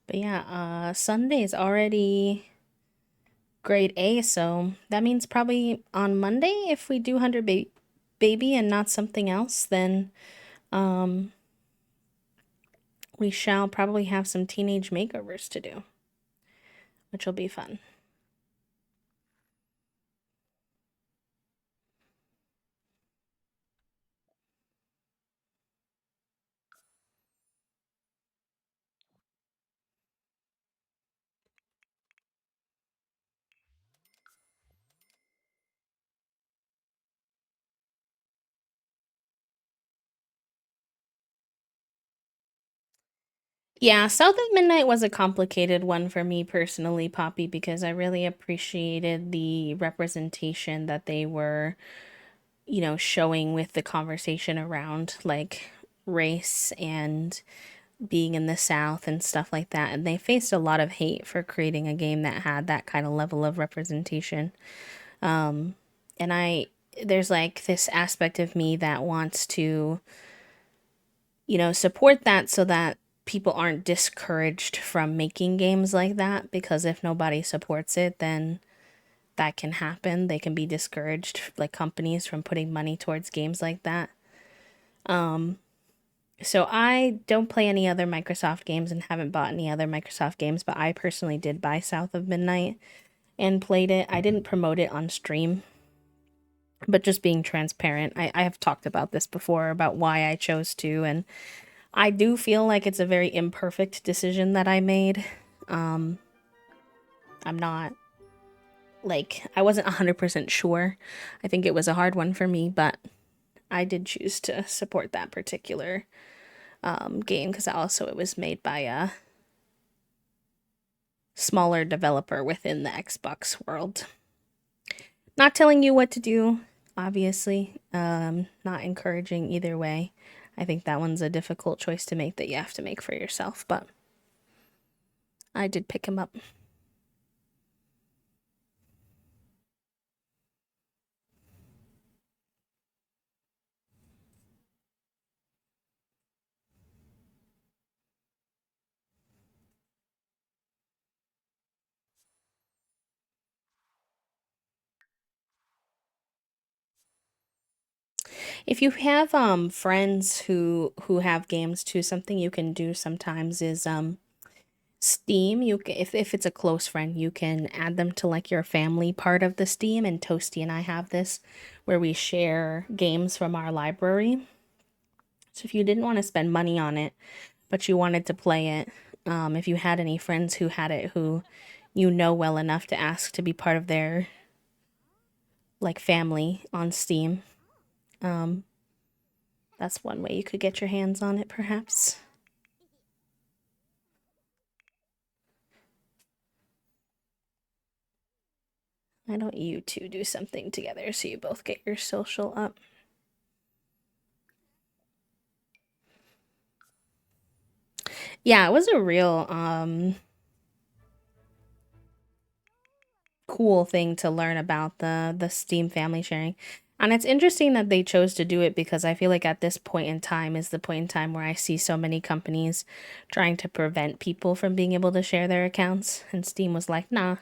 But yeah, Sunday's already grade A, so that means probably on Monday, if we do 100 Baby and not something else, then we shall probably have some teenage makeovers to do, which will be fun. Yeah, South of Midnight was a complicated one for me personally, Poppy, because I really appreciated the representation that they were, you know, showing with the conversation around like race and being in the South and stuff like that. And they faced a lot of hate for creating a game that had that kind of level of representation. And there's like this aspect of me that wants to, you know, support that so that people aren't discouraged from making games like that, because if nobody supports it, then that can happen. They can be discouraged, like companies, from putting money towards games like that. So I don't play any other Microsoft games and haven't bought any other Microsoft games, but I personally did buy South of Midnight and played it. I didn't promote it on stream, but just being transparent, I have talked about this before, about why I chose to, and I do feel like it's a very imperfect decision that I made. I'm not, like, I wasn't 100% sure. I think it was a hard one for me, but I did choose to support that particular game because also it was made by a smaller developer within the Xbox world. Not telling you what to do, obviously. Not encouraging either way. I think that one's a difficult choice to make that you have to make for yourself, but I did pick him up. If you have friends who have games too, something you can do sometimes is Steam. If it's a close friend, you can add them to like your family part of the Steam, and Toasty and I have this where we share games from our library. So if you didn't want to spend money on it, but you wanted to play it, if you had any friends who had it who you know well enough to ask to be part of their like family on Steam, that's one way you could get your hands on it, perhaps. Why don't you two do something together so you both get your social up? Yeah, it was a real cool thing to learn about the Steam family sharing. And it's interesting that they chose to do it because I feel like at this point in time is the point in time where I see so many companies trying to prevent people from being able to share their accounts. And Steam was like, nah,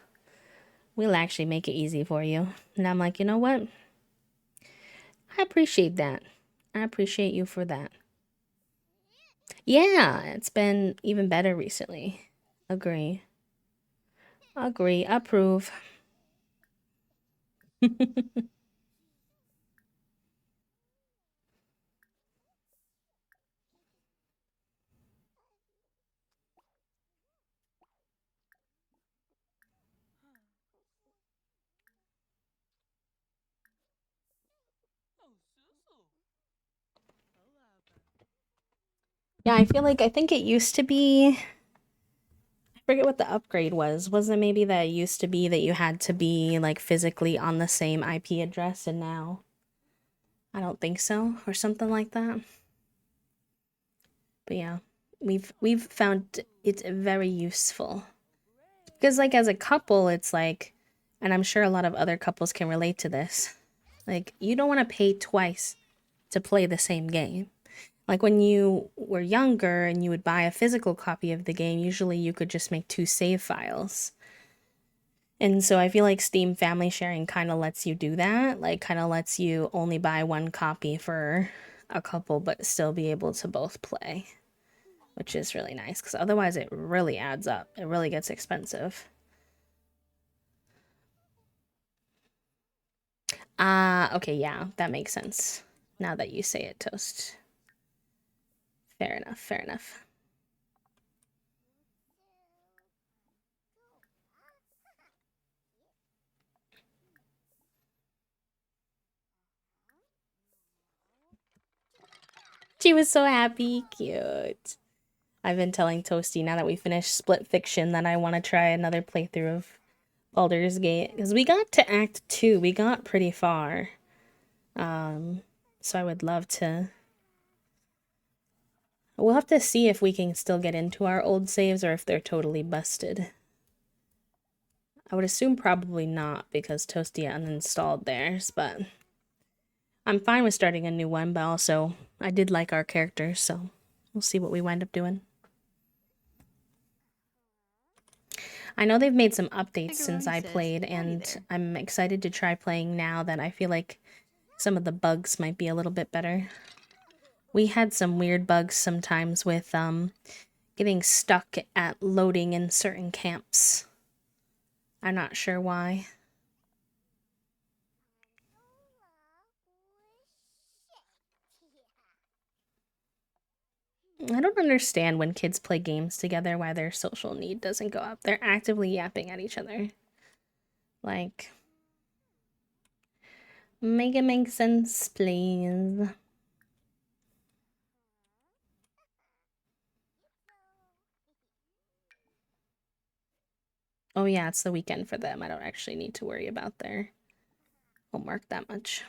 we'll actually make it easy for you. And I'm like, you know what? I appreciate that. I appreciate you for that. Yeah, it's been even better recently. Agree. Agree. Approve. Yeah, I think it used to be, I forget what the upgrade was. Wasn't it maybe that it used to be that you had to be like physically on the same IP address and now I don't think so or something like that. But yeah, we've found it very useful. Because like as a couple, it's like, and I'm sure a lot of other couples can relate to this. Like you don't want to pay twice to play the same game. Like when you were younger and you would buy a physical copy of the game, usually you could just make 2 save files. And so I feel like Steam family sharing kind of lets you do that, like kind of lets you only buy 1 copy for a couple but still be able to both play, which is really nice because otherwise it really adds up. It really gets expensive. Ah, okay, yeah, that makes sense. Now that you say it, Toast. Fair enough, fair enough. She was so happy. Cute. I've been telling Toasty now that we finished Split Fiction that I want to try another playthrough of Baldur's Gate. Because we got to Act 2. We got pretty far. So I would love to... We'll have to see if we can still get into our old saves or if they're totally busted. I would assume probably not because Toasty uninstalled theirs, but... I'm fine with starting a new one, but also I did like our characters, so we'll see what we wind up doing. I know they've made some updates since I played, and I'm excited to try playing now that I feel like some of the bugs might be a little bit better. We had some weird bugs sometimes with getting stuck at loading in certain camps. I'm not sure why. I don't understand when kids play games together why their social need doesn't go up. They're actively yapping at each other. Like, make it make sense, please. Oh yeah, it's the weekend for them. I don't actually need to worry about their homework that much.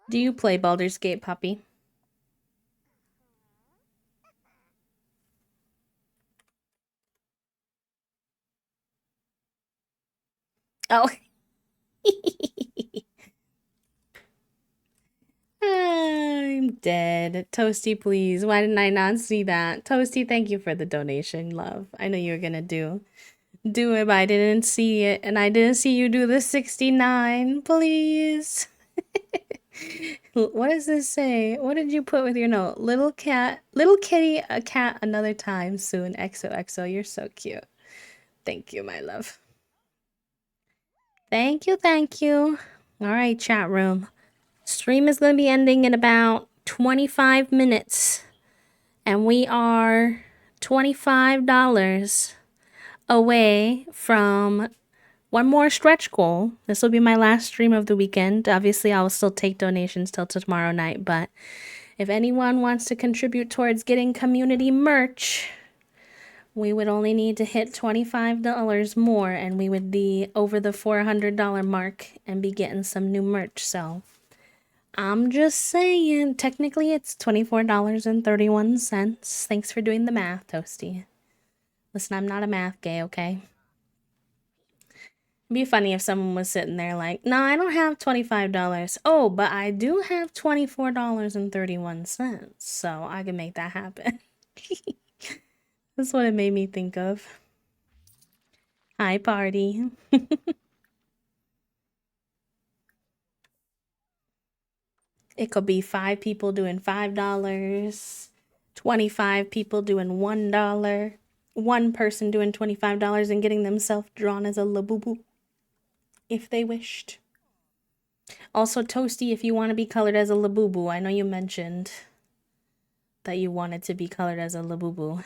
Do you play Baldur's Gate, Puppy? Oh. I'm dead. Toasty, please. Why didn't I not see that? Toasty, thank you for the donation, love. I know you were gonna do it, but I didn't see it. And I didn't see you do the 69. Please. What does this say? What did you put with your note? Little kitty, a cat another time soon. XOXO, you're so cute. Thank you, my love. Thank you, thank you. All right, chat room. Stream is going to be ending in about 25 minutes. And we are $25 away from one more stretch goal. This will be my last stream of the weekend. Obviously, I will still take donations till tomorrow night, but if anyone wants to contribute towards getting community merch, we would only need to hit $25 more and we would be over the $400 mark and be getting some new merch. So I'm just saying, technically it's $24.31. Thanks for doing the math, Toasty. Listen, I'm not a math gay, okay? It'd be funny if someone was sitting there like, no, I don't have $25. Oh, but I do have $24.31. So I can make that happen. That's what it made me think of. Hi, party. It could be 5 people doing $5, 25 people doing $1, one person doing $25 and getting themselves drawn as a labubu, if they wished. Also, Toasty, if you want to be colored as a labubu, I know you mentioned that you wanted to be colored as a labubu.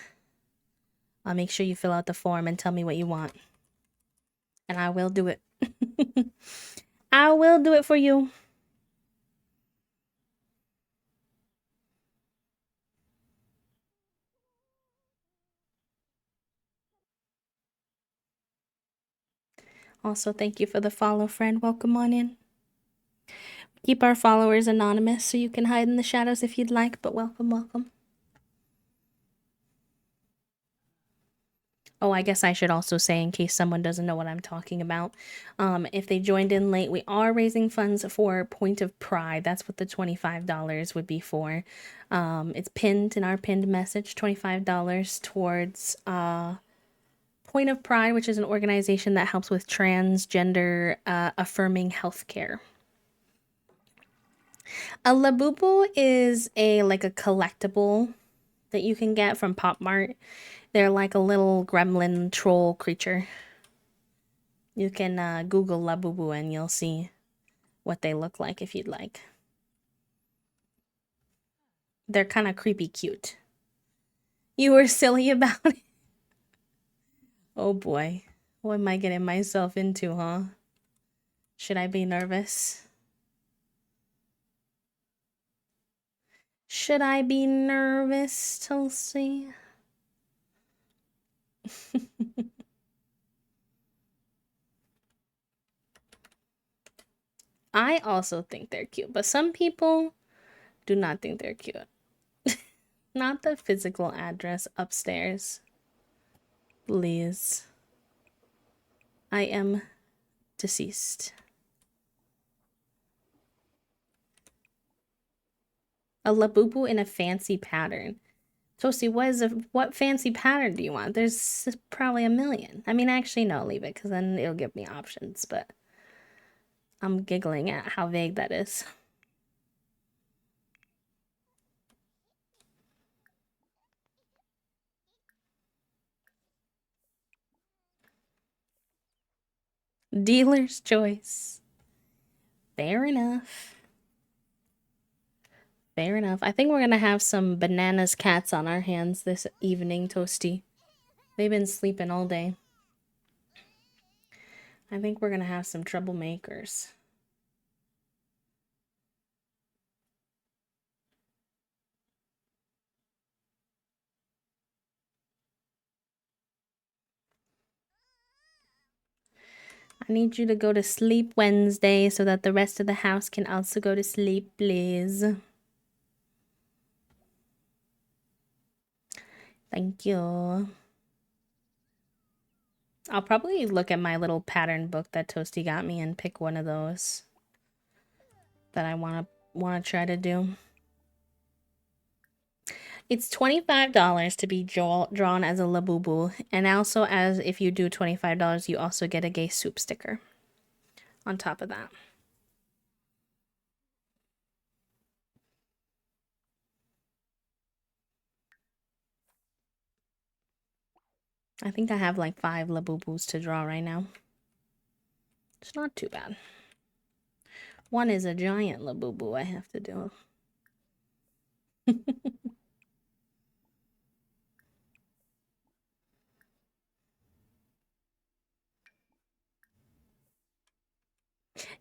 I'll make sure you fill out the form and tell me what you want. And I will do it. I will do it for you. Also, thank you for the follow, friend. Welcome on in. Keep our followers anonymous so you can hide in the shadows if you'd like, but welcome, welcome. Oh, I guess I should also say, in case someone doesn't know what I'm talking about, if they joined in late, we are raising funds for Point of Pride. That's what the $25 would be for. It's pinned in our pinned message, $25 towards Point of Pride, which is an organization that helps with transgender affirming healthcare. A Labubu is a collectible that you can get from Pop Mart. They're like a little gremlin troll creature. You can Google Labubu and you'll see what they look like if you'd like. They're kind of creepy cute. You were silly about it. Oh boy. What am I getting myself into, huh? Should I be nervous? Should I be nervous, Tulsi? I also think they're cute, but some people do not think they're cute. Not the physical address upstairs. Please. I am deceased. A Labubu in a fancy pattern. Toasty, what fancy pattern do you want? There's probably a million. I mean, actually, no, leave it, because then it'll give me options, but I'm giggling at how vague that is. Dealer's choice. Fair enough. Fair enough. I think we're gonna have some bananas cats on our hands this evening, Toasty. They've been sleeping all day. I think we're gonna have some troublemakers. I need you to go to sleep Wednesday so that the rest of the house can also go to sleep, please. Thank you. I'll probably look at my little pattern book that Toasty got me and pick one of those that I wanna try to do. It's $25 to be drawn as a Labubu, and also as if you do $25, you also get a gay soup sticker on top of that. I think I have like 5 Labubus to draw right now. It's not too bad. One is a giant Labubu I have to do.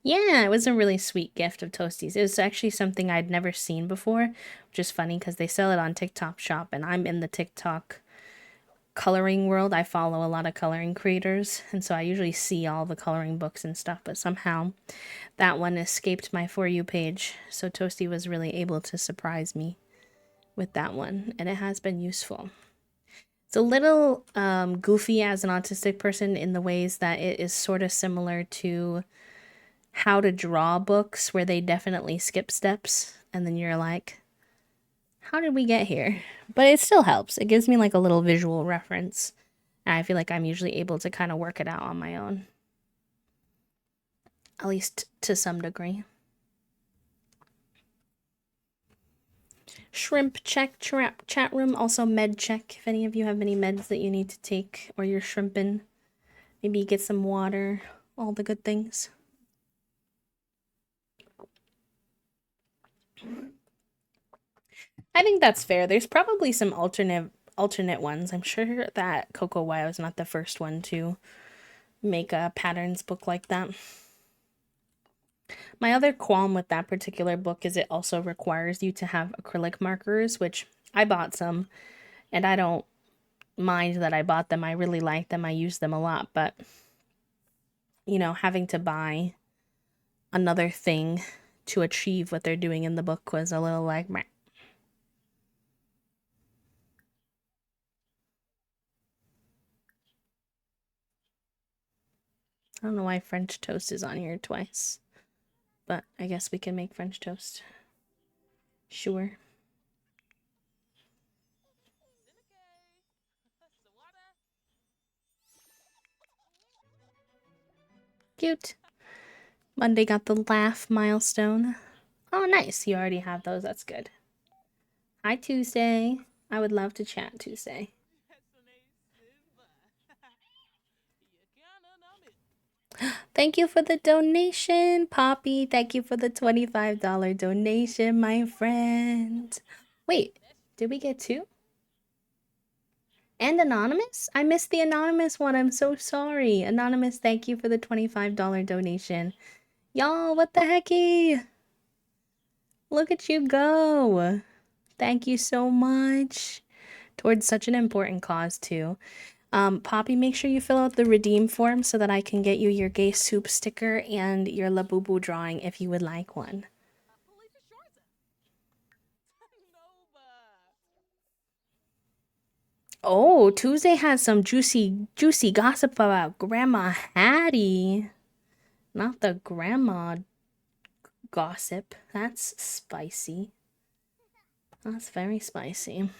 Yeah, it was a really sweet gift of Toasties. It was actually something I'd never seen before, which is funny because they sell it on TikTok Shop, and I'm in the TikTok coloring world. I follow a lot of coloring creators, and so I usually see all the coloring books and stuff, but somehow that one escaped my For You page, so Toasty was really able to surprise me with that one, and it has been useful. It's a little goofy as an autistic person in the ways that it is sort of similar to how to draw books where they definitely skip steps, and then you're like, how did we get here? But it still helps. It gives me like a little visual reference. And I feel like I'm usually able to kind of work it out on my own. At least to some degree. Shrimp check, chat room. Also med check. If any of you have any meds that you need to take or you're shrimping. Maybe get some water. All the good things. I think that's fair. There's probably some alternate ones. I'm sure that Coco Y was not the first one to make a patterns book like that. My other qualm with that particular book is it also requires you to have acrylic markers, which I bought some, and I don't mind that I bought them. I really like them. I use them a lot, but you know, having to buy another thing to achieve what they're doing in the book was a little like meh. I don't know why French toast is on here twice, but I guess we can make French toast. Sure. Cute. Monday got the laugh milestone. Oh, nice. You already have those. That's good. Hi, Tuesday. I would love to chat Tuesday. Thank you for the donation, Poppy. Thank you for the $25 donation, my friend. Wait, did we get 2? And Anonymous? I missed the Anonymous one. I'm so sorry. Anonymous, thank you for the $25 donation. Y'all, what the hecky? Look at you go. Thank you so much. Towards such an important cause, too. Poppy, make sure you fill out the redeem form so that I can get you your gay soup sticker and your Labubu drawing if you would like one. Oh, Tuesday has some juicy gossip about Grandma Hattie. Not the grandma gossip. That's spicy. That's very spicy.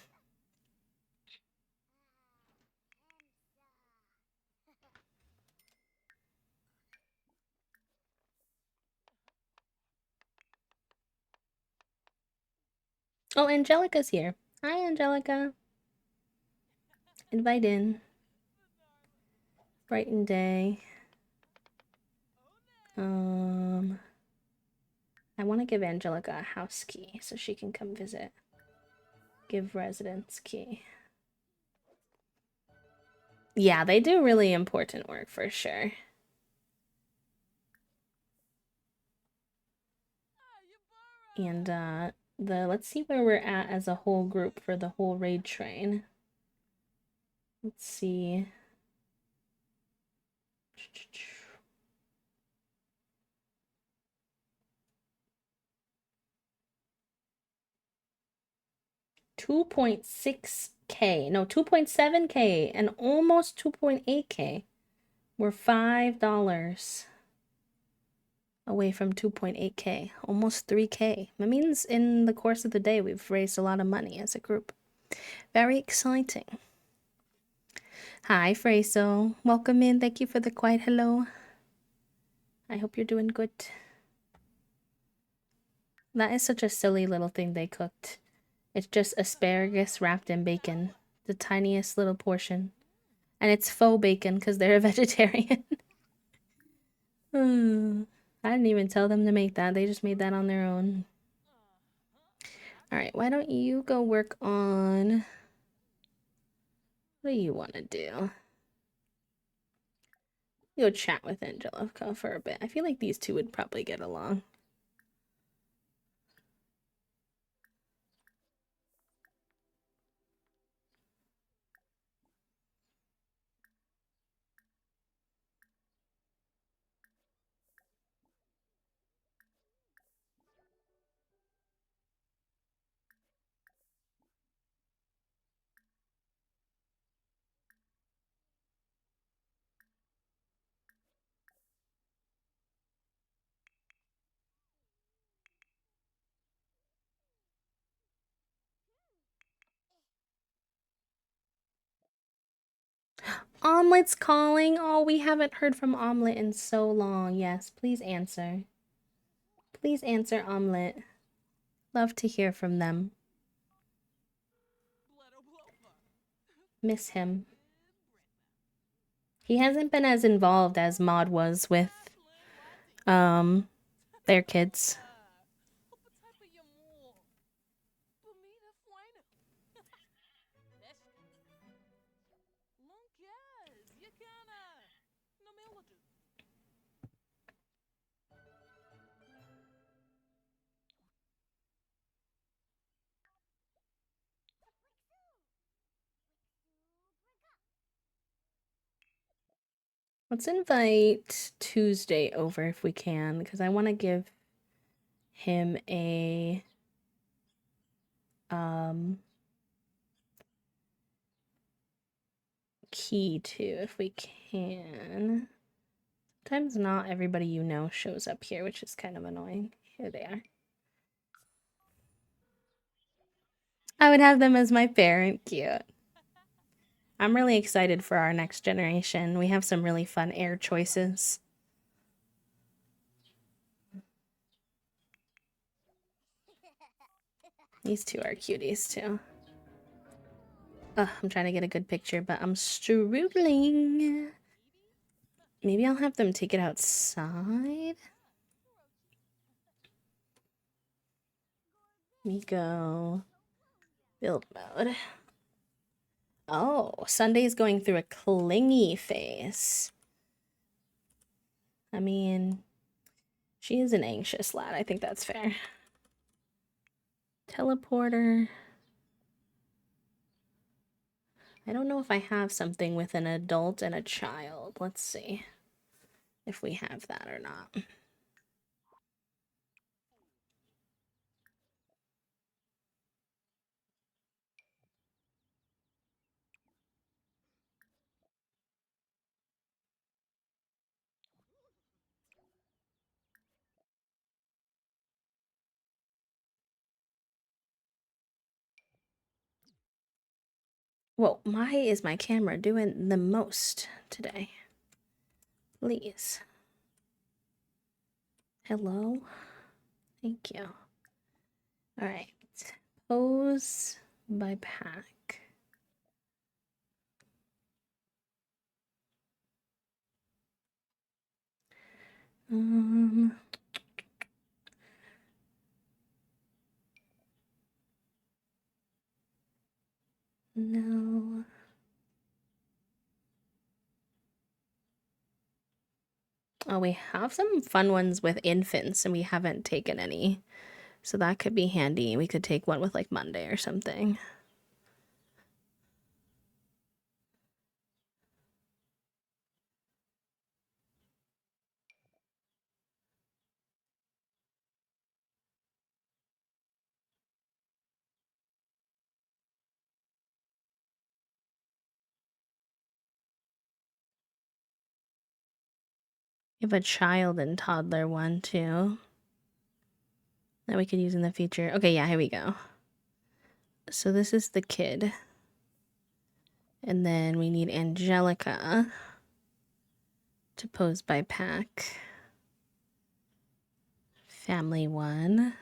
Oh, Angelica's here. Hi, Angelica. Invite in. Brighton day. I want to give Angelica a house key so she can come visit. Give residence key. Yeah, they do really important work for sure. And let's see where we're at as a whole group for the whole raid train. Let's see. $2.6K. No, 2.7K and almost 2.8K. We're $5 away from 2.8K. Almost 3K. That means in the course of the day we've raised a lot of money as a group. Very exciting. Hi, Fraiso. Welcome in. Thank you for the quiet hello. I hope you're doing good. That is such a silly little thing they cooked. It's just asparagus wrapped in bacon. The tiniest little portion. And it's faux bacon because they're a vegetarian. I didn't even tell them to make that. They just made that on their own. Alright, why don't you go work on... What do you want to do? Go chat with Angelica for a bit. I feel like these two would probably get along. Omelet's calling. Oh, we haven't heard from Omelet in so long. Yes, please answer. Please answer, Omelet. Love to hear from them. Miss him. He hasn't been as involved as Maud was with their kids. Let's invite Tuesday over if we can, because I want to give him a key too, if we can. Sometimes not everybody you know shows up here, which is kind of annoying. Here they are. I would have them as my parent. Cute. I'm really excited for our next generation. We have some really fun heir choices. These two are cuties too. Ugh, I'm trying to get a good picture, but I'm struggling. Maybe I'll have them take it outside. Let me go. Build mode. Oh, Sunday's going through a clingy phase. I mean, she is an anxious lad. I think that's fair. Teleporter. I don't know if I have something with an adult and a child. Let's see if we have that or not. Whoa, why is my camera doing the most today? Please. Hello? Thank you. Alright. Pose by pack. No. Oh, we have some fun ones with infants and we haven't taken any. So that could be handy. We could take one with like Monday or something. We have a child and toddler one too that we could use in the future. Okay, yeah, here we go. So this is the kid. And then we need Angelica to pose by pack. Family 1.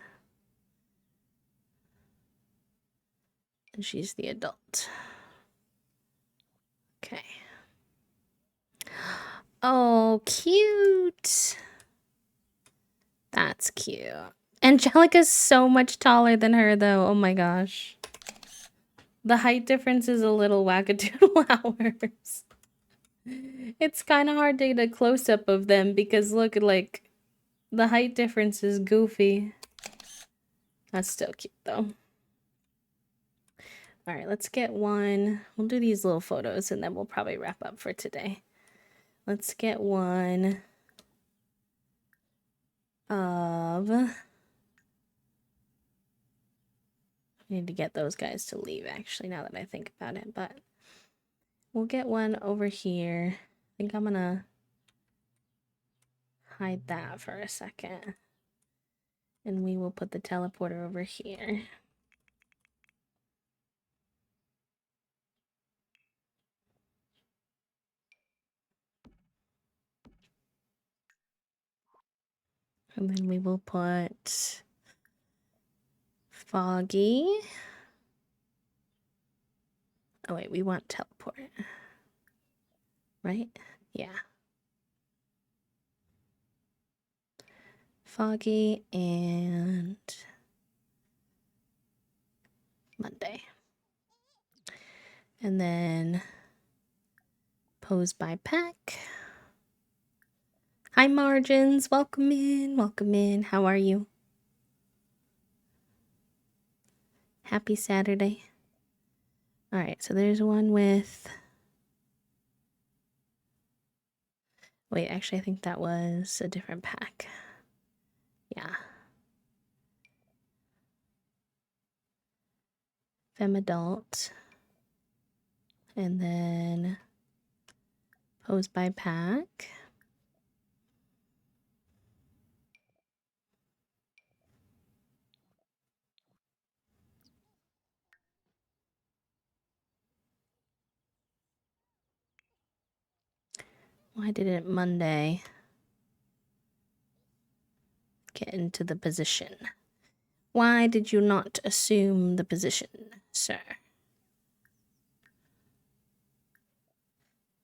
And she's the adult. Okay. Oh, cute. That's cute. Angelica's so much taller than her, though. Oh my gosh. The height difference is a little wackadoodle hours. It's kind of hard to get a close-up of them because look, like, the height difference is goofy. That's still cute, though. All right, let's get one. We'll do these little photos and then we'll probably wrap up for today. Let's get one of... I need to get those guys to leave, actually, now that I think about it. But we'll get one over here. I think I'm gonna hide that for a second. And we will put the teleporter over here. And then we will put Foggy. Oh wait, we want teleport. Right? Yeah. Foggy and Monday. And then pose by pack. Hi Margins, welcome in, welcome in. How are you? Happy Saturday. All right, so there's one with... Wait, actually I think that was a different pack. Yeah. Femme adult. And then pose by pack. Why didn't Monday get into the position? Why did you not assume the position, sir?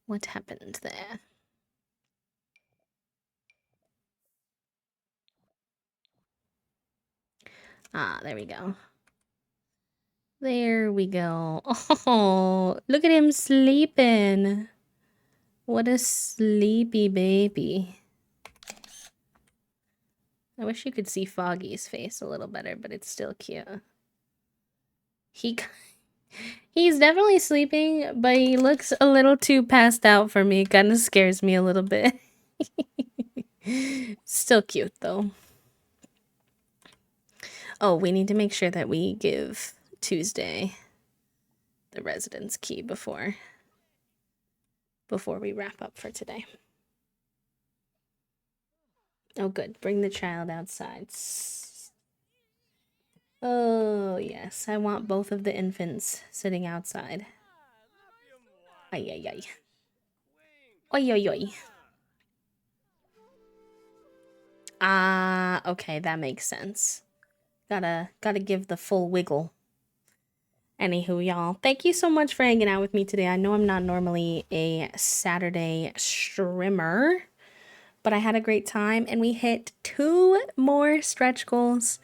What happened there? Ah, there we go. There we go. Oh, look at him sleeping. What a sleepy baby. I wish you could see Foggy's face a little better, but it's still cute. He's definitely sleeping, but he looks a little too passed out for me. Kind of scares me a little bit. Still cute, though. Oh, we need to make sure that we give Tuesday the residence key before we wrap up for today. Oh, good. Bring the child outside. Oh, yes. I want both of the infants sitting outside. Ay, ay, ay. Oy, oy, oy. Ah, okay. That makes sense. Gotta give the full wiggle. Anywho, y'all, thank you so much for hanging out with me today. I know I'm not normally a Saturday streamer, but I had a great time and we hit 2 more stretch goals.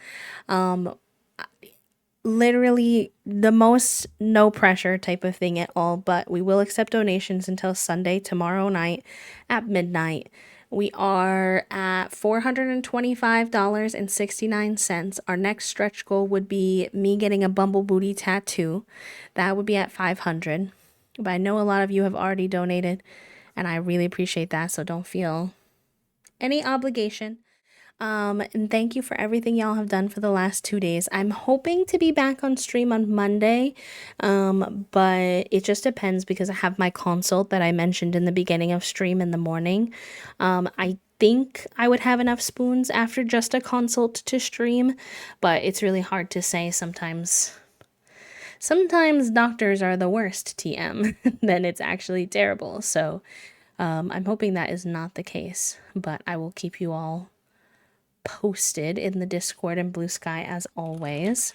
Literally the most no pressure type of thing at all, but we will accept donations until Sunday, tomorrow night at midnight. We are at $425.69. Our next stretch goal would be me getting a Bumble Booty tattoo. That would be at $500. But I know a lot of you have already donated, and I really appreciate that, so don't feel any obligation. And thank you for everything y'all have done for the last 2 days. I'm hoping to be back on stream on Monday, but it just depends because I have my consult that I mentioned in the beginning of stream in the morning. I think I would have enough spoons after just a consult to stream, but it's really hard to say sometimes. sometimes doctors are the worst TM, then it's actually terrible. So I'm hoping that is not the case, but I will keep you all posted in the Discord and Blue Sky as always.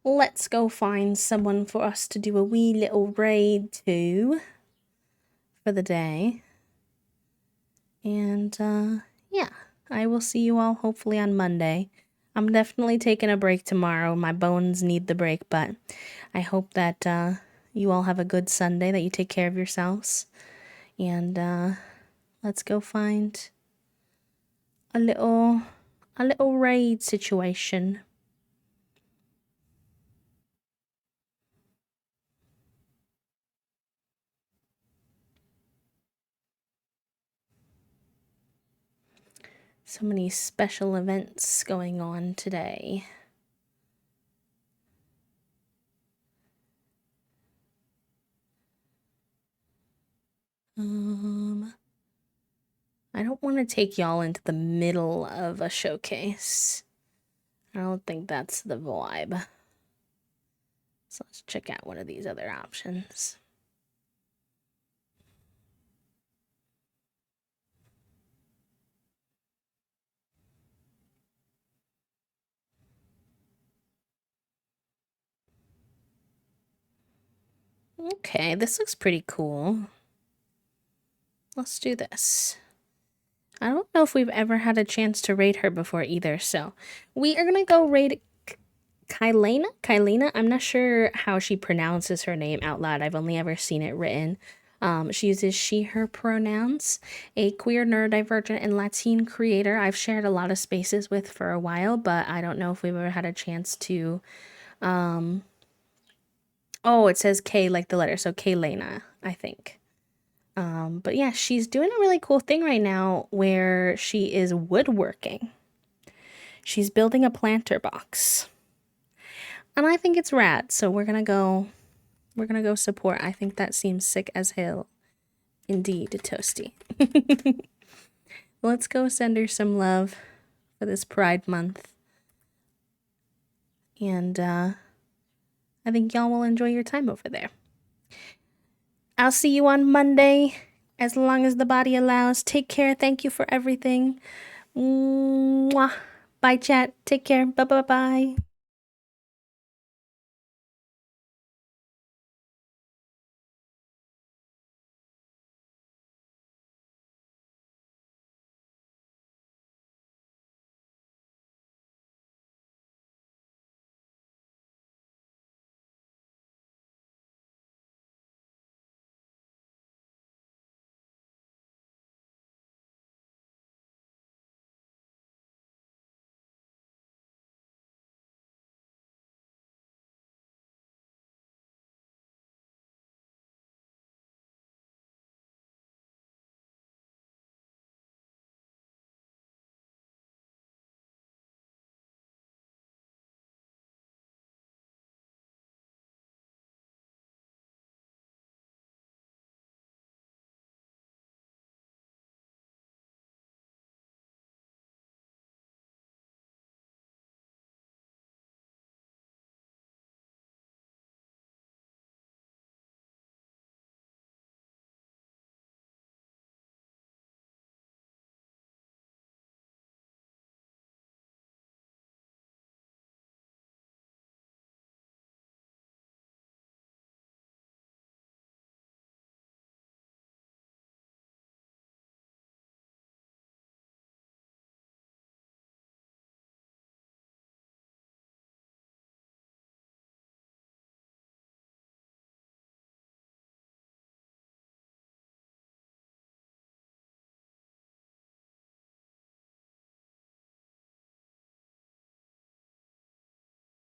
Let's go find someone for us to do a wee little raid to for the day. And yeah, I will see you all hopefully on Monday. I'm definitely taking a break tomorrow. My bones need the break, but I hope that you all have a good Sunday, that you take care of yourselves. And let's go find a little raid situation. So many special events going on today. I don't want to take y'all into the middle of a showcase. I don't think that's the vibe. So let's check out one of these other options. Okay, this looks pretty cool. Let's do this. I don't know if we've ever had a chance to raid her before either, so we are gonna go raid Kylena? I'm not sure how she pronounces her name out loud. I've only ever seen it written. She uses she, her pronouns, a queer, neurodivergent, and Latin creator I've shared a lot of spaces with for a while, but I don't know if we've ever had a chance to, oh, it says K like the letter, so Kylena, I think. But yeah, she's doing a really cool thing right now where she is woodworking. She's building a planter box. And I think it's rad, so we're gonna go support. I think that seems sick as hell. Indeed, Toasty. Let's go send her some love for this Pride Month. And I think y'all will enjoy your time over there. I'll see you on Monday, as long as the body allows. Take care. Thank you for everything. Mwah. Bye, chat. Take care. Bye-bye-bye.